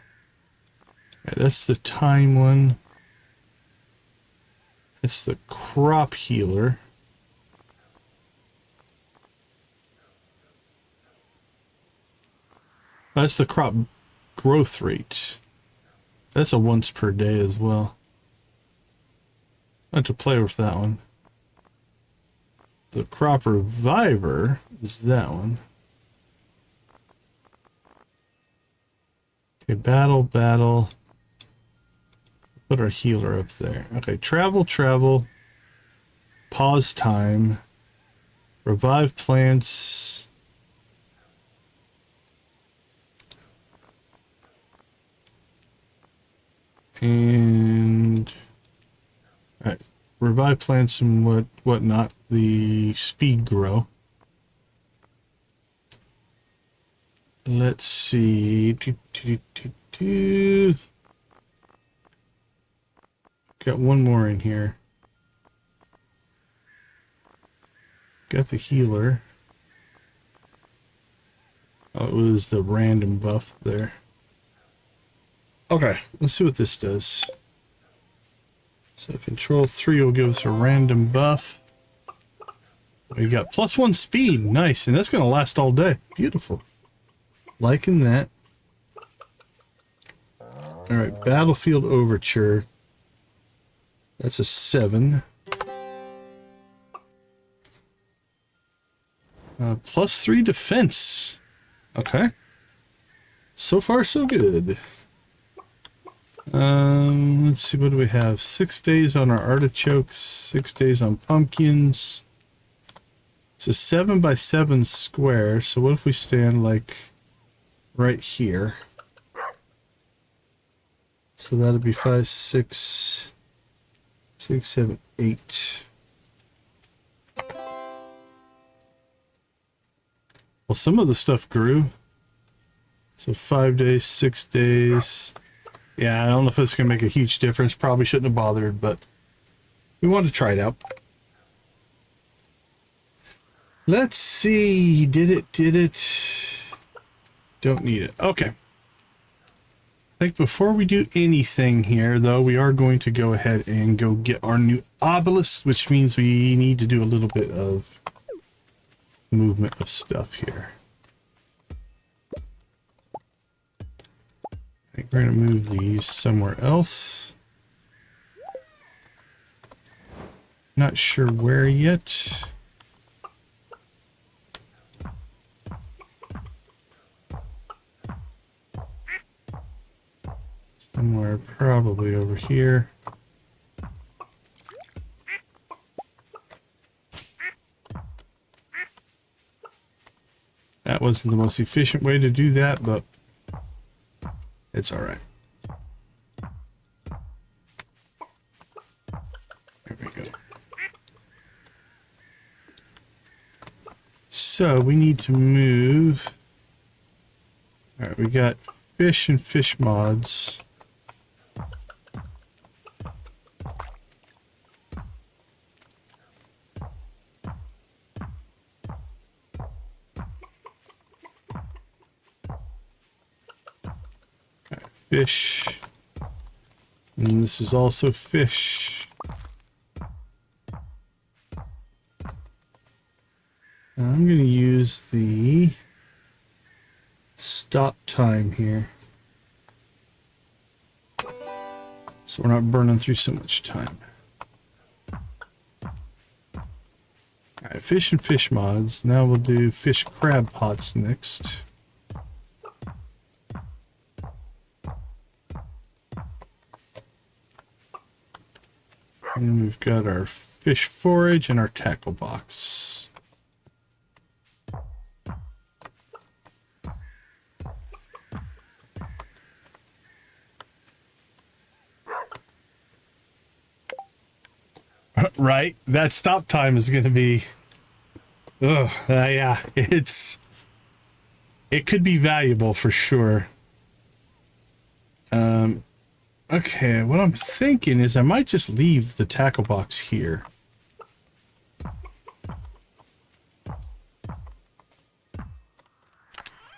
Right, that's the time one. It's the crop healer. That's the crop growth rate. That's a once per day as well. I have to play with that one. The crop reviver is that one. Okay, battle. Put our healer up there. Okay, travel. Pause time. Revive plants. And all right, revive plants and whatnot. The speed grow. Let's see. Got one more in here. Got the healer. Oh, it was the random buff there. Okay, let's see what this does. So control 3 will give us a random buff. We got +1 speed. Nice, and that's going to last all day. Beautiful. Liking that. Alright, Battlefield Overture. That's a 7. +3 defense. Okay. So far, so good. Let's see, what do we have? 6 days on our artichokes, 6 days on pumpkins. It's a 7x7 square, so what if we stand like right here? So that'll be 5, 6, 7, 8. Well, some of the stuff grew. So 5 days, 6 days. Yeah, I don't know if it's going to make a huge difference. Probably shouldn't have bothered, but we want to try it out. Let's see. Did it? Don't need it. Okay. I think before we do anything here, though, we are going to go ahead and go get our new obelisk, which means we need to do a little bit of movement of stuff here. I think we're going to move these somewhere else. Not sure where yet. somewhere probably over here. That wasn't the most efficient way to do that, but it's all right. There we go. So we need to move. All right, we got fish and fish mods. Fish, and this is also fish. I'm going to use the stop time here, so we're not burning through so much time. Alright, fish and fish mods. Now we'll do fish crab pots next. And we've got our fish forage and our tackle box. Right? That stop time is going to be... yeah, it could be valuable for sure. Okay, what I'm thinking is I might just leave the tackle box here.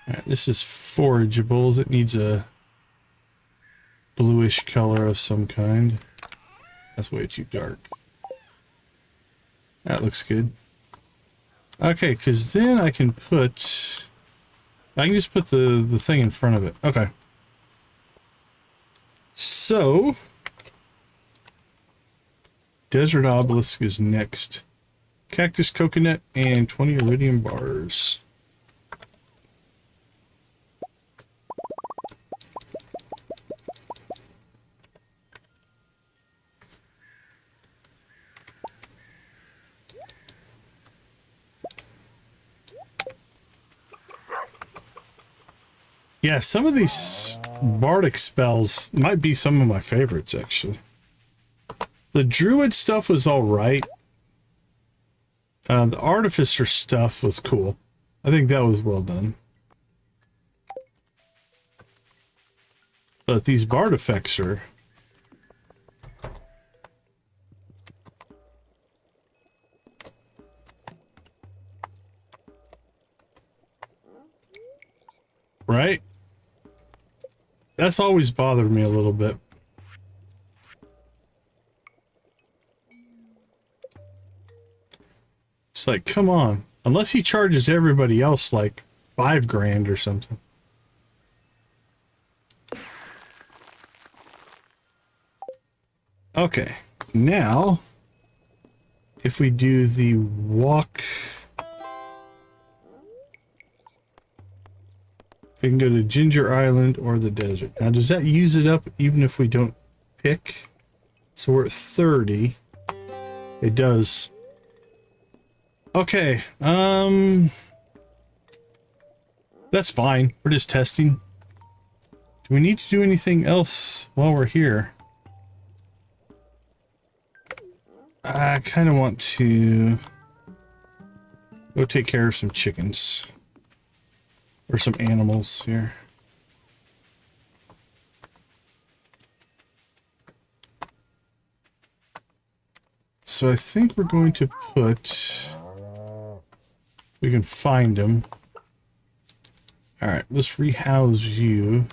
Alright, this is forageables. It needs a bluish color of some kind. That's way too dark. That looks good. Okay, because then I can just put the thing in front of it. Okay. So, Desert Obelisk is next. Cactus coconut and 20 iridium bars. Yeah, some of these Bardic spells might be some of my favorites, actually. The Druid stuff was alright. The Artificer stuff was cool. I think that was well done. But these Bard effects are... Right? That's always bothered me a little bit. It's like, come on. Unless he charges everybody else like $5 grand or something. Okay. Now, if we do the walk... We can go to Ginger Island or the desert. Now, does that use it up even if we don't pick? So we're at 30. It does. Okay. That's fine. We're just testing. Do we need to do anything else while we're here? I kind of want to go take care of some chickens. Or some animals here. So I think we're going to put... We can find them. Alright, let's rehouse you.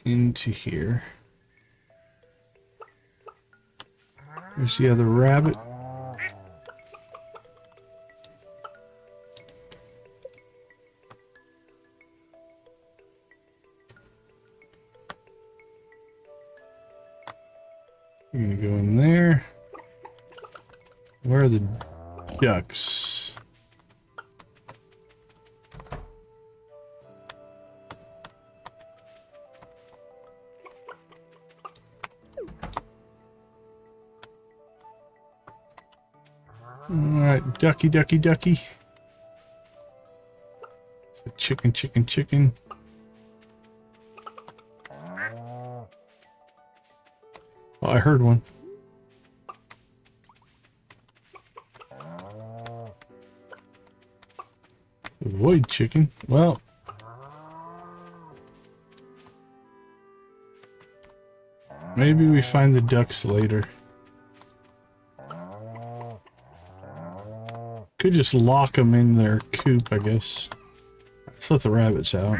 Into here. There's the other rabbit. You're gonna go in there. Where are the ducks? Alright, ducky, ducky, ducky. So chicken, chicken, chicken. Oh, I heard one. Avoid chicken. Well. Maybe we find the ducks later. Could just lock them in their coop, I guess. Let's let the rabbits out.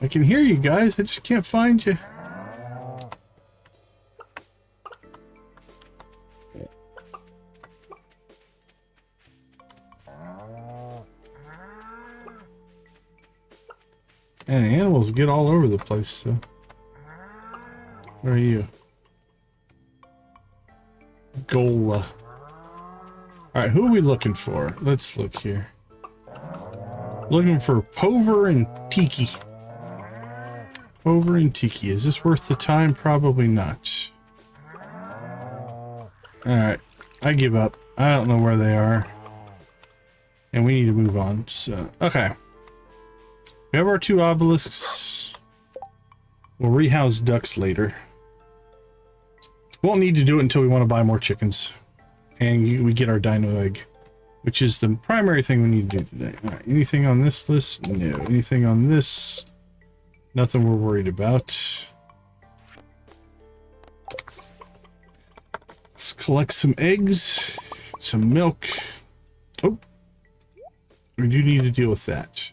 I can hear you guys, I just can't find you. And the animals get all over the place, so. Where are you? Gola. Alright, who are we looking for? Let's look here. Looking for Pover and Tiki. Pover and Tiki. Is this worth the time? Probably not. Alright, I give up. I don't know where they are. And we need to move on, so. Okay. We have our 2 obelisks. We'll rehouse ducks later. Won't need to do it until we want to buy more chickens. And we get our dino egg. Which is the primary thing we need to do today. Alright, anything on this list? No. Anything on this? Nothing we're worried about. Let's collect some eggs. Some milk. Oh. We do need to deal with that.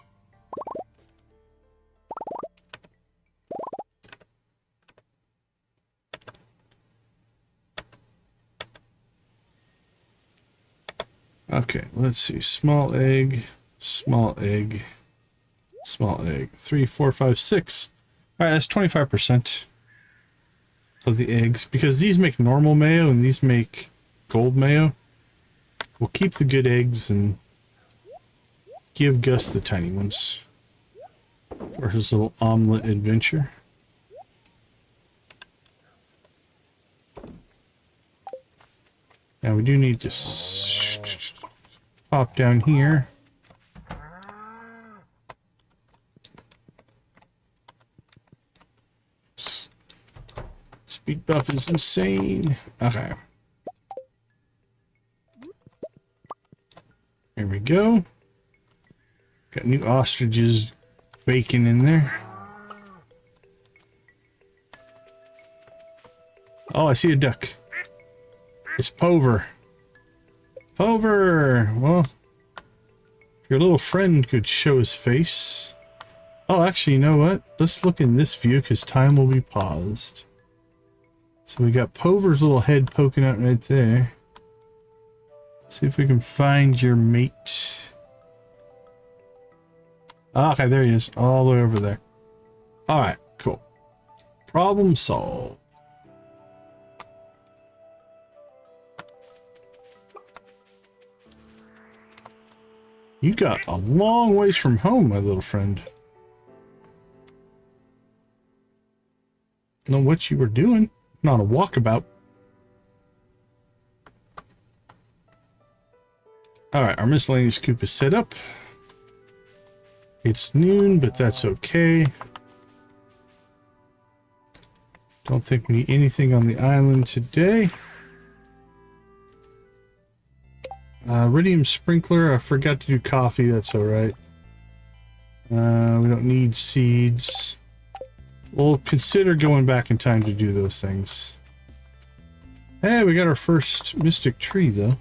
Okay, let's see. Small egg, small egg, small egg. 3, 4, 5, 6. All right, that's 25% of the eggs. Because these make normal mayo and these make gold mayo. We'll keep the good eggs and give Gus the tiny ones for his little omelet adventure. Now we do need to pop down here. Speed buff is insane. Okay. Here we go. Got new ostriches bacon in there. Oh, I see a duck. It's Pover. Pover! Well, your little friend could show his face. Oh, actually, you know what? Let's look in this view because time will be paused. So we got Pover's little head poking out right there. See if we can find your mate. Okay, there he is. All the way over there. Alright, cool. Problem solved. You got a long ways from home, my little friend. Know what you were doing. Not a walkabout. Alright, our miscellaneous coop is set up. It's noon, but that's okay. Don't think we need anything on the island today. Iridium sprinkler. I forgot to do coffee. That's alright. We don't need seeds. We'll consider going back in time to do those things. Hey, we got our first mystic tree, though.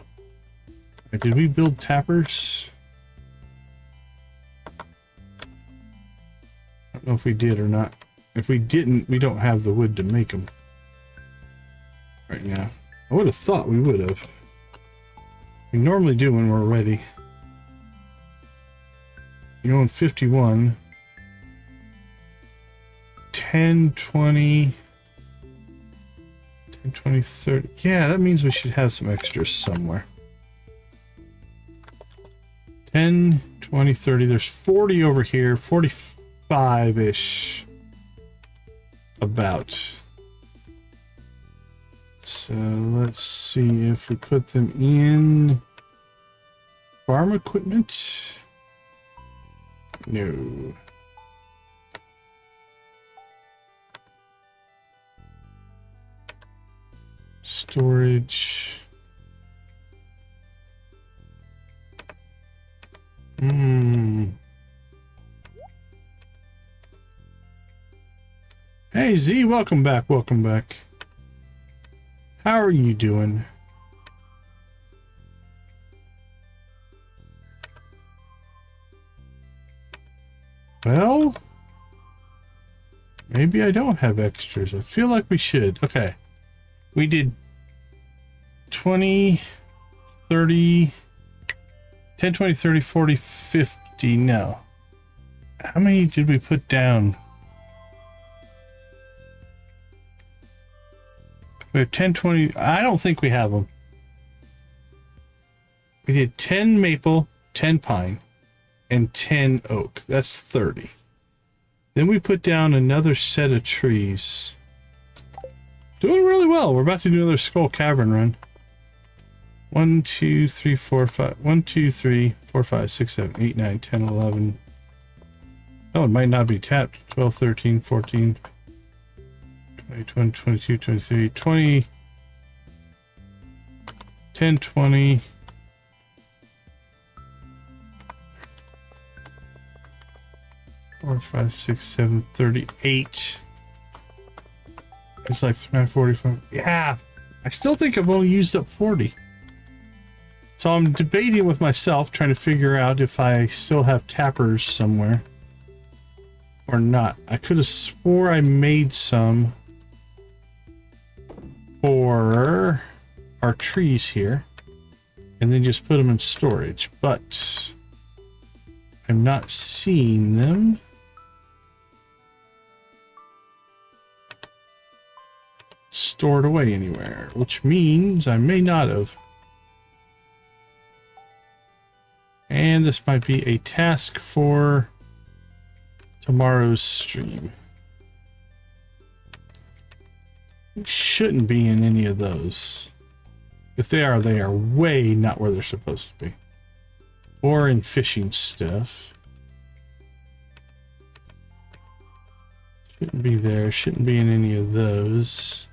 Did we build tappers? I don't know if we did or not. If we didn't, we don't have the wood to make them right now. I would have thought we would have. We normally do when we're ready. You're on 51. 10, 20... 10, 20, 30... Yeah, that means we should have some extras somewhere. 10, 20, 30... There's 40 over here. 45-ish. About. So let's see if we put them in farm equipment. No. Storage. Hey Z, welcome back, welcome back. How are you doing? Well, maybe I don't have extras. I feel like we should. Okay. We did 20, 30, 10, 20, 30, 40, 50. No. How many did we put down? We have 10, 20. I don't think we have them. We did 10 maple, 10 pine, and 10 oak. That's 30. Then we put down another set of trees. Doing really well. We're about to do another Skull Cavern run. 1, 2, 3, 4, 5. 1, 2, 3, 4, 5, 6, 7, 8, 9, 10, 11. Oh, it might not be tapped. 12, 13, 14. 20, 22, 23, 20, 10, 20, 4, 5, 6, 7, 38. It's like 45. Yeah, I still think I've only used up 40. So I'm debating with myself, trying to figure out if I still have tappers somewhere or not. I could have swore I made some for our trees here and then just put them in storage, but I'm not seeing them. Stored away anywhere, which means I may not have. And this might be a task for tomorrow's stream. Shouldn't be in any of those. If they are way not where they're supposed to be. Or in fishing stuff. Shouldn't be there. Shouldn't be in any of those.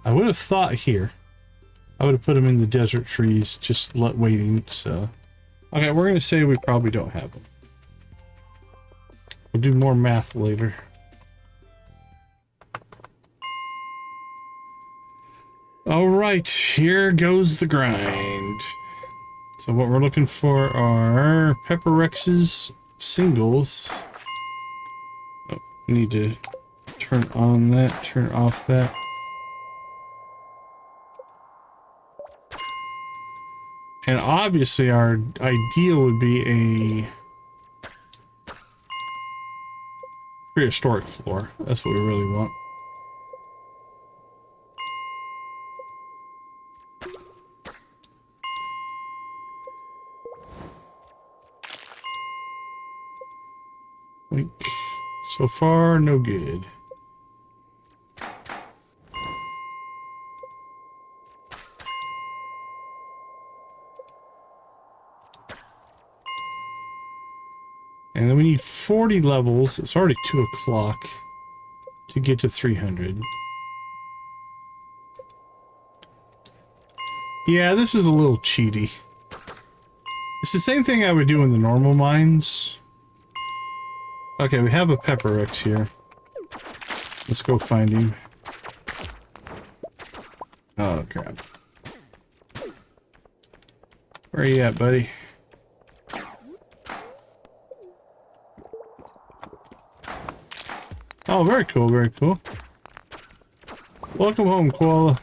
I would have thought here. I would have put them in the desert trees, just waiting, so. Okay, we're going to say we probably don't have them. We'll do more math later. All right, here goes the grind. So what we're looking for are Pepper Rex's singles. Oh, need to turn on that, turn off that. And obviously our ideal would be a prehistoric floor. That's what we really want. So far, no good. And then we need 40 levels. It's already 2 o'clock to get to 300. Yeah, this is a little cheaty. It's the same thing I would do in the normal mines. Okay, we have a Pepper Rex here. Let's go find him. Oh, crap. Where are you at, buddy? Oh, very cool, very cool. Welcome home, Koala.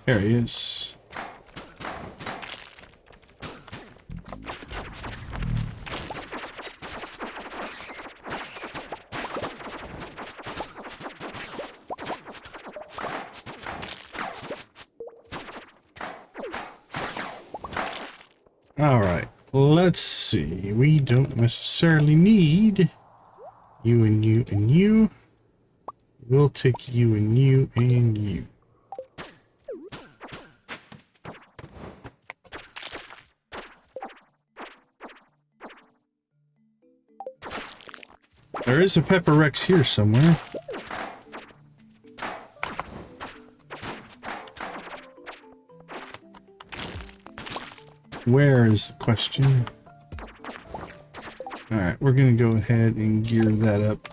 There he is. All right, let's see. We don't necessarily need you and you and you. We'll take you and you and you. There is a Pepper Rex here somewhere. Where is the question? Alright, we're gonna go ahead and gear that up.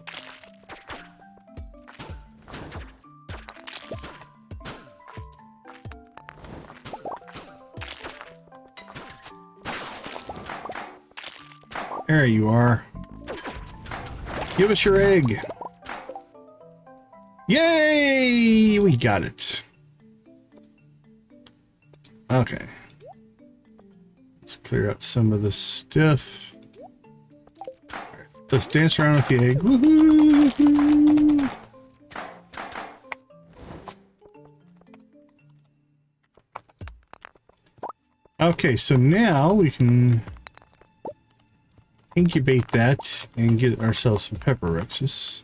There you are. Give us your egg. Yay! We got it. Okay. Let's clear out some of the stuff. Let's dance around with the egg. Woohoo! Okay, so now we can incubate that and get ourselves some Pepper Rexes.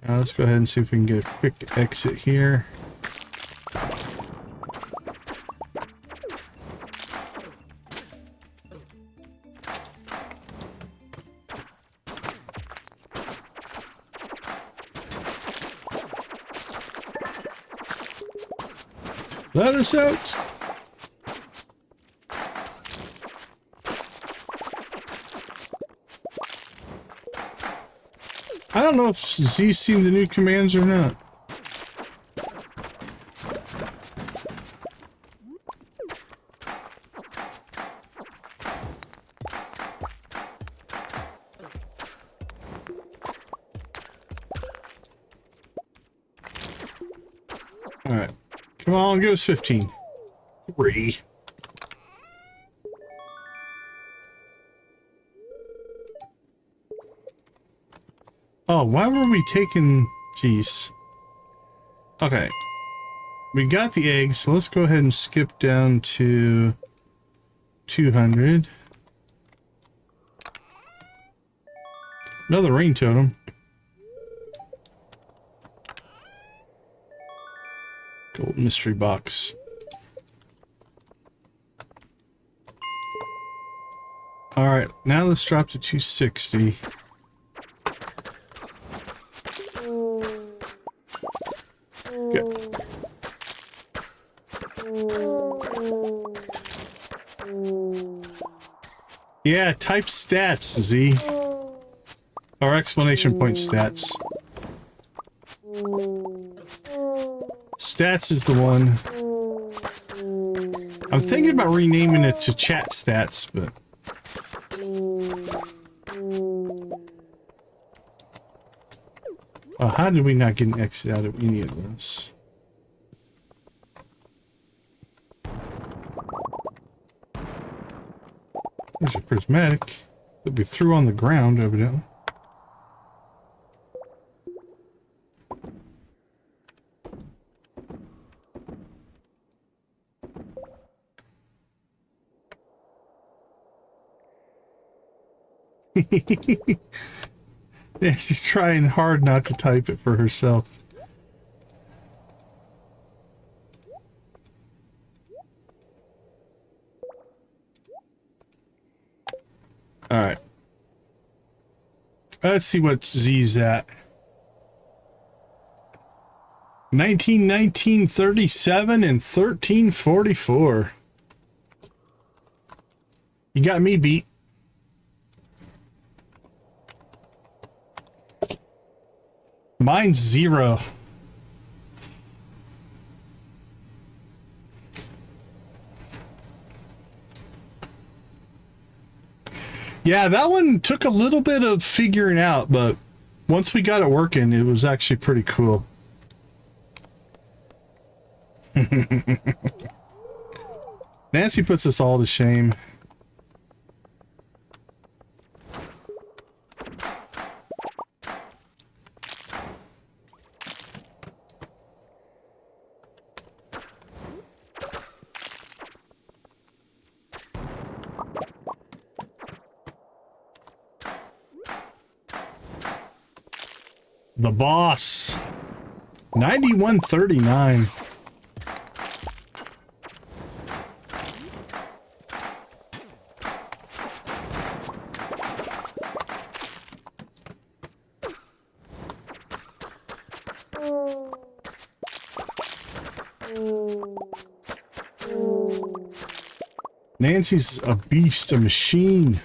Now let's go ahead and see if we can get a quick exit here. Let us out! I don't know if Z's seen the new commands or not. Alright. Come on, give us 15. 3. Oh, why were we taking... Jeez. Okay. We got the eggs, so let's go ahead and skip down to 200. Another rain totem. Gold mystery box. Alright, now let's drop to 260. Yeah, type stats, Z. Or exclamation point stats. Stats is the one. I'm thinking about renaming it to chat stats, but... Oh, how did we not get an exit out of any of those? There's a prismatic that we threw on the ground, evidently. Yeah, she's trying hard not to type it for herself. Alright. Let's see what Z's at. 1937 and 1344. You got me beat. Mine's 0. Yeah, that one took a little bit of figuring out, but once we got it working, it was actually pretty cool. Nancy puts us all to shame. The boss. 9139. Nancy's a beast, a machine.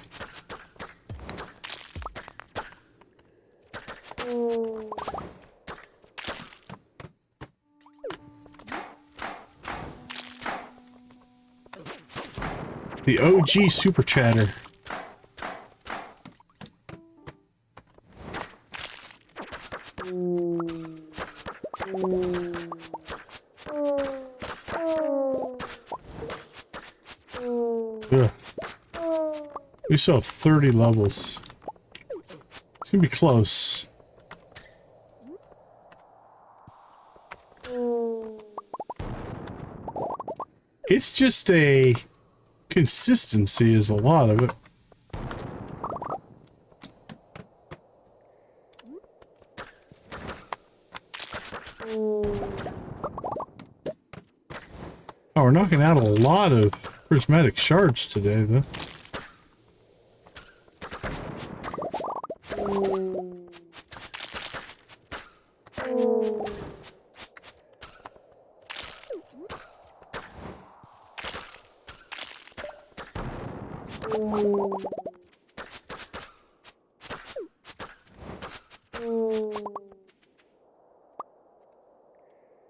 The OG Super Chatter. Ugh. We still have 30 levels. It's gonna be close. It's just a consistency is a lot of it. Oh, we're knocking out a lot of prismatic shards today, though.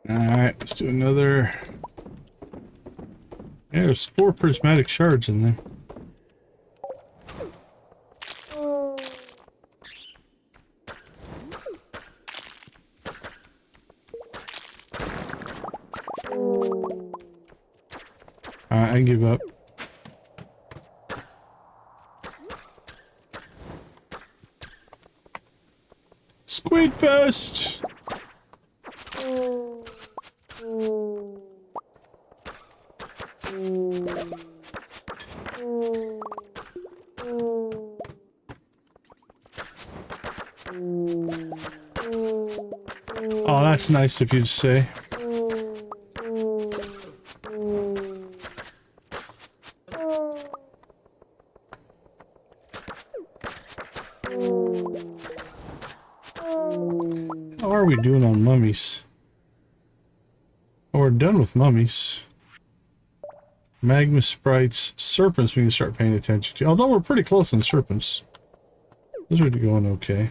Alright, let's do another. Yeah, there's 4 prismatic shards in there. Alright, I give up. Squid Fest! Oh, that's nice of you to say. How are we doing on mummies? Oh, we're done with mummies. Magma sprites, serpents we can start paying attention to. Although we're pretty close on serpents. Those are going okay.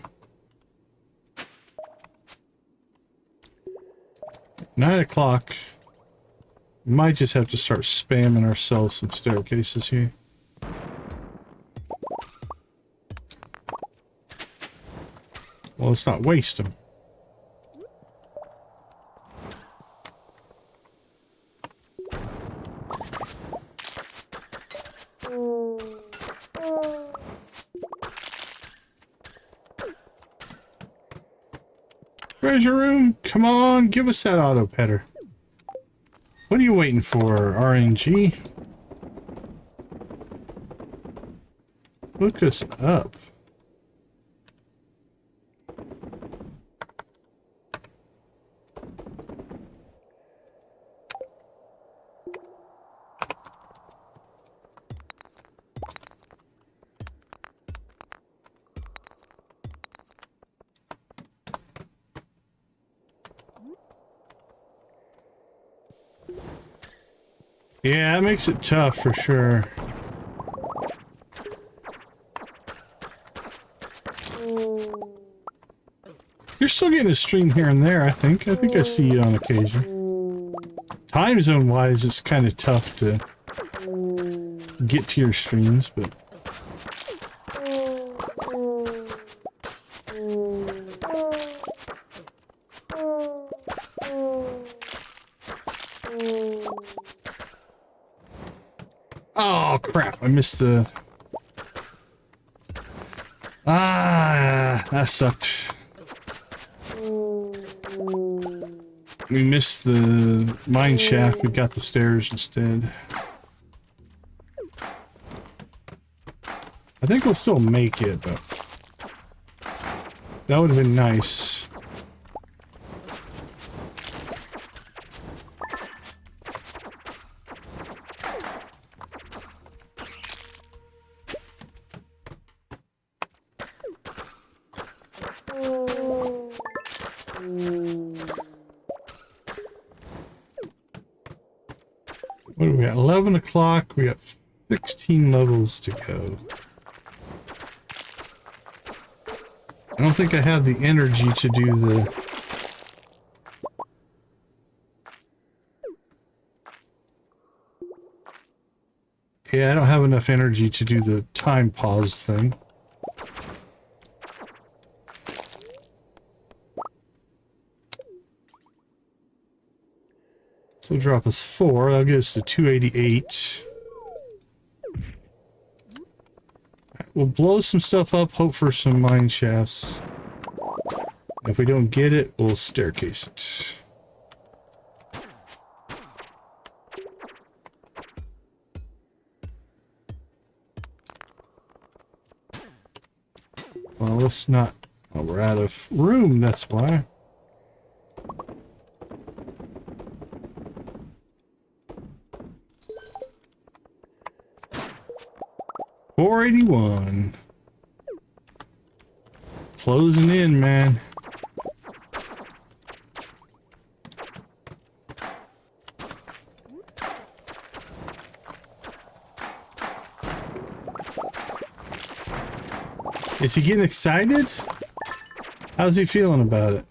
9 o'clock. Might just have to start spamming ourselves some staircases here. Well, let's not waste them. Treasure room, come on, give us that Autopetter. What are you waiting for, RNG? Look us up. Yeah, that makes it tough for sure. You're still getting a stream here and there, I think. I think I see you on occasion. Time zone wise, it's kind of tough to get to your streams, but... Oh crap, I missed the... Ah, that sucked. We missed the mine shaft, we got the stairs instead. I think we'll still make it, but... That would have been nice. What do we got? 11 o'clock. We got 16 levels to go. I don't think I have the energy to do the... Yeah, I don't have enough energy to do the time pause thing. So drop us 4. That'll get us to 288. We'll blow some stuff up, hope for some mine shafts. If we don't get it, we'll staircase it. Well, let's not... Oh, we're out of room, that's why. $481. Closing in, man. Is he getting excited? How's he feeling about it?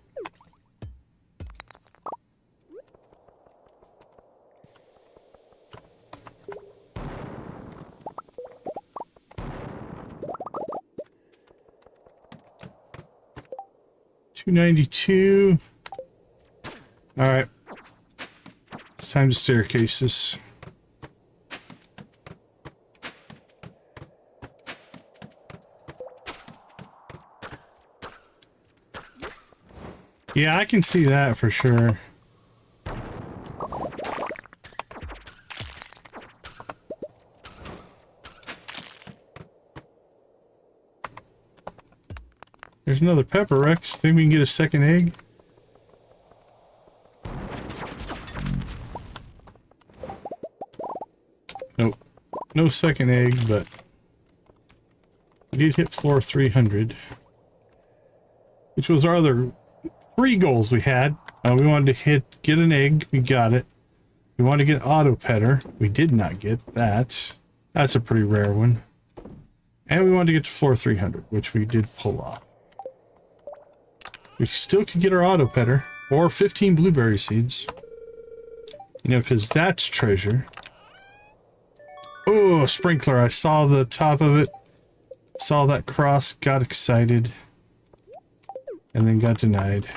$292. All right. It's time to staircase this. Yeah, I can see that for sure. There's another pepper, Rex. Think we can get a second egg? Nope. No second egg, but we did hit floor 300. Which was our other 3 goals we had. We wanted to get an egg. We got it. We wanted to get an Autopetter. We did not get that. That's a pretty rare one. And we wanted to get to floor 300, which we did pull off. We still could get our Autopetter or 15 blueberry seeds. You know, because that's treasure. Oh, sprinkler. I saw the top of it. Saw that cross. Got excited. And then got denied.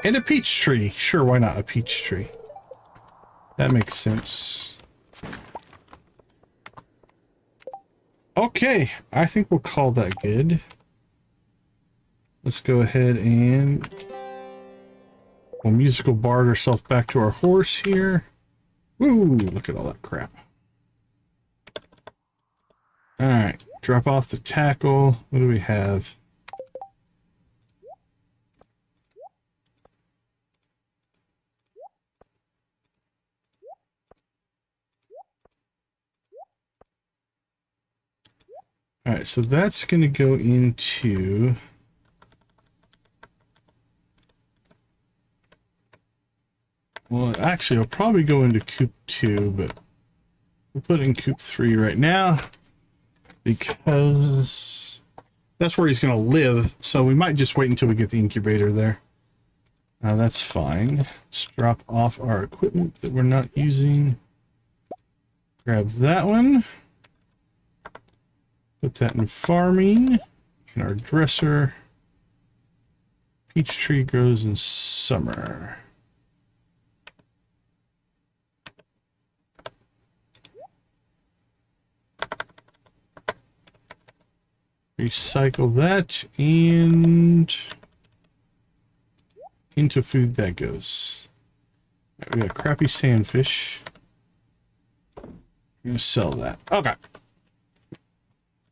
And a peach tree. Sure, why not a peach tree? That makes sense. Okay, I think we'll call that good. Let's go ahead and we'll musical bard ourselves back to our horse here. Woo, look at all that crap. Alright, drop off the tackle. What do we have? Alright, so that's going to go into... Well, actually, I'll probably go into Coop 2, but we'll put in Coop 3 right now because that's where he's going to live. So we might just wait until we get the incubator there. That's fine. Let's drop off our equipment that we're not using. Grab that one. Put that in farming. In our dresser. Peach tree grows in summer. Recycle that and into food that goes. Right, we got a crappy sandfish. I'm gonna sell that. Okay.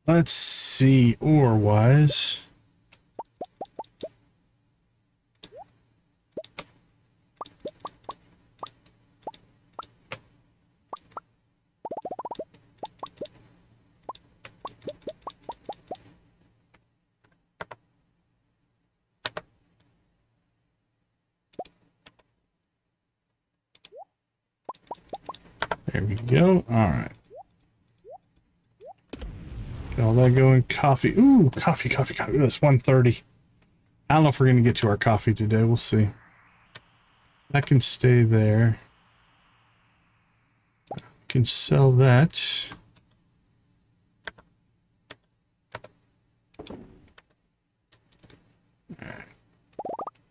Let's see, ore wise. There we go. All right. Got all that going. Coffee. Ooh, coffee. Ooh, it's 1:30. I don't know if we're going to get to our coffee today. We'll see. That can stay there. Can sell that.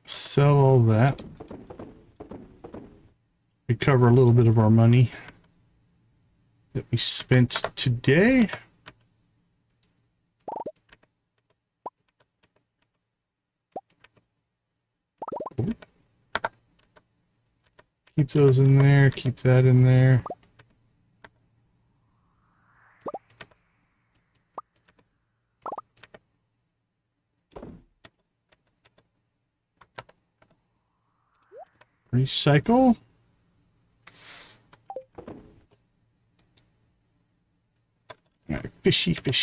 Sell all that. Recover a little bit of our money that we spent today. Keep those in there, keep that in there. Recycle. Alright, fishy. Put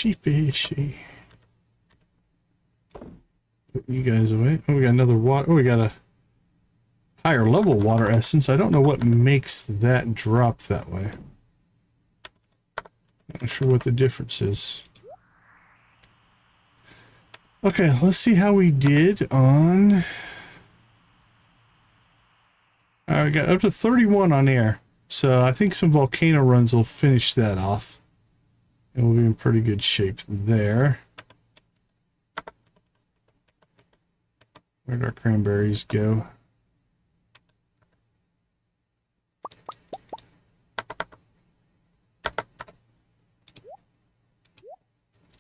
you guys away. Oh, we got another water. Oh, we got a higher level water essence. I don't know what makes that drop that way. Not sure what the difference is. Okay, let's see how we did on... Alright, we got up to 31 on air. So I think some volcano runs will finish that off. And we'll be in pretty good shape there. Where'd our cranberries go?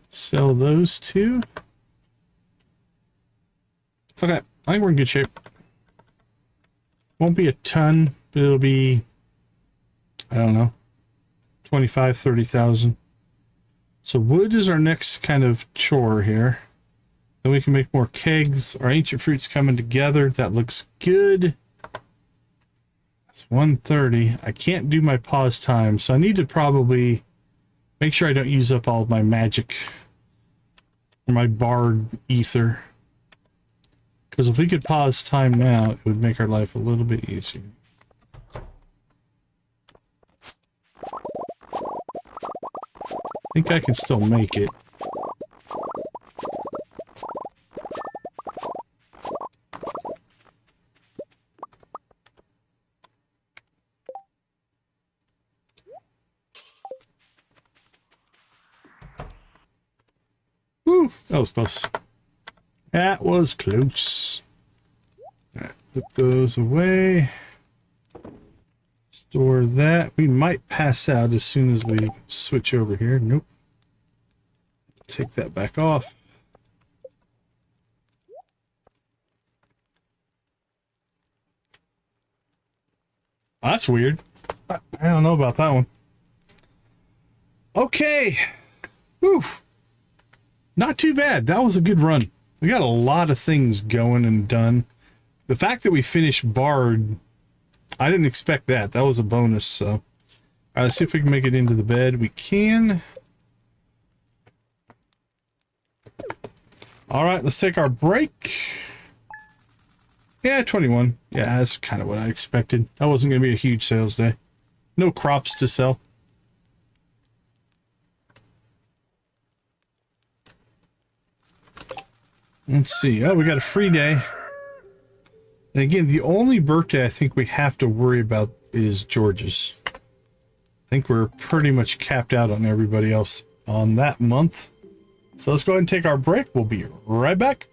Sell those two. Okay, I think we're in good shape. Won't be a ton, but it'll be, I don't know, 25, 30,000. So wood is our next kind of chore here. Then we can make more kegs. Our ancient fruit's coming together. That looks good. That's 1:30. I can't do my pause time, so I need to probably make sure I don't use up all of my magic or my bard ether. Because if we could pause time now, it would make our life a little bit easier. I think I can still make it. Woo! That was close. That was close. Alright, put those away. Store that. We might pass out as soon as we switch over here. Nope. Take that back off. Oh, that's weird. I don't know about that one. Okay. Whew. Not too bad. That was a good run. We got a lot of things going and done. The fact that we finished Bard, I didn't expect that. That was a bonus, so. All right, let's see if we can make it into the bed. We can. All right, let's take our break. Yeah, 21. Yeah, that's kind of what I expected. That wasn't going to be a huge sales day. No crops to sell. Let's see. Oh, we got a free day. And again, the only birthday I think we have to worry about is George's. I think we're pretty much capped out on everybody else on that month. So let's go ahead and take our break. We'll be right back.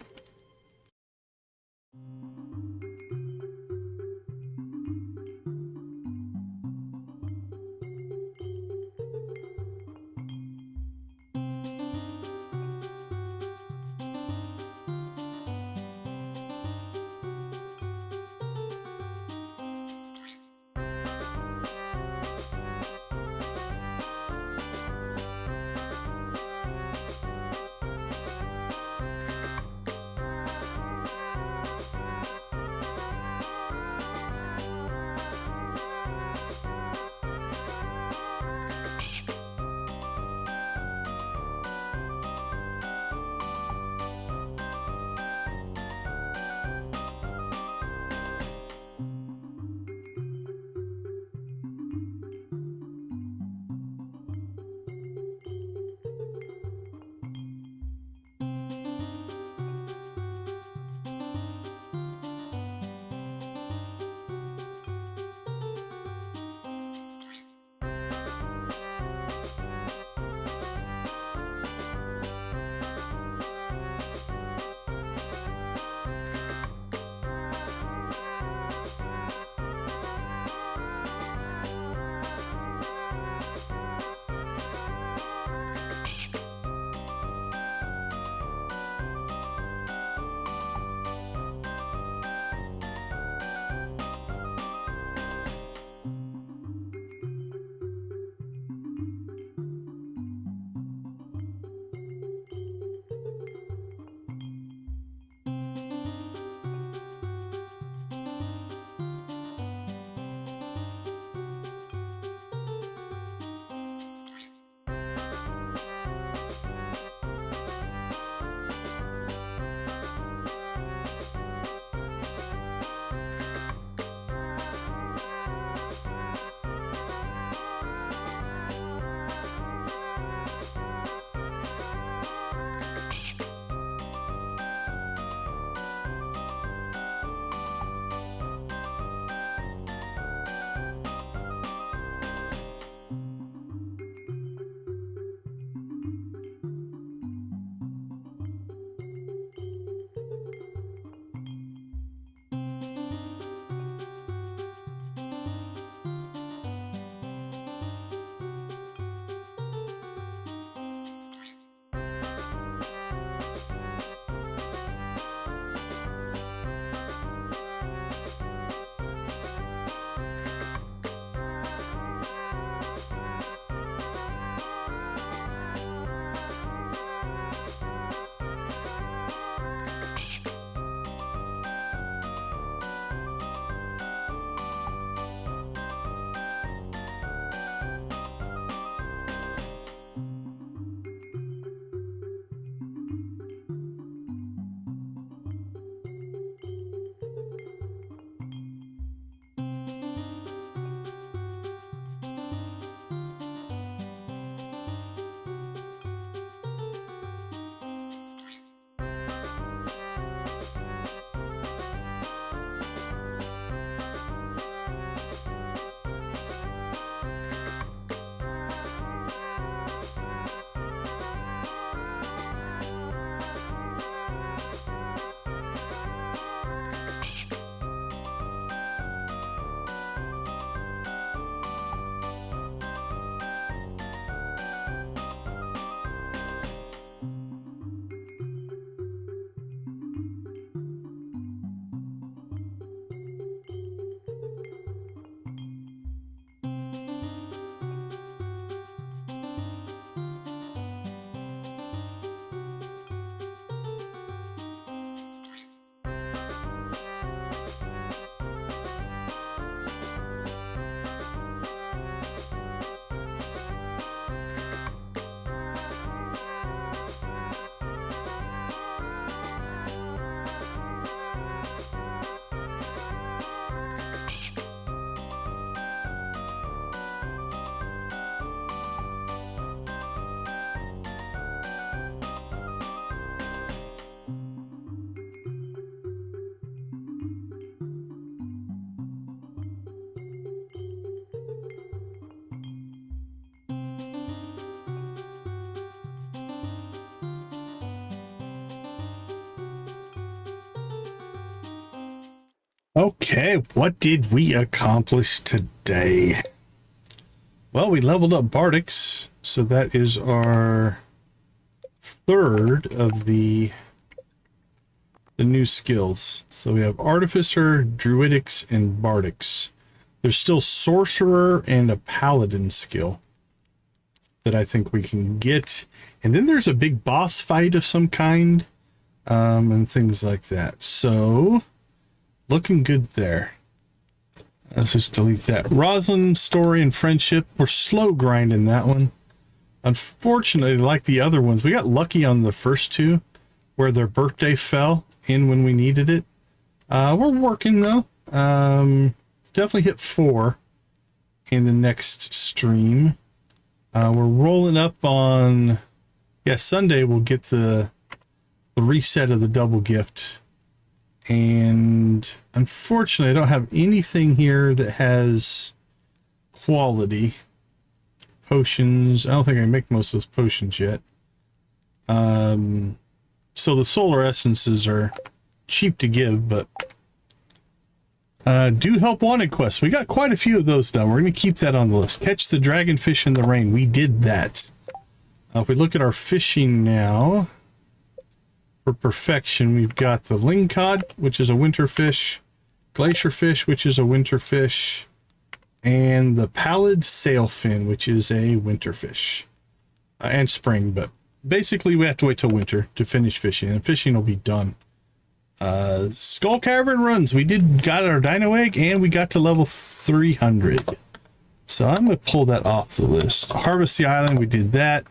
Okay, what did we accomplish today? Well, we leveled up Bardics, so that is our third of the new skills. So we have Artificer, Druidics, and Bardics. There's still Sorcerer and a Paladin skill that I think we can get. And then there's a big boss fight of some kind, and things like that. So, looking good there. Let's just delete that. Roslin, Story, and Friendship. We're slow grinding that one. Unfortunately, like the other ones, we got lucky on the first two where their birthday fell in when we needed it. We're working though. Definitely hit 4 in the next stream. We're rolling up on, yeah, Sunday we'll get the reset of the double gift. And unfortunately, I don't have anything here that has quality potions. I don't think I can make most of those potions yet. So the solar essences are cheap to give, but do help wanted quests. We got quite a few of those done. We're going to keep that on the list. Catch the dragonfish in the rain. We did that. If we look at our fishing now, for perfection, we've got the lingcod, which is a winter fish, glacier fish, which is a winter fish, and the pallid sailfin, which is a winter fish, and spring. But basically, we have to wait till winter to finish fishing, and fishing will be done. Skull Cavern runs. We got our Dino Egg, and we got to level 300. So I'm going to pull that off the list. Harvest the Island, we did that.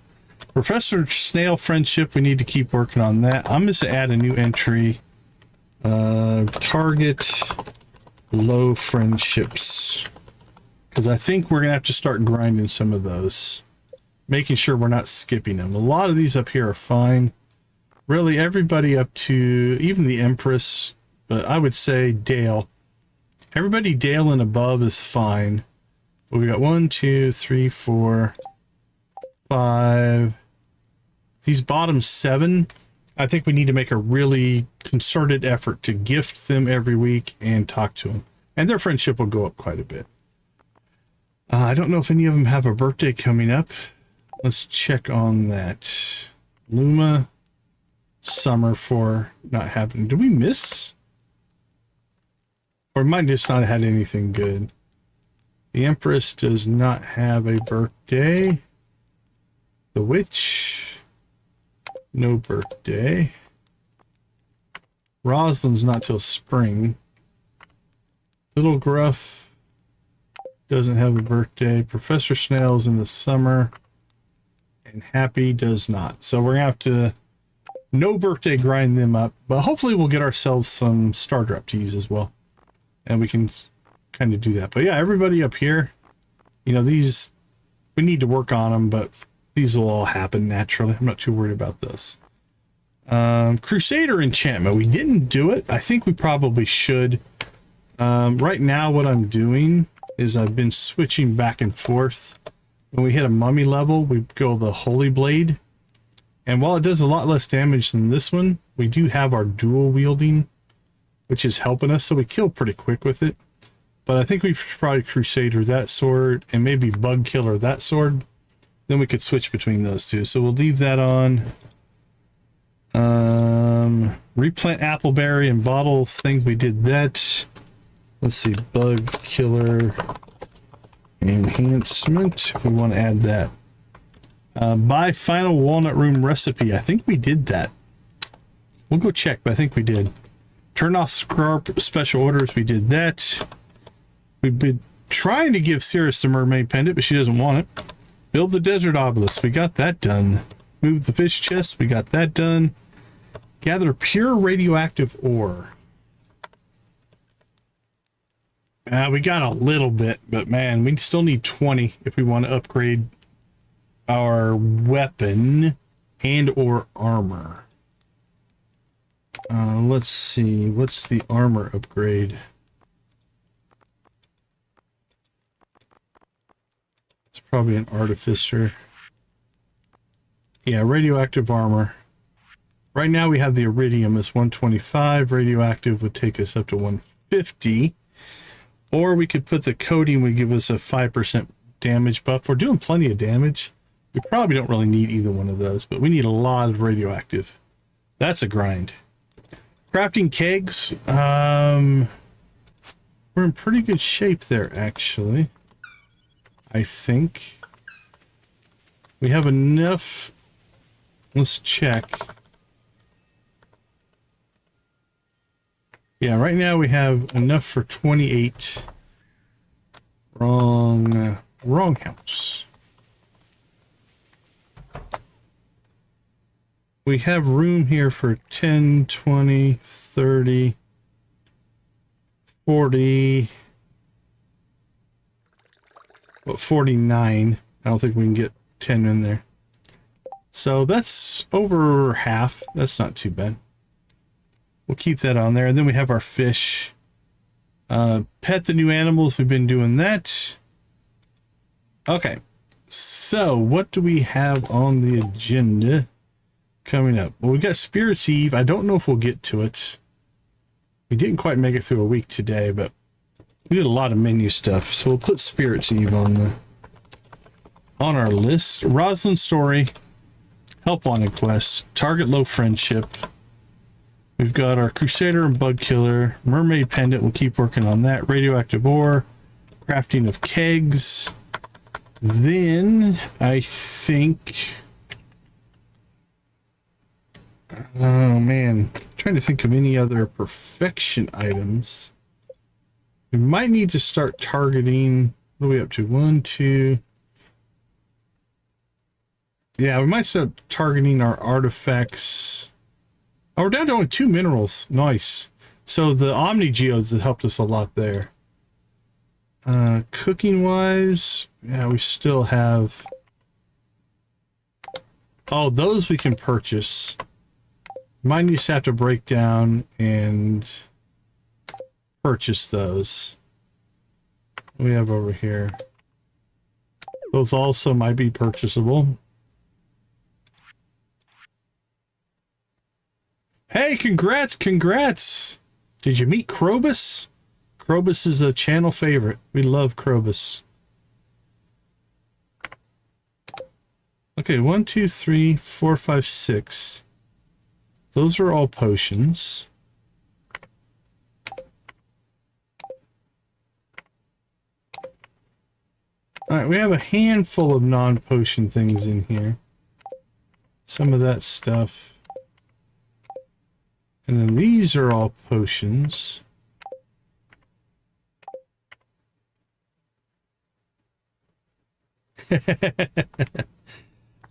Professor Snail Friendship, we need to keep working on that. I'm just going to add a new entry. Target low friendships. Because I think we're going to have to start grinding some of those. Making sure we're not skipping them. A lot of these up here are fine. Really, everybody up to, even the Empress, but I would say Dale. Everybody Dale and above is fine. But we got 1, 2, 3, 4, 5. These bottom 7, I think we need to make a really concerted effort to gift them every week and talk to them. And their friendship will go up quite a bit. I don't know if any of them have a birthday coming up. Let's check on that. Luma, Summer for not happening. Did we miss? Or might just not have had anything good. The Empress does not have a birthday. The Witch, no birthday. Roslin's not till spring. Little Gruff doesn't have a birthday. Professor Snail's in the summer. And Happy does not. So we're going to have to no birthday grind them up. But hopefully we'll get ourselves some Star Drop teas as well. And we can kind of do that. But yeah, everybody up here, you know, these, we need to work on them, but these will all happen naturally. I'm not too worried about this. Crusader enchantment. We didn't do it. I think we probably should. Right now what I'm doing is I've been switching back and forth. When we hit a mummy level, we go the Holy Blade. And while it does a lot less damage than this one, we do have our dual wielding, which is helping us. So we kill pretty quick with it. But I think we should probably Crusader that sword and maybe Bug Killer that sword. Then we could switch between those two. So we'll leave that on. Replant Appleberry and bottles things. We did that. Let's see. Bug Killer enhancement. We want to add that. Buy final walnut room recipe. I think we did that. We'll go check, but I think we did. Turn off Scarp special orders. We did that. We've been trying to give Cirrus the mermaid pendant, but she doesn't want it. Build the desert obelisk. We got that done. Move the fish chest. We got that done. Gather pure radioactive ore. We got a little bit, but man, we still need 20 if we want to upgrade our weapon and or armor. Let's see. What's the armor upgrade? It's probably an artificer. Yeah, radioactive armor. Right now we have the iridium as 125. Radioactive would take us up to 150. 50, or we could put the coating would give us a 5% damage buff. We're doing plenty of damage. We probably don't really need either one of those, but we need a lot of radioactive. That's a grind. Crafting kegs. We're in pretty good shape there, actually. I think. We have enough. Let's check. Yeah, right now we have enough for 28. Wrong house. We have room here for 10, 20, 30, 40, well, 49. I don't think we can get 10 in there. So that's over half. That's not too bad. We'll keep that on there. And then we have our fish. Pet the new animals. We've been doing that. Okay. So what do we have on the agenda coming up? Well, we got Spirit's Eve. I don't know if we'll get to it. We didn't quite make it through a week today, but we did a lot of menu stuff. So we'll put Spirit's Eve on our list. Roslin story. Help wanted quest. Target low friendship. We've got our Crusader and Bug Killer. Mermaid Pendant. We'll keep working on that. Radioactive ore. Crafting of kegs. Then I think... Oh man, I'm trying to think of any other perfection items. We might need to start targeting. What are we up to? 1, 2. Yeah, we might start targeting our artifacts. Oh, we're down to only 2 minerals. Nice. So the Omni Geodes have helped us a lot there. Cooking wise, yeah, we still have. Oh, those we can purchase. Might just have to break down and purchase those. What do we have over here? Those also might be purchasable. Hey, congrats, congrats! Did you meet Krobus? Krobus is a channel favorite. We love Krobus. Okay, 1, 2, 3, 4, 5, 6. Those are all potions. Alright, we have a handful of non-potion things in here. Some of that stuff. And then these are all potions.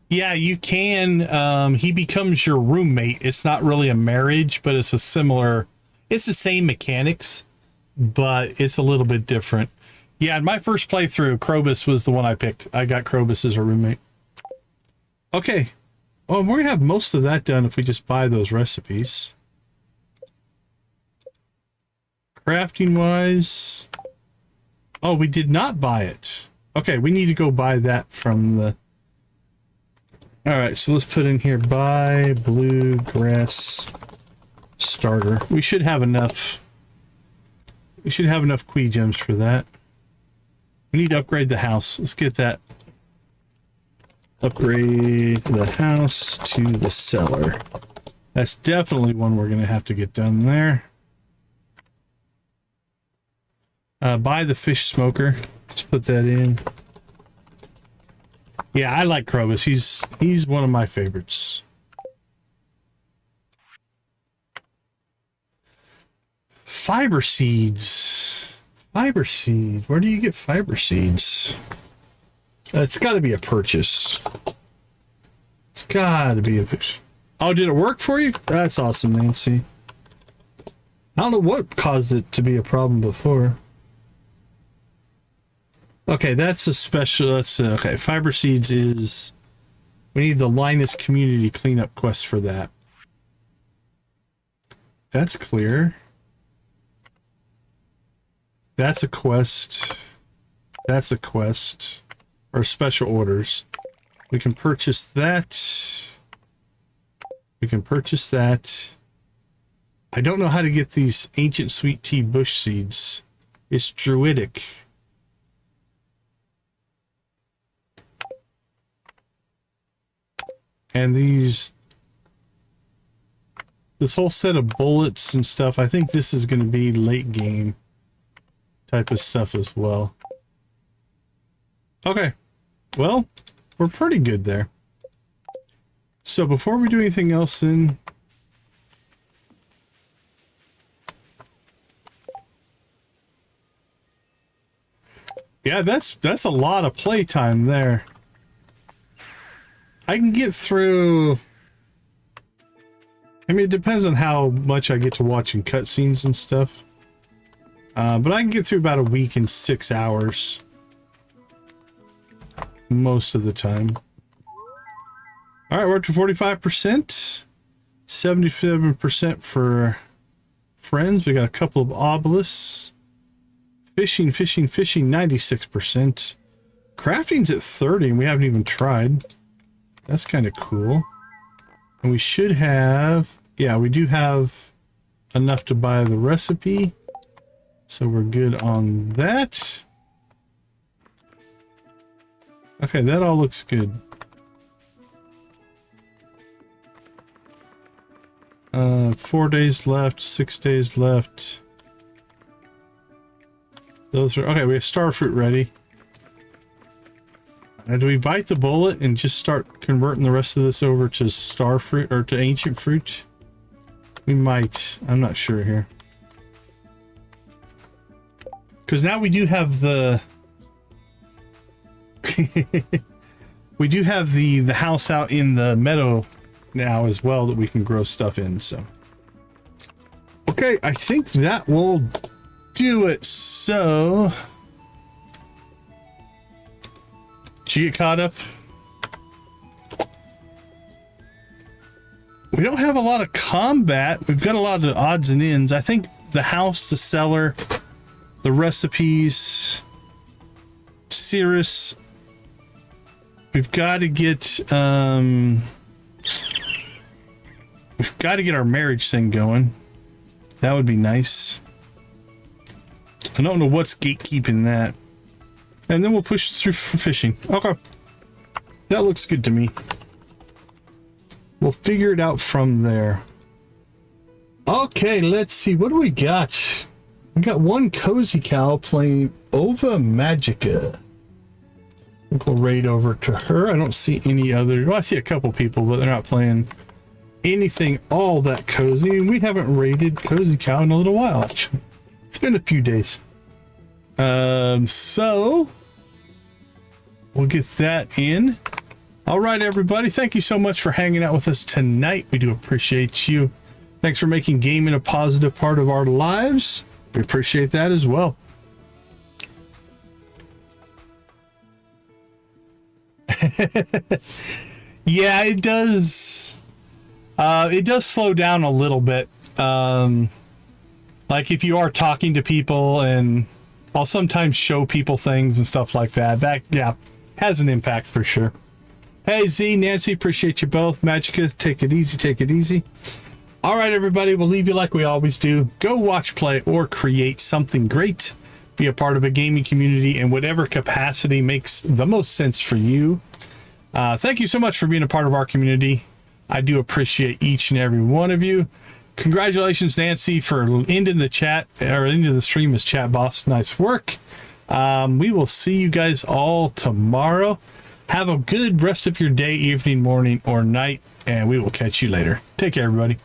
Yeah, you can. He becomes your roommate. It's not really a marriage, but it's a similar... It's the same mechanics, but it's a little bit different. Yeah, in my first playthrough, Krobus was the one I picked. I got Krobus as a roommate. Okay. Well, we're going to have most of that done if we just buy those recipes. Crafting-wise... Oh, we did not buy it. Okay, we need to go buy that from the... Alright, so let's put in here, buy bluegrass starter. We should have enough. We should have enough Quee gems for that. We need to upgrade the house. Let's get that. Upgrade the house to the cellar. That's definitely one we're going to have to get done there. Buy the fish smoker. Let's put that in. Yeah, I like Krobus. He's one of my favorites. Fiber seeds. Fiber seed. Where do you get fiber seeds? It's got to be a purchase. It's got to be a purchase. Oh, did it work for you? That's awesome, Nancy. I don't know what caused it to be a problem before. Okay, that's a special, okay, fiber seeds is, we need the Linus community cleanup quest for that. That's clear. That's a quest. That's a quest. Or special orders. We can purchase that. We can purchase that. I don't know how to get these ancient sweet tea bush seeds. It's druidic. And this whole set of bullets and stuff, I think this is going to be late game type of stuff as well. Okay. Well, we're pretty good there. So before we do anything else then, yeah, that's a lot of playtime there. I can get through, I mean, it depends on how much I get to watching cutscenes and stuff. But I can get through about a week in 6 hours. Most of the time. All right, we're up to 45%. 77% for friends. We got a couple of obelisks. Fishing, 96%. Crafting's at 30, and we haven't even tried. That's kind of cool. And we should have, yeah, we do have enough to buy the recipe. So we're good on that. Okay, that all looks good. 4 days left, 6 days left. Those are, okay, we have starfruit ready. Now, do we bite the bullet and just start converting the rest of this over to starfruit or to ancient fruit? We might. I'm not sure here. Because now we do have the we do have the house out in the meadow now as well that we can grow stuff in. So okay, I think that will do it. So did you get caught up? We don't have a lot of combat. We've got a lot of odds and ends. I think the house, the cellar, the recipes, Cirrus. We've got to get our marriage thing going. That would be nice. I don't know what's gatekeeping that. And then we'll push through for fishing. Okay. That looks good to me. We'll figure it out from there. Okay, let's see. What do we got? We got one cozy cow playing Ova Magica. I think we'll raid over to her. I don't see any other. Well, I see a couple people, but they're not playing anything all that cozy. We haven't raided Cozy Cow in a little while, actually. It's been a few days. So we'll get that in. All right, everybody. Thank you so much for hanging out with us tonight. We do appreciate you. Thanks for making gaming a positive part of our lives. We appreciate that as well. Yeah, it does. It does slow down a little bit. Like if you are talking to people, and I'll sometimes show people things and stuff like that. That, yeah, has an impact for sure. Hey, Z, Nancy, appreciate you both. Magica, take it easy, take it easy. All right, everybody, we'll leave you like we always do. Go watch, play, or create something great. Be a part of a gaming community in whatever capacity makes the most sense for you. Thank you so much for being a part of our community. I do appreciate each and every one of you. Congratulations, Nancy, for ending the chat or ending the stream as chat boss. Nice work. We will see you guys all tomorrow. Have a good rest of your day, evening, morning, or night, and we will catch you later. Take care, everybody.